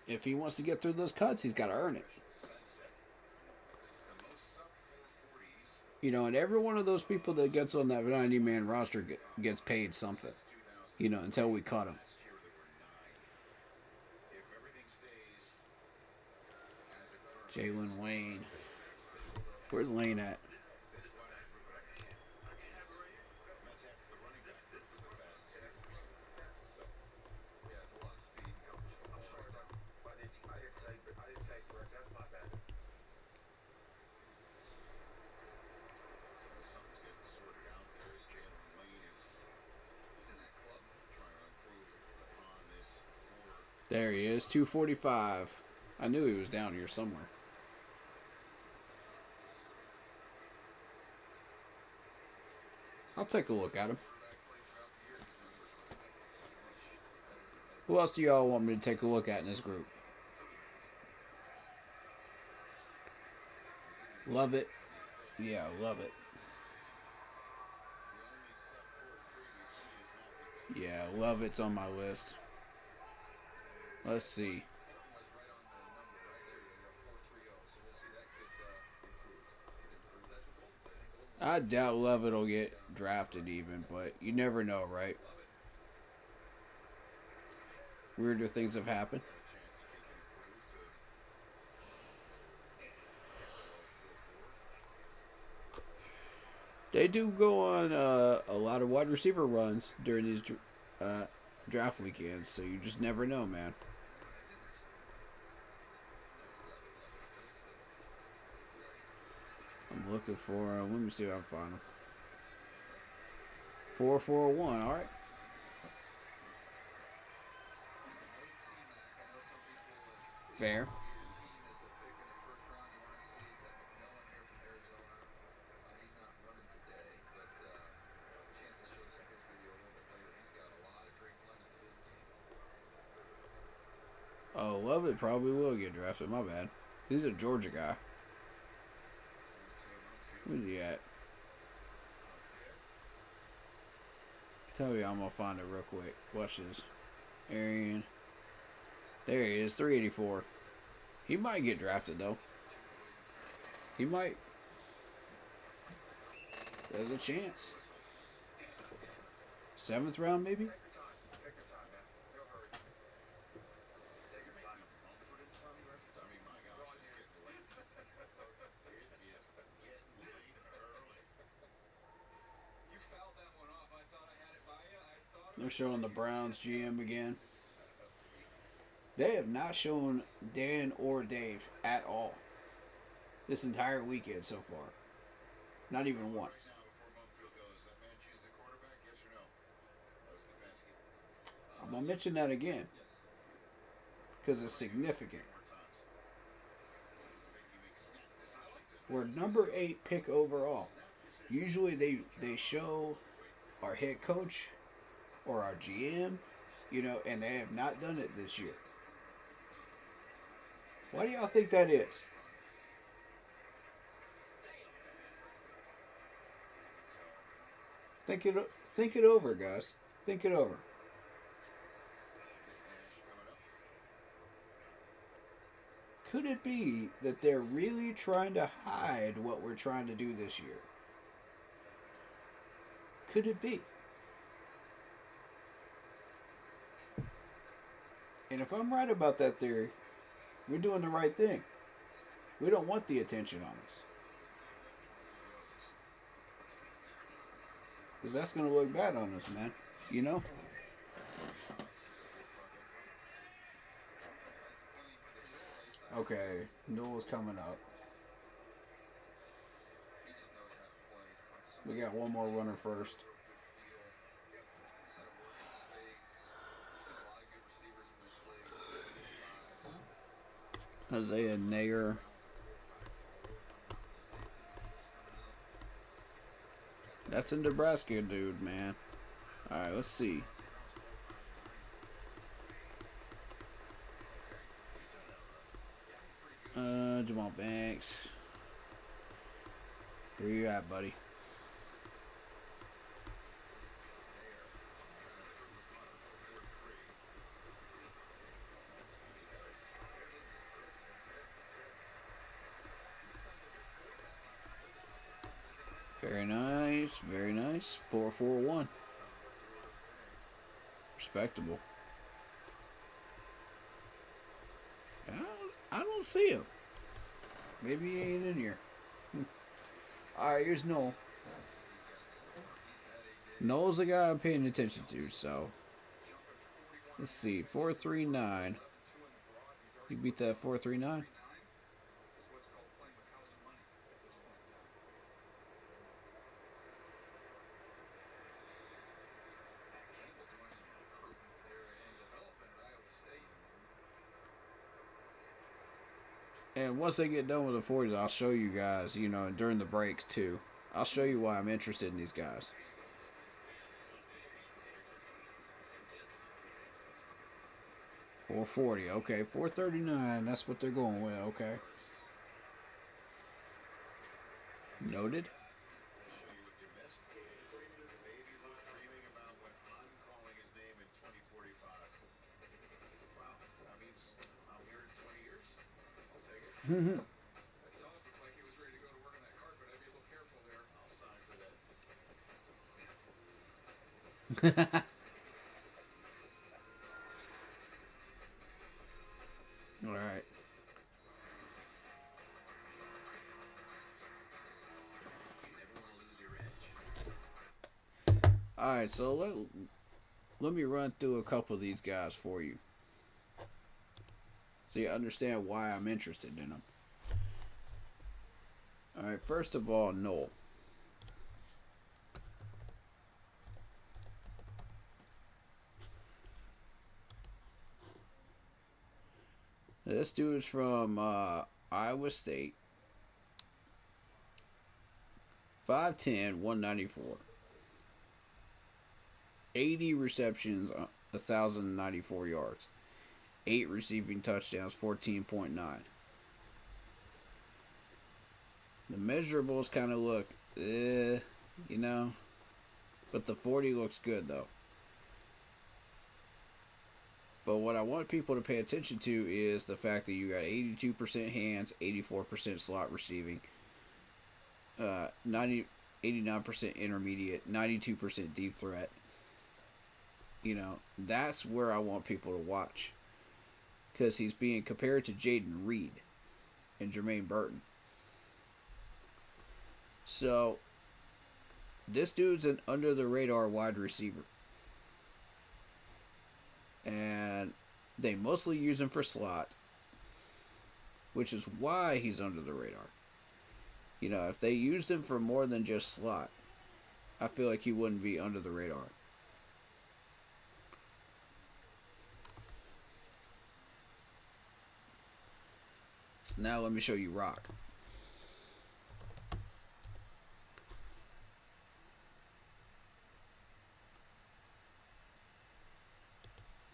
if he wants to get through those cuts, he's got to earn it. You know, and every one of those people that gets on that 90-man roster gets paid something, you know, until we cut him. Jalen Wayne. Where's Lane at? There he is, 245. I knew he was down here somewhere. I'll take a look at him. Who else do y'all want me to take a look at in this group? Love it. Yeah, love it. Yeah, love it's on my list. Let's see. I doubt Levitt will get drafted even, but you never know, right? Weirder things have happened. They do go on a lot of wide receiver runs during these draft weekends, so you just never know, man. I'm looking for let me see if I can find him. 441, all right. Fair. Oh, Lovett probably will get drafted. My bad. He's a Georgia guy. Where's he at? Tell you I'm gonna find it real quick. Watch this. Arian. There he is, 384. He might get drafted though. He might. There's a chance. 7th round maybe? They're showing the Browns GM again. They have not shown Dan or Dave at all this entire weekend so far. Not even once. I'm going to mention that again because it's significant. We're number 8 pick overall. Usually they show our head coach or our GM, you know, and they have not done it this year. Why do y'all think that is? Think it over, guys. Think it over. Could it be that they're really trying to hide what we're trying to do this year? Could it be? And if I'm right about that theory, we're doing the right thing. We don't want the attention on us. Because that's going to look bad on us, man. You know? Okay, Noel's coming up. We got one more runner first. Isaiah Nayer. That's a Nebraska dude, man. Alright, let's see. Jamal Banks. Where you at, buddy? Very nice, very nice. 441. Respectable. I don't see him. Maybe he ain't in here. Alright, here's Noel. Noel's the guy I'm paying attention to, so. Let's see. 439. You beat that 439? And once they get done with the 40s, I'll show you guys, you know, during the breaks too. I'll show you why I'm interested in these guys. 440. Okay, 439. That's what they're going with. Okay. Noted. Show you what you missed. Baby Luke dreaming about when I'm calling his name in 2045. Wow, that means I'm here in 20 years. I'll take it. That dog looked like he was ready to go to work on that carpet. I'd be a little careful there. I'll sign for that. All right. You never want to lose your edge. All right, so let me run through a couple of these guys for you, so you understand why I'm interested in them. All right, first of all, Noel. This dude is from Iowa State. 5'10", 194. 80 receptions, 1,094 yards. 8 receiving touchdowns, 14.9. The measurables kind of look, you know. But the 40 looks good, though. But what I want people to pay attention to is the fact that you got 82% hands, 84% slot receiving, 89% intermediate, 92% deep threat. You know, that's where I want people to watch. Because he's being compared to Jaden Reed and Jermaine Burton. So, this dude's an under-the-radar wide receiver. And they mostly use him for slot, which is why he's under the radar. You know, if they used him for more than just slot, I feel like he wouldn't be under the radar. So now let me show you Rock.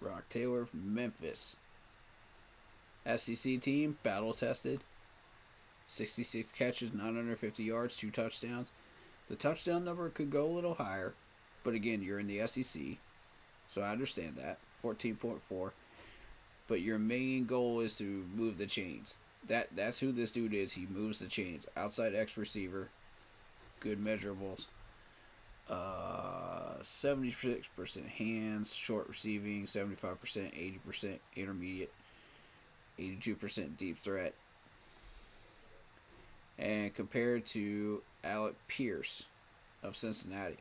Rock Taylor from Memphis. SEC team, battle tested. 66 catches, 950 yards, 2 touchdowns. The touchdown number could go a little higher, but again, you're in the SEC, so I understand that. 14.4. But your main goal is to move the chains. That's who this dude is. He moves the chains. Outside X receiver. Good measurables. 76% hands, short receiving, 75%, 80% intermediate, 82% deep threat. And compared to Alec Pierce of Cincinnati.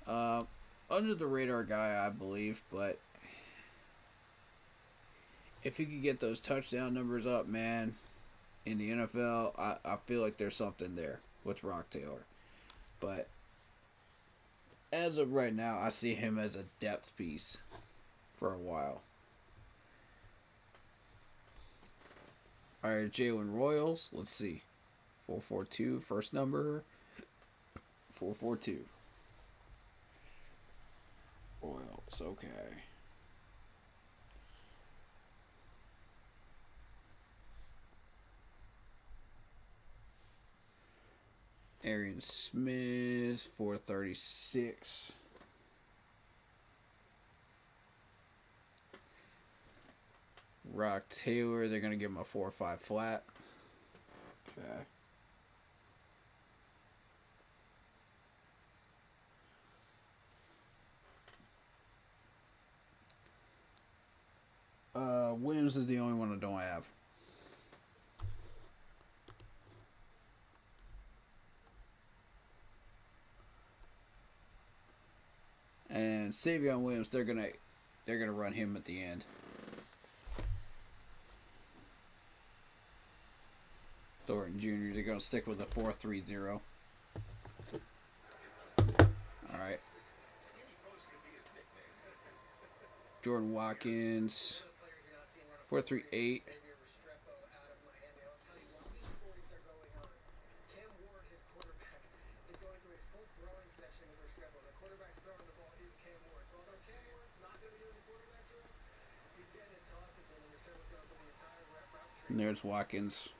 Under the radar guy, I believe, but if he could get those touchdown numbers up, man, in the NFL, I feel like there's something there with Rock Taylor. But as of right now, I see him as a depth piece for a while. Alright, Jalen Royals. Let's see. 442, first number. 442. Royals, okay. Arian Smith, 436. Rock Taylor, they're going to give him a 4-5 flat. Okay. Williams is the only one I don't have. And Savion Williams, they're gonna run him at the end. Thornton Jr., they're gonna stick with a 4-3-0. Alright. Jordan Watkins, 4-3-8. And there's Watkins.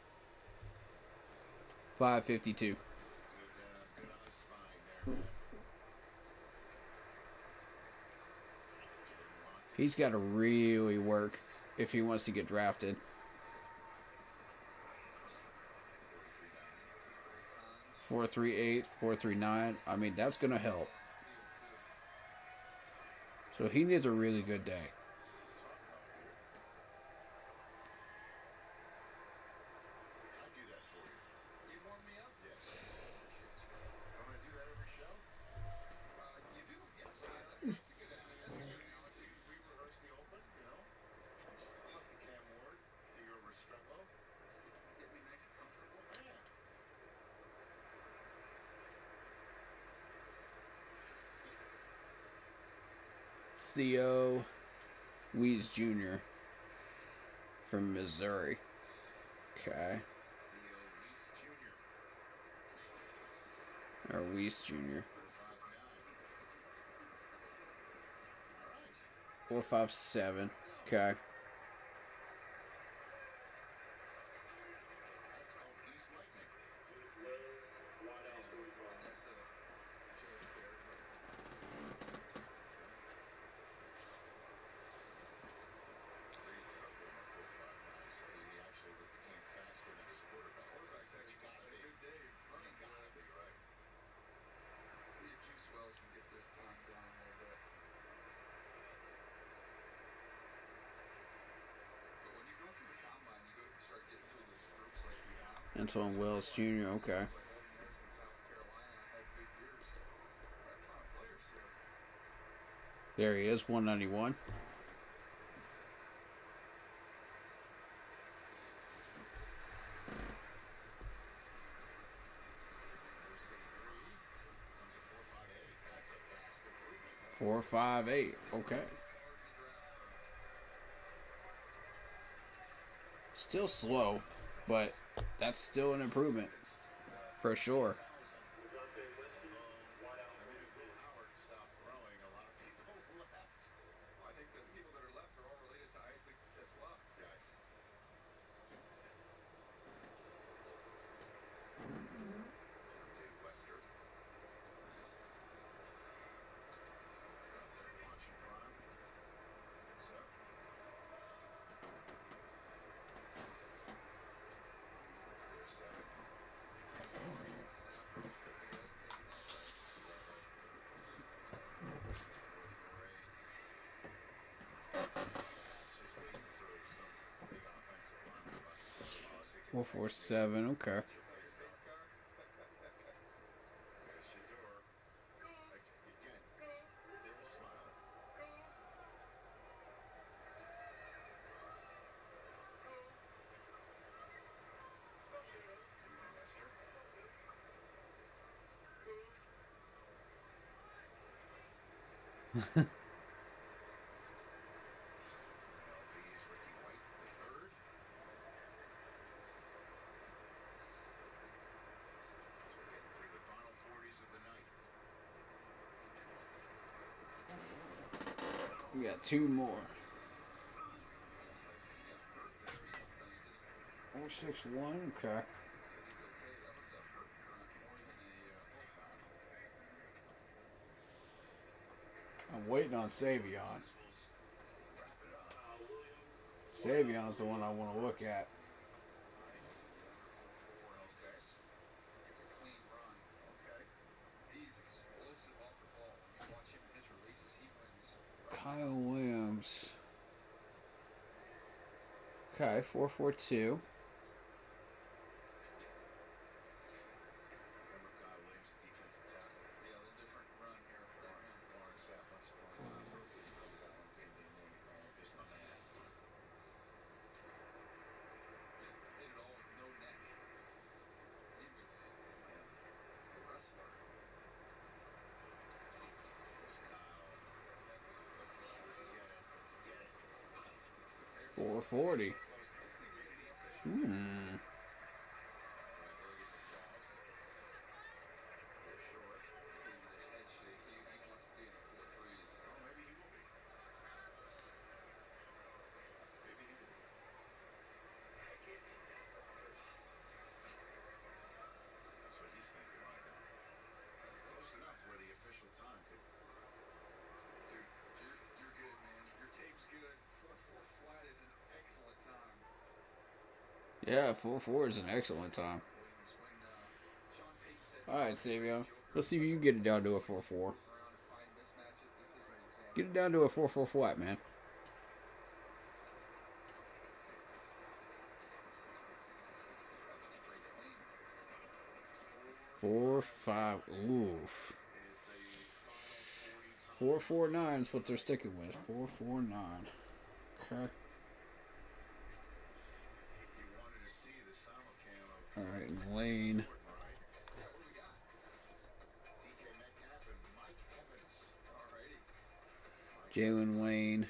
552. Good on his spine there, man. He's got to really work if he wants to get drafted. 4.38, 4.39. I mean, that's going to help. So he needs a really good day. I do that for you. You warm me up? Yes. I'm going to do that every show? You do, yes. That's a good analogy. We rehearse the open, you know? I'm like the Cam Ward to your Restrepo. Get me nice and comfortable. Yeah. Theo Wees Jr. from Missouri. Okay. Theo Weiss Jr. Or Weiss Jr. 5'9". All right. 4.57. Okay. That's called East Lightning. He actually became faster than his quarterback. Quarterback's actually gotta be. Good day running. Gotta be, right? See if Juice Wells can get this time down a little bit. But when you go through the combine, you go start getting to those groups like we have. Antoine Wells Jr. Okay. Like Ole Miss and South Carolina had good years. Got a ton of players here. There he is, 191. Comes a 4.58. That's a vast improvement. 4.58. Okay. Still slow, but that's still an improvement. For sure. Howard stopped throwing. A lot of people left. I think the people that are left are all related to Isaac Tesla. Yes. Dave Wester. Out there watching Prime. What's up? 4.47. Okay. There's Shador. Again, still smiling. Wester. MLB's Ricky White the third. As we're getting through the final 40s of the night. We got two more. 4.61. Okay. I'm waiting on Savion. Savion's the one I want to look at. It's a clean run. Okay. He's explosive off the ball. When you watch him in his releases, he wins. Kyle Williams. Okay, 4.42. Remember Kyle Williams, defensive tackle. Yeah, a little different run here for him. Warren Sapp once upon a time broke his nose that one game they won. Just my man. Did it all with no neck. He was a wrestler. Here's Kyle. Let's get it. 4.40. Hmm. Yeah, 4-4 is an excellent time. Alright, Savio. Let's see if you can get it down to a 4-4. Get it down to a 4-4 flat, man. 4-5. Oof. 4-4-9 is what they're sticking with. 4-4-9. Okay. Alright, and Lane. Jalen Lane.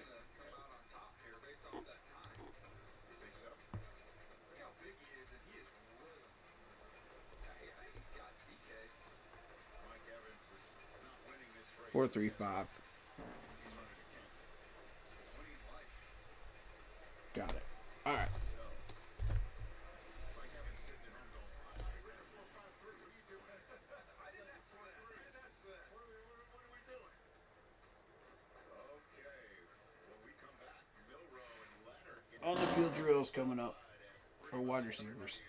Four, 3-5. Got it. All right. On the field drills coming up for wide receivers.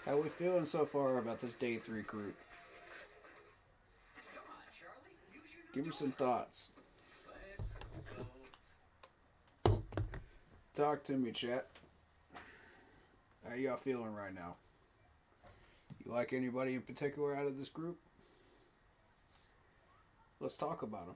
How we feeling so far about this day 3 group? Give me some thoughts. Talk to me, chat. How y'all feeling right now? You like anybody in particular out of this group? Let's talk about them.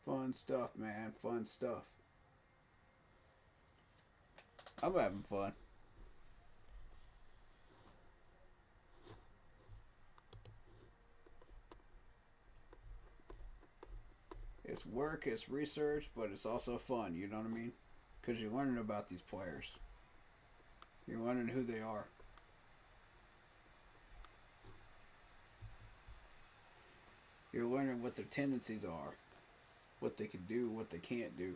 Fun stuff, man. Fun stuff. I'm having fun. It's work, it's research, but it's also fun, you know what I mean? Because you're learning about these players. You're learning who they are. You're learning what their tendencies are. What they can do, what they can't do.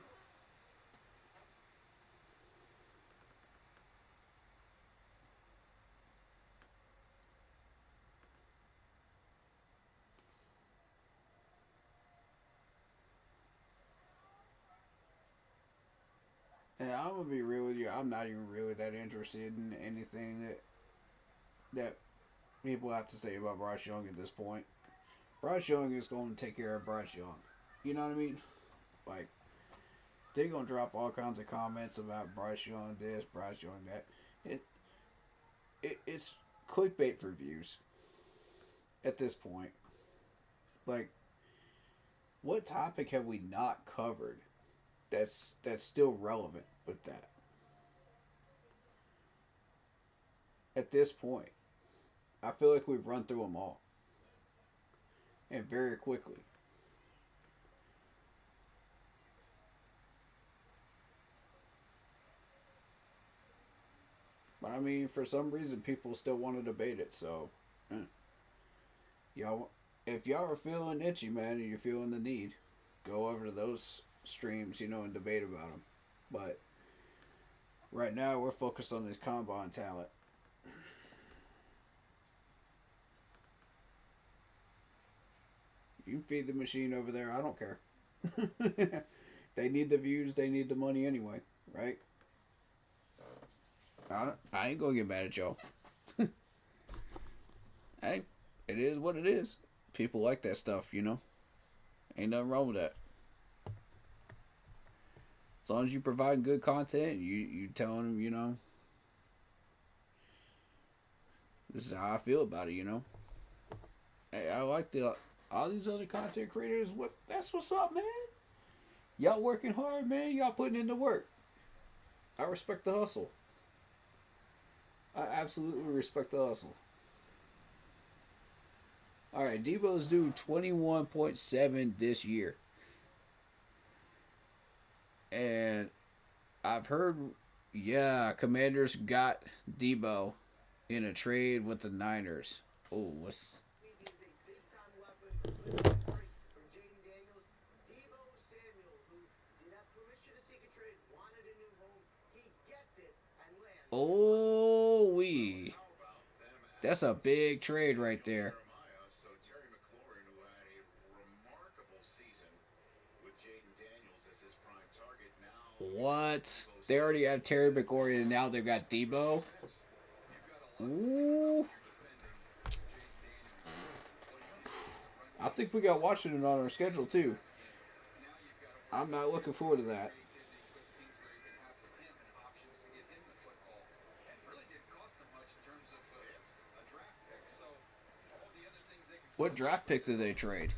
And I'm gonna be real with you. I'm not even really that interested in anything that people have to say about Bryce Young at this point. Bryce Young is going to take care of Bryce Young. You know what I mean? Like, they're going to drop all kinds of comments about Bryce Young this, Bryce Young that. It's clickbait for views at this point. Like, what topic have we not covered that's still relevant with that? At this point, I feel like we've run through them all. And very quickly. But I mean, for some reason, people still want to debate it. So, y'all, if y'all are feeling itchy, man, and you're feeling the need, go over to those streams, you know, and debate about them. But right now, we're focused on this combine talent. You can feed the machine over there. I don't care. They need the views. They need the money anyway, right? I ain't gonna get mad at y'all. Hey, it is what it is. People like that stuff, you know. Ain't nothing wrong with that. As long as you provide good content, you telling them, you know, this is how I feel about it, you know. Hey, I like all these other content creators. That's what's up, man. Y'all working hard, man. Y'all putting in the work. I respect the hustle. I absolutely respect the hustle. Alright, Debo's due 21.7 this year. And I've heard, yeah, Commanders got Debo in a trade with the Niners. Oh, what's... From Jaden Daniels, Debo Samuel, who did have permission to seek a trade, wanted a new home. He gets it and lands. Oh, we. That's a big trade right there. Jeremiah, so Terry McLaurin, who had a remarkable season with Jaden Daniels as his prime target, now What? They already have Terry McLaurin and now they've got Debo? Ooh. I think we got Washington on our schedule too. I'm not looking forward to that. What draft pick did they trade?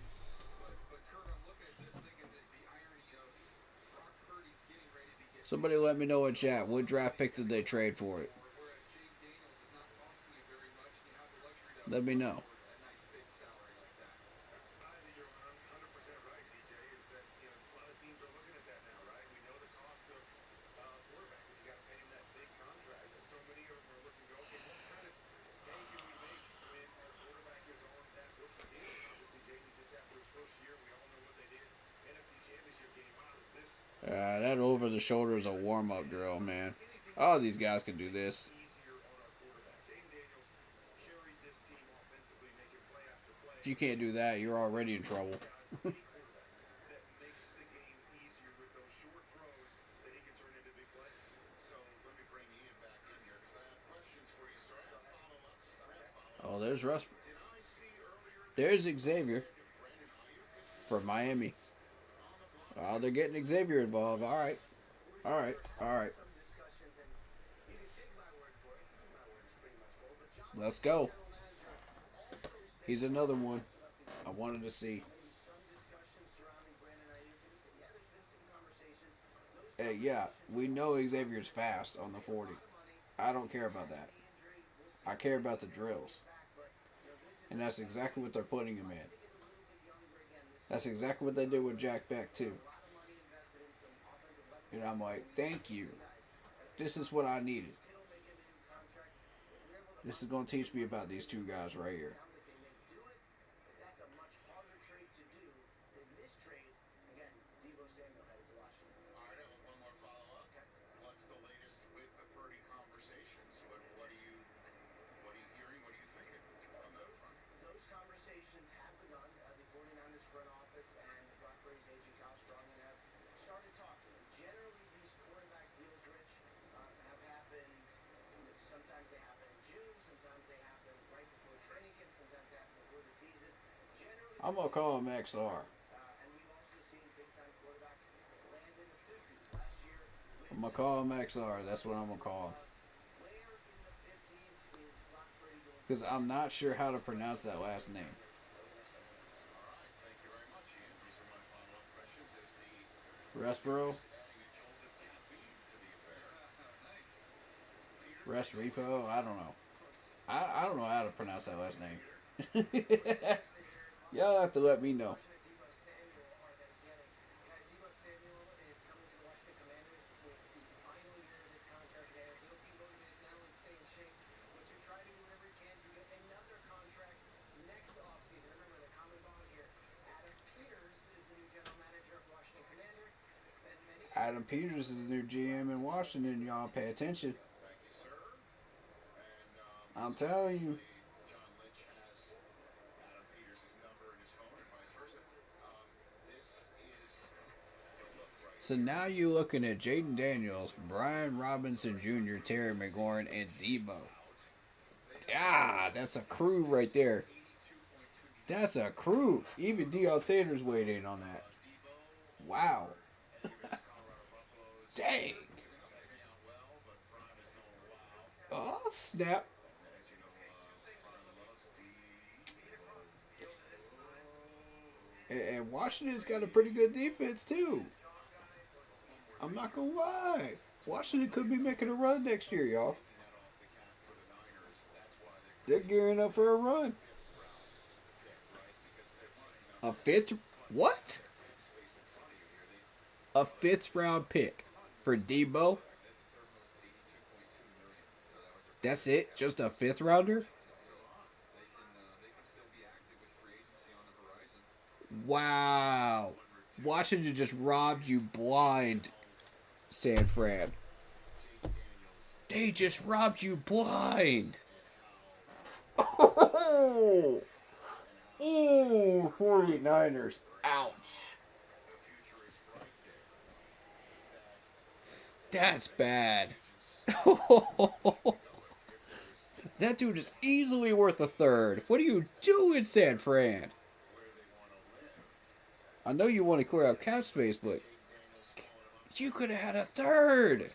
Somebody let me know in chat. What draft pick did they trade for it? Let me know. I think you're 100% right, DJ, is that, you know, a lot of teams are looking at that now, right? We know the cost of quarterback, and you got to pay him that big contract, and so many of them are looking to go, okay, what kind of pay can we make when our quarterback is on that rookie deal? Obviously, Jaden just after his first year, we all know what they did. NFC Championship game, how does this That over the shoulder is a warm up drill, man. All these guys can do this. easier on our quarterback? Jaden Daniels carried this team offensively, making play after play. If you can't do that, you're already in trouble. That makes the game easier with those short throws that he can turn into big plays. So let me bring Ian back in here because I have questions for you, sir. I have follow-ups. Oh, there's Russ. Did I see earlier There's Xavier from Miami. Oh, they're getting Xavier involved. All right. All right. All right. Some discussions, and you can take my word for it, because my word is pretty much gold, but John Let's go. general manager, also said He's another one I wanted to see. maybe some discussions surrounding Brandon Ayuk, and he said, yeah, there's been some conversations. Those Hey, yeah, we know Xavier's fast on the 40. I don't care about that. injury, we'll see I care about the drills. back, but you know, this is And that's exactly what they're putting him in. get a little bit younger again. This That's exactly what they did with Jack Beck, too. is a lot of money invested in some offensive weapons. And I'm like, thank you. This is what I needed. Kittle making a new contract. If we're able to This is going to teach me about these two guys right here. sounds like they may do it, but that's a much harder trade to do than this trade. Again, Debo Samuel headed to Washington. All right, I have one more follow-up. What's the latest with the Purdy conversations? What are you hearing? What are you thinking on that front? Those conversations have begun. The 49ers front office and Brock Purdy's agent Kyle Strongman have started talking. Generally, these quarterback deals, Rich, have happened. Sometimes they happen in June. Sometimes they happen right before training camp. Sometimes they happen before the season. Generally, I'm going to call him XR. and we've also seen big-time quarterbacks land in the 50s. Last year, I'm going to call him XR. That's what I'm going to call him. where in the 50s is Brock Purdy going to Because I'm not sure how to pronounce that last name. All right, thank you very much, Ian. These are my follow-up questions as the Restbro? adding a jolt of caffeine to the affair. Rest Repo? I don't know. I don't know how to pronounce that last name. Y'all have to let me know. Debo Samuel are they getting? Guys, Debo Samuel is coming to the Washington Commanders with the final year of his contract there. He'll be motivated to not only stay in shape, but to try to do whatever he can to get another contract next offseason. Remember the common bond here. Adam Peters is the new general manager of the Washington Commanders. Spent many Adam Peters is the new GM in Washington. Y'all pay attention. Thank you, sir. And I'm telling you. John Lynch has Adam Peters' number in his phone and vice versa. This is the look right So now you're looking at Jaden Daniels, Brian Robinson Jr., Terry McLaurin, and Debo. Ah, that's a crew right there. That's a crew. Even Deion Sanders weighed in on that. Wow. Dang. Oh, snap. And Washington's got a pretty good defense, too. I'm not going to lie. Washington could be making a run next year, y'all. They're gearing up for a run. A fifth? What? A fifth round pick for Debo? That's it? Just a fifth rounder? Wow. Washington just robbed you blind, San Fran. They just robbed you blind. Oh, 49ers. Ouch. That's bad. That dude is easily worth a third. What are you doing, San Fran? I know you want to clear out cap space, but you could have had a third.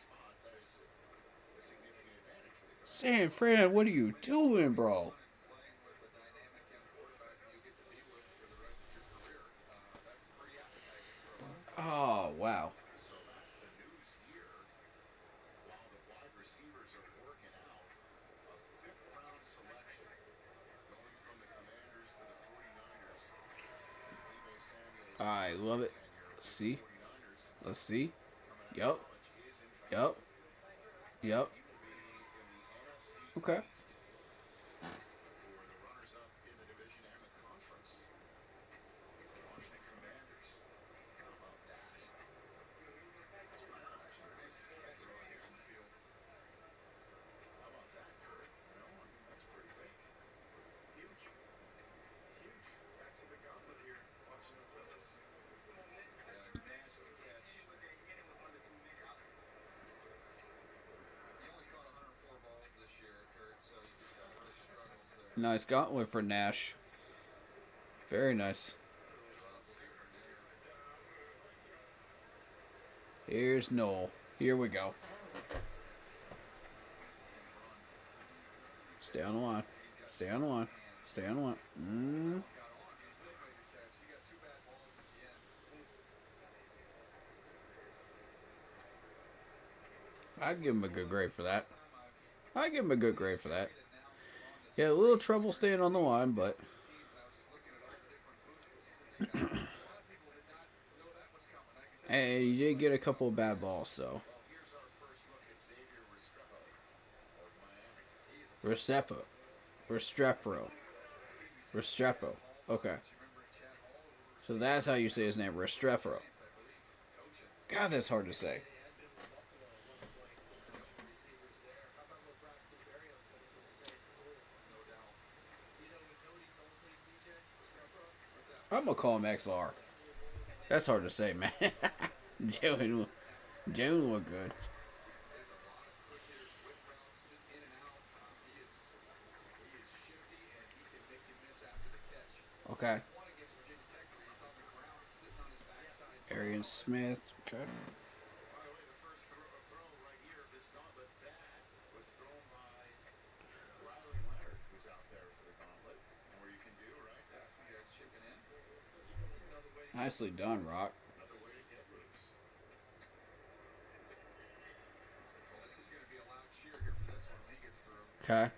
San Fran, what are you doing, bro? Oh, wow. I love it. Let's see. Let's see. Yup. Yup. Yup. Okay. Nice gauntlet for Nash. Very nice. Here's Noel. Here we go. Stay on the line. Stay on the line. Stay on the line. I'd give him a good grade for that. I'd give him a good grade for that. Yeah, a little trouble staying on the line, but hey, you did get a couple of bad balls, so. Restrepo. Okay. So that's how you say his name, Restrepo. God, that's hard to say. I'm gonna call him XR. That's hard to say, man. Jalen look good. Okay. Arian Smith. Okay. Nicely done, Rock. Okay.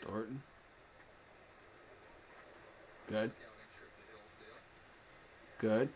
Thornton. Good. Good.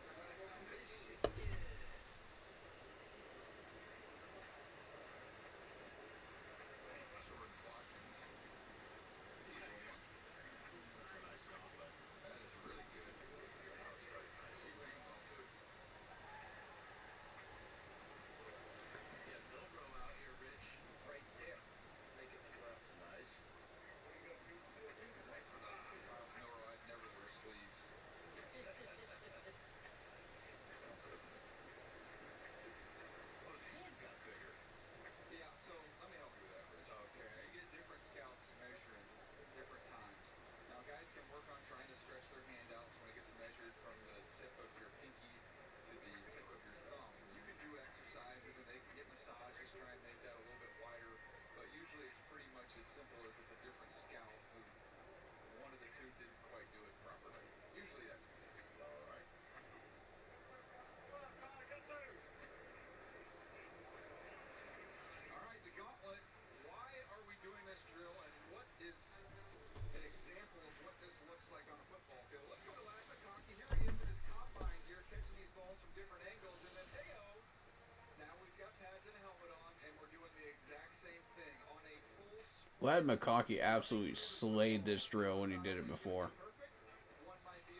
Vlad McConkey absolutely slayed this drill when he did it before.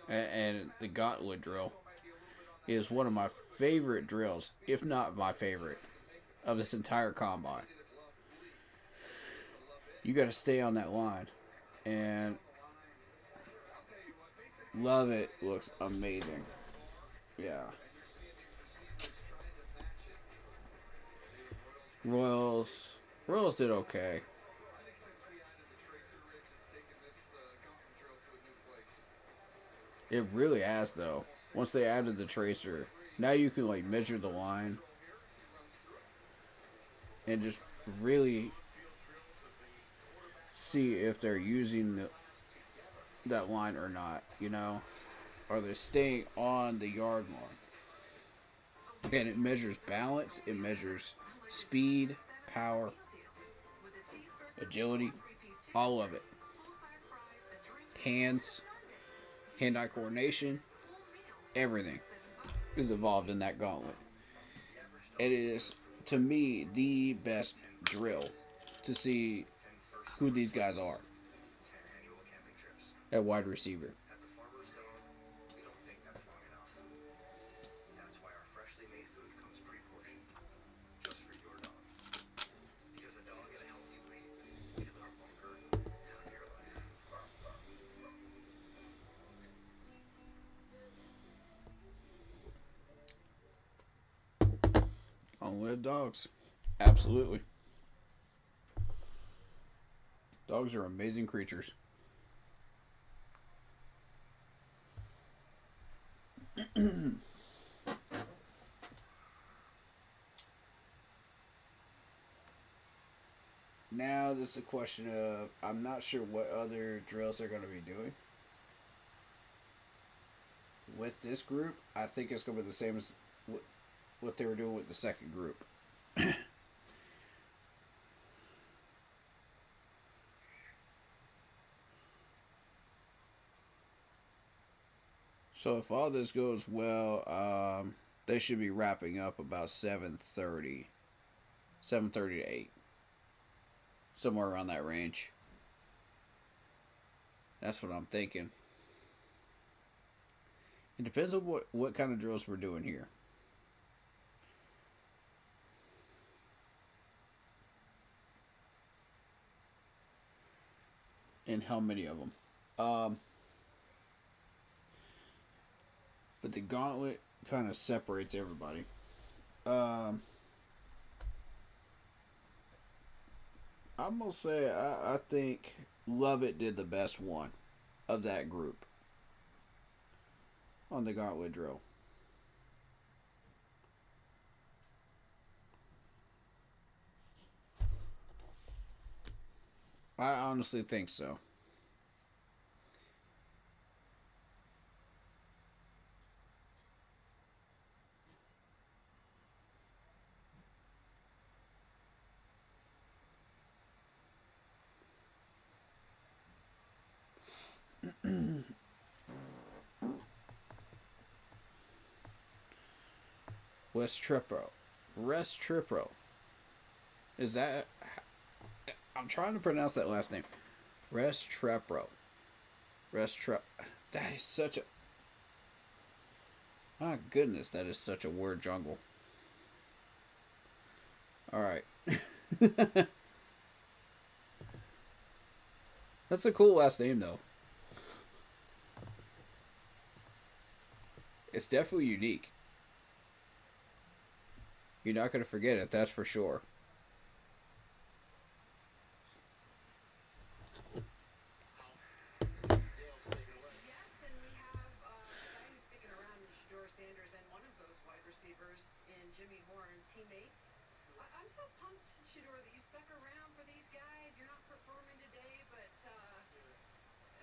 And the gauntlet drill is one of my favorite drills, if not my favorite, of this entire combine. You got to stay on that line. And love it. Looks amazing. Yeah. Royals did okay. It really has, though. Once they added the tracer, now you can like measure the line and just really see if they're using that line or not. You know, are they staying on the yard line? And it measures balance. It measures speed, power, agility, all of it. Hands, hand-eye coordination, everything is involved in that gauntlet. It is, to me, the best drill to see who these guys are at wide receiver. At the Farmer's Dog, we don't think that's long enough. That's why our freshly made food comes pre-portioned, just for your dog. Because a dog at a healthy weight is our bunker, happier life. Only with dogs. Absolutely. Dogs are amazing creatures. Now this is a question of, I'm not sure what other drills they're going to be doing with this group. I think it's going to be the same as what they were doing with the second group. So if all this goes well, they should be wrapping up about 7:30 to 8. Somewhere around that range. That's what I'm thinking. It depends on what kind of drills we're doing here. And how many of them. But the gauntlet kind of separates everybody. I'm going to say I think Lovett did the best one of that group on the gauntlet drill. I honestly think so. Rest Tripro. Is that... I'm trying to pronounce that last name. Rest Trepro. That is such a... My goodness, that is such a word jungle. Alright. That's a cool last name, though. It's definitely unique. You're not going to forget it, that's for sure. Yes, and we have a guy who's sticking around in Shador Sanders and one of those wide receivers in Jimmy Horn, teammates. I'm so pumped, Shador, that you stuck around for these guys. You're not performing today, but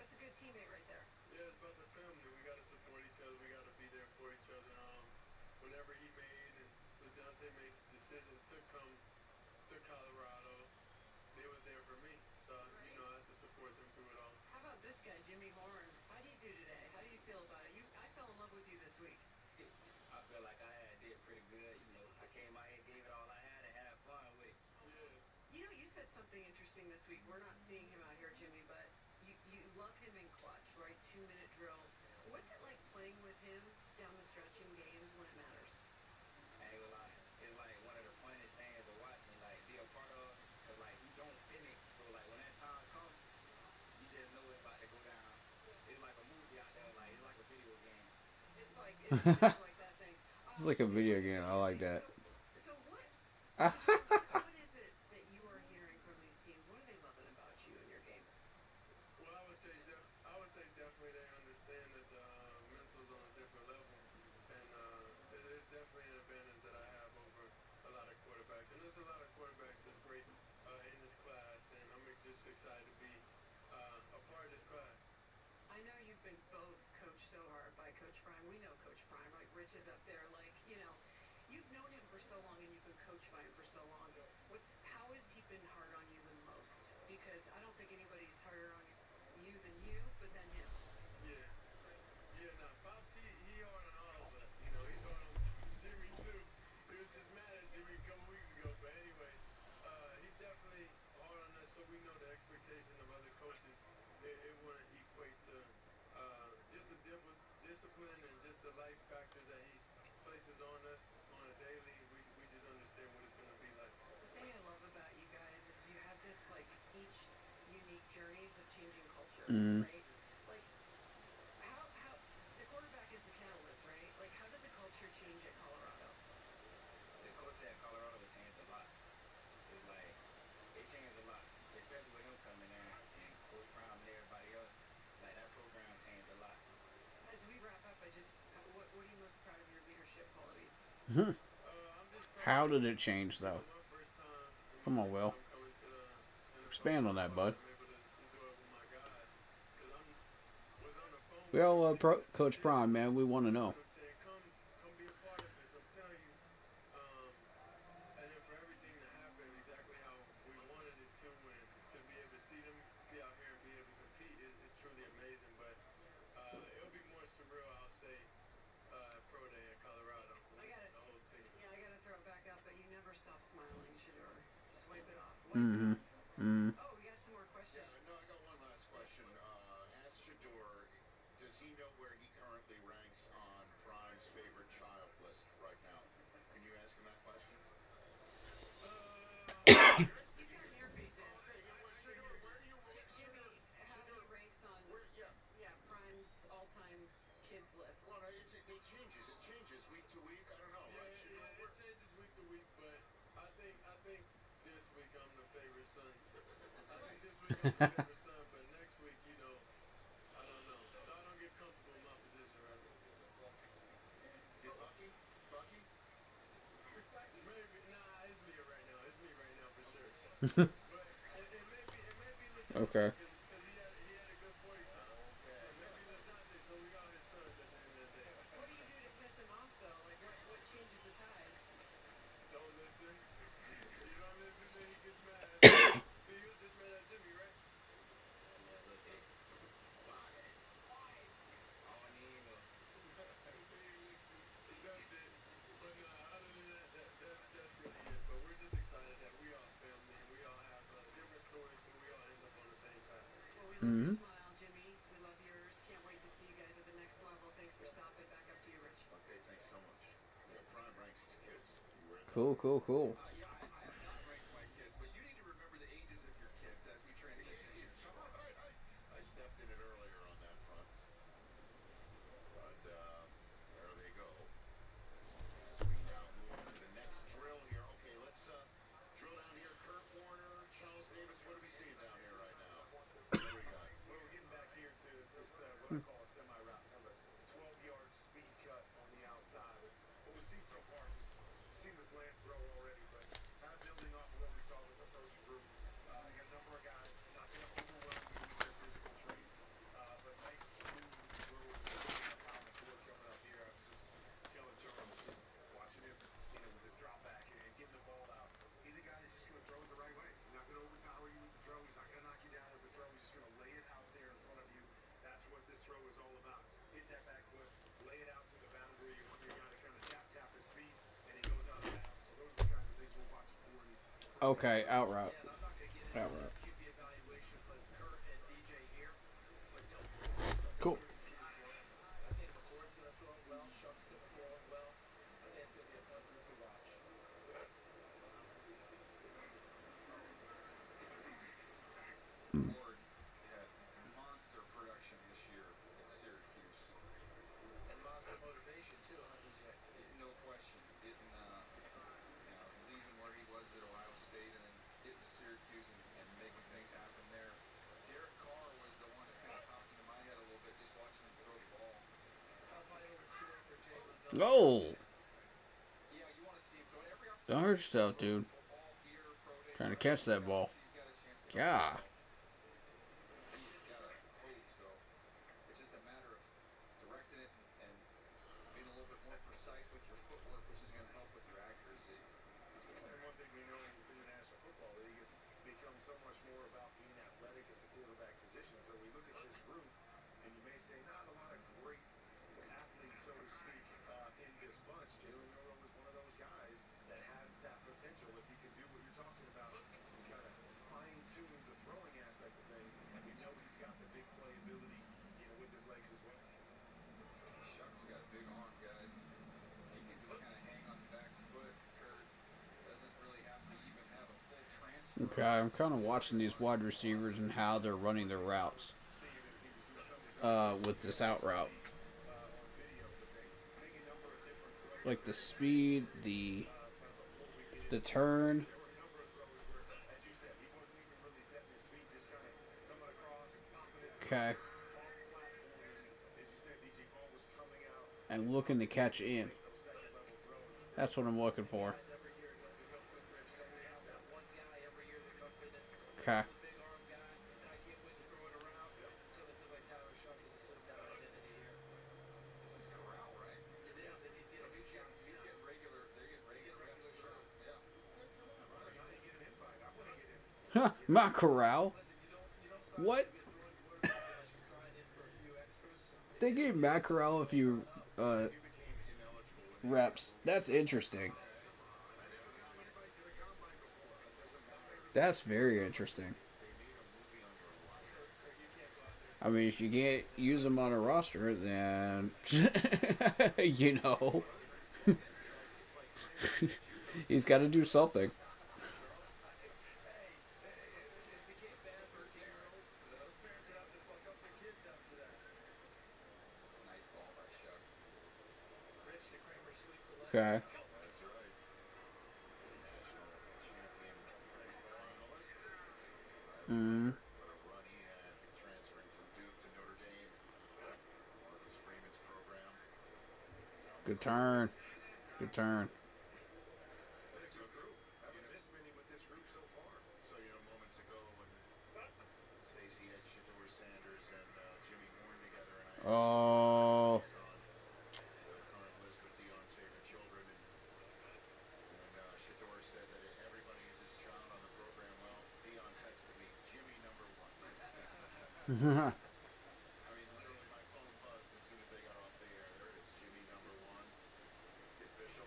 that's a good teammate right there. Yeah, it's about the family. We got to support each other. We got to be there for each other. Whenever he made and LeJohntay made the decision to come to Colorado, they was there for me. So, you know, I had to support them through it all. How about this guy, Jimmy Horn? How do you do today? How do you feel about it? I fell in love with you this week. I feel like I did pretty good. You know, I came out here, gave it all I had, and had fun with it. You know, you said said something interesting this week. We're not seeing him out here, Jimmy, but you love him in clutch, right? 2-minute drill. What's it like playing with him down the stretch in games when it matters? I ain't gonna lie. It's like one of the funnest things to watch and like be a part of. Cause like he don't panic, so like when that time comes, you just know it's about to go down. It's like a movie out there. Like it's like a video game. It's like that thing. It's like a video game. I like that. So what? What is it that you are hearing from these teams? What are they loving about you in your game? Well, I would say definitely they understand that mental's on a different level, and it's definitely an advantage that I have over a lot of quarterbacks. And there's a lot of quarterbacks that's great in this class, and I'm just excited to be a part of this class. I know you've been both coached so hard by Coach Prime. We know Coach Prime, right? Rich is up there, like, you've known him for so long and you've been coached by him for so long. How has he been hard on you the most? Because I don't think anybody's harder on you than you, but then him. Yeah, nah, Pops, he hard on all of us. He's hard on Jimmy too. He was just mad at Jimmy a couple weeks ago, but anyway, he's definitely hard on us, so we know the expectation of other coaches. It wouldn't equate to just the discipline and just the life factors that he places on us on a daily. We just understand what it's going to be like. The thing I love about you guys is you have this, like, each unique journeys of changing culture, right? Like, how the quarterback is the catalyst, right? Like, how did the culture change at Colorado? The culture at Colorado changed a lot. It's like it changed a lot, especially with him coming in and Coach Prime and everybody else. Like that program changed a lot. As we wrap up, what are you most proud of your leadership qualities? I'm just proud How did it change, though? my first time. Come on, Will. Coming to the NFL. Expand on that, bud. I'm able to enjoy it with my guys because I was on the phone. We all love Coach Prime, man. We want to know. I'm saying, come be a part of this. I'm telling you. And then for everything to happen exactly how we wanted it to, and to be able to see them be out here and be able to compete is truly amazing. But it'll be more surreal, I'll say, Pro Day at Colorado. The whole team. Yeah, I gotta throw it back up, but you never stop smiling, Shador. Just wipe it off. Mm-hmm. Mm-hmm. Oh, we got some more questions. No, I got one last question. Ask Shador, does he know where he currently ranks on Prime's favorite child list right now? Can you ask him that question? He's got an earpiece in. Jimmy, how he ranks on Prime's all-time kids list. Well, it changes. It changes week to week. I don't know. Yeah, Right? it changes week to week, but I think this week I'm the favorite son. But next week, I don't know. So I don't get comfortable in my position right now. Did Bucky? Maybe, nah, it's me right now. It's me right now for sure. But it may be legit. Okay. Because he had a good 40 time. Okay. Maybe LeJohntay, so we all his sons at the end of the day. What do you do to piss him off, though? Like, what changes the tide? Don't listen. You don't listen, then he gets mad. See, you just mad at Jimmy, right? Yeah, look, hey, all in the email. That's it. But other than that, that's really it. But we're just excited that we all family and we all have different stories, but we all end up on the same path. Well, we love your smile, Jimmy. We love yours. Can't wait to see you guys at the next level. Thanks for stopping. Back up to you, Rich. Okay, thanks so much. Yeah, Prime ranks his kids. You were in that. Cool, cool, cool. Yeah, I have not ranked my kids, but you need to remember the ages of your kids as we transition here. Come on. I stepped in it earlier on that front. But there they go. As we now move to the next drill here. Okay, let's drill down here. Kurt Warner, Charles Davis, what are we seeing down here right now? What do we got? Well, we're getting back here to this, what I call a semi-route, kind of a 12-yard speed cut on the outside. What we've seen so far is seamless land throw already, but kind of building off of what we saw with the first group. You got a number of guys not going to overwhelm you with their physical traits, but nice smooth throws. Kyle McCord coming up here. I was just telling Jones, just watching him, with his drop back and getting the ball out. He's a guy that's just going to throw it the right way. He's not going to overpower you with the throw. He's not going to knock you down with the throw. He's just going to lay it out there in front of you. That's what this throw is all about. Hit that back foot, lay it out to the boundary. You want your guy to kind of tap his feet, and he goes out of bounds. So those are the kinds of things we're watching for. Okay, out route. Yeah, I'm not going to get All right. QB evaluation with Kurt and DJ here. But don't forget Cool. QB's throwing. I think McCord's going to throw it well. Shuck's going to throw it well. I think it's going to be a fun group to watch. Ford had monster production this year at Syracuse. And monster motivation too, huh, DJ? No question. Getting, leaving where he was at Ohio State and then getting to Syracuse and making things happen there. Derek Carr was the one that kind of popped into my head a little bit just watching him throw the ball. How vital is today for Jalen Miller? Oh, Yeah, you want to see him throw every opportunity. don't hurt yourself, dude. Football here, pro day, Trying to catch that ball. he's got a chance to Yeah. He's got a hose, though. It's just a matter of directing it and being a little bit more precise with your footwork, which is going to help with your accuracy. And one thing we know in the National Football League, it's become so much more about being athletic at the quarterback position. So we look at this group, and you may say not a lot of great athletes, so to speak, in this bunch. Jalen Miller was one of those guys that has that potential. If he can do what you're talking about and kind of fine-tune the throwing aspect of things, we know he's got the big play ability, with his legs as well. Shuck's got a big arm, guys. He can just kind of hang on the back foot. Kurt doesn't really have to even have a full transfer. Okay, I'm kind of watching these wide receivers and how they're running their routes. With this out route, like the speed, the turn. Okay. And looking to catch in. That's what I'm looking for. Okay. Big arm guy, and I can't wait to throw it around. Certainly feels like Tyler Shuck has assumed that identity here. This is Corral, right? It is, and he's getting some shots. He's getting regular. They're getting regular reps. shots. Yeah. Huh, my corral. Listen, you don't sign What? to be a throwing quarterback unless you sign in for a few extras. They gave Matt Corral a few reps. That's interesting. That's very interesting. I mean, if you can't use him on a roster, then he's got to do something. It became bad 13-year-olds. Those parents that have to buck up their kids after that. Nice ball by Shuck. Rich to Kramer sweep the leg. Okay. That's right. National champion finalist. Mm. What a run he had transferring from Duke to Notre Dame. Marcus Freeman's program. Good turn. Good turn. That's a good group. Haven't missed many with this group so far. So, moments ago when Stacey had Shedeur Sanders and Jimmy Horn together, and I Oh. on the current list of Deion's favorite children, and Shedeur said that everybody is his child on the program. Well, Deion texted me, Jimmy number 1. I mean, literally my phone buzzed as soon as they got off the air. There it is, Jimmy number 1. It's official.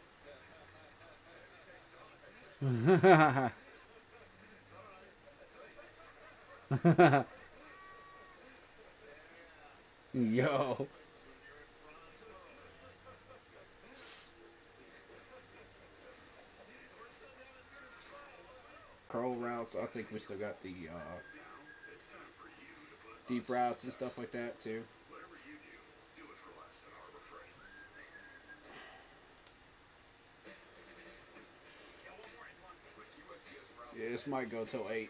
Yo. Curl routes, I think we still got the deep routes and stuff like that too. Yeah, this might go till 8.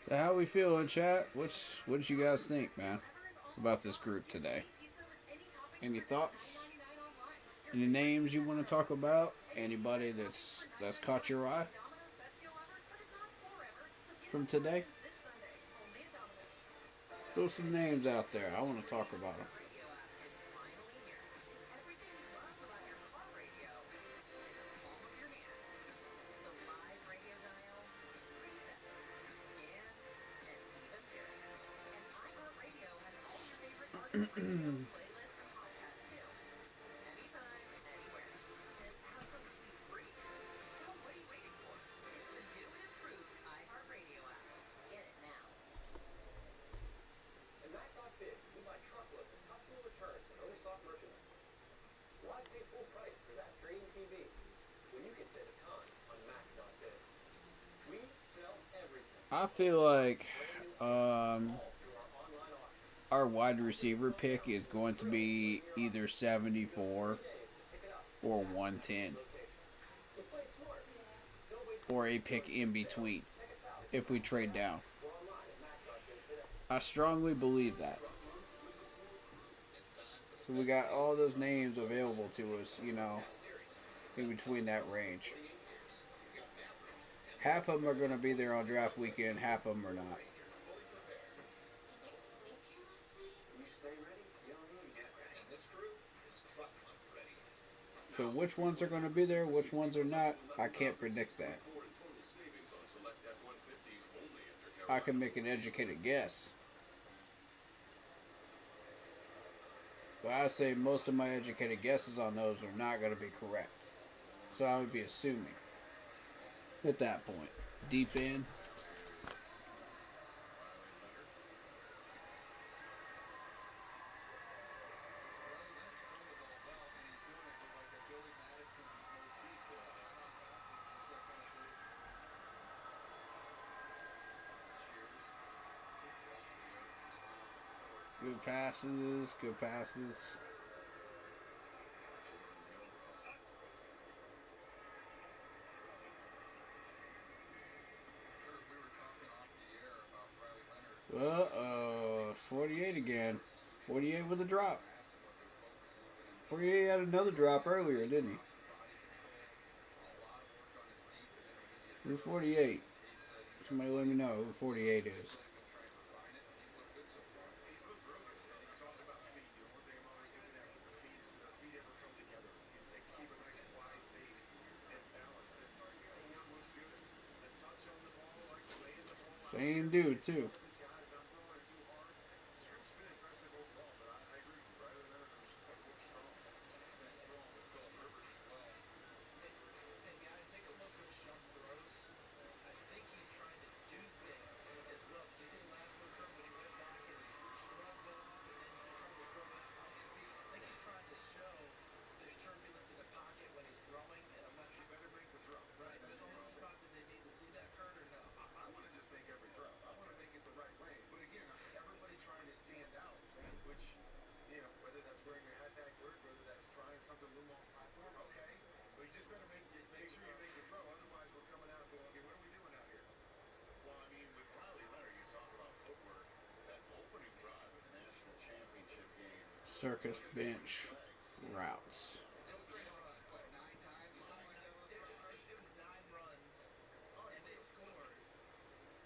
So how we feeling, chat? What did you guys think, man, about this group today? Any thoughts? Any names you want to talk about? Anybody that's caught your eye from today? Throw some names out there. I want to talk about them. Why pay full price for that dream TV when you can save a ton on Mac.biz? We sell everything. I feel like All through our online auctions. our wide receiver pick is going to be either 74 Days to pick it up. or 110, So play it smart. Don't wait or a pick in between check us out. if we trade down. Go online at Mac.biz today. I strongly believe that. So we got all those names available to us, you know, in between that range. Half of them are going to be there on draft weekend, half of them are not. You stay ready. You don't need to get ready. This crew is truck hunt ready. So which ones are going to be there, which ones are not, I can't predict that. I can make an educated guess. But I'd say most of my educated guesses on those are not going to be correct. So I would be assuming at that point. Deep in. Good passes, good passes. Uh-oh, 48 again. 48 with a drop. 48 had another drop earlier, didn't he? Who's 48? Somebody let me know who 48 is. Same dude, too. And guys, take a look at Shump throws. I think he's trying to do things as well. Did you see the last one, Kurt, when he went back and shrugged off and then he's trying to throw back on his feet? I think he's trying to show there's turbulence in the pocket when he's throwing, and I'm not sure. Better make the throw. Right. Is this the spot that they need to see that, Kurt, or no? I want to just make every throw. I want to make it the right way. But again, everybody trying to stand out, which, you know, whether that's wearing your hat backward, whether that's trying something a little off platform, okay. But you just better make sure you make the throw. Otherwise, we're coming out going, okay, what are we doing out here? Well, I mean, with Riley Leonard, you talk about footwork. That opening drive of the national championship game. Circus bench routes. It was 9 runs, and they scored,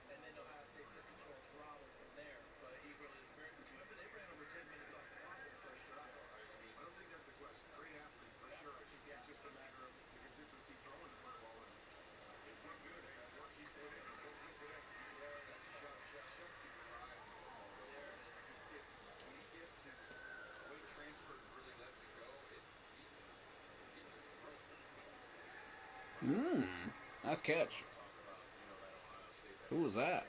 and then Ohio State took control of throttle from there. But he really is very. Remember, they ran over 10 minutes off the clock in the first drive. I don't think that's a question. Great athlete for sure. It's just a matter of the consistency throwing the football, and it's not good. That work he's put in. It's okay today. Yeah, that's Shump. Shump keep an eye on the football. There it is. When he gets his weight transfer and really lets it go, he can throw. Nice catch. Who was that?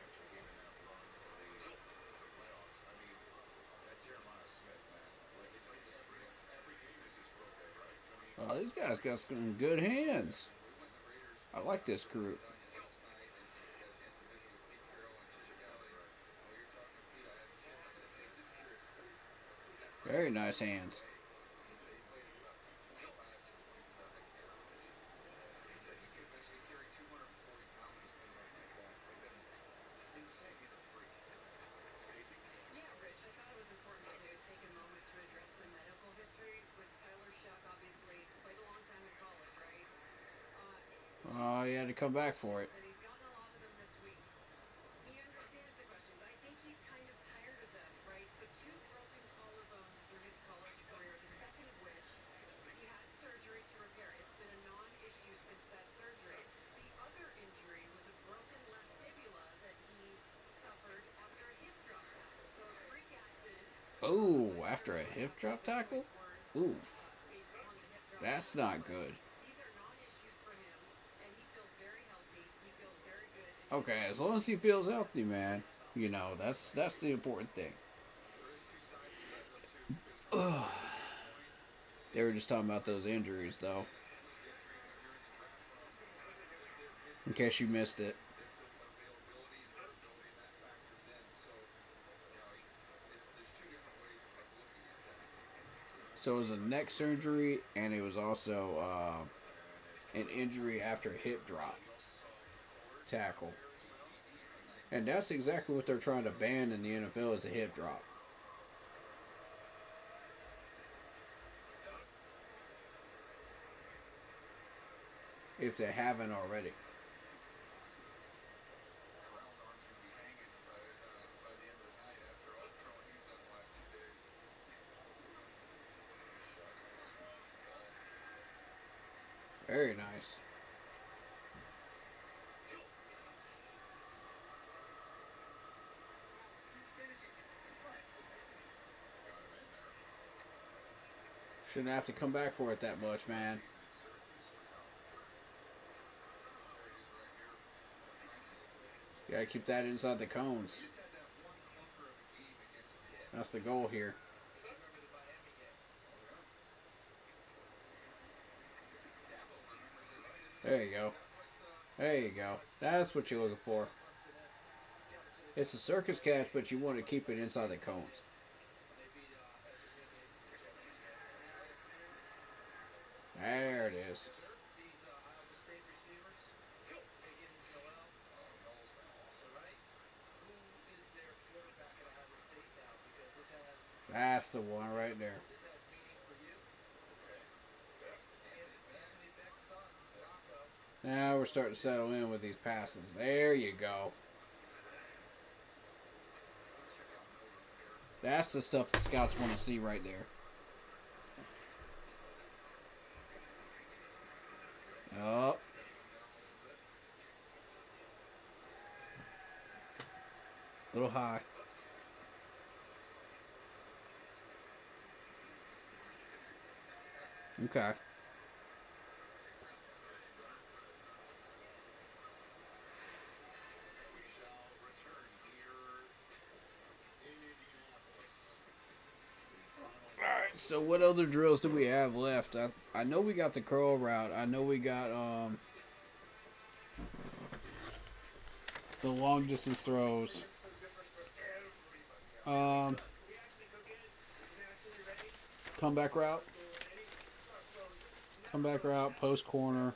Oh, these guys got some good hands. I like this group. Very nice hands. Yeah, Rich, I thought it was important to take a moment to address the medical history with Tyler Shuck. Obviously, played a long time in college, right? Oh, he had to come back for it. And he's gotten a lot of them this week. He understands the questions. I think he's kind of tired of them, right? So 2 broken collarbones through his college career, the second of which he had surgery to repair. It's been a non-issue since that surgery. The other injury was a broken left fibula that he suffered after a hip drop tackle. So a freak accident. Oh, after a hip drop tackle? Oof. Based upon the hip drop That's not good. These are non-issues for him, and he feels very healthy. He feels very good. And Okay, as long as he feels healthy, man. You know, that's the important thing. They were just talking about those injuries, though. In case you missed it. So it was a neck surgery, and it was also an injury after a hip drop tackle. And that's exactly what they're trying to ban in the NFL is a hip drop. If they haven't already. Very nice. Shouldn't have to come back for it that much, man. You gotta keep that inside the cones. That's the goal here. There you go. There you go. That's what you're looking for. It's a circus catch, but you want to keep it inside the cones. There it is. That's the one right there. Now we're starting to settle in with these passes. There you go. That's the stuff the scouts want to see right there. Oh. A little high. Okay. Alright, so what other drills do we have left? I know we got the curl route. I know we got the long distance throws. Comeback route. Comeback route, post corner.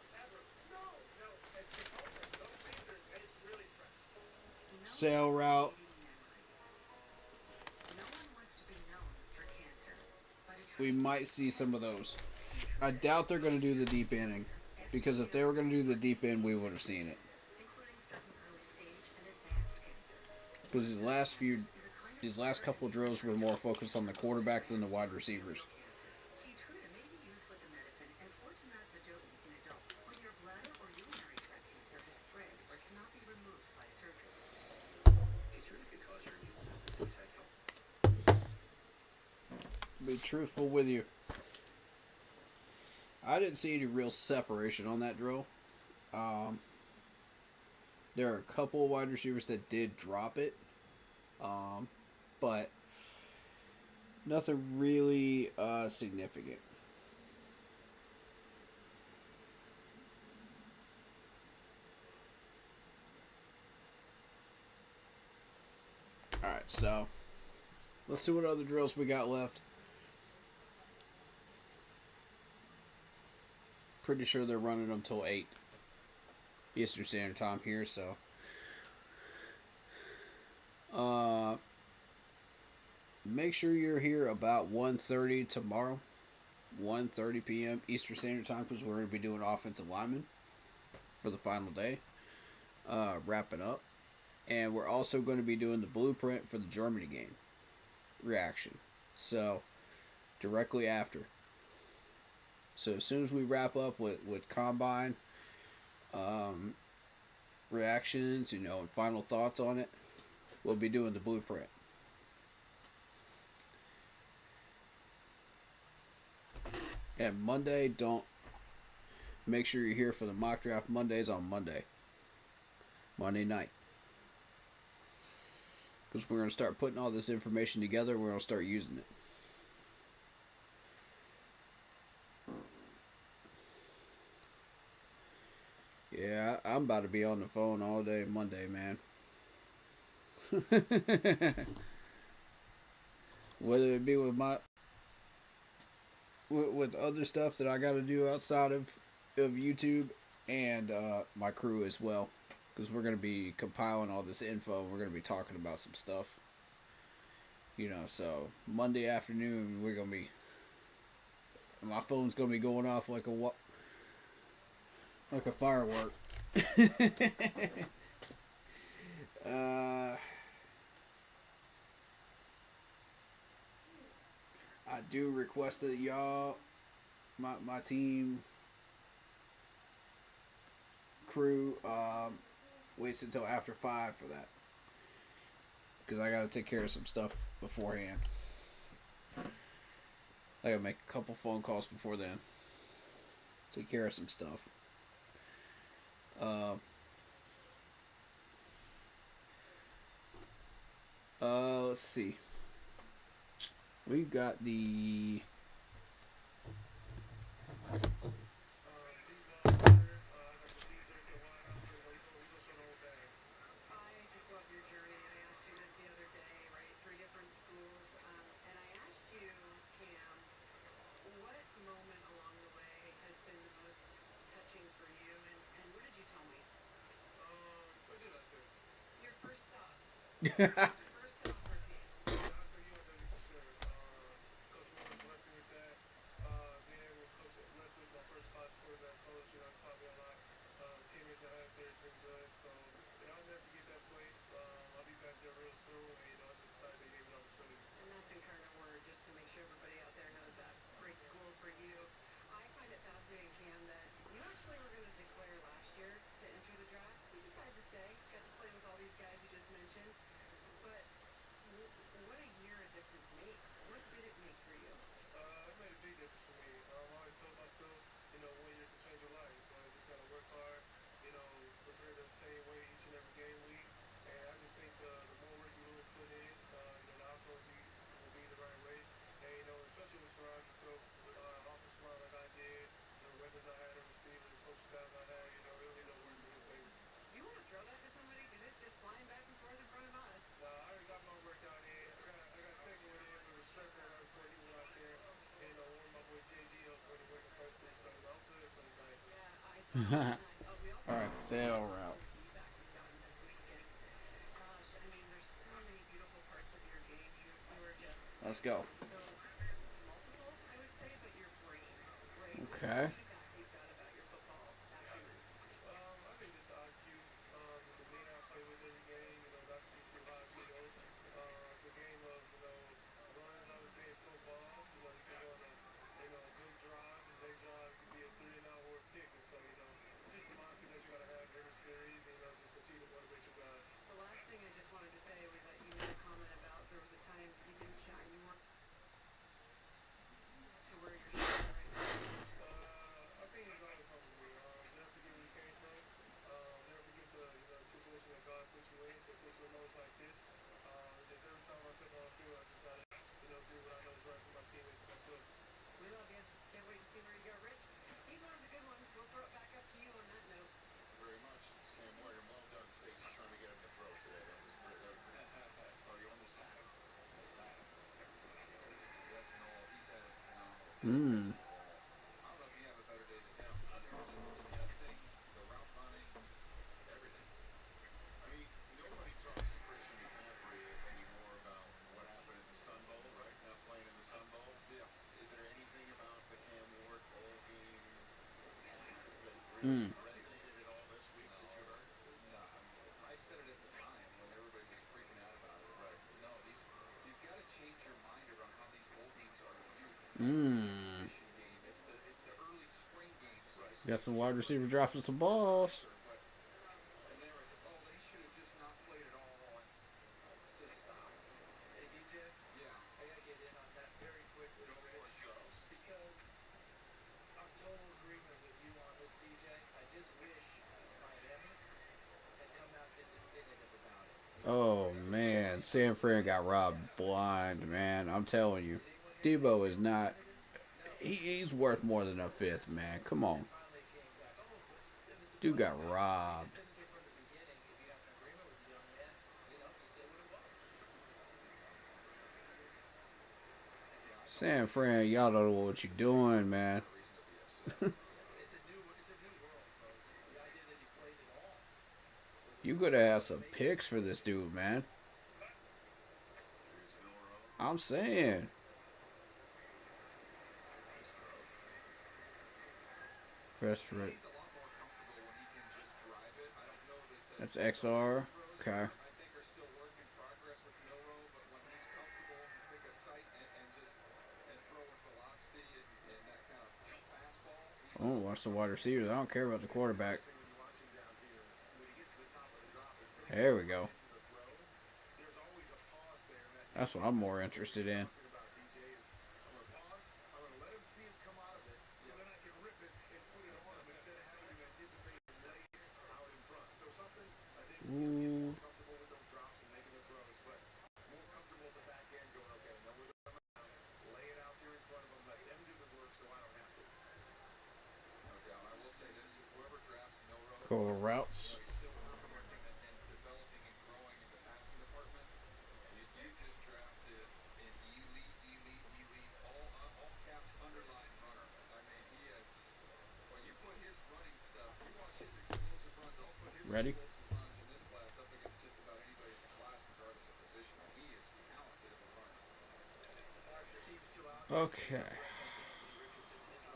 Sail route. We might see some of those. I doubt they're going to do the deep ending. Because if they were going to do the deep end, we would have seen it. Because these last couple of drills were more focused on the quarterback than the wide receivers. Be truthful with you. I didn't see any real separation on that drill. There are a couple of wide receivers that did drop it. But nothing really significant. Alright, so let's see what other drills we got left. Pretty sure they're running them till 8 Eastern Standard Time here, so make sure you're here about 1:30 tomorrow, 1:30 p.m. Eastern Standard Time, because we're going to be doing offensive linemen for the final day, wrapping up, and we're also going to be doing the blueprint for the Germany game reaction, so directly after. So as soon as we wrap up with combine reactions, and final thoughts on it, we'll be doing the blueprint. And Monday, make sure you're here for the mock draft Mondays on Monday night. Because we're going to start putting all this information together, we're going to start using it. Yeah, I'm about to be on the phone all day Monday, man. Whether it be with with other stuff that I got to do outside of YouTube and my crew as well, because we're gonna be compiling all this info. And we're gonna be talking about some stuff. You know, so Monday afternoon we're gonna be. My phone's gonna be going off like a firework. I do request that y'all, my team, crew, waits until after 5 for that. Because I gotta take care of some stuff beforehand. I gotta make a couple phone calls before then. Take care of some stuff. Let's see. We've got the I just love your journey. I asked you this the other day, right? 3 different schools. And I asked you, Cam, what moment along the way has been the most touching for you? And what did you tell me? What did I say? Your first stop. Your first stop for Cam. Yeah, I say UNW for sure. Coach Warren blessed me with that. Being able to coach at Leftwich, my first college quarterback coach, you know, it's taught me a lot. Teammates I have there has been good. So, you know, I'll never forget that place. I'll be back there real soon. And, you know, I'm just excited they gave me an opportunity. And that's Incarnate Word, just to make sure everybody out there knows that. Great school for you. I find it fascinating, Cam, that you actually were going to declare last year to enter the draft. You decided to stay, got to play with all these guys you just mentioned. But what a year a difference makes. What did it make for you? It made a big difference for me. I always told myself, you know, 1 year can change your life. I just got to work hard, you know, prepare the same way each and every game week. And I just think the more work you really put in, you know, the outcome will be the right way. And, you know, especially when you surround yourself with offensive line like I did, the weapons I had, the receiver, the coach staff I had, you know, it really don't work in your favor. You want to throw that to somebody? Because it's just flying back and forth in front of us. I already got my workout in. I got a second one in with Restrepo right before he went out there. And, you know, warmed my boy JG up when he went to first base. So, you know, I'm good for the night. Yeah, I saw that. We also All right, talked sail about route. some feedback you've gotten this week. And gosh, I mean, there's so many beautiful parts of your game. You were just Let's go. so multiple, I would say, but your brain, right? Okay. What's the feedback you've got about your football acumen? I think just the IQ, the demeanor I play with every game, you know, not to be too high, too low. It's a game of, you know, runs, obviously, in football. You know, you can go on a, you know, a good drive, and next drive could be a 3-and-out or a pick. And so, you know, just the mindset that you got to have every series, and, you know, just continue to motivate your guys. The last thing I just wanted to say was that you made a comment about there was a time you didn't shine. You weren't to where you're shining right now. I think he's always humble me. Never forget where you came from. Never forget the, you know, situation that God put you in to put you in moments like this. Just every time I step on the field, I just gotta, you know, do what I know is right for my teammates and myself. We love you. Can't wait to see where you go, Rich. He's one of the good ones. We'll throw it back up to you on that note. Thank you very much. It's Cam Ward, and well done, Stacey, trying to get him to throw today. That was oh, you almost had him. Almost had him. Yes, Noel, he's had a phenomenal Mm. I don't know if you have a better day than him in terms of the testing, the route running, everything. I mean, nobody talks to Christian McCaffrey anymore about what happened in the Sun Bowl, right? Not playing in the Sun Bowl. Yeah. Is there anything about the Cam Ward all game path that really resonated at all this week that you heard? No, I said it at the time when everybody was freaking out about it. Right. No, you've got to change your mind around how these bowl games are viewed. It's an exhibition game. It's the early spring game. So I said, Got some wide receiver dropping some balls. and there I said, oh, they should have just not played at all. And let's just stop. Hey, DJ, Yeah. I gotta get in on that very quickly, Go for it, Rich, Charles. because I'm total agreement with you on this, DJ. I just wish Miami had come out and been definitive about it. Oh man, San Fran got robbed blind, man. I'm telling you, Debo is not. He's worth more than a fifth, man. Come on. Finally came back. Oh, it was the Dude got robbed. Typically from the beginning, if you have an agreement with the young man, just say what it was. San Fran, y'all don't know what you're doing, man. It's a new world, folks. The idea that he played it all was You could have some picks for this dude, man. I'm saying. Best for it. That's XR. Okay. I think are still work in progress with Milrow, but when he's comfortable, pick a sight and throw with velocity and that kind of fastball. Oh, watch the wide receivers. I don't care about the quarterback. There we go. That's what I'm more interested in. Ooh. Cool routes. Ready? Okay.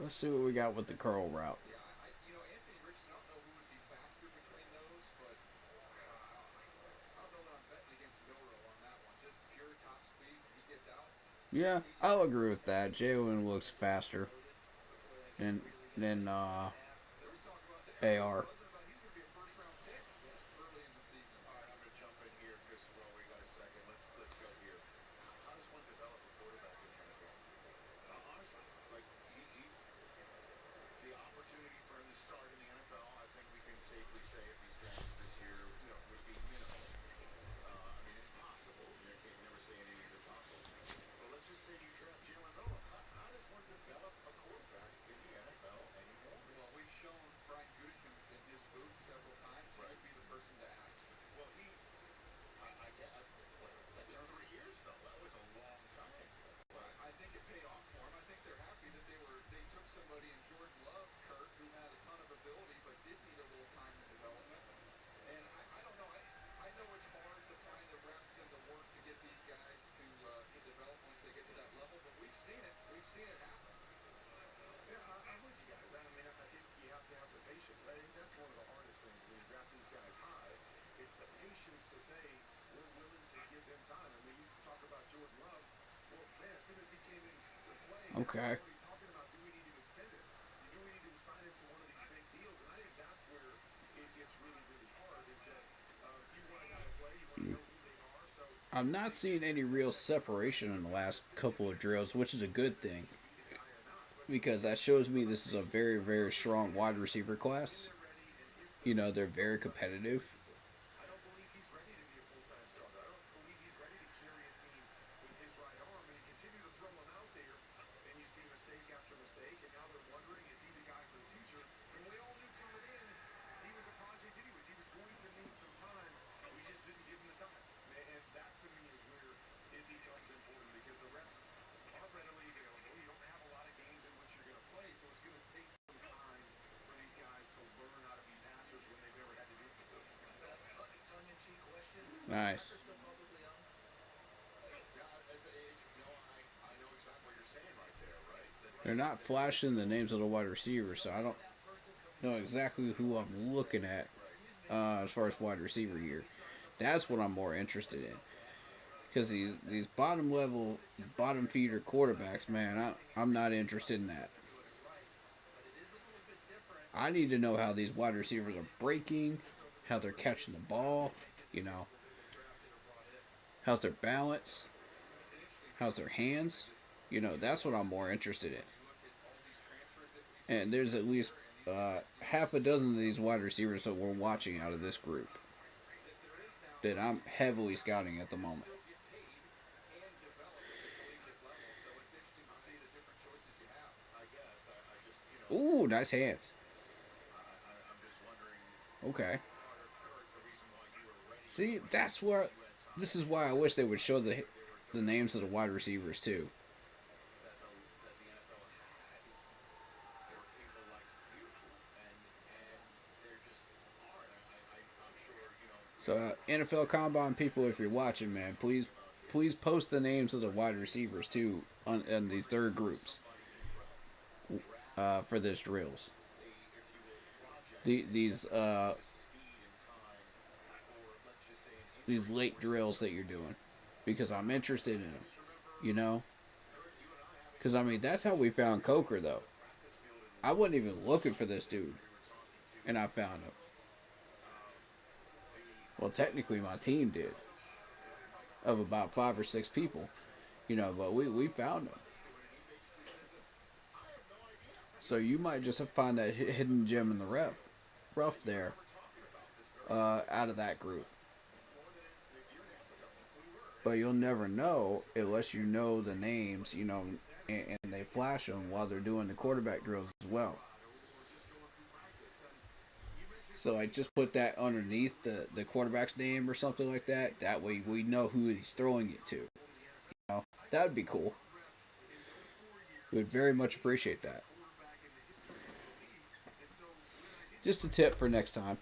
Let's see what we got with the curl route. Anthony Richardson, I don't know who would be faster between those, but I don't know that I'm betting against Milrow on that one. Just pure top speed when he gets out. Yeah, I'll agree with that. Jalen looks faster than AR. He's going to be a first-round pick early in the season. All right, I'm going to jump in here because, well, we got a second. Let's go here. How does one develop a quarterback in the NFL? Honestly, like, he's the opportunity for him to start in the NFL, I think we can safely say if he's drafted this year, would be minimal. I mean, it's possible. You can't never say anything's impossible. But let's just say you draft Jalen Milrow. How does one develop a quarterback in the NFL anymore? Well, we've shown Brian Gutekunst in his booth several times. He would be the person to ask. Well, I get, that was 3 years, though. That was a long time. But I think it paid off for him. I think they're happy that they took somebody in Jordan Love, Kurt, who had a ton of ability but did need a little time in development. And I don't know. I know it's hard to find the reps and the work to get these guys to develop once they get to that level, but we've seen it. We've seen it happen. yeah, I'm with you guys. I mean, I think you have to have the patience. I think that's one of the hardest things when you draft these guys high. It's the patience to say we're willing to give him time. And when you talk about Jordan Love, well, man, as soon as he came in to play, Okay. we're already talking about, do we need to extend him? Do we need to sign him to one of these big deals? And I think that's where it gets really, really hard is that you want a guy to play, you want to know who they are. So I'm not seeing any real separation in the last couple of drills, which is a good thing. Because that shows me this is a very, very strong wide receiver class. They're very competitive. I don't believe he's ready to be a full-time starter. I don't believe he's ready to carry a team with his right arm. And you continue to throw him out there, and you see mistake after mistake, and now they're wondering, is he the guy for the future? And we all knew coming in, he was a project anyways. He was going to need some time. We just didn't give him the time. And that, to me, is where it becomes important because the reps are readily available. You don't have a lot of games in which you're going to play, so it's going to take some time for these guys to learn how to be passers when they've never had to do it before. tongue-in-cheek question. Nice. Packers still publicly owned? Yeah, at the age, I know exactly what you're saying right there, right? They're not flashing the names of the wide receivers, so I don't know exactly who I'm looking at as far as wide receiver here. That's what I'm more interested in. Because these bottom level, bottom feeder quarterbacks, man, I'm not interested in that. I need to know how these wide receivers are breaking, how they're catching the ball, how's their balance, how's their hands. That's what I'm more interested in. And there's at least half a dozen of these wide receivers that we're watching out of this group that I'm heavily scouting at the moment. I guess I just, Ooh, nice hands. I'm just wondering Okay. See, that's where. This is why I wish they would show the names of the wide receivers too. So NFL Combine people, if you're watching, man, please post the names of the wide receivers too on these third groups for this drills. These late drills that you're doing, because I'm interested in them, you know. Because I mean, that's how we found Coker, though. I wasn't even looking for this dude, and I found him. Well, technically, my team did, of about 5 or 6 people, you know. But we found him. So you might just find that hidden gem in the rough there, out of that group. But you'll never know unless you know the names, you know, and they flash them while they're doing the quarterback drills as well. So I just put that underneath the quarterback's name or something like that. That way we know who he's throwing it to. You know, that would be cool. We'd very much appreciate that. Just a tip for next time.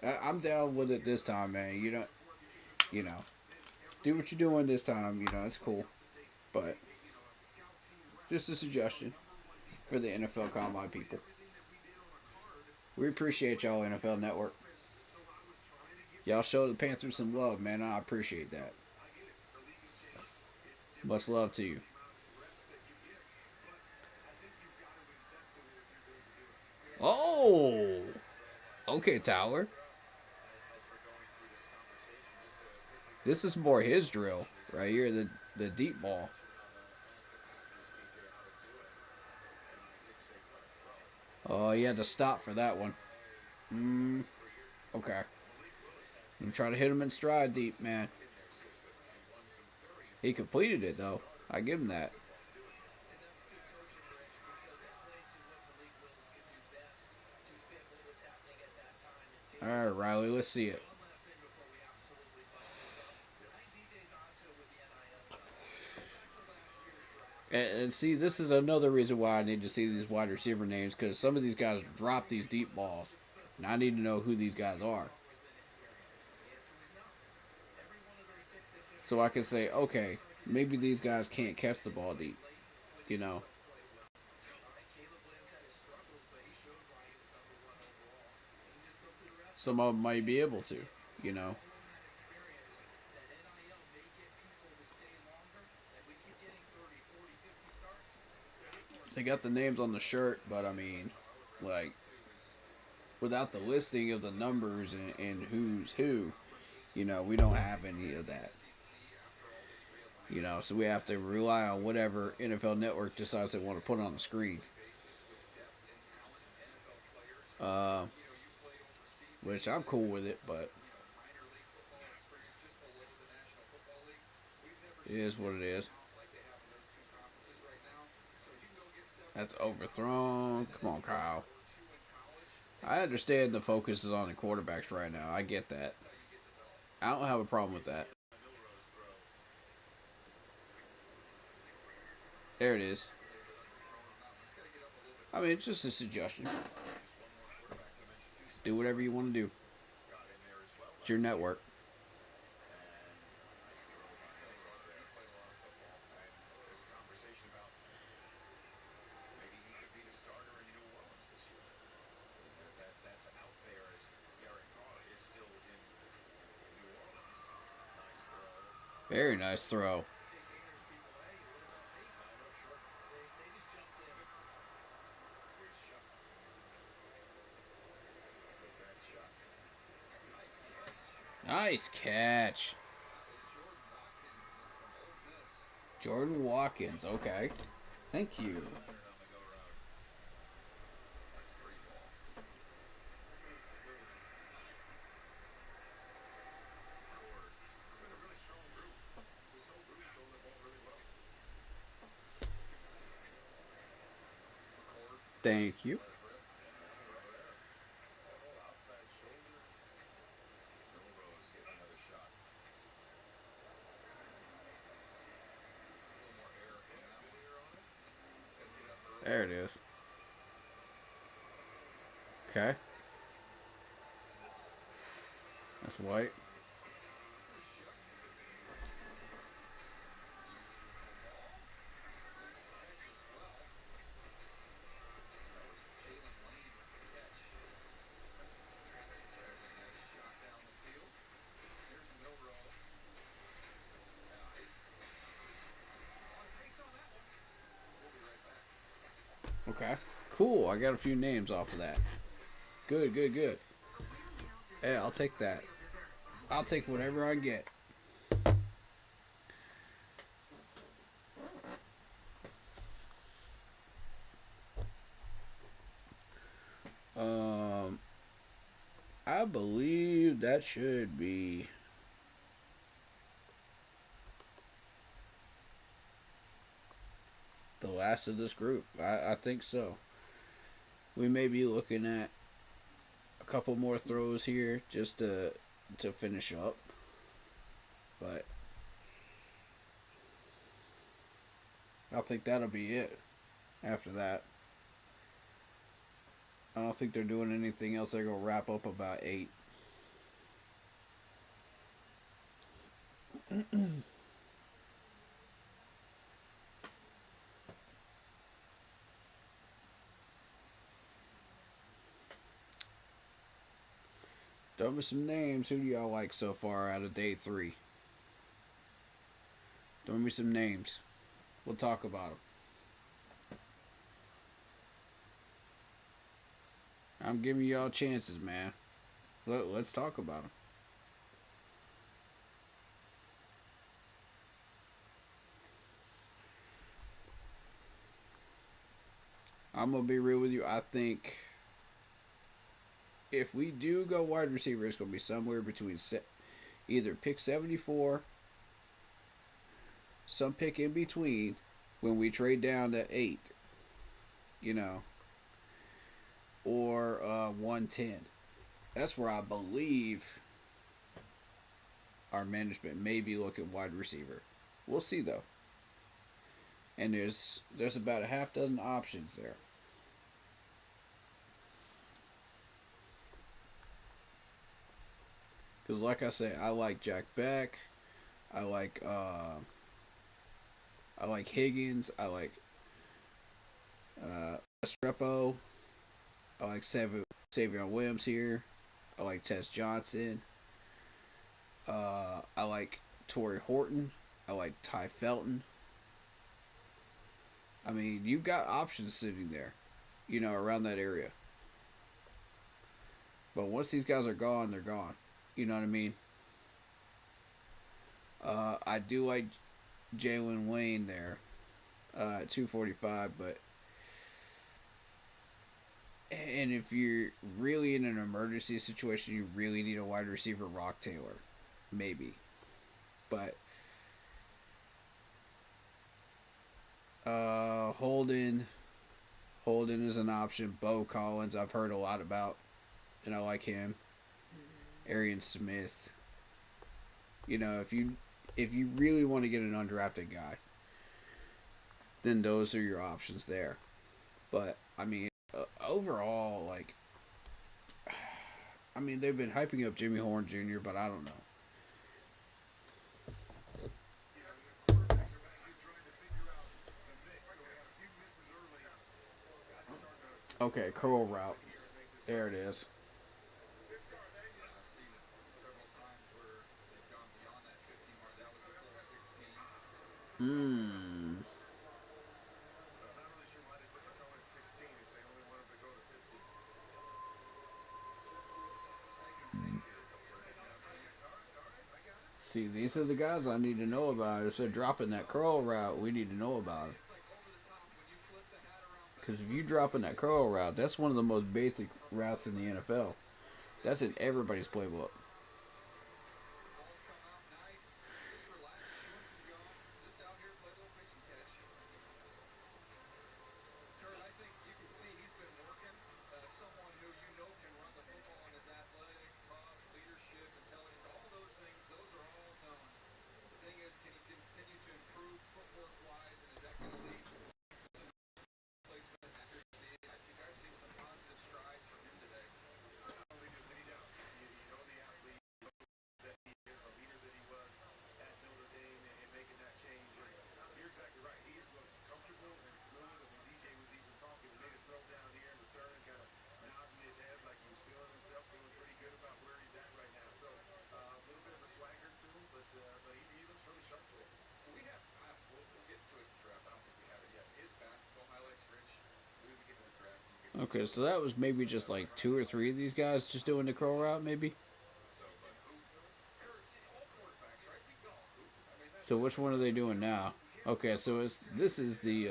I'm down with it this time, man. You know, do what you're doing this time. You know, it's cool. But just a suggestion for the NFL Combine people. We appreciate y'all, NFL Network. Y'all show the Panthers some love, man. I appreciate that. Much love to you. Oh! Okay, Tower. This is more his drill right here, the deep ball. Oh, he had to stop for that one. Okay. I'm trying to hit him in stride deep, man. He completed it, though. I give him that. All right, Riley, let's see it. And see, this is another reason why I need to see these wide receiver names, because some of these guys drop these deep balls, and I need to know who these guys are. So I can say, okay, maybe these guys can't catch the ball deep, you know. Some of them might be able to, you know. They got the names on the shirt, but I mean, like, without the listing of the numbers and who's who, you know, we don't have any of that. You know, so we have to rely on whatever NFL Network decides they want to put on the screen. Which I'm cool with it, but it is what it is. That's overthrown. Come on, Kyle. I understand the focus is on the quarterbacks right now. I get that. I don't have a problem with that. There it is. I mean, it's just a suggestion. Do whatever you want to do. It's your network. Very nice throw. Nice catch. Jordan Watkins. Okay. Thank you. Thank you. There it is. Okay. That's white. Okay. Cool. I got a few names off of that. Good, good, good. Hey, I'll take that. I'll take whatever I get. I believe that should be the last of this group. I think so. We may be looking at a couple more throws here just to finish up. But I think that'll be it after that. I don't think they're doing anything else. They're going to wrap up about 8. Throw me some names. Who do y'all like so far out of day 3? Throw me some names. We'll talk about them. I'm giving y'all chances, man. Let's talk about them. I'm going to be real with you. I think if we do go wide receiver, it's going to be somewhere between either pick 74, some pick in between when we trade down to 8, you know, or 110. That's where I believe our management may be looking wide receiver. We'll see, though. And there's about a half dozen options there. Because like I say, I like Jack Beck. I like Higgins. I like Estrepo. I like Savion Williams here. I like Tess Johnson. I like Torrey Horton. I like Ty Felton. I mean, you've got options sitting there, you know, around that area. But once these guys are gone, they're gone. You know what I mean? I do like Jalen Wayne there at 245, but and if you're really in an emergency situation, you really need a wide receiver, Rock Taylor, maybe. But Holden is an option. Bo Collins, I've heard a lot about, and I like him. Arian Smith. You know, if you really want to get an undrafted guy, then those are your options there. But I mean, overall, like, I mean, they've been hyping up Jimmy Horn Jr., but I don't know. Okay, curl route. There it is. See, these are the guys I need to know about. If they're dropping that curl route, we need to know about it. Because if you drop in that curl route, that's one of the most basic routes in the NFL. That's in everybody's playbook. Sharks today. Do we have? We'll get to it in the draft. I don't think we have it yet. His basketball highlights, Rich. When we get to the draft, you can. Okay, so that was maybe just like 2 or 3 of these guys just doing the curl route, maybe. So, but who? All quarterbacks, right? We can all hoop. I mean, that's So which one are they doing now? Okay, so this is the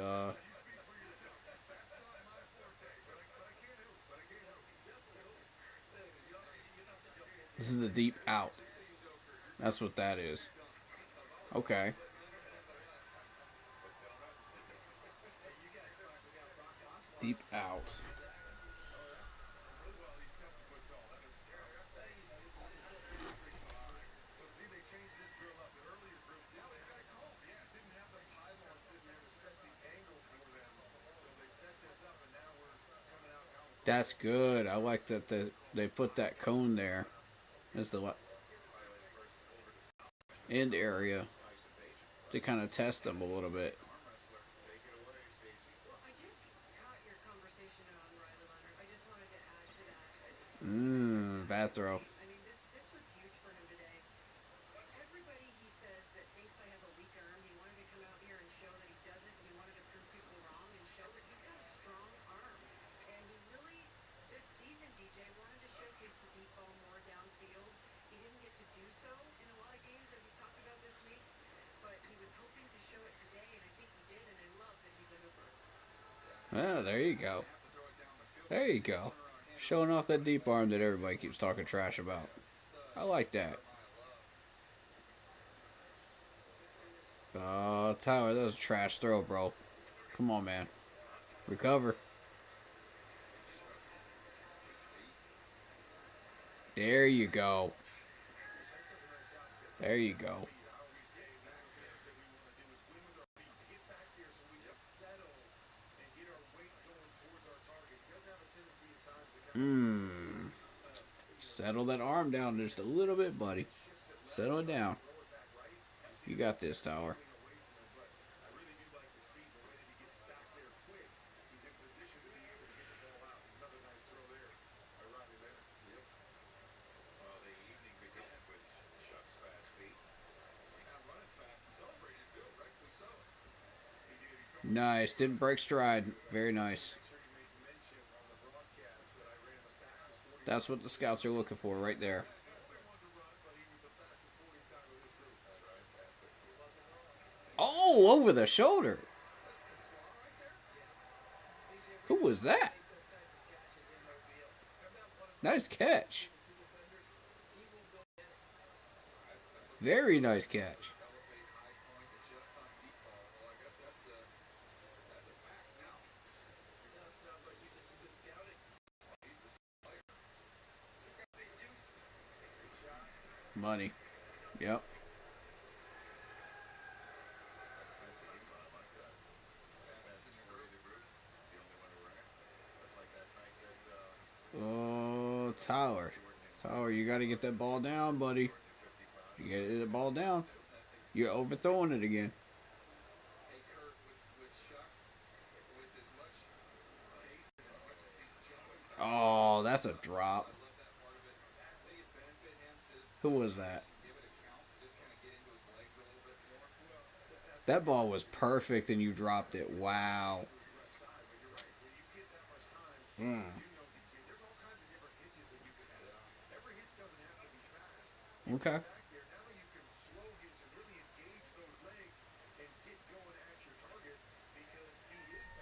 this is the deep out. That's what that is. Okay. Deep out. So see, they changed this drill up. The earlier group didn't have the pylon sitting there to set the angle for them. So they've set this up, and now we're coming out counting. That's good. I like that they put that cone there as the end area to kind of test them a little bit. Well, I just caught your conversation on Riley Leonard. I just wanted to add to that. Bad throw. I mean, this was huge for him today. Everybody, he says, that thinks I have a weak arm, he wanted to come out here and show that he doesn't. He wanted to prove people wrong and show that he's got a strong arm. And he really, this season, DJ, wanted to showcase the deep ball more downfield. He didn't get to do so in a lot of games, as he talked about this week. But he was hoping to show it today, and I think he did, and I love that he's a hooper. Oh, there you go. There you go. Showing off that deep arm that everybody keeps talking trash about. I like that. Oh, Tyler, that was a trash throw, bro. Come on, man. Recover. There you go. There you go. Settle that arm down just a little bit, buddy. Settle it down. You got this, Tyler. Nice. Didn't break stride. Very nice. That's what the scouts are looking for right there. Oh, over the shoulder. Who was that? Nice catch. Very nice catch. Money. Yep. Oh, Tyler. Tyler, you got to get that ball down, buddy. You got to get that ball down. You're overthrowing it again. Oh, that's a drop. Who was that? That ball was perfect and you dropped it. Wow. Okay.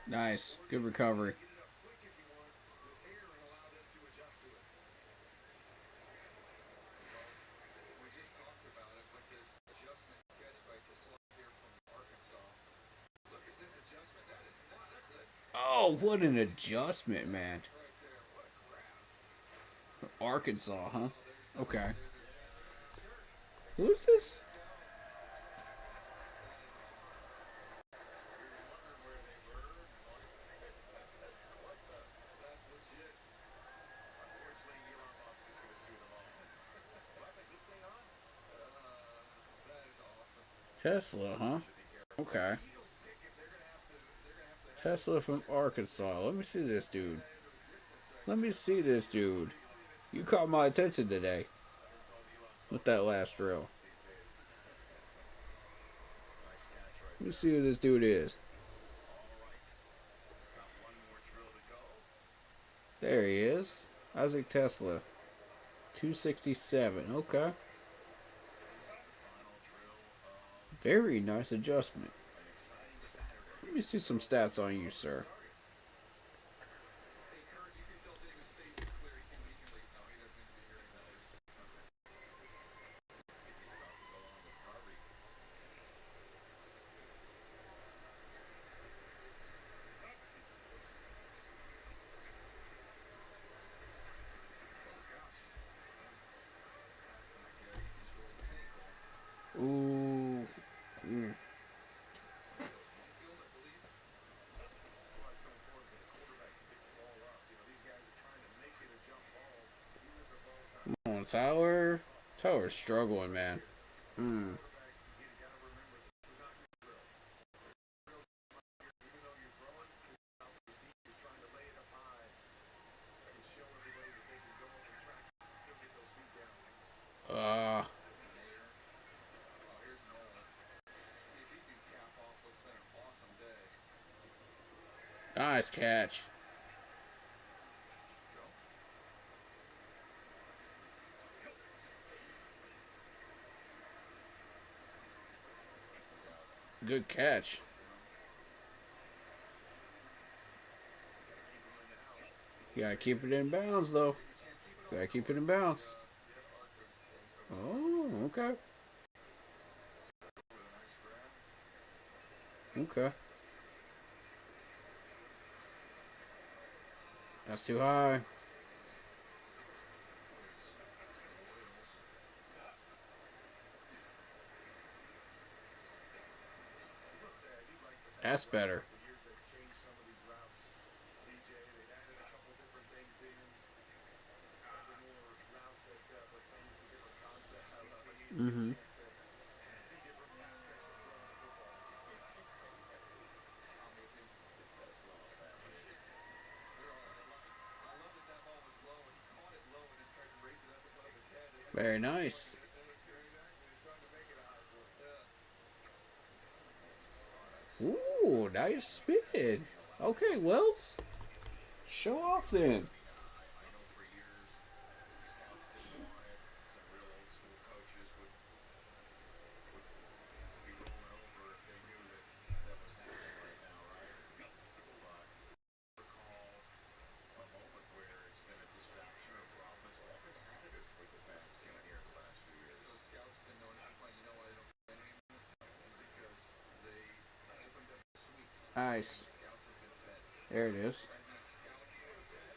Nice. Good recovery. Oh, what an adjustment, man. Arkansas, huh? Okay. Who's this? Tesla, huh? Okay. Tesla from Arkansas. Let me see this dude. Let me see this dude. You caught my attention today with that last drill. Let me see who this dude is. There he is. Isaac Tesla. 267. Okay. Very nice adjustment. Let me see some stats on you, sir. Hey, Kurt, you can tell Davis faith is clear. He can late. No, he doesn't need to be hearing this. That's not good. He just rolled his ankle. Ooh. Mm. Field, I believe. That's why it's so important for the quarterback to get the ball up. You know, these guys are trying to make it a jump ball, even if the ball's not. Come on, Tower. Tower's struggling, man. Mm. Quarterbacks, you got to remember this is not your drill. Even though you're throwing, this is how the receiver's trying to lay it up high and show everybody that they can go up and track it and still get those feet down. Uh. Oh, here's Nolan. See if he can cap off what's been an awesome day. Nice catch. Good catch. You gotta keep it in bounds, though. Gotta keep it in bounds. Oh, okay. Okay. That's too high. That's better. The years they've changed some of these routes. DJ, they've added a couple different things in. Added more routes that pertain to different concepts we see. Mm-hmm. To see different aspects of throwing the football. I'm with you. The Tesla family. I love that ball was low and he caught it low and then tried to raise it up above his head. Very nice. Ooh, nice spin. Okay, Wells. Show off then. I know for years, scouts didn't want it. Some real old school coaches would be rolling over if they knew that was happening right now, right? But recall a moment where it's been a distraction or a problem. It's all been additive for the fans coming here the last few years. So scouts have been known to complain, you know why they don't complain anymore? Because they opened up suites. Nice. Scouts have been fed. There it is. Right now, scouts are fed.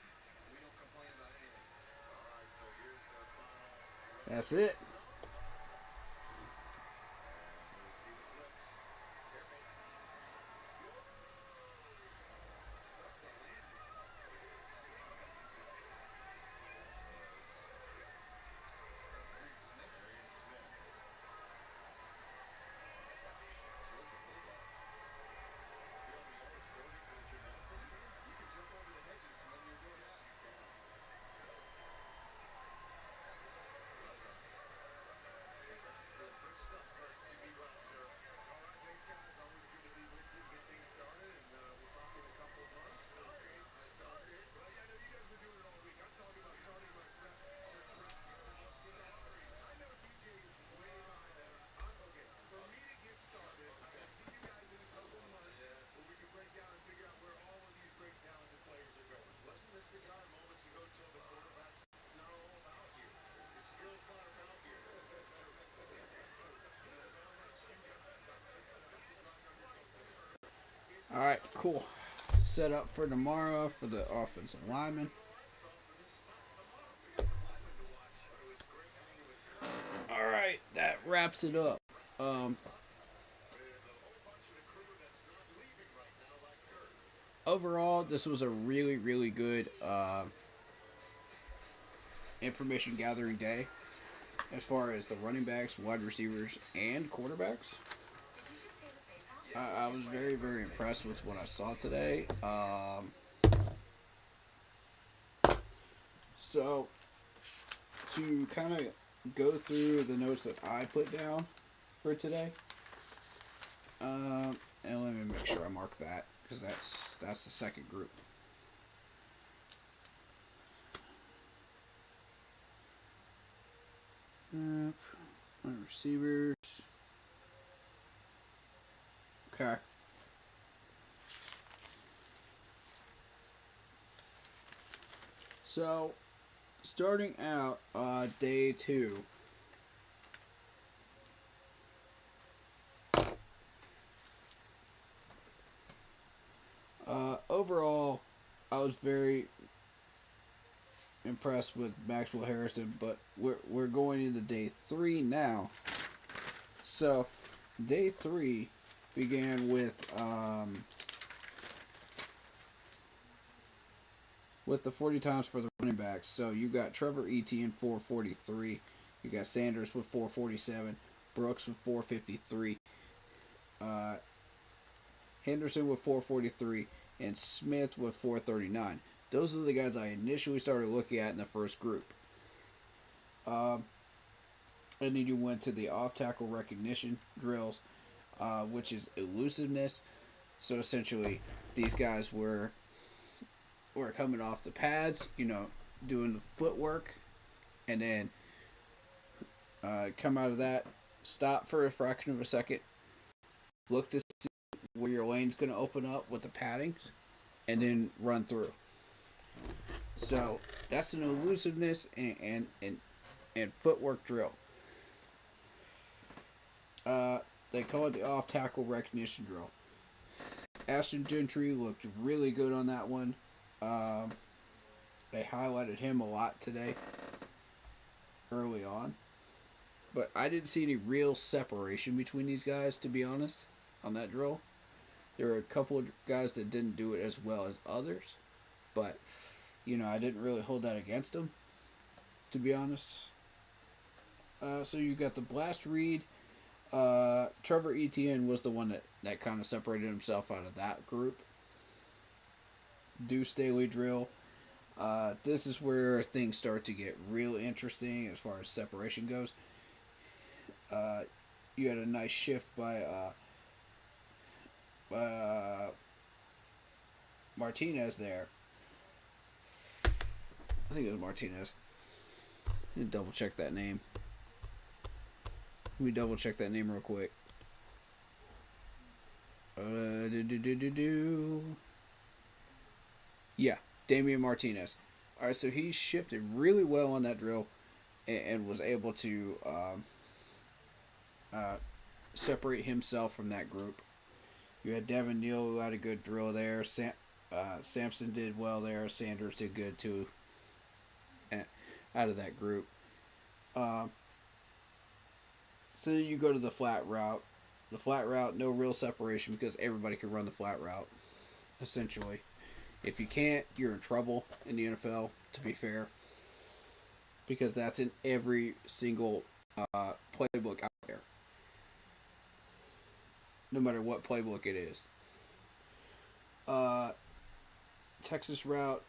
We don't complain about anything. All right, so here's the final. That's it. And we'll see the flips. Careful. Stuck the landing. Aaron Smith. Darius Smith. Georgia Bulldog. See all the eligibility for the gymnastics team? You can jump over the hedges when you're doing that. You can. Well done. Congrats to the Brick Stuff Kurt. You be well, sir. All right, thanks, guys. Always good to be with you. Get things started, and we'll talk in a couple of months. Started. Well, yeah, I know you guys been doing it all week. I'm talking about starting my prep for draft. Let's get out. I know DJ is way behind that. I'm okay. For me to get started, I will see you guys in a couple of months where we can break down and figure out where all of these great talented players are going. Wasn't this the guy moments ago told the quarterback's not all about you? This drill's not about you. This is all about you guys. All right, cool. Set up for tomorrow for the offensive lineman. All right, that wraps it up. Overall, this was a really, really good information gathering day as far as the running backs, wide receivers, and quarterbacks. I was very, very impressed with what I saw today. So, to kind of go through the notes that I put down for today, And let me make sure I mark that, because that's the second group. Receivers. Okay. So, starting out day 2. Overall, I was very impressed with Maxwell Harrison, but we're going into day 3 now. So, day 3 began with the 40 times for the running backs. So you got Trevor Etienne 443, you got Sanders with 447, Brooks with 453, Henderson with 443, and Smith with 439. Those are the guys I initially started looking at in the first group. And then you went to the off-tackle recognition drills, which is elusiveness. So essentially, these guys were coming off the pads, doing the footwork, and then come out of that, stop for a fraction of a second, look to see where your lane's going to open up with the padding, and then run through. So that's an elusiveness and footwork drill. They call it the off-tackle recognition drill. Ashton Gentry looked really good on that one. They highlighted him a lot today, early on. But I didn't see any real separation between these guys, to be honest, on that drill. There were a couple of guys that didn't do it as well as others. But, I didn't really hold that against them, to be honest. So you got the blast read. Trevor Etienne was the one that kind of separated himself out of that group. Deuce Staley drill. This is where things start to get real interesting as far as separation goes. You had a nice shift by Martinez there. I think it was Martinez. Let me double check that name. Let me double check that name real quick. Yeah, Damian Martinez. Alright, so he shifted really well on that drill and was able to separate himself from that group. You had Devin Neal, who had a good drill there. Sampson did well there. Sanders did good too out of that group. So you go to the flat route. The flat route, no real separation because everybody can run the flat route, essentially. If you can't, you're in trouble in the NFL, to be fair. Because that's in every single playbook out there. No matter what playbook it is. Texas route.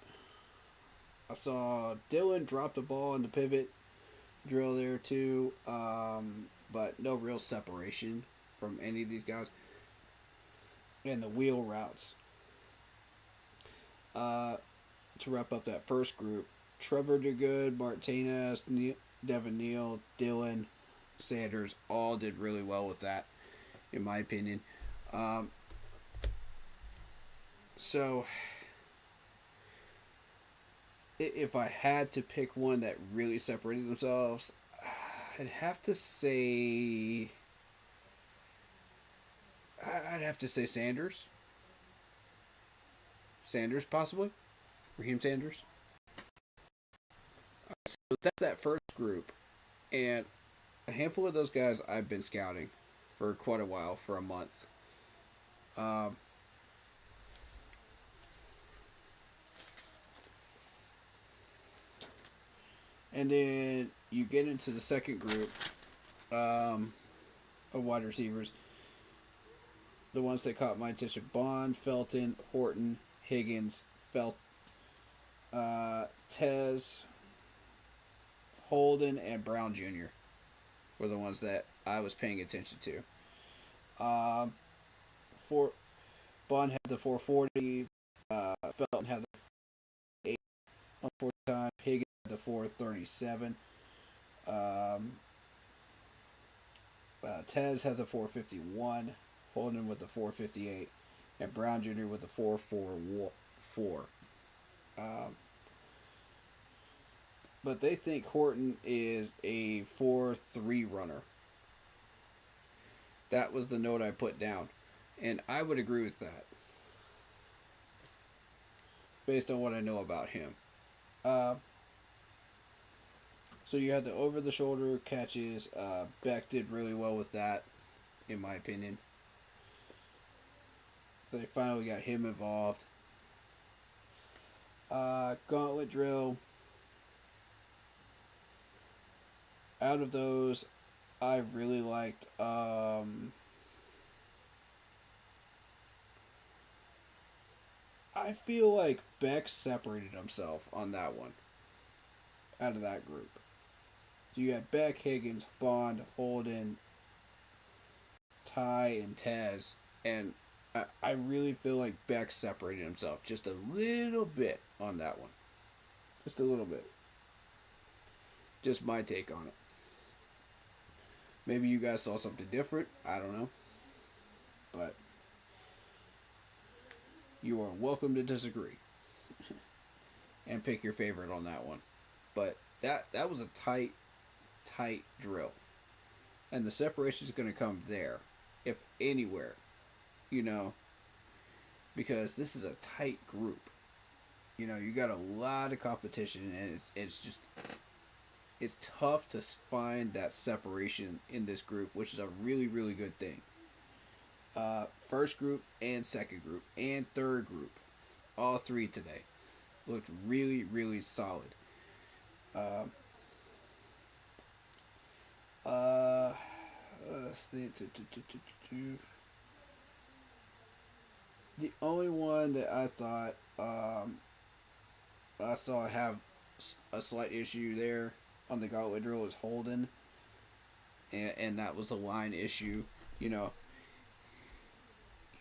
I saw Dylan drop the ball in the pivot drill there too. But no real separation from any of these guys. And the wheel routes. To wrap up that first group, Trevor did good, Martinez, Devin Neal, Dylan, Sanders all did really well with that, in my opinion. So, if I had to pick one that really separated themselves, I'd have to say Sanders. Sanders, possibly. Raheem Sanders. So that's that first group. And a handful of those guys I've been scouting for quite a while, for a month. And then you get into the second group of wide receivers. The ones that caught my attention: Bond, Felton, Horton, Higgins, Tez, Holden, and Brown Jr. were the ones that I was paying attention to. Bond had the 440. Felton had the 8 on 40 time. Higgins had the 437. Tez had the 451. Holden with the 458. And Brown Jr. with the 444. But they think Horton is a 4-3 runner. That was the note I put down. And I would agree with that. Based on what I know about him. So you had the over-the-shoulder catches. Beck did really well with that, in my opinion. They finally got him involved. Gauntlet drill. Out of those, I really liked I feel like Beck separated himself on that one. Out of that group. So you had Beck, Higgins, Bond, Holden, Ty, and Tez. And I really feel like Beck separated himself just a little bit on that one. Just a little bit. Just my take on it. Maybe you guys saw something different. I don't know. But you are welcome to disagree. And pick your favorite on that one. But that was a tight drill. And the separation is going to come there. If anywhere. You know. Because this is a tight group. You know, you got a lot of competition. And it's just... It's tough to find that separation in this group, which is a really, really good thing. First group and second group and third group. All three today. Looked really, really solid. The only one that I thought I saw have a slight issue there on the gauntlet drill is Holden. And that was a line issue. You know,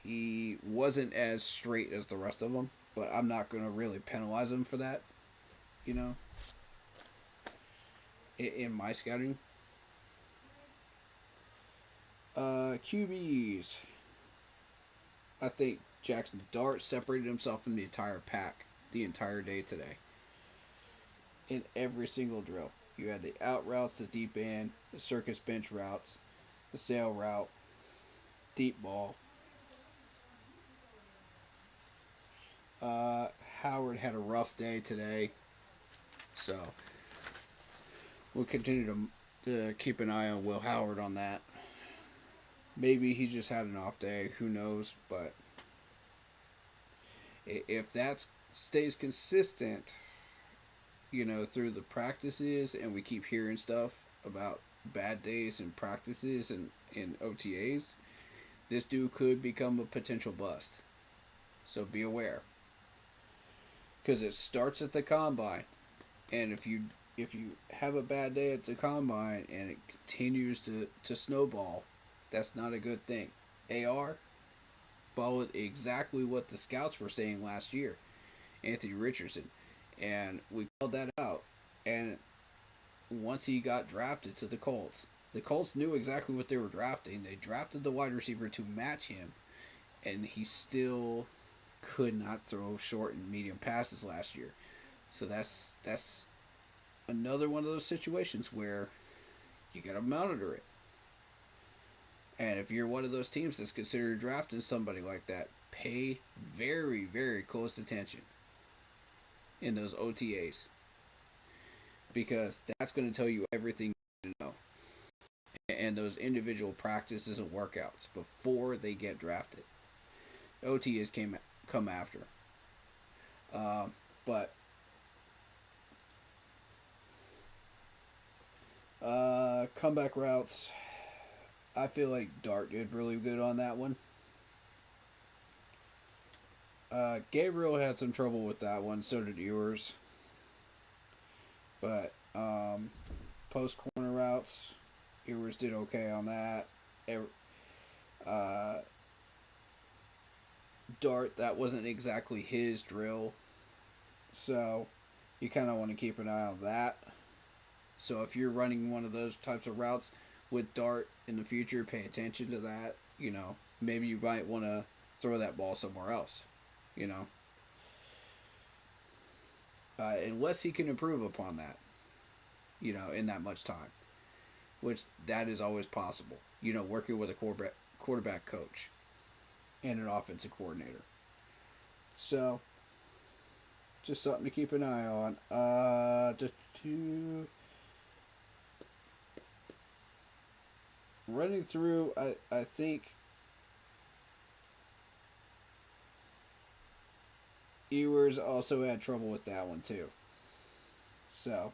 he wasn't as straight as the rest of them, but I'm not going to really penalize him for that. You know, in my scouting. QBs. I think Jackson Dart separated himself from the entire pack the entire day today. In every single drill. You had the out routes, the deep end, the circus bench routes, the sail route, deep ball. Howard had a rough day today. So we'll continue to keep an eye on Will Howard on that. Maybe he just had an off day. Who knows? But if that stays consistent, you know, through the practices, and we keep hearing stuff about bad days and practices and OTAs, this dude could become a potential bust. So be aware. Because it starts at the combine. And if you have a bad day at the combine and it continues to snowball, that's not a good thing. AR followed exactly what the scouts were saying last year. Anthony Richardson. And we called that out. And once he got drafted to the Colts knew exactly what they were drafting. They drafted the wide receiver to match him. And he still could not throw short and medium passes last year. So that's another one of those situations where you got to monitor it. And if you're one of those teams that's considered drafting somebody like that, pay very, very close attention in those OTAs. Because that's going to tell you everything you need to know. And those individual practices and workouts before they get drafted. OTAs come after. But comeback routes, I feel like Dart did really good on that one. Gabriel had some trouble with that one, so did yours. But post corner routes, yours did okay on that. Dart, that wasn't exactly his drill. So you kind of want to keep an eye on that. So if you're running one of those types of routes with Dart in the future, pay attention to that. You know, maybe you might want to throw that ball somewhere else. You know, unless he can improve upon that. You know, in that much time, which that is always possible. You know, working with a quarterback coach and an offensive coordinator. So, just something to keep an eye on. Running through, I think Ewers also had trouble with that one too. So,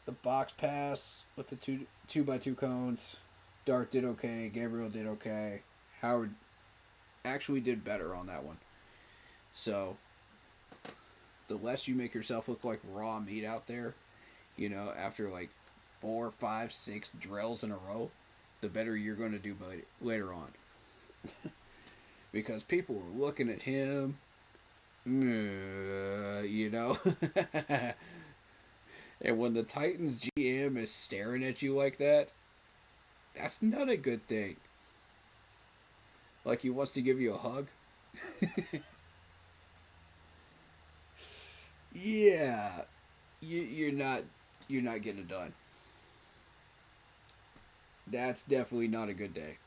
the box pass with the 2x2 cones, Dart did okay. Gabriel did okay. Howard actually did better on that one. So, the less you make yourself look like raw meat out there, you know, after like 4, 5, 6 drills in a row, the better you're going to do later on. Because people were looking at him, you know. And when the Titans GM is staring at you like that, that's not a good thing. Like he wants to give you a hug. Yeah, you're not getting it done. That's definitely not a good day.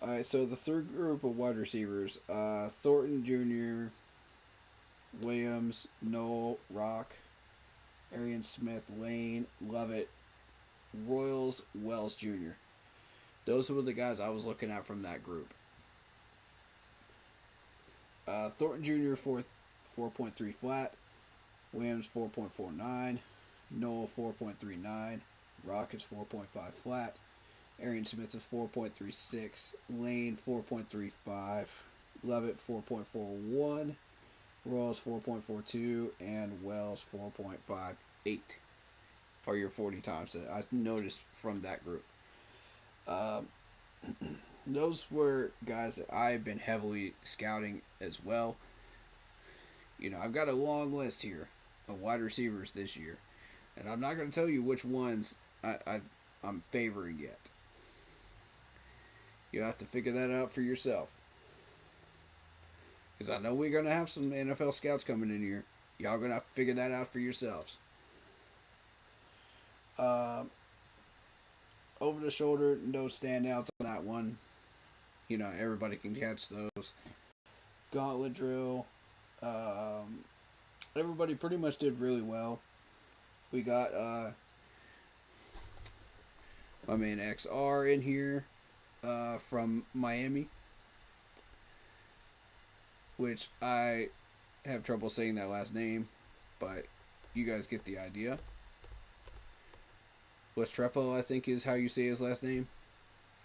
All right, so the third group of wide receivers: Thornton Jr., Williams, Noel, Rock, Arian Smith, Lane, Lovett, Royals, Wells Jr. Those were the guys I was looking at from that group. Thornton Jr. 4.3 flat, Williams 4.49, Noel 4.39, Rock is 4.5 flat, Arian Smith is 4.36, Lane 4.35, Lovett 4.41, Royals 4.42, and Wells 4.58 are your 40 times that I noticed from that group. Those were guys that I've been heavily scouting as well. You know, I've got a long list here of wide receivers this year, and I'm not going to tell you which ones I'm favoring yet. You'll have to figure that out for yourself. Because I know we're going to have some NFL scouts coming in here. Y'all going to have to figure that out for yourselves. Over the shoulder, no standouts on that one. You know, everybody can catch those. Gauntlet drill. Everybody pretty much did really well. We got my man XR in here from Miami, which I have trouble saying that last name, but you guys get the idea. Westrepo, I think, is how you say his last name.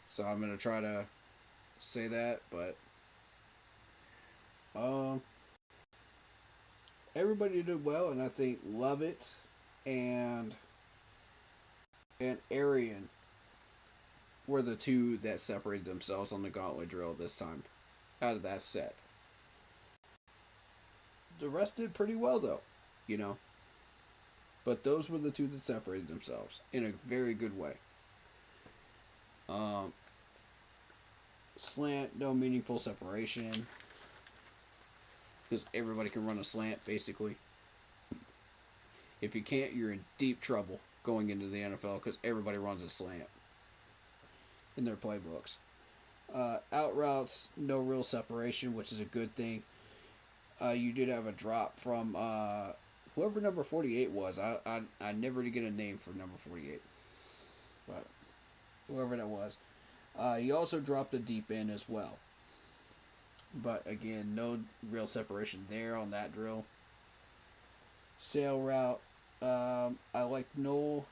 So I'm going to try to say that, but everybody did well, and I think Lovett and Arian were the two that separated themselves on the gauntlet drill this time out of that set. The rest did pretty well, though, you know. But those were the two that separated themselves in a very good way. Slant, no meaningful separation. Because everybody can run a slant, basically. If you can't, you're in deep trouble going into the NFL because everybody runs a slant in their playbooks. Out routes, no real separation, which is a good thing. You did have a drop from whoever number 48 was. I never did get a name for number 48. But whoever that was. He also dropped a deep end as well. But again, no real separation there on that drill. Sail route. I liked Noel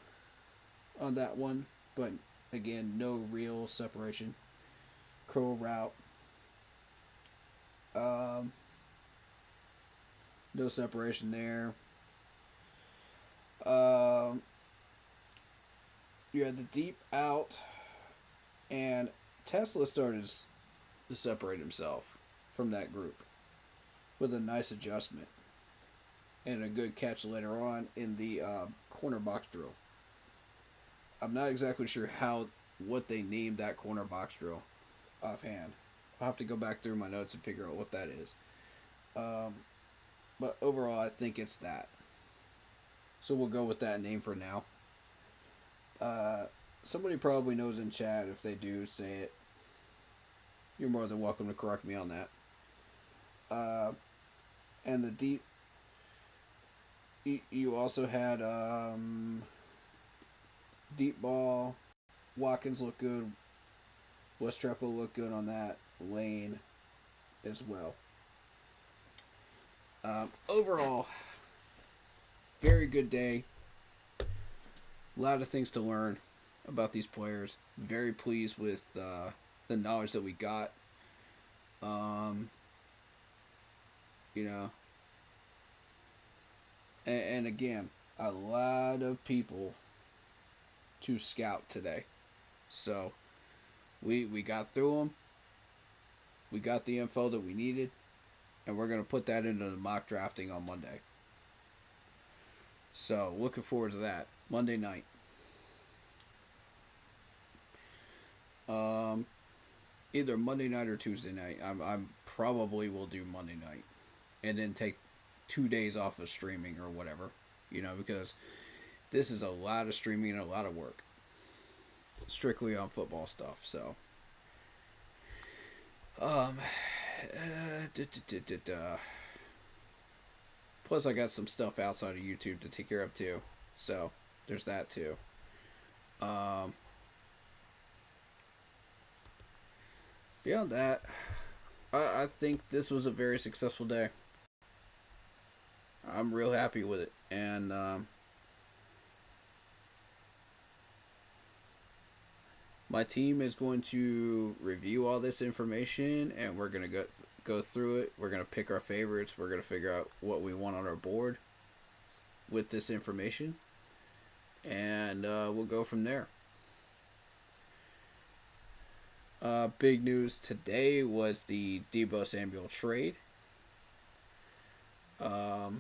on that one. But again, no real separation. Crow route. No separation there. You had the deep out and Tesla started to separate himself from that group with a nice adjustment and a good catch later on in the corner box drill. I'm not exactly sure what they named that corner box drill offhand. I'll have to go back through my notes and figure out what that is. But overall, I think it's that. So we'll go with that name for now. Somebody probably knows in chat. If they do, say it. You're more than welcome to correct me on that. And the deep... You also had deep ball. Watkins looked good. Westrepo looked good on that. Lane as well. Overall, very good day. A lot of things to learn about these players. Very pleased with the knowledge that we got. You know. And again, a lot of people to scout today. So, we got through them. We got the info that we needed. And we're going to put that into the mock drafting on Monday. So, looking forward to that. Monday night. Either Monday night or Tuesday night. I'm probably will do Monday night. And then take 2 days off of streaming or whatever. You know, because this is a lot of streaming and a lot of work. Strictly on football stuff, so. Plus I got some stuff outside of YouTube to take care of too. So, there's that too. Beyond that, I think this was a very successful day. I'm real happy with it. And, my team is going to review all this information, and we're going to go through it. We're going to pick our favorites. We're going to figure out what we want on our board with this information. And we'll go from there. Big news today was the Deebo Samuel trade. So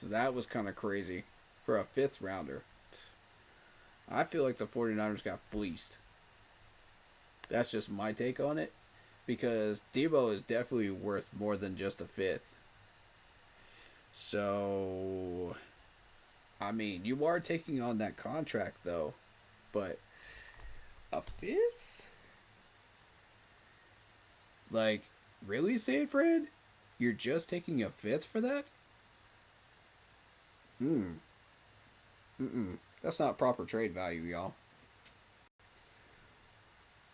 that was kind of crazy for a 5th rounder. I feel like the 49ers got fleeced. That's just my take on it. Because Deebo is definitely worth more than just a 5th. So, I mean, you are taking on that contract, though. But, a 5th? Like, really, Stanford? You're just taking a 5th for that? That's not proper trade value, y'all.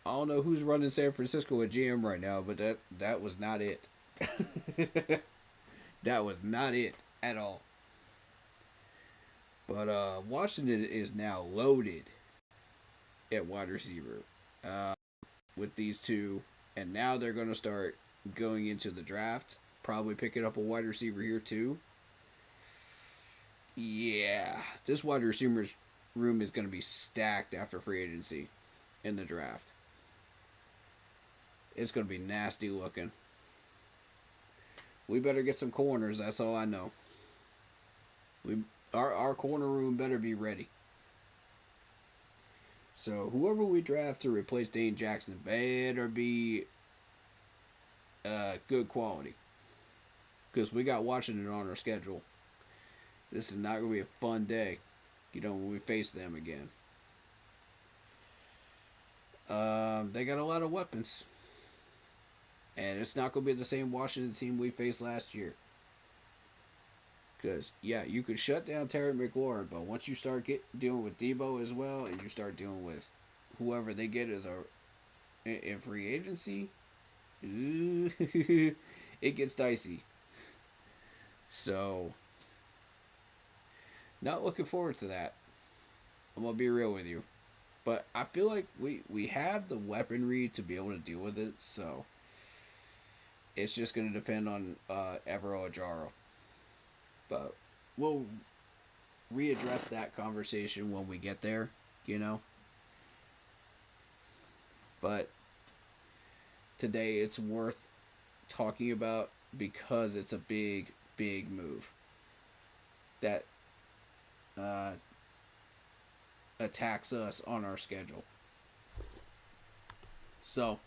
I don't know who's running San Francisco at GM right now, but that was not it. That was not it at all. But Washington is now loaded at wide receiver with these two. And now they're going to start going into the draft. Probably picking up a wide receiver here too. Yeah, this wide receivers room is going to be stacked after free agency in the draft. It's going to be nasty looking. We better get some corners, that's all I know. Our corner room better be ready. So whoever we draft to replace Dane Jackson better be good quality. Because we got Washington on our schedule. This is not going to be a fun day, you know, when we face them again. They got a lot of weapons. And it's not going to be the same Washington team we faced last year. Because, yeah, you could shut down Terry McLaurin, but once you start dealing with Deebo as well, and you start dealing with whoever they get as in free agency, it gets dicey. So, not looking forward to that. I'm going to be real with you. But I feel like we have the weaponry to be able to deal with it, so it's just going to depend on Evero Ajaro. But we'll readdress that conversation when we get there, you know. But today it's worth talking about because it's a big, big move that attacks us on our schedule. So,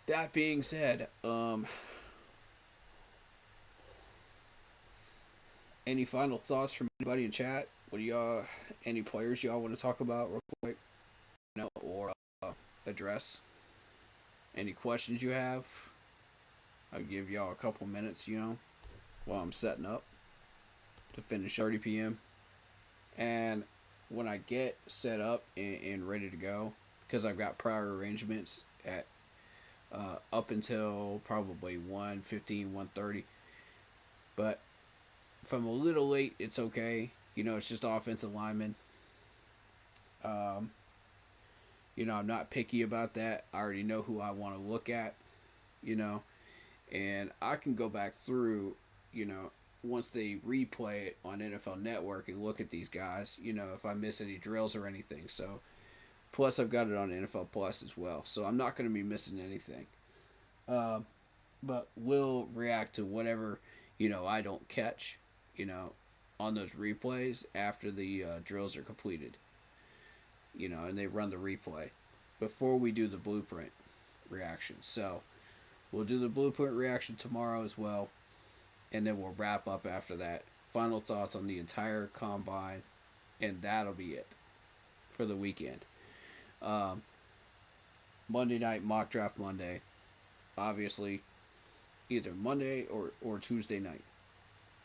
that being said, any final thoughts from anybody in chat? What do y'all, any players y'all want to talk about real quick? Or address? Any questions you have? I'll give y'all a couple minutes, while I'm setting up to finish 30 p.m. And when I get set up and ready to go, because I've got prior arrangements at up until probably 1:15, 1:30. But if I'm a little late, it's okay. It's just offensive linemen. I'm not picky about that. I already know who I want to look at, and I can go back through, once they replay it on NFL Network and look at these guys, if I miss any drills or anything. So, plus I've got it on NFL Plus as well. So I'm not going to be missing anything. But we'll react to whatever, I don't catch, on those replays after the drills are completed. And they run the replay before we do the blueprint reaction. So we'll do the blueprint reaction tomorrow as well. And then we'll wrap up after that. Final thoughts on the entire combine. And that'll be it for the weekend. Monday night, mock draft Monday. Obviously, either Monday or Tuesday night.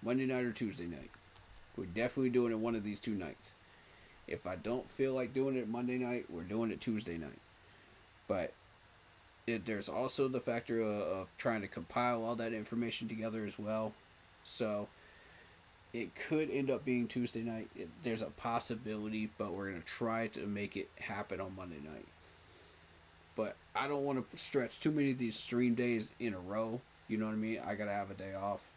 Monday night or Tuesday night. We're definitely doing it one of these two nights. If I don't feel like doing it Monday night, we're doing it Tuesday night. But there's also the factor of trying to compile all that information together as well. So it could end up being Tuesday night. There's a possibility, but we're going to try to make it happen on Monday night. But I don't want to stretch too many of these stream days in a row. You know what I mean? I got to have a day off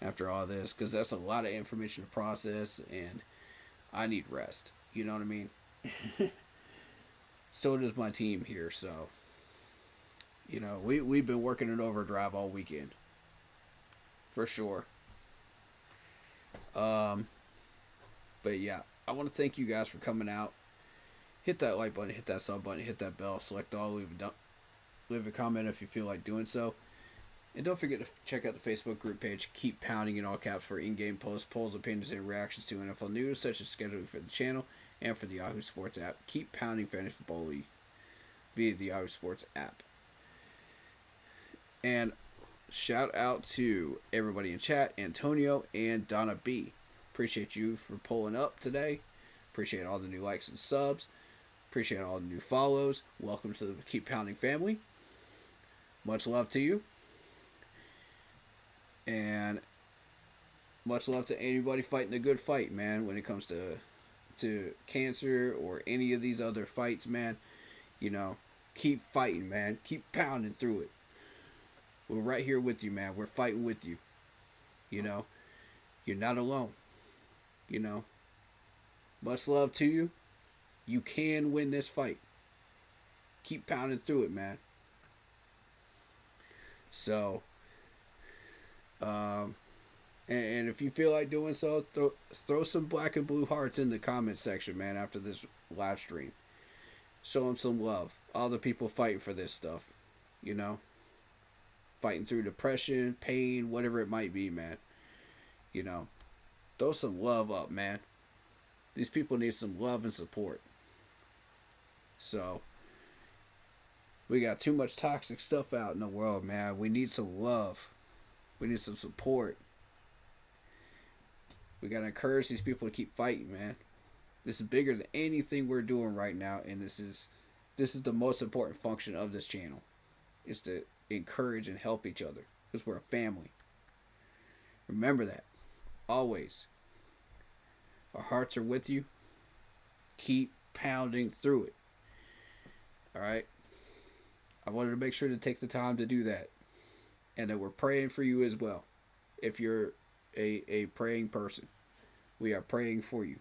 after all this because that's a lot of information to process and I need rest. You know what I mean? So does my team here. So, we've been working in overdrive all weekend. For sure. But yeah, I want to thank you guys for coming out. Hit that like button, hit that sub button, hit that bell, select all, leave a comment if you feel like doing so. And don't forget to check out the Facebook group page. Keep pounding in all caps for in-game posts, polls, opinions, and reactions to NFL news, such as scheduling for the channel and for the Yahoo Sports app. Keep pounding Fantasy Football League via the Yahoo Sports app. And shout out to everybody in chat, Antonio and Donna B. Appreciate you for pulling up today. Appreciate all the new likes and subs. Appreciate all the new follows. Welcome to the Keep Pounding family. Much love to you. And much love to anybody fighting a good fight, man, when it comes to cancer or any of these other fights, man. Keep fighting, man. Keep pounding through it. We're right here with you, man. We're fighting with you. You're not alone. Much love to you. You can win this fight. Keep pounding through it, man. So, and if you feel like doing so, throw some black and blue hearts in the comment section, man, after this live stream. Show them some love. All the people fighting for this stuff, fighting through depression, pain, whatever it might be, man. Throw some love up, man. These people need some love and support. So, we got too much toxic stuff out in the world, man. We need some love. We need some support. We got to encourage these people to keep fighting, man. This is bigger than anything we're doing right now, and this is the most important function of this channel. Is to encourage and help each other because we're a family. Remember that. Always. Our hearts are with you. Keep pounding through it. All right? I wanted to make sure to take the time to do that. And that we're praying for you as well. If you're a praying person, we are praying for you.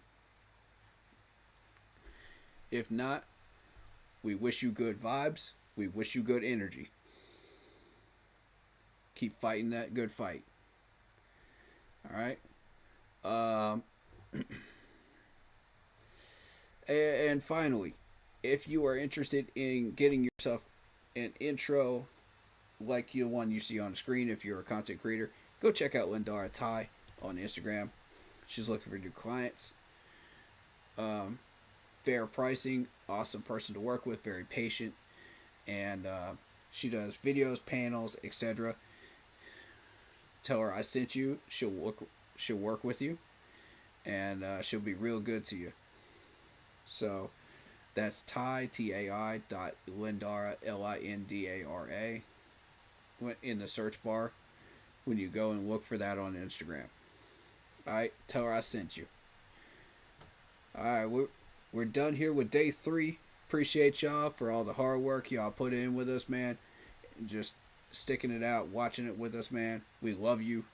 If not, We wish you good vibes. We wish you good energy. Keep fighting that good fight. All right. And finally, if you are interested in getting yourself an intro like the one you see on the screen, if you're a content creator, go check out Lindara Ty on Instagram. She's looking for new clients. Fair pricing, awesome person to work with, very patient, and she does videos, panels, etc. Tell her I sent you. She'll work with you, and she'll be real good to you. So that's Ty, T-A-I Lindara, Lindara, in the search bar when you go and look for that on Instagram. Alright, tell her I sent you. Alright, we're done here with day 3. Appreciate y'all for all the hard work y'all put in with us, man. Just sticking it out, watching it with us, man. We love you.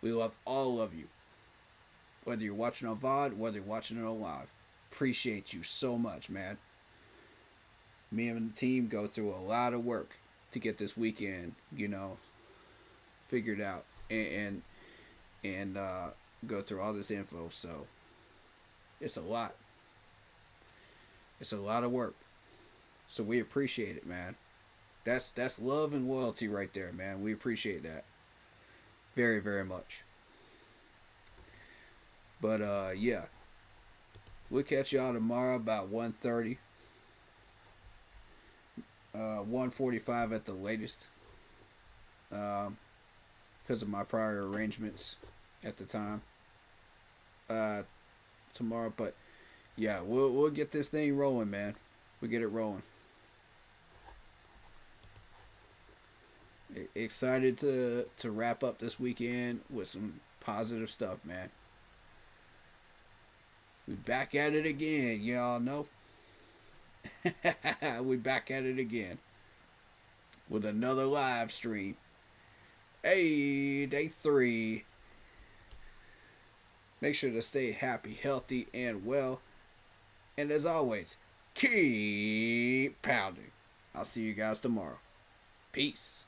We love all of you. Whether you're watching on VOD, whether you're watching it on live. Appreciate you so much, man. Me and the team go through a lot of work to get this weekend, figured out and go through all this info. So it's a lot. It's a lot of work. So we appreciate it, man. That's love and loyalty right there, man. We appreciate that very, very much. But yeah, we'll catch y'all tomorrow about 1:30, 1:45 at the latest, because of my prior arrangements at the time. Tomorrow, but yeah, we'll get this thing rolling, man. We'll get it rolling. Excited to wrap up this weekend with some positive stuff, man. We back at it again, y'all know. We back at it again with another live stream. Hey, day 3. Make sure to stay happy, healthy, and well. And as always, keep pounding. I'll see you guys tomorrow. Peace.